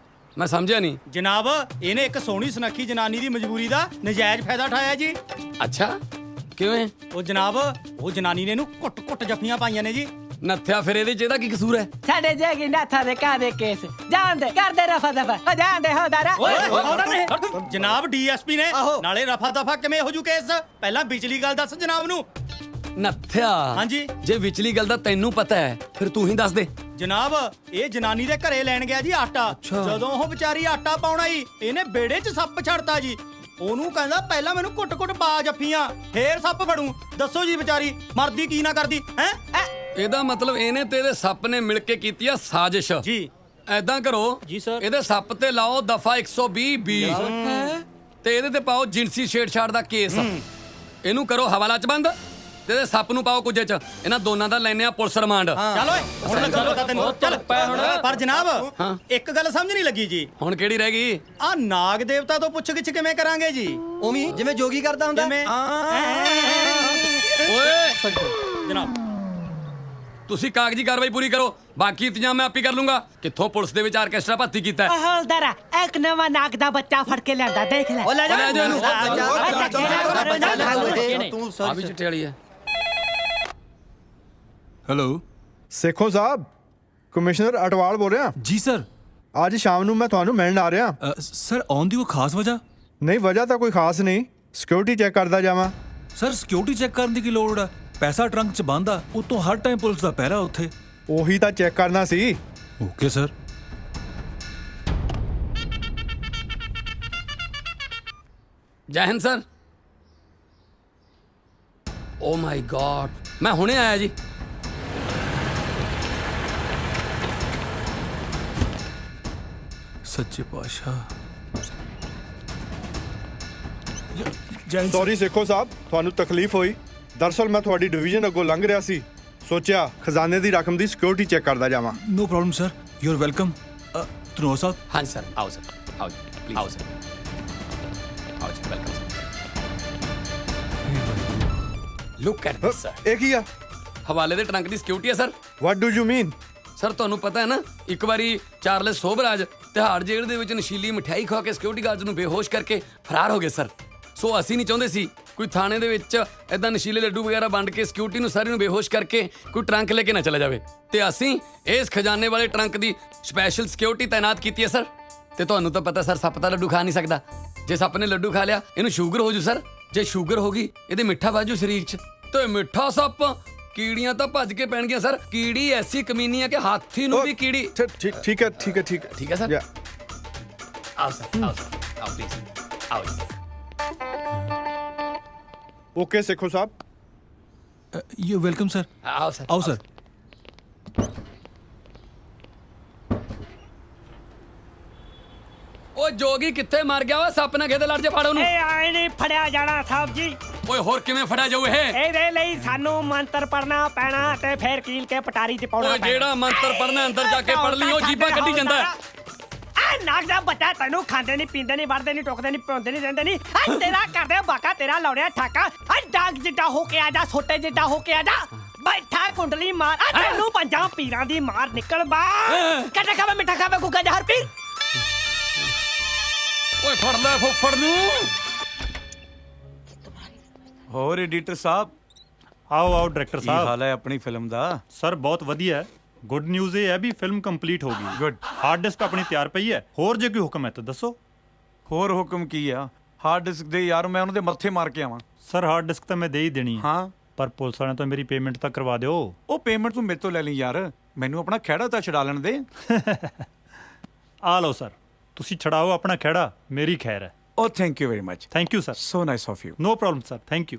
ਮੈਂ ਸਮਝਿਆ ਨਹੀਂ। ਜਨਾਬ ਇਹਨੇ ਇੱਕ ਸੋਹਣੀ ਸੁਨੱਖੀ ਜਨਾਨੀ ਦੀ ਮਜਬੂਰੀ ਦਾ ਨਜਾਇਜ਼ ਫਾਇਦਾ ਉਠਾਇਆ ਜੀ। ਅੱਛਾ ਕਿਵੇਂ? ਉਹ ਜਨਾਬ ਉਹ ਜਨਾਨੀ ਨੇ ਇਹਨੂੰ ਕੁੱਟ-ਕੁੱਟ ਜੱਫੀਆਂ ਪਾਈਆਂ ਨੇ ਜੀ। ਨੱਥਿਆ ਫਿਰ ਇਹਦੇ ਚ ਇਹਦਾ ਕੀ ਕਸੂਰ ਹੈ? ਸਾਡੇ ਜੇਗੀ ਨਾਥਾ ਦੇ ਕਾਦੇ ਕੇਸ ਜਾਣਦੇ ਕਰਦੇ ਰਫਾ ਦਫਾ ਹੋ ਜਾਣਦੇ ਹੋ ਦਾਰਾ। ਜਨਾਬ ਡੀਐਸਪੀ ਨੇ ਨਾਲੇ ਰਫਾ ਦਫਾ ਕਿਵੇਂ ਹੋ ਜੂ ਕੇਸ? ਪਹਿਲਾਂ ਵਿਚਲੀ ਗੱਲ ਦੱਸ ਜਨਾਬ ਨੂੰ। ਨੱਥਿਆ ਹਾਂਜੀ ਜੇ ਵਿਚਲੀ ਗੱਲ ਦਾ ਤੈਨੂੰ ਪਤਾ ਹੈ ਫਿਰ ਤੂੰ ਹੀ ਦੱਸ ਦੇ। ਜਨਾਬ ਇਹ ਜਨਾਨੀ ਦੇ ਘਰੇ ਲੈਣ ਗਿਆ ਜੀ ਆਟਾ। ਜਦੋਂ ਉਹ ਵਿਚਾਰੀ ਆਟਾ ਪਾਉਣਾ ਹੀ ਇਹਨੇ ਬੇੜੇ 'ਚ ਸੱਪ ਛੱਡਤਾ ਜੀ। ਉਹਨੂੰ ਕਹਿੰਦਾ ਪਹਿਲਾਂ ਮੈਨੂੰ ਕੁੱਟ-ਕੁੱਟ ਪਾ ਜੱਫੀਆਂ ਫੇਰ ਸੱਪ ਫੜੂ। ਦੱਸੋ ਜੀ ਵਿਚਾਰੀ ਮਰਦੀ ਕੀ ਨਾ ਕਰਦੀ ਹੈ? ਇਹਦਾ ਮਤਲਬ ਇਹਨੇ ਤੇ ਇਹਦੇ ਸੱਪ ਨੇ ਮਿਲ ਕੇ ਕੀਤੀ ਆ ਸਾਜ਼ਿਸ਼ ਜੀ। ਐਦਾਂ ਕਰੋ ਜੀ ਸਰ, ਇਹਦੇ ਸੱਪ ਤੇ ਲਾਓ ਦਫਾ 120 ਤੇ ਇਹਦੇ ਤੇ ਪਾਓ ਜਿਨਸੀ ਛੇੜਛਾੜ ਦਾ ਕੇਸ। ਇਹਨੂੰ ਕਰੋ ਹਵਾਲਾ ਚ ਬੰਦ ਤੇ ਇਹਦੇ ਸੱਪ ਨੂੰ ਪਾਓ ਕੁਝੇ ਚ। ਇਹਨਾਂ ਦੋਨਾਂ ਦਾ ਲੈਨੇ ਆ ਪੁਲਿਸ ਰਿਮਾਂਡ। ਚੱਲ ਓਏ ਹੁਣ ਲੱਗਾ ਪਤਾ ਤੈਨੂੰ। ਚੱਲ ਪਰ ਜਨਾਬ ਇੱਕ ਗੱਲ ਸਮਝ ਨਹੀਂ ਲੱਗੀ ਜੀ। ਹੁਣ ਕਿਹੜੀ ਰਹਿ ਗਈ? ਆ ਨਾਗ ਦੇਵਤਾ ਤੋਂ ਪੁੱਛ ਗਿੱਛ ਕਿਵੇਂ ਕਰਾਂਗੇ ਜੀ? ਉਵੇਂ ਜਿਵੇਂ ਜੋਗੀ ਕਰਦਾ ਹੁੰਦਾ। ਓਏ ਜਨਾਬ ਤੁਸੀਂ ਕਾਗਜ਼ੀ ਕਾਰਵਾਈ ਪੂਰੀ ਕਰੋ, ਬਾਕੀ ਇੰਤਜ਼ਾਮ ਮੈਂ ਆਪੇ ਕਰ ਲੂੰਗਾ। ਕਿੱਥੋਂ ਪੁਲਿਸ ਦੇ ਵਿੱਚ ਆਰਕੈਸਟਰਾ ਭਰਤੀ ਕੀਤਾ ਹੈ? ਹੌਲਦਾਰਾ ਇੱਕ ਨਵਾਂ ਨਾਗ ਦਾ ਬੱਚਾ ਫੜ ਕੇ ਲਿਆਂਦਾ ਦੇਖ ਲੈ। ਉਹ ਲੈ ਜਾ ਇਹਨੂੰ। ਤੂੰ ਆ ਵੀ ਚਿੱਟੇ ਵਾਲੀ ਹੈ। ਹੈਲੋ ਸੇਖੋਂ ਸਾਹਿਬ, ਕਮਿਸ਼ਨਰ ਅਟਵਾਲ ਬੋਲ ਰਿਹਾ। ਜੀ ਸਰ। ਅੱਜ ਸ਼ਾਮ ਨੂੰ ਮੈਂ ਤੁਹਾਨੂੰ ਮਿਲਣ ਆ ਰਿਹਾ। ਸਰ ਆਉਣ ਦੀ ਕੋਈ ਖਾਸ ਵਜ੍ਹਾ? ਨਹੀਂ, ਵਜ੍ਹਾ ਤਾਂ ਕੋਈ ਖਾਸ ਨਹੀਂ, ਸਿਕਿਉਰਿਟੀ ਚੈੱਕ ਕਰਦਾ ਜਾਵਾਂ। ਸਰ ਸਿਕਿਉਰਿਟੀ ਚੈੱਕ ਕਰਨ ਦੀ ਕੀ ਲੋੜ ਆ? ਪੈਸਾ ਟਰੰਕ 'ਚ ਬੰਦ ਆ, ਉਤੋਂ ਹਰ ਟਾਈਮ ਪੁਲਿਸ ਦਾ ਪਹਿਰਾ ਉੱਥੇ। ਉਹੀ ਤਾਂ ਚੈੱਕ ਕਰਨਾ ਸੀ। Okay sir. ਜੈ ਹਿੰਦ ਸਰ। ਓ ਮਾਈ ਗॉड, ਮੈਂ ਹੁਣੇ ਆਇਆ ਜੀ। ਸੱਚੇ ਪਾਤਸ਼ਾਹ। ਸੌਰੀ ਸੇਖੋਂ ਸਾਹਿਬ, ਤੁਹਾਨੂੰ ਤਕਲੀਫ ਹੋਈ। ਦਰਅਸਲ ਮੈਂ ਤੁਹਾਡੀ ਡਿਵੀਜ਼ਨ ਅੱਗੋਂ ਲੰਘ ਰਿਹਾ ਸੀ, ਸੋਚਿਆ ਖਜ਼ਾਨੇ ਦੀ ਰਕਮ ਦੀ ਸਿਕਿਉਰਿਟੀ ਚੈੱਕ ਕਰਦਾ ਜਾਵਾਂ। No problem sir, you are welcome. Dhanoa Sahib. ਹਾਂਜੀ ਸਰ, ਆਓ ਸਰ, ਆਓ ਜੀ ਪਲੀਜ਼, ਆਓ ਸਰ, ਆਓ ਜੀ, welcome sir. Look at this sir. ਇਹ ਕੀ ਆ? ਹਵਾਲੇ ਦੇ ਟਰੰਕ ਦੀ ਸਿਕਿਉਰਿਟੀ ਹੈ sir. What do you mean? Sir ਤੁਹਾਨੂੰ ਪਤਾ ਹੈ ਨਾ, ਇੱਕ ਵਾਰੀ ਚਾਰਲਸ ਸੋਬਰਾਜ ਤਿਹਾੜ ਜੇਲ੍ਹ ਦੇ ਵਿੱਚ ਨਸ਼ੀਲੀ ਮਠਿਆਈ ਖਾ ਕੇ ਸਿਕਿਉਰਿਟੀ ਗਾਰਡਸ ਨੂੰ ਬੇਹੋਸ਼ ਕਰਕੇ ਫਰਾਰ ਹੋ ਗਏ ਸਰ। ਸੋ ਅਸੀਂ ਨਹੀਂ ਚਾਹੁੰਦੇ ਸੀ ਕੋਈ ਥਾਣੇ ਦੇ ਵਿੱਚ ਐਦਾਂ ਨਸ਼ੀਲੇ ਲੱਡੂ ਵਗੈਰਾ ਵੰਡ ਕੇ ਸਿਕਿਉਰਿਟੀ ਨੂੰ ਸਾਰੀ ਨੂੰ ਬੇਹੋਸ਼ ਕਰਕੇ ਕੋਈ ਟਰੰਕ ਲੈ ਕੇ ਨਾ ਚਲਾ ਜਾਵੇ। ਤੇ ਅਸੀਂ ਇਸ ਖਜ਼ਾਨੇ ਵਾਲੇ ਟਰੰਕ ਦੀ ਸਪੈਸ਼ਲ ਸਿਕਿਉਰਿਟੀ ਤਾਇਨਾਤ ਕੀਤੀ ਹੈ ਸਰ। ਤੇ ਤੁਹਾਨੂੰ ਤਾਂ ਪਤਾ ਸਰ, ਸੱਪ ਤਾਂ ਲੱਡੂ ਖਾ ਨਹੀਂ ਸਕਦਾ। ਜੇ ਸੱਪ ਨੇ ਲੱਡੂ ਖਾ ਲਿਆ ਇਹਨੂੰ ਸ਼ੂਗਰ ਹੋ ਜੂ ਸਰ। ਜੇ ਸ਼ੂਗਰ ਹੋ ਗਈ ਇਹਦੇ ਮਿੱਠਾ ਬਾਜੂ ਸਰੀਰ 'ਚ, ਤੇ ਮਿੱਠਾ ਸੱਪ ਕੀੜੀਆਂ ਤਾਂ ਭੱਜ ਕੇ ਪੈਣਗੀਆਂ ਸਰ। ਕੀੜੀ ਐਸੀ ਕਮੀਨੀ ਹੈ ਕਿ ਹਾਥੀ ਨੂੰ ਵੀ ਕੀੜੀ। ਠੀਕ ਹੈ ਠੀਕ ਹੈ ਠੀਕ ਹੈ ਠੀਕ ਹੈ ਸਰ। ਆਓ ਸਰ, ਆਓ ਸਰ, ਆਓ ਪਲੀਜ਼, ਆਓ ਜੀ। Okay Sekhon Sahib. You welcome sir. ਆਓ ਸਰ, ਆਓ ਸਰ। ਓਏ ਜੋਗੀ ਕਿੱਥੇ ਮਰ ਗਿਆ? ਓਏ ਸੱਪ ਨਾ ਖੇਦੇ ਲੜ ਜੇ, ਫੜ ਉਹਨੂੰ। ਇਹ ਆਏ ਨਹੀਂ ਫੜਿਆ ਜਾਣਾ ਸਾਹਿਬ ਜੀ। ਓਏ ਹੋਰ ਕਿਵੇਂ ਫੜਿਆ ਜਾਊ ਇਹ? ਇਹਦੇ ਲਈ ਸਾਨੂੰ ਮੰਤਰ ਪੜਨਾ ਪੈਣਾ ਤੇ ਫਿਰ ਕੀਲ ਕੇ ਪਟਾਰੀ 'ਚ ਪਾਉਣਾ ਓਏ ਪੈਣਾ। ਜਿਹੜਾ ਮੰਤਰ ਪੜਨਾ ਅੰਦਰ ਜਾ ਕੇ ਪੜ ਲਈ, ਉਹ ਜੀਬਾਂ ਕੱਢੀ ਜਾਂਦਾ ਹੈ। ਆ ਨਾਗ ਦਾ ਬੱਚਾ ਤੈਨੂੰ ਖਾਂਦੇ ਨਹੀਂ, ਪੀਂਦੇ ਨਹੀਂ, ਵੜਦੇ ਨਹੀਂ, ਟੁਕਦੇ ਨਹੀਂ, ਪਿਉਂਦੇ ਨਹੀਂ, ਰਹਿੰਦੇ ਨਹੀਂ। ਆ ਤੇਰਾ ਕਰਦੇ ਬਾਕਾ, ਤੇਰਾ ਲਾਉਣਿਆ ਠਾਕਾ। ਆ ਡਾਂਗ ਜਿੱਡਾ ਹੋ ਕੇ ਆ ਜਾ, ਛੋਟੇ ਜਿੱਡਾ ਹੋ ਕੇ ਆ ਜਾ। ਬੈਠਾ ਕੁੰਡਲੀ ਮਾਰ, ਆ ਤੈਨੂੰ ਪੰਜਾਂ ਪੀਰਾਂ ਦੀ ਮਾਰ ਨਿਕਲ ਬਾ। ਕੱਟਾ ਖਾਵੇ ਮਿੱਠਾ ਖਾਵੇ ਗੁੱਗਾ ਜਹਰ ਪੀਰ। ਓਏ ਫੜ ਲੈ ਫੁੱਫੜ ਨੂੰ। ਹੋਰ ਐਡੀਟਰ ਸਾਹਿਬ। ਆਓ ਆਓ ਡਾਇਰੈਕਟਰ ਕੀ ਸਾਹਿਬ। ਹਾਲ ਹੈ ਆਪਣੀ ਫਿਲਮ ਦਾ? ਸਰ ਬਹੁਤ ਵਧੀਆ ਹੈ। ਗੁੱਡ ਨਿਊਜ਼ ਇਹ ਹੈ ਵੀ ਫਿਲਮ ਕੰਪਲੀਟ ਹੋ ਗਈ। ਗੁੱਡ। ਹਾਰਡ ਡਿਸਕ ਆਪਣੀ ਤਿਆਰ ਪਈ ਹੈ। ਹੋਰ ਜੇ ਕੋਈ ਹੁਕਮ ਹੈ ਤਾਂ ਦੱਸੋ। ਹੋਰ ਹੁਕਮ ਕੀ ਆ? ਹਾਰਡ ਡਿਸਕ ਦੇ ਯਾਰ, ਮੈਂ ਉਹਨਾਂ ਦੇ ਮੱਥੇ ਮਾਰ ਕੇ ਆਵਾਂ। ਸਰ ਹਾਰਡ ਡਿਸਕ ਤਾਂ ਮੈਂ ਦੇ ਹੀ ਦੇਣੀ ਹੈ। ਹਾਂ ਪਰ ਪੁਲਿਸ ਵਾਲਿਆਂ ਤੋਂ ਮੇਰੀ ਪੇਮੈਂਟ ਤਾਂ ਕਰਵਾ ਦਿਓ। ਉਹ ਪੇਮੈਂਟ ਤੂੰ ਮੇਰੇ ਤੋਂ ਲੈ ਲਈ ਯਾਰ, ਮੈਨੂੰ ਆਪਣਾ ਖਹਿੜਾ ਤਾਂ ਛਡਾ ਲੈਣ ਦੇ। ਆ ਲਓ ਸਰ, ਤੁਸੀਂ ਛਡਾਓ ਆਪਣਾ ਖਹਿੜਾ, ਮੇਰੀ ਖੈਰ ਹੈ। Oh thank you very much. Thank you sir. So nice of you. No problem sir, thank you.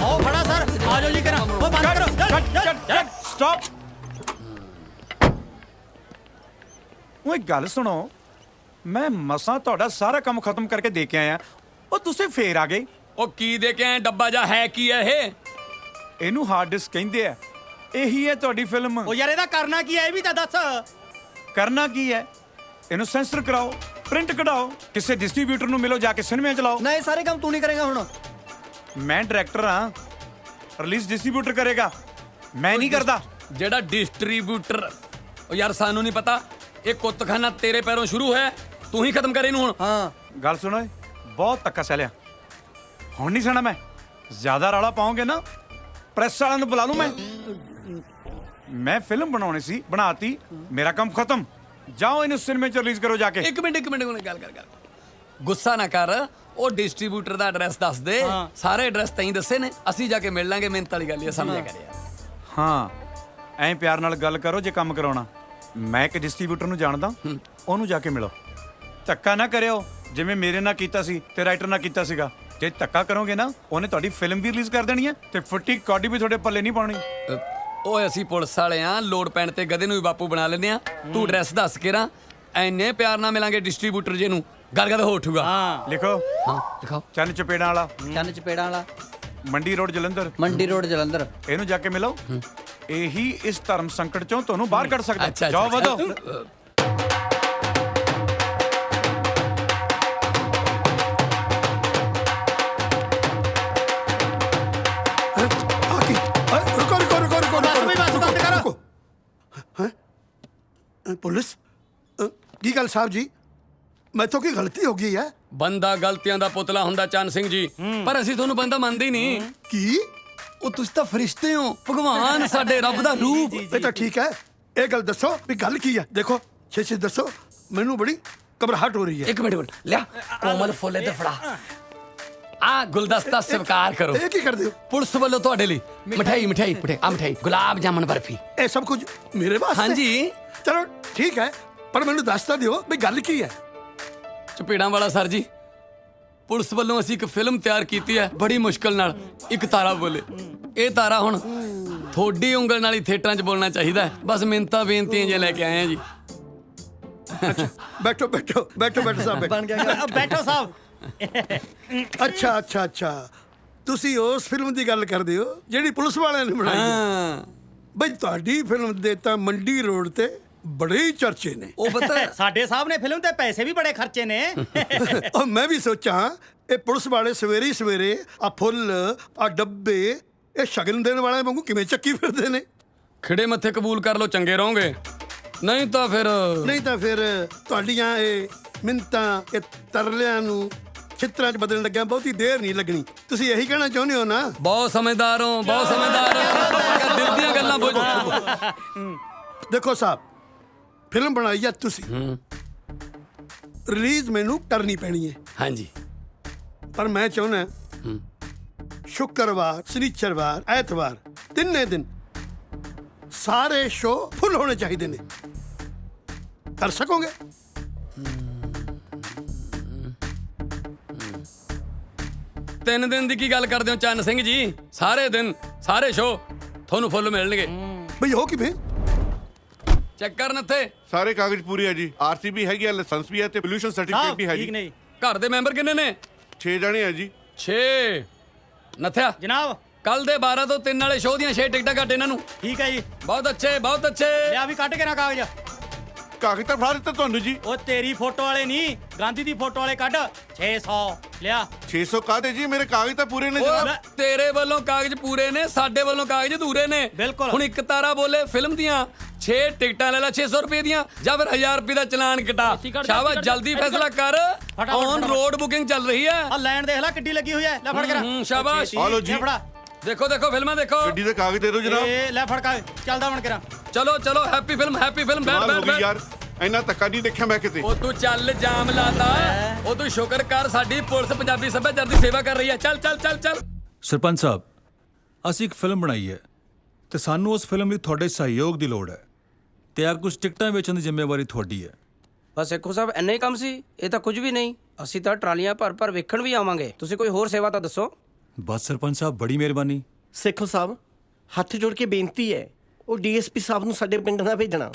ਆਓ ਖੜਾ ਸਰ, ਆ ਜਾਓ ਜੀ ਕਰਾਂ। ਉਹ ਬੰਦ ਕਰੋ। ਸਟਾਪ। ਉਹ ਇੱਕ ਗੱਲ ਸੁਣੋ, ਮੈਂ ਮਸਾਂ ਤੁਹਾਡਾ ਸਾਰਾ ਕੰਮ ਖਤਮ ਕਰਕੇ ਦੇ ਕੇ ਆਇਆ, ਉਹ ਤੁਸੀਂ ਫੇਰ ਆ ਗਏ। ਉਹ ਕੀ ਦੇ ਕੇ ਆਏ? ਡੱਬਾ ਜਾ ਹੈ ਕੀ ਹੈ ਇਹ? ਇਹਨੂੰ ਹਾਰਡ ਡਿਸਕ ਕਹਿੰਦੇ ਆ। ਇਹੀ ਹੈ ਤੁਹਾਡੀ ਫਿਲਮ। ਉਹ ਯਾਰ ਇਹਦਾ ਕਰਨਾ ਕੀ ਹੈ ਇਹ ਵੀ ਤਾਂ ਦੱਸ। ਕਰਨਾ ਕੀ ਹੈ? ਇਹਨੂੰ ਸੈਂਸਰ ਕਰਾਓ। ਪ੍ਰਿੰਟ ਕਢਾਓ, ਕਿਸੇ ਡਿਸਟ੍ਰੀਬਿਊਟਰ ਨੂੰ ਮਿਲੋ, ਜਾ ਕੇ ਸਿਨੇਮੇ ਚਲਾਓ। ਨਾ ਇਹ ਸਾਰੇ ਕੰਮ ਤੂੰ ਨਹੀਂ ਕਰੇਗਾ ਹੁਣ। ਮੈਂ ਡਾਇਰੈਕਟਰ ਹਾਂ, ਰਿਲੀਜ਼ ਡਿਸਟ੍ਰੀਬਿਊਟਰ ਕਰੇਗਾ, ਮੈਂ ਨਹੀਂ ਕਰਦਾ। ਜਿਹੜਾ ਡਿਸਟ੍ਰੀਬਿਊਟਰ, ਉਹ ਯਾਰ ਸਾਨੂੰ ਨਹੀਂ ਪਤਾ। ਇਹ ਕੁੱਤਖਾਨਾ ਤੇਰੇ ਪੈਰੋਂ ਸ਼ੁਰੂ ਹੋਇਆ, ਤੂੰ ਹੀ ਖਤਮ ਕਰੇ ਇਹਨੂੰ ਹੁਣ। ਹਾਂ ਗੱਲ ਸੁਣੋ, ਬਹੁਤ ਧੱਕਾ ਸਹਿਲਿਆ, ਹੁਣ ਨਹੀਂ ਸਹਿਣਾ ਮੈਂ। ਜ਼ਿਆਦਾ ਰੌਲਾ ਪਾਓਗੇ ਨਾ, ਪ੍ਰੈਸ ਵਾਲਿਆਂ ਨੂੰ ਬੁਲਾ ਲੂੰ ਮੈਂ ਫਿਲਮ ਬਣਾਉਣੀ ਸੀ, ਬਣਾਤੀ, ਮੇਰਾ ਕੰਮ ਖਤਮ। ਜਾਓ ਇਹਨੂੰ ਸਿਨੇਮੇ ਚ ਰਿਲੀਜ਼ ਕਰੋ ਜਾ ਕੇ। ਇੱਕ ਮਿੰਟ ਗੱਲ ਕਰ। ਗੁੱਸਾ ਨਾ ਕਰ, ਉਹ ਡਿਸਟ੍ਰੀਬਿਊਟਰ ਦਾ ਐਡਰੈਸ ਦੱਸ ਦੇ। ਸਾਰੇ ਐਡਰੈਸ ਤੈਂ ਦੱਸੇ ਨੇ, ਅਸੀਂ ਜਾ ਕੇ ਮਿਲ ਲਾਂਗੇ। ਮਿਹਨਤ ਵਾਲੀ ਗੱਲ ਇਹ ਸਮਝਿਆ ਕਰ ਯਾਰ। ਹਾਂ ਐਂ ਪਿਆਰ ਨਾਲ ਗੱਲ ਕਰੋ ਜੇ ਕੰਮ ਕਰਾਉਣਾ। ਮੈਂ ਇੱਕ ਡਿਸਟ੍ਰੀਬਿਊਟਰ ਨੂੰ ਜਾਣਦਾ, ਉਹਨੂੰ ਜਾ ਕੇ ਮਿਲੋ। ਧੱਕਾ ਨਾ ਕਰਿਓ ਜਿਵੇਂ ਮੇਰੇ ਨਾਲ ਕੀਤਾ ਸੀ ਤੇ ਰਾਈਟਰ ਨਾਲ ਕੀਤਾ ਸੀਗਾ। ਜੇ ਧੱਕਾ ਕਰੋਗੇ ਨਾ, ਉਹਨੇ ਤੁਹਾਡੀ ਫਿਲਮ ਵੀ ਰਿਲੀਜ਼ ਕਰ ਦੇਣੀ ਹੈ ਤੇ ਫੁੱਟੀ ਕੌਡੀ ਵੀ ਤੁਹਾਡੇ ਪੱਲੇ ਨਹੀਂ ਪਾਉਣੀ। ਓਏ ਅਸੀਂ ਪੁਲਿਸ ਵਾਲੇ ਆ, ਲੋੜ ਪੈਣ ਤੇ ਗਧੇ ਨੂੰ ਵੀ ਬਾਪੂ ਬਣਾ ਲੈਂਦੇ ਆ। ਤੂੰ ਐਡਰੈਸ ਦੱਸ ਕੇ ਰਾਂ, ਐਨੇ ਪਿਆਰ ਨਾਲ ਮਿਲਾਂਗੇ ਡਿਸਟ੍ਰੀਬਿਊਟਰ ਜੇ ਨੂੰ, ਗੱਲ ਹੋ ਉਠੂਗਾ। ਹਾਂ ਲਿਖੋ। ਹਾਂ ਲਿਖੋ। ਚੰਨ ਚਪੇੜਾਂ ਵਾਲਾ, ਚੰਨ ਚਪੇੜਾਂ ਵਾਲਾ, ਮੰਡੀ ਰੋਡ ਜਲੰਧਰ। ਮੰਡੀ ਰੋਡ ਜਲੰਧਰ। ਇਹਨੂੰ ਜਾ ਕੇ ਮਿਲੋ, ਇਹੀ ਇਸ ਧਰਮ ਸੰਕਟ ਚੋਂ ਤੁਹਾਨੂੰ ਬਾਹਰ ਕੱਢ ਸਕਦਾ। ਜਾਓ ਵਧੋ। ਪੁਲਿਸ ਕੀ ਗੱਲ ਸਾਹਿਬ ਜੀ, ਮੈਥੋਂ ਕੀ ਗਲਤੀ ਹੋ ਗਈ ਹੈ? ਬੰਦਾ ਗਲਤੀਆਂ ਦਾ ਪੁਤਲਾ ਹੁੰਦਾ ਚੰਨ ਸਿੰਘ ਜੀ, ਪਰ ਅਸੀਂ ਤੁਹਾਨੂੰ ਬੰਦਾ ਮੰਨਦੇ ਹੀ ਨਹੀਂ। ਕੀ? ਉਹ ਤੁਸੀਂ ਤਾਂ ਫਰਿਸ਼ਤੇ ਹੋ, ਭਗਵਾਨ, ਸਾਡੇ ਰੱਬ ਦਾ ਰੂਪ। ਇਹ ਤਾਂ ਠੀਕ ਹੈ, ਇਹ ਗੱਲ ਦੱਸੋ ਵੀ ਗੱਲ ਕੀ ਹੈ? ਦੇਖੋ ਛੇ ਦੱਸੋ, ਮੈਨੂੰ ਬੜੀ ਘਬਰਾਹਟ ਹੋ ਰਹੀ ਹੈ। ਇੱਕ ਮਿੰਟ ਲਿਆ ਕੋਮਲ ਫੁੱਲ ਤੇ ਫੜਾ। ਆ ਗੁਲਦਸਤਾ ਸਵੀਕਾਰ ਕਰੋ। ਇਹ ਕੀ ਕਰਦੇ ਹੋ? ਪੁਲਿਸ ਵੱਲੋਂ ਤੁਹਾਡੇ ਲਈ ਮਠਾਈ ਆ ਮਠਾਈ, ਗੁਲਾਬ ਜਾਮਨ, ਬਰਫੀ। ਇਹ ਸਭ ਕੁਝ ਮੇਰੇ ਵਾਸਤੇ? ਹਾਂਜੀ। ਚਲੋ ਠੀਕ ਹੈ, ਪਰ ਮੈਨੂੰ ਦੱਸ ਤਾਂ ਦਿਓ ਵੀ ਗੱਲ ਕੀ ਹੈ। ਚਪੇੜਾਂ ਵਾਲਾ ਸਰ ਜੀ, ਪੁਲਿਸ ਵੱਲੋਂ ਅਸੀਂ ਇੱਕ ਫਿਲਮ ਤਿਆਰ ਕੀਤੀ ਹੈ ਬੜੀ ਮੁਸ਼ਕਲ ਨਾਲ। ਇੱਕ ਤਾਰਾ ਬੋਲੇ, ਇਹ ਤਾਰਾ ਹੁਣ ਥੋੜੀ ਉਂਗਲ ਨਾਲ ਹੀ ਥੀਏਟਰਾਂ 'ਚ ਬੋਲਣਾ ਚਾਹੀਦਾ। ਬਸ ਮਿੰਨਤਾਂ ਬੇਨਤੀਆਂ ਜੇ ਲੈ ਕੇ ਆਏ ਆ ਜੀ। ਬੈਠੋ ਸਾਹਿਬ। ਬਣ ਗਿਆ ਬੈਠੋ ਸਾਹਿਬ। ਅੱਛਾ ਤੁਸੀਂ ਉਸ ਫਿਲਮ ਦੀ ਗੱਲ ਕਰਦੇ ਹੋ ਜਿਹੜੀ ਪੁਲਿਸ ਵਾਲਿਆਂ ਨੇ ਬਣਾਈ ਹੈ? ਬਈ ਤੁਹਾਡੀ ਫਿਲਮ ਦੇ ਤਾਂ ਮੰਡੀ ਰੋਡ ਤੇ ਬੜੇ ਹੀ ਚਰਚੇ ਨੇ। ਉਹ ਪਤਾ ਸਾਡੇ ਸਾਹਿਬ ਨੇ ਫਿਲਮ ਤੇ ਪੈਸੇ ਵੀ ਬੜੇ ਖਰਚੇ ਨੇ। ਉਹ ਮੈਂ ਵੀ ਸੋਚਾਂ ਇਹ ਪੁਲਿਸ ਵਾਲੇ ਸਵੇਰੇ ਹੀ ਸਵੇਰੇ ਆ ਫੁੱਲ, ਆ ਡੱਬੇ, ਇਹ ਸ਼ਗਨ ਦੇਣ ਵਾਲਿਆਂ ਵਾਂਗੂ ਕਿਵੇਂ ਚੱਕੀ ਫਿਰਦੇ ਨੇ? ਖਿੜੇ ਮੱਥੇ ਕਬੂਲ ਕਰ ਲਓ, ਚੰਗੇ ਰਹੋਗੇ, ਨਹੀਂ ਤਾਂ ਫਿਰ ਤੁਹਾਡੀਆਂ ਇਹ ਮਿੰਤਾਂ, ਇਹ ਤਰਲਿਆਂ ਨੂੰ ਚਿੱਤਰਾਂ 'ਚ ਬਦਲਣ ਲੱਗਿਆ ਬਹੁਤੀ ਦੇਰ ਨਹੀਂ ਲੱਗਣੀ। ਤੁਸੀਂ ਇਹੀ ਕਹਿਣਾ ਚਾਹੁੰਦੇ ਹੋ ਨਾ? ਬਹੁਤ ਸਮਝਦਾਰ ਹੋ। ਦਿਲ ਦੀਆਂ ਗੱਲਾਂ ਬੁੱਝ। ਦੇਖੋ ਸਾਹਿਬ, ਫਿਲਮ ਬਣਾਈ ਆ ਤੁਸੀਂ, ਰਿਲੀਜ਼ ਮੈਨੂੰ ਕਰਨੀ ਪੈਣੀ ਹੈ। ਹਾਂਜੀ, ਪਰ ਮੈਂ ਚਾਹੁੰਦਾ ਸ਼ੁੱਕਰਵਾਰ, ਸ਼ਨੀਚਰਵਾਰ, ਐਤਵਾਰ, ਤਿੰਨੇ ਦਿਨ ਸਾਰੇ ਸ਼ੋਅ ਫੁੱਲ ਹੋਣੇ ਚਾਹੀਦੇ ਨੇ। ਕਰ ਸਕੋਗੇ? ਤਿੰਨ ਦਿਨ ਦੀ ਕੀ ਗੱਲ ਕਰਦੇ ਹੋ ਚੰਨ ਸਿੰਘ ਜੀ? ਸਾਰੇ ਦਿਨ, ਸਾਰੇ ਸ਼ੋਅ ਤੁਹਾਨੂੰ ਫੁੱਲ ਮਿਲਣਗੇ। ਬਈ ਹੋ ਕਿਵੇਂ? ਚੈੱਕ ਕਰਨ ਇੱਥੇ ਸਾਰੇ ਕਾਗਜ਼ ਪੂਰੇ ਹੈ ਜੀ। ਆਰਸੀਬੀ ਹੈਗੀ ਹੈ, ਲਾਇਸੈਂਸ ਵੀ ਹੈ ਤੇ ਪੋਲੂਸ਼ਨ ਸਰਟੀਫਿਕੇਟ ਵੀ ਹੈ ਜੀ। ਘਰ ਦੇ ਮੈਂਬਰ ਕਿੰਨੇ ਨੇ? 6 ਜਣੇ ਆ ਜੀ। 6 ਨਥਿਆ ਜਨਾਬ, ਕੱਲ ਦੇ 12 ਤੋਂ 3 ਵਾਲੇ ਸ਼ੋਅ ਦੀਆਂ 6 ਟਿਕਟਾਂ ਕੱਟ ਇਹਨਾਂ ਨੂੰ। ਠੀਕ ਹੈ ਜੀ। ਬਹੁਤ ਅੱਛੇ। ਲਿਆ ਵੀ ਕੱਢ ਕੇ ਨਾ ਕਾਗਜ਼। ਕਾਗਜ਼ ਤਾਂ ਫੜਾ ਦਿੱਤਾ ਤੁਹਾਨੂੰ ਜੀ। ਉਹ ਤੇਰੀ ਫੋਟੋ ਵਾਲੇ ਨਹੀਂ, ਗਾਂਧੀ ਦੀ ਫੋਟੋ ਵਾਲੇ ਕੱਢ। 600 ਲਿਆ। 600 ਕਾਹਦੇ ਜੀ, ਮੇਰੇ ਕਾਗਜ਼ ਤਾਂ ਪੂਰੇ ਨੇ ਜਨਾਬ। ਤੇਰੇ ਵੱਲੋਂ ਕਾਗਜ਼ ਪੂਰੇ ਨੇ, ਸਾਡੇ ਵੱਲੋਂ ਕਾਗਜ਼ ਅਧੂਰੇ ਨੇ। ਬਿਲਕੁਲ। ਹੁਣ ਇੱਕ ਤਾਰਾ ਬੋਲੇ ਫਿਲਮ ਦੀਆਂ 6 ਟਿਕਟਾਂ ਲੈ ਲੈ 600 ਰੁਪਏ ਦੀਆਂ, ਜਾਂ ਫਿਰ 1000 ਰੁਪਏ ਦਾ ਚਲਾਨ ਕਟਾ। ਸ਼ਾਬਾਸ਼, ਜਲਦੀ ਫੈਸਲਾ ਕਰ। ਔਨ ਰੋਡ ਬੁਕਿੰਗ ਚੱਲ ਰਹੀ ਹੈ। ਆ ਲਾਈਨ ਦੇਖ ਲੈ ਕਿੱਡੀ ਲੱਗੀ ਹੋਈ ਹੈ। ਲੈ ਫੜ ਕੇ। ਸ਼ਾਬਾਸ਼। ਆ ਲਓ ਜੀ। ਦੇਖੋ ਫਿਲਮਾਂ ਦੇਖੋ। ਗੱਡੀ ਦੇ ਕਾਗਜ਼ ਦੇ ਦਿਓ ਜਨਾਬ। ਇਹ ਲੈ ਫੜ ਕੇ ਚੱਲਦਾ ਬਣ ਕੇ। ਚਲੋ ਹੈਪੀ ਫਿਲਮ ਬੈਠ ਯਾਰ ਇੰਨਾ ਧੱਕਾ ਨਹੀਂ ਦੇਖਿਆ ਮੈਂ ਕਿਤੇ। ਉਹ ਤੂੰ ਚੱਲ, ਜਾਮ ਲਾਤਾ। ਉਹ ਤੂੰ ਸ਼ੁਕਰ ਕਰ, ਸਾਡੀ ਪੁਲਿਸ ਪੰਜਾਬੀ ਸੱਭਿਆਚਾਰ ਦੀ ਸੇਵਾ ਕਰ ਰਹੀ ਹੈ। ਚੱਲ। ਸਰਪੰਚ ਸਾਹਿਬ, ਅਸੀਂ ਇੱਕ ਫਿਲਮ ਬਣਾਈ ਹੈ ਤੇ ਸਾਨੂੰ ਉਸ ਫਿਲਮ ਲਈ ਤੁਹਾਡੇ ਸਹਿਯੋਗ ਦੀ ਲੋੜ ਹੈ ਤੇ ਆ ਕੁਝ ਟਿਕਟਾਂ ਵੇਚਣ ਦੀ ਜ਼ਿੰਮੇਵਾਰੀ ਤੁਹਾਡੀ ਹੈ। ਬਸ ਸੇਖੋ ਸਾਹਿਬ, ਇੰਨਾ ਹੀ ਕੰਮ ਸੀ? ਇਹ ਤਾਂ ਕੁਝ ਵੀ ਨਹੀਂ। ਅਸੀਂ ਤਾਂ ਟਰਾਲੀਆਂ ਭਰ ਵੇਖਣ ਵੀ ਆਵਾਂਗੇ। ਤੁਸੀਂ ਕੋਈ ਹੋਰ ਸੇਵਾ ਤਾਂ ਦੱਸੋ। ਬਸ ਸਰਪੰਚ ਸਾਹਿਬ, ਬੜੀ ਮਿਹਰਬਾਨੀ। ਸੇਖੋ ਸਾਹਿਬ, ਹੱਥ ਜੋੜ ਕੇ ਬੇਨਤੀ ਹੈ, ਉਹ ਡੀਐਸਪੀ ਸਾਹਿਬ ਨੂੰ ਸਾਡੇ ਪਿੰਡ ਨਾ ਭੇਜਣਾ।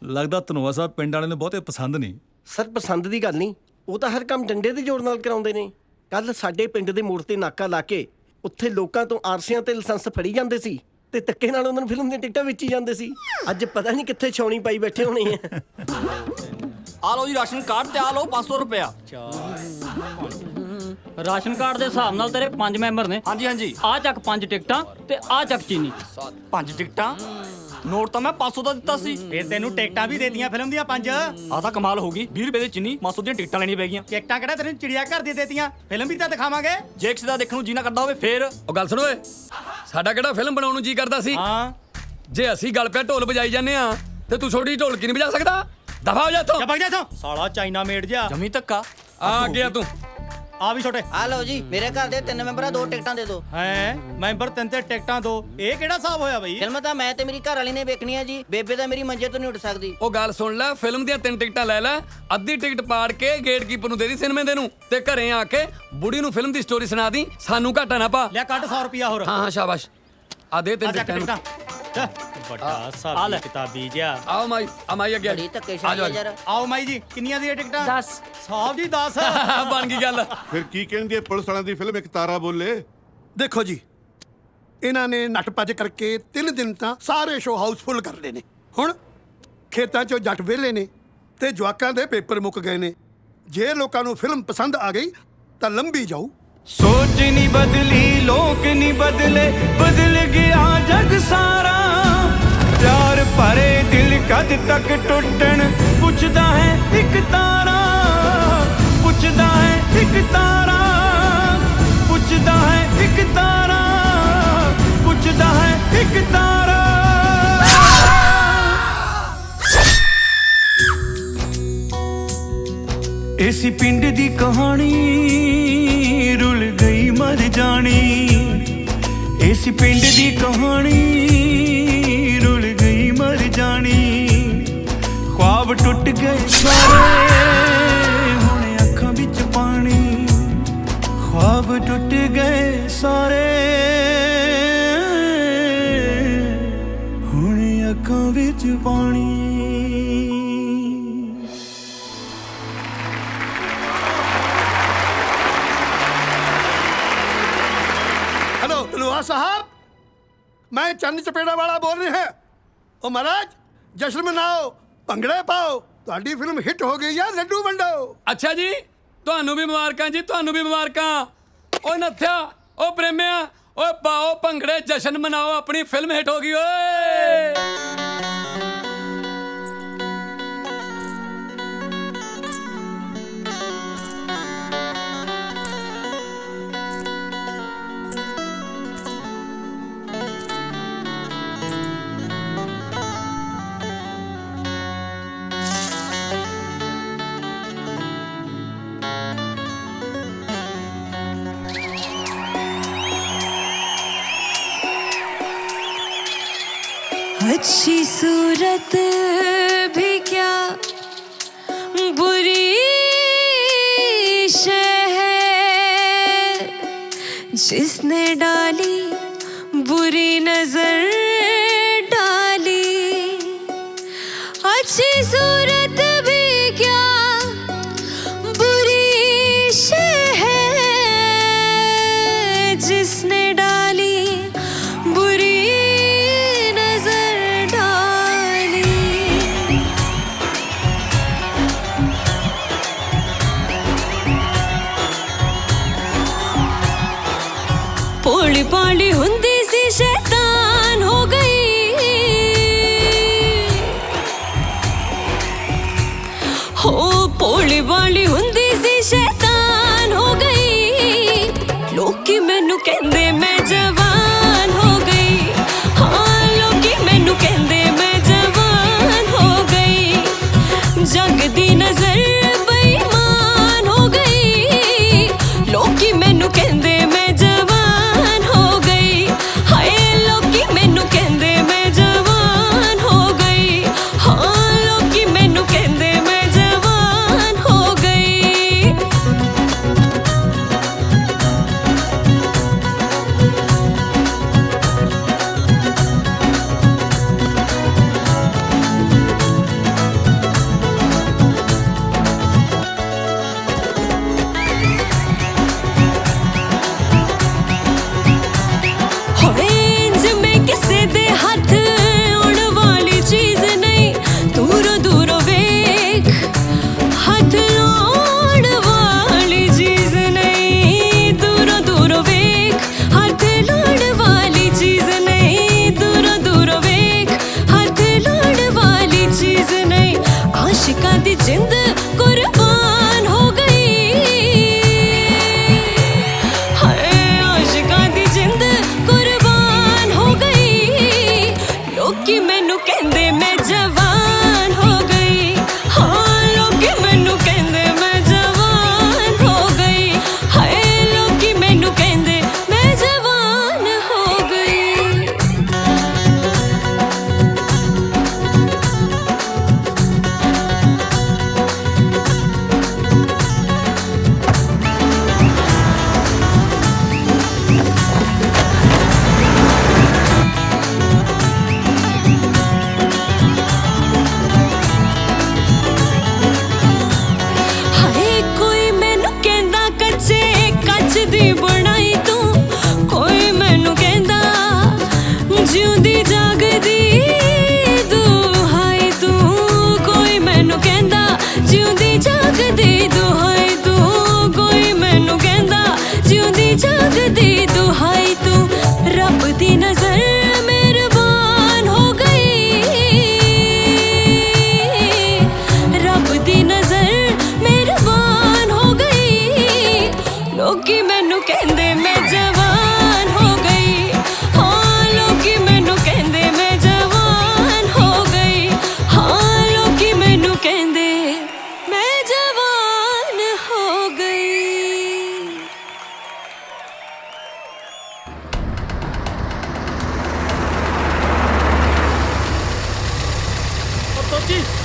ਲੱਗਦਾ ਧਨੋਆ ਸਾਹਿਬ ਪਿੰਡ ਵਾਲਿਆਂ ਨੂੰ ਬਹੁਤੇ ਪਸੰਦ ਨਹੀਂ। ਸਰ, ਪਸੰਦ ਦੀ ਗੱਲ ਨਹੀਂ, ਉਹ ਤਾਂ ਹਰ ਕੰਮ ਡੰਡੇ ਦੇ ਜ਼ੋਰ ਨਾਲ ਕਰਾਉਂਦੇ ਨੇ। ਕੱਲ ਸਾਡੇ ਪਿੰਡ ਦੇ ਮੋੜ ਤੇ ਨਾਕਾ ਲਾ ਕੇ ਉੱਥੇ ਲੋਕਾਂ ਤੋਂ ਆਰਸੀਆਂ ਤੇ ਲਾਇਸੈਂਸ ਫੜੀ ਜਾਂਦੇ ਸੀ ਤੇ ਧੱਕੇ ਨਾਲ ਉਹਨਾਂ ਨੂੰ ਫਿਲਮ ਦੀਆਂ ਟਿਕਟਾਂ ਵੇਚੀ ਜਾਂਦੇ ਸੀ। ਅੱਜ ਪਤਾ ਨਹੀਂ ਕਿੱਥੇ ਛਾਉਣੀ ਪਾਈ ਬੈਠੇ ਹੋਣੇ ਆ। ਆ ਲਓ ਜੀ ਰਾਸ਼ਨ ਕਾਰਡ ਤੇ ਆ ਲਓ 500 ਰੁਪਇਆ ਰਾਸ਼ਨ ਕਾਰਡ ਦੇ ਹਿਸਾਬ ਨਾਲ ਤੇਰੇ 5 ਮੈਂਬਰ ਨੇ ਹਾਂਜੀ ਹਾਂਜੀ ਆ ਚੱਕ 5 ਟਿਕਟਾਂ ਤੇ ਆ ਚੱਕ ਚੀਨੀ 5 ਟਿਕਟਾਂ ਨੋਟ ਤਾਂ ਮੈਂ 500 ਦਾ ਦਿੱਤਾ ਸੀ ਫਿਰ ਤੈਨੂੰ ਟਿਕਟਾਂ ਵੀ ਦੇਤੀਆਂ ਫਿਲਮ ਦੀਆਂ 5 ਆ ਤਾਂ ਕਮਾਲ ਹੋ ਗਈ 20 ਰੁਪਏ ਦੀ ਚੀਨੀ 500 ਦੀਆਂ ਟਿਕਟਾਂ ਲੈਣੀਆਂ ਪੈ ਗਈਆਂ ਟਿਕਟਾਂ ਕਿਹੜਾ ਤੈਨੂੰ ਚਿੜੀਆ ਘਰ ਦੀ ਦੇਤੀਆਂ ਫਿਲਮ ਵੀ ਤਾਂ ਦਿਖਾਵਾਂਗੇ ਜੇ ਕਿਸੇ ਦਾ ਦੇਖਣ ਨੂੰ ਜੀ ਨਾ ਕਰਦਾ ਹੋਵੇ ਫੇਰ ਉਹ ਗੱਲ ਸੁਣ ਓਏ ਸਾਡਾ ਕਿਹੜਾ ਫਿਲਮ ਬਣਾਉਣ ਨੂੰ ਜੀ ਕਰਦਾ ਸੀ ਹਾਂ ਜੇ ਅਸੀਂ ਗੱਲ ਪਿਆ ਢੋਲ ਵਜਾਈ ਜਾਂਦੇ ਆ ਤੇ ਤੂੰ ਛੋਟੀ ਢੋਲਕੀ ਨਹੀਂ ਵਜਾ ਸਕਦਾ ਦਫਾ ਹੋ ਜਾ ਇੱਥੋਂ ਜਾ ਜਾ ਸਾਲਾ ਚਾਈਨਾ ਮੇਡ ਜਾ ਜਮੀ ਧੱਕਾ ਆ ਗਿਆ ਤੂੰ ਆ ਵੀ ਛੋਟੇ ਆ ਲਓ ਜੀ ਮੇਰੇ ਘਰ ਦੇ 3 ਮੈਂਬਰਾਂ 2 ਟਿਕਟਾਂ ਦੇ ਦਿਓ ਹੈ ਮੈਂਬਰ 3 ਤੇ ਟਿਕਟਾਂ 2 ਇਹ ਕਿਹੜਾ ਹਿਸਾਬ ਹੋਇਆ ਬਈ ਫਿਲਮ ਤਾਂ ਮੈਂ ਤੇ ਮੇਰੀ ਘਰ ਵਾਲੀ ਨੇ ਵੇਖਣੀ ਆ ਜੀ ਬੇਬੇ ਤਾਂ ਮੇਰੀ ਮੰਜੇ ਤੋਂ ਨਹੀਂ ਉੱਠ ਸਕਦੀ ਉਹ ਗੱਲ ਸੁਣ ਲੈ ਫਿਲਮ ਦੀਆਂ 3 ਟਿਕਟਾਂ ਲੈ ਲੈ ਅੱਧੀ ਟਿਕਟ ਪਾੜ ਕੇ ਗੇਟਕੀਪਰ ਨੂੰ ਦੇ ਦੀ ਸਿਨੇਮੇ ਦੇ ਨੂੰ ਤੇ ਘਰੇ ਆ ਕੇ ਬੁੜੀ ਨੂੰ ਫਿਲਮ ਦੀ ਸਟੋਰੀ ਸੁਣਾ ਦੀ ਸਾਨੂੰ ਘਾਟਾ ਨਾ ਪਾ ਲੈ ਕੱਢ 100 ਰੁਪਿਆ ਹੋਰ ਹਾਂ ਹਾਂ ਸ਼ਾਬਾਸ਼ ਆ ਦੇ 3 ਟਿਕਟਾਂ ਵੱਡਾ ਸਾਬੀ ਕਿਤਾਬੀ ਜਿਆ ਆਓ ਮਾਈ ਮਾਈ ਅੱਗੇ ਬੜੀ ਧੱਕੇਸ਼ਾਹੀ ਆ ਯਾਰ ਆਓ ਮਾਈ ਜੀ ਕਿੰਨੀਆਂ ਦੀਆਂ ਟਿਕਟਾਂ 10 ਸਾਹਿਬ ਜੀ 10 ਬਣ ਗਈ ਗੱਲ ਫਿਰ ਕੀ ਕਹਿੰਦੀ ਹੈ ਪੁਲਿਸ ਵਾਲਿਆਂ ਦੀ ਫਿਲਮ ਇੱਕ ਤਾਰਾ ਬੋਲੇ ਦੇਖੋ ਜੀ ਇਹਨਾਂ ਨੇ ਨੱਟ ਭੱਜ ਕਰਕੇ 3 ਦਿਨ ਤਾਂ ਸਾਰੇ ਸ਼ੋਅ ਹਾਊਸਫੁੱਲ ਕਰ ਲਏ ਨੇ ਹੁਣ ਖੇਤਾਂ 'ਚੋਂ ਜੱਟ ਵਿਹਲੇ ਨੇ ਤੇ ਜਵਾਕਾਂ ਦੇ ਪੇਪਰ ਮੁੱਕ ਗਏ ਨੇ ਜੇ ਲੋਕਾਂ ਨੂੰ ਫਿਲਮ ਪਸੰਦ ਆ ਗਈ ਤਾਂ ਲੰਬੀ ਜਾਊ सोच नहीं बदली लोग नहीं बदले बदल गया जग सारा प्यार भरे दिल कद तक टुटन पुछदा है एक तारा पुछदा है एक तारा पुछदा है एक तारा पुछदा है एक तारा ऐसी पिंड दी कहानी रुल गई मर जानी इस पिंड दी कहानी रुल गई मर जानी ख्वाब टुट गए सारे हुणे अखां विच पानी ख्वाब टुट गए सारे हुणे अखां विच पानी हेलो तलवार साहब मैं चंद चपेड़ा वाला बोल रहे हैं ओ महाराज जश्न मनाओ ਭੰਗੜੇ ਪਾਓ ਤੁਹਾਡੀ ਫਿਲਮ ਹਿੱਟ ਹੋ ਗਈ ਆ ਲੱਡੂ ਵੰਡੋ ਅੱਛਾ ਜੀ ਤੁਹਾਨੂੰ ਵੀ ਮੁਬਾਰਕਾਂ ਜੀ ਤੁਹਾਨੂੰ ਵੀ ਮੁਬਾਰਕਾਂ ਓਏ ਨੱਥਿਆ ਓ ਪ੍ਰੇਮਿਆ ਓਏ ਪਾਓ ਭੰਗੜੇ ਜਸ਼ਨ ਮਨਾਓ ਆਪਣੀ ਫਿਲਮ ਹਿੱਟ ਹੋ ਗਈ ਓਏ अच्छी सूरत भी क्या बुरी शय है जिसने डाली बुरी नजर डाली अच्छी सूरत भी क्या बुरी शय है जिसने डाली बुरी भोली भाली हुंदी सी शैतान हो गई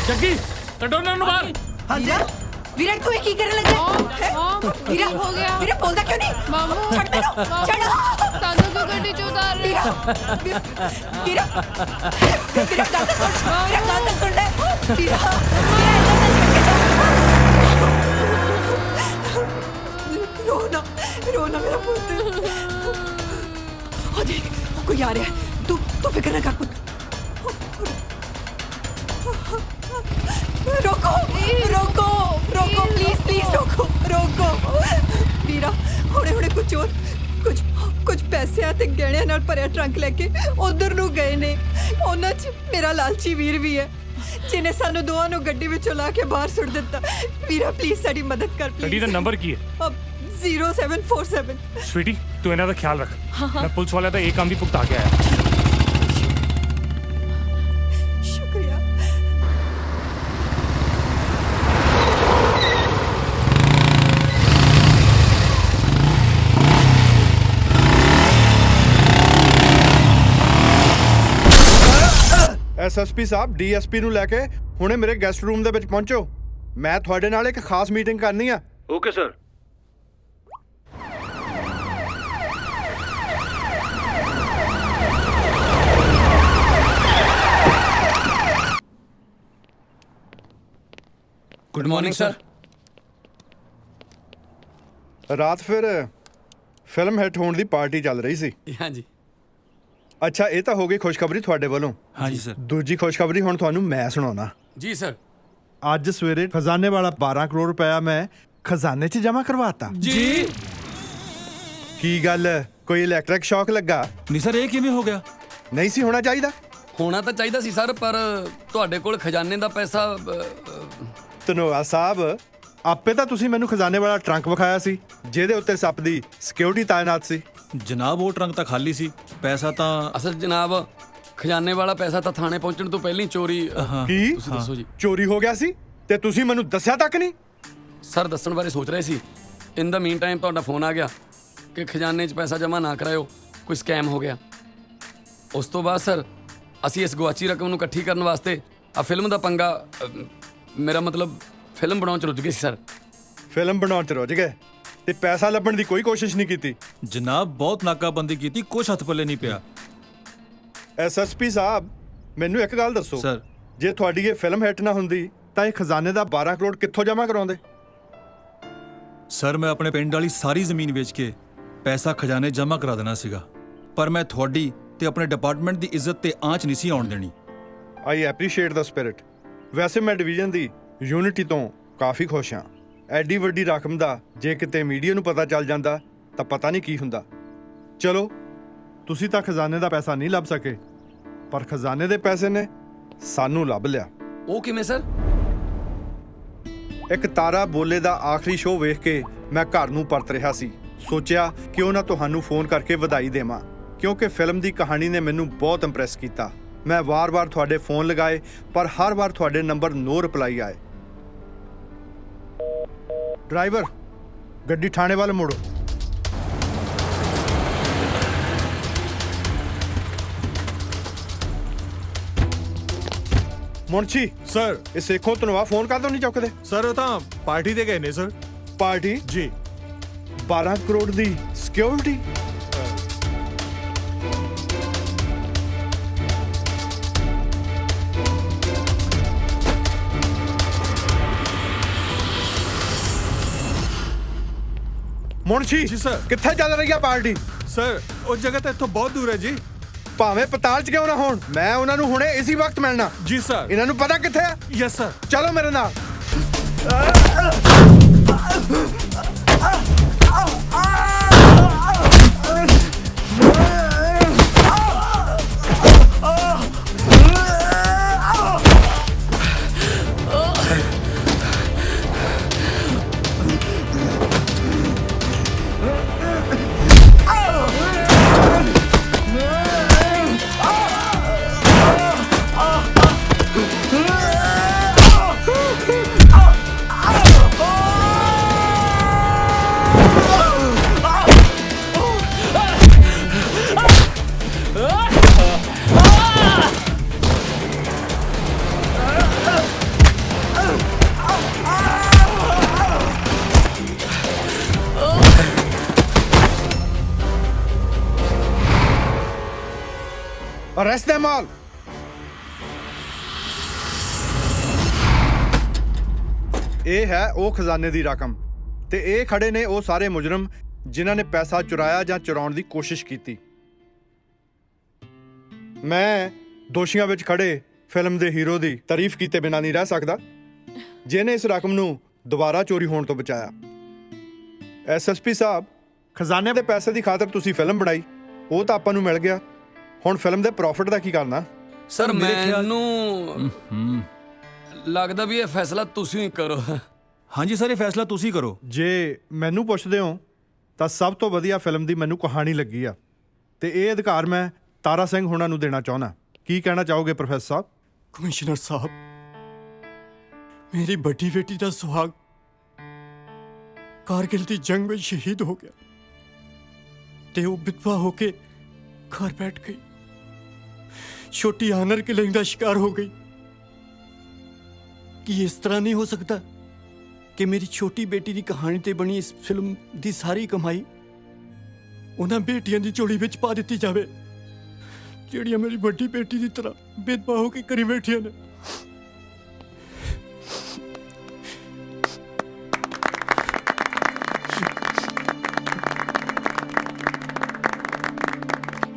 ਜੱਗੀ ਕੱਢੋ ਉਹਨਾਂ ਨੂੰ ਬਾਹਰ। ਵੀਰਾ ਵੀਰਾ ਤੂੰ ਇਹ ਕੀ ਕਰਨ ਲੱਗਾ? ਵੀਰਾ ਹੋ ਗਿਆ। ਵੀਰਾ ਬੋਲਦਾ ਕਿਉਂ ਨਹੀਂ? ਮਾਮੂ ਛੱਡ ਮੈਨੂੰ, ਛੱਡ। ਸਾਨੂੰ ਕਿਉਂ ਗੱਡੀ ਚ ਉਤਾਰ ਰਹੇ? ਵੀਰਾ ਵੀਰਾ ਵੀਰਾ ਗੱਲ ਤਾਂ ਸੁਣ, ਵੀਰਾ ਗੱਲ ਤਾਂ ਸੁਣ ਲੈ। ਵੀਰਾ ਰੋਣਾ ਰੋਣਾ ਮੇਰਾ ਪੁੱਤ। ਉਹ ਦੇਖ ਕੋਈ ਆ ਰਿਹਾ। ਤੂੰ ਫਿਕਰ ਨਾ ਕਰ ਪੁੱਤ। रोको रोको रोको प्लीज प्लीज रोको रोको ਵੀਰਾ ਹੁਣੇ ਹੁਣੇ ਕੁਝ ਪੈਸਿਆਂ ਤੇ ਗਹਿਣਿਆਂ ਨਾਲ ਭਰਿਆ ਟਰੰਕ ਲੈ ਕੇ ਉਧਰ ਨੂੰ ਗਏ ਨੇ। ਉਹਨਾਂ 'ਚ ਮੇਰਾ ਲਾਲਚੀ ਵੀਰ ਵੀ ਹੈ ਜਿਹਨੇ ਸਾਨੂੰ ਦੋਵਾਂ ਨੂੰ ਗੱਡੀ ਵਿੱਚੋਂ ਲਾ ਕੇ ਬਾਹਰ ਸੁੱਟ ਦਿੱਤਾ। ਵੀਰਾ ਪਲੀਜ਼ ਸਾਡੀ ਮਦਦ ਕਰ ਪਲੀਜ਼। ਗੱਡੀ ਦਾ ਨੰਬਰ ਕੀ ਹੈ? 0747। ਸਵੀਟੀ ਤੂੰ ਇਹਨਾਂ ਦਾ ਖਿਆਲ ਰੱਖ। ਮੈਂ ਪੁਲਿਸ ਵਾਲਿਆਂ ਦਾ ਇਹ ਕੰਮ ਵੀ ਭੁਗਤਾ ਕੇ ਆਇਆ। ਸ਼ੁਕਰੀਆ। ਐਸਐਸਪੀ ਸਾਹਿਬ ਡੀਐਸਪੀ ਨੂੰ ਲੈ ਕੇ ਹੁਣੇ ਮੇਰੇ ਗੈਸਟ ਰੂਮ ਦੇ ਵਿੱਚ ਪਹੁੰਚੋ। ਮੈਂ ਤੁਹਾਡੇ ਨਾਲ ਇੱਕ ਖਾਸ ਮੀਟਿੰਗ ਕਰਨੀ ਆ। Okay sir. Good morning sir. ਰਾਤ ਫਿਰ ਫਿਲਮ ਹਿੱਟ ਹੋਣ ਦੀ ਪਾਰਟੀ ਚੱਲ ਰਹੀ ਸੀ। ਹਾਂਜੀ। ਅੱਛਾ ਇਹ ਤਾਂ ਹੋ ਗਈ ਖੁਸ਼ਖਬਰੀ ਤੁਹਾਡੇ ਵੱਲੋਂ। ਹਾਂਜੀ ਸਰ। ਦੂਜੀ ਖੁਸ਼ਖਬਰੀ ਹੁਣ ਤੁਹਾਨੂੰ ਮੈਂ ਸੁਣਾਉਣਾ। ਜੀ ਸਰ। ਅੱਜ ਸਵੇਰੇ ਖਜ਼ਾਨੇ ਵਾਲਾ 12 ਕਰੋੜ ਰੁਪਇਆ ਮੈਂ ਖਜ਼ਾਨੇ 'ਚ ਜਮ੍ਹਾਂ ਕਰਵਾਤਾ। ਜੀ ਕੀ ਗੱਲ ਕੋਈ ਇਲੈਕਟ੍ਰਿਕ ਸ਼ੌਕ ਲੱਗਾ? ਨਹੀਂ ਸਰ ਇਹ ਕਿਵੇਂ ਹੋ ਗਿਆ? ਨਹੀਂ ਸੀ ਹੋਣਾ ਚਾਹੀਦਾ। ਹੋਣਾ ਤਾਂ ਚਾਹੀਦਾ ਸੀ ਸਰ, ਪਰ ਤੁਹਾਡੇ ਕੋਲ ਖਜ਼ਾਨੇ ਦਾ ਪੈਸਾ ਧੰਨਵਾਦ ਸਾਹਿਬ। ਆਪੇ ਤਾਂ ਤੁਸੀਂ ਮੈਨੂੰ ਖਜ਼ਾਨੇ ਵਾਲਾ ਟਰੰਕ ਵਿਖਾਇਆ ਸੀ ਜਿਹਦੇ ਉੱਤੇ ਸੱਪ ਦੀ ਸਿਕਿਉਰਿਟੀ ਤਾਇਨਾਤ ਸੀ। ਜਨਾਬ ਉਹ ਟਰੰਕ ਤਾਂ ਖਾਲੀ ਸੀ, ਪੈਸਾ ਤਾਂ ਅਸਲ ਜਨਾਬ ਖਜ਼ਾਨੇ ਵਾਲਾ ਪੈਸਾ ਤਾਂ ਥਾਣੇ ਪਹੁੰਚਣ ਤੋਂ ਪਹਿਲਾਂ ਹੀ ਚੋਰੀ। ਕੀ ਤੁਸੀਂ ਦੱਸੋ ਜੀ। ਚੋਰੀ ਹੋ ਗਿਆ ਸੀ ਤੇ ਤੁਸੀਂ ਮੈਨੂੰ ਦੱਸਿਆ ਤੱਕ ਨਹੀਂ? ਸਰ ਦੱਸਣ ਬਾਰੇ ਸੋਚ ਰਹੇ ਸੀ। ਇਨ ਦਾ ਮੀਨ ਟਾਈਮ ਤੁਹਾਡਾ ਫੋਨ ਆ ਗਿਆ ਕਿ ਖਜ਼ਾਨੇ 'ਚ ਪੈਸਾ ਜਮ੍ਹਾਂ ਨਾ ਕਰਾਇਓ, ਕੋਈ ਸਕੈਮ ਹੋ ਗਿਆ। ਉਸ ਤੋਂ ਬਾਅਦ ਸਰ ਅਸੀਂ ਇਸ ਗੁਆਚੀ ਰਕਮ ਨੂੰ ਇਕੱਠੀ ਕਰਨ ਵਾਸਤੇ ਆ ਫਿਲਮ ਦਾ ਪੰਗਾ ਮੇਰਾ ਮਤਲਬ ਫਿਲਮ ਬਣਾਉਣ 'ਚ ਰੁੱਝ ਗਏ ਸੀ ਸਰ। ਫਿਲਮ ਬਣਾਉਣ 'ਚ ਰੁੱਝ ਗਏ ਤੇ ਪੈਸਾ ਲੱਭਣ ਦੀ ਕੋਈ ਕੋਸ਼ਿਸ਼ ਨਹੀਂ ਕੀਤੀ? ਜਨਾਬ ਬਹੁਤ ਨਾਕਾਬੰਦੀ ਕੀਤੀ, ਕੁਛ ਹੱਥ ਪੱਲੇ ਨਹੀਂ ਪਿਆ। ਐਸਐਸਪੀ ਸਾਹਿਬ ਮੈਨੂੰ ਇੱਕ ਗੱਲ ਦੱਸੋ ਸਰ, ਜੇ ਤੁਹਾਡੀ ਇਹ ਫਿਲਮ ਹਿੱਟ ਨਾ ਹੁੰਦੀ ਤਾਂ ਇਹ ਖਜ਼ਾਨੇ ਦਾ 12 ਕਰੋੜ ਕਿੱਥੋਂ ਜਮ੍ਹਾਂ ਕਰਾਉਂਦੇ? ਸਰ ਮੈਂ ਆਪਣੇ ਪਿੰਡ ਵਾਲੀ ਸਾਰੀ ਜ਼ਮੀਨ ਵੇਚ ਕੇ ਪੈਸਾ ਖਜ਼ਾਨੇ ਜਮ੍ਹਾਂ ਕਰਾ ਦੇਣਾ ਸੀਗਾ, ਪਰ ਮੈਂ ਤੁਹਾਡੀ ਤੇ ਆਪਣੇ ਡਿਪਾਰਟਮੈਂਟ ਦੀ ਇੱਜ਼ਤ ਤੇ ਆਂਚ ਨਹੀਂ ਸੀ ਆਉਣ ਦੇਣੀ। I appreciate the spirit. ਵੈਸੇ ਮੈਂ ਡਿਵੀਜ਼ਨ ਦੀ ਯੂਨਿਟੀ ਤੋਂ ਕਾਫੀ ਖੁਸ਼ ਹਾਂ। ਐਡੀ ਵੱਡੀ ਰਕਮ ਦਾ ਜੇ ਕਿਤੇ ਮੀਡੀਆ ਨੂੰ ਪਤਾ ਚੱਲ ਜਾਂਦਾ ਤਾਂ ਪਤਾ ਨਹੀਂ ਕੀ ਹੁੰਦਾ। ਚਲੋ ਤੁਸੀਂ ਤਾਂ ਖਜ਼ਾਨੇ ਦਾ ਪੈਸਾ ਨਹੀਂ ਲੱਭ ਸਕੇ, ਪਰ ਖਜ਼ਾਨੇ ਦੇ ਪੈਸੇ ਨੇ ਸਾਨੂੰ ਲੱਭ ਲਿਆ। ਉਹ ਕਿਵੇਂ ਸਰ? ਇੱਕ ਤਾਰਾ ਬੋਲੇ ਦਾ ਆਖਰੀ ਸ਼ੋਅ ਵੇਖ ਕੇ ਮੈਂ ਘਰ ਨੂੰ ਪਰਤ ਰਿਹਾ ਸੀ। ਸੋਚਿਆ ਕਿਉਂ ਨਾ ਤੁਹਾਨੂੰ ਫੋਨ ਕਰਕੇ ਵਧਾਈ ਦੇਵਾਂ, ਕਿਉਂਕਿ ਫਿਲਮ ਦੀ ਕਹਾਣੀ ਨੇ ਮੈਨੂੰ ਬਹੁਤ ਇੰਪ੍ਰੈਸ ਕੀਤਾ। ਮੈਂ ਵਾਰ-ਵਾਰ ਤੁਹਾਡੇ ਫੋਨ ਲਗਾਏ ਪਰ ਹਰ ਵਾਰ ਤੁਹਾਡੇ ਨੰਬਰ ਨੋ ਰਿਪਲਾਈ ਆਏ। ਡਰਾਈਵਰ ਗੱਡੀ ਥਾਣੇ ਵੱਲ ਮੋੜੋ। ਮੁਨਸ਼ੀ ਸਰ ਇਹ ਸੇਖੋਂ ਧਨਵਾ ਫੋਨ ਕਦੋਂ ਨਹੀਂ ਚੁੱਕਦੇ? ਸਰ ਉਹ ਤਾਂ ਪਾਰਟੀ ਤੇ ਗਏ ਨੇ ਸਰ। ਪਾਰਟੀ? ਜੀ। 12 ਕਰੋੜ ਦੀ ਸਿਕਿਉਰਿਟੀ? ਮੁਨਸ਼ੀ ਜੀ ਸਰ। ਕਿੱਥੇ ਚੱਲ ਰਹੀ ਆ ਪਾਰਟੀ? ਸਰ ਉਹ ਜਗ੍ਹਾ ਤਾਂ ਇੱਥੋਂ ਬਹੁਤ ਦੂਰ ਹੈ ਜੀ। ਭਾਵੇਂ ਪਤਾਲ 'ਚ ਕਿਉਂ ਨਾ ਹੋਣ, ਮੈਂ ਉਹਨਾਂ ਨੂੰ ਹੁਣੇ ਇਸੇ ਵਕਤ ਮਿਲਣਾ। ਜੀ ਸਰ। ਇਹਨਾਂ ਨੂੰ ਪਤਾ ਕਿੱਥੇ ਆ? Yes sir. ਚਲੋ ਮੇਰੇ ਨਾਲ। Arrest them all। ਇਹ ਹੈ ਉਹ ਖਜ਼ਾਨੇ ਦੀ ਰਕਮ ਤੇ ਇਹ ਖੜੇ ਨੇ ਉਹ ਸਾਰੇ ਮੁਜਰਮ ਜਿਨ੍ਹਾਂ ਨੇ ਪੈਸਾ ਚੁਰਾਇਆ ਜਾਂ ਚੁਰਾਉਣ ਦੀ ਕੋਸ਼ਿਸ਼ ਕੀਤੀ। ਮੈਂ ਦੋਸ਼ੀਆਂ ਵਿੱਚ ਖੜੇ ਫਿਲਮ ਦੇ ਹੀਰੋ ਦੀ ਤਾਰੀਫ ਕੀਤੇ ਬਿਨਾਂ ਨਹੀਂ ਰਹਿ ਸਕਦਾ, ਜਿਨੇ ਇਸ ਰਕਮ ਨੂੰ ਦੁਬਾਰਾ ਚੋਰੀ ਹੋਣ ਤੋਂ ਬਚਾਇਆ। ਐਸਐਸਪੀ ਸਾਹਿਬ, ਖਜ਼ਾਨੇ ਦੇ ਪੈਸੇ ਦੀ ਖਾਤਰ ਤੁਸੀਂ ਫਿਲਮ ਬਣਾਈ, ਉਹ ਤਾਂ ਆਪਾਂ ਨੂੰ ਮਿਲ ਗਿਆ, ਹੁਣ ਫਿਲਮ ਦੇ ਪ੍ਰੋਫਿਟ ਦਾ ਕੀ ਕਰਨਾ? ਸਰ ਮੈਨੂੰ ਲੱਗਦਾ ਵੀ ਇਹ ਫੈਸਲਾ ਤੁਸੀਂ ਹੀ ਕਰੋ। ਹਾਂਜੀ ਸਰ, ਇਹ ਫੈਸਲਾ ਤੁਸੀਂ ਕਰੋ। ਜੇ ਮੈਨੂੰ ਪੁੱਛਦੇ ਹੋ ਤਾਂ ਸਭ ਤੋਂ ਵਧੀਆ ਫਿਲਮ ਦੀ ਮੈਨੂੰ ਕਹਾਣੀ ਲੱਗੀ ਆ ਤੇ ਇਹ ਅਧਿਕਾਰ ਮੈਂ ਤਾਰਾ ਸਿੰਘ ਹੁਣਾਂ ਨੂੰ ਦੇਣਾ ਚਾਹੁੰਦਾ। ਕੀ ਕਹਿਣਾ ਚਾਹੋਗੇ ਪ੍ਰੋਫੈਸਰ ਸਾਹਿਬ? ਕਮਿਸ਼ਨਰ ਸਾਹਿਬ, ਮੇਰੀ ਵੱਡੀ ਬੇਟੀ ਦਾ ਸੁਹਾਗ ਕਾਰਗਿਲ ਦੀ ਜੰਗ ਵਿੱਚ ਸ਼ਹੀਦ ਹੋ ਗਿਆ ਤੇ ਉਹ ਵਿਧਵਾ ਹੋ ਕੇ ਘਰ ਬੈਠ ਗਈ, ਛੋਟੀ ਆਨਰ ਕਿਲਿੰਗ ਦਾ ਸ਼ਿਕਾਰ ਹੋ ਗਈ। ਕੀ ਇਸ ਤਰ੍ਹਾਂ ਨਹੀਂ ਹੋ ਸਕਦਾ ਕਿ ਮੇਰੀ ਛੋਟੀ ਬੇਟੀ ਦੀ ਕਹਾਣੀ ਤੇ ਬਣੀ ਇਸ ਫਿਲਮ ਦੀ ਸਾਰੀ ਕਮਾਈ ਉਹਨਾਂ ਬੇਟੀਆਂ ਦੀ ਝੋਲੀ ਵਿੱਚ ਪਾ ਦਿੱਤੀ ਜਾਵੇ ਜਿਹੜੀਆਂ ਮੇਰੀ ਵੱਡੀ ਬੇਟੀ ਦੀ ਤਰ੍ਹਾਂ ਵਿਧਵਾ ਹੋ ਕੇ ਘਰੇ ਬੈਠੀਆਂ ਨੇ?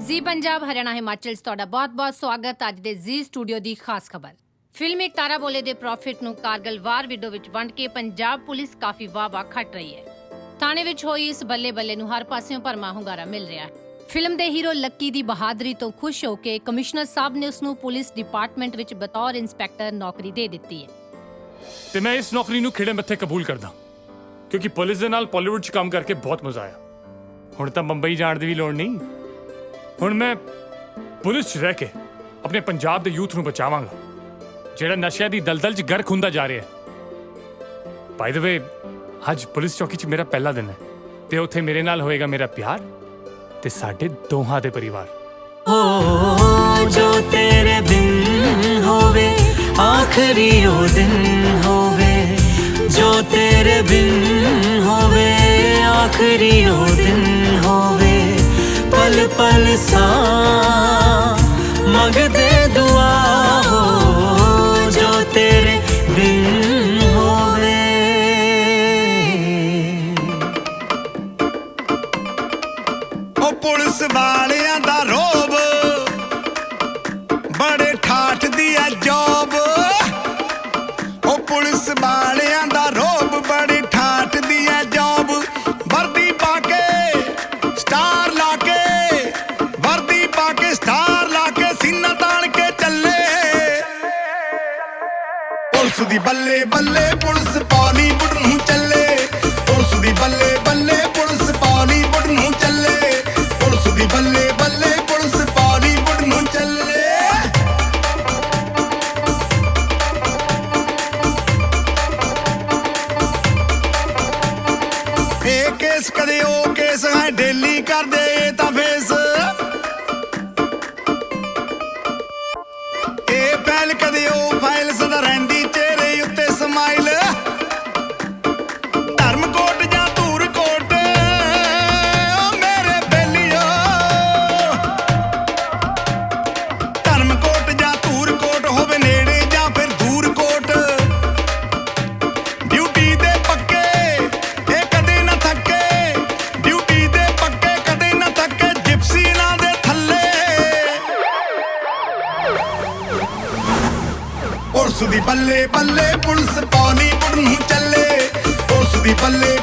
ਜੀ ਪੰਜਾਬ ਹਰਿਆਣਾ ਹਿਮਾਚਲ 'ਚ ਤੁਹਾਡਾ ਬਹੁਤ-ਬਹੁਤ ਸਵਾਗਤ। ਅੱਜ ਦੇ ਜੀ ਸਟੂਡੀਓ ਦੀ ਖਾਸ ਖਬਰ। ਫਿਲਮ ਇੱਕ ਤਾਰਾ ਬੋਲੇ ਦੇ ਪ੍ਰੋਫਿਟ ਨੂੰ ਕਾਰਗਿਲ ਵਾਰ ਵਿਡੋ ਵਿੱਚ ਵੰਡ ਕੇ ਪੰਜਾਬ ਪੁਲਿਸ ਕਾਫੀ ਵਾਹ-ਵਾਹ ਖੱਟ ਰਹੀ ਹੈ। ਥਾਣੇ ਵਿੱਚ ਹੋਈ ਇਸ ਬੱਲੇ-ਬੱਲੇ ਨੂੰ ਹਰ ਪਾਸਿਓਂ ਭਰਮਾ ਹੁੰਗਾਰਾ ਮਿਲ ਰਿਹਾ ਹੈ। ਫਿਲਮ ਦੇ ਹੀਰੋ ਲੱਕੀ ਦੀ ਬਹਾਦਰੀ ਤੋਂ ਖੁਸ਼ ਹੋ ਕੇ ਕਮਿਸ਼ਨਰ ਸਾਹਿਬ ਨੇ ਉਸ ਨੂੰ ਪੁਲਿਸ ਡਿਪਾਰਟਮੈਂਟ ਵਿੱਚ ਬਤੌਰ ਇੰਸਪੈਕਟਰ ਨੌਕਰੀ ਦੇ ਦਿੱਤੀ ਹੈ ਤੇ ਮੈਂ ਇਸ ਨੌਕਰੀ ਨੂੰ ਖਿੜੇ ਮੱਥੇ ਕਬੂਲ ਕਰਦਾ ਕਿਉਂਕਿ ਪੁਲਿਸ ਦੇ ਨਾਲ ਬਾਲੀਵੁੱਡ 'ਚ ਕੰਮ ਕਰਕੇ ਬਹੁਤ ਮਜ਼ਾ ਆਇਆ। ਹੁਣ ਤਾਂ ਬੰਬਈ ਜਾਣ ਦੀ ਵੀ ਲੋੜ ਨਹੀਂ। ਹੁਣ ਮੈਂ ਪੁਲਿਸ 'ਚ ਰਹਿ ਕੇ ਆਪਣੇ ਪੰਜਾਬ ਦੇ ਯੂਥ ਨੂੰ ਬਚਾਵਾਂਗਾ ਜਿਹੜਾ ਨਸ਼ਿਆਂ ਦੀ ਦਲਦਲ 'ਚ ਗਰਕ ਹੁੰਦਾ ਜਾ ਰਿਹਾ ਹੈ। ਬਾਈ ਦ ਵੇ, ਅੱਜ ਪੁਲਿਸ ਚੌਕੀ 'ਚ ਮੇਰਾ ਪਹਿਲਾ ਦਿਨ ਹੈ ਤੇ ਉੱਥੇ ਮੇਰੇ ਨਾਲ ਹੋਏਗਾ ਮੇਰਾ ਪਿਆਰ ਤੇ ਸਾਡੇ ਦੋਹਾਂ ਦੇ ਪਰਿਵਾਰ। ਹੋ ਜੋ ਤੇਰੇ ਬਿਨ ਹੋਵੇ ਆਖਰੀ ਉਹ ਦਿਨ ਹੋਵੇ, ਜੋ ਤੇਰੇ ਬਿਨ ਹੋਵੇ ਆਖਰੀ ਉਹ ਦਿਨ ਹੋਵੇ, ਪਲ ਪਲ ਸਾ ਮੰਗਦੇ ਦੁਆ ਹੋ ਜੋ ਤੇਰੇ ਬਿਨ ਹੋਵੇ। ਉਹ ਪੁਲਿਸ ਵਾਲਿਆਂ ਦਾ ਰੋਬ ਬੜੇ ਠਾਠ ਦੀ ਆ ਜੋਬ, ਉਹ ਪੁਲਿਸ ਵਾਲਿਆਂ ਦਾ ਰੋਬ ਬੜੀ ਠਾਠ ਦੀ ਆ ਜੋਬ। ਵਰਦੀ ਪਾ ਕੇ ਸਟਾਰ ਲਾ ਕੇ, ਵਰਦੀ ਪਾ ਕੇ ਸਟਾਰ ਲਾ ਕੇ ਸੀਨਾ ਤਾਣ ਕੇ ਚੱਲੇ ਪੁਲਿਸ ਦੀ ਬੱਲੇ ਬੱਲੇ, ਪੁਲਿਸ ਬਾਲੀਵੁੱਡ ਨੂੰ ਚੱਲੇ, ਪੁਲਿਸ ਦੀ ਬੱਲੇ ਬੱਲੇ, ਪੁਲਿਸ ਬਾਲੀਵੁੱਡ ਨੂੰ ਚੱਲੇ, ਪੁਲਿਸ ਦੀ ਬੱਲੇ ਬੱਲੇ, ਪੁਲਿਸ ਬਾਲੀਵੁੱਡ ਨੂੰ ਚੱਲੇ। ਇਹ ਕੇਸ ਕਦੇ ਉਹ ਕੇਸ ਹੈ ਡੇਲੀ ਕਰਦੇ ਇਹ ਤਾਂ ਫੇਸ, ਇਹ ਫੈਲ ਕਦੇ ਉਹ ਫਾਈਲ ਸਦਾ ਰਹਿੰਦੀ ਚਿਹਰੇ ਉੱਤੇ ਸਮਾਈਲ। ਧਰਮਕੋਟ ਜਾਂ ਧੂਰਕੋਟ ਓ ਮੇਰੇ ਬੇਲੀਓ, ਧਰਮਕੋਟ ਜਾਂ ਧੂਰਕੋਟ ਹੋਵੇ ਨੇੜੇ ਜਾਂ ਫਿਰ ਦੂਰ ਕੋਟ, ਡਿਊਟੀ ਦੇ ਪੱਕੇ ਇਹ ਕਦੇ ਨਾ ਥੱਕੇ, ਡਿਊਟੀ ਦੇ ਪੱਕੇ ਕਦੇ ਨਾ ਥੱਕੇ, ਜਿਪਸੀ ਇਹਨਾਂ ਦੇ ਥੱਲੇ ਪੁਲਿਸ ਦੀ ਬੱਲੇ ਬੱਲੇ, ਪੁਲਿਸ ਬਾਲੀਵੁੱਡ ਨੂੰ ਚੱਲੇ, ਪੁਲਿਸ ਦੀ ਬੱਲੇ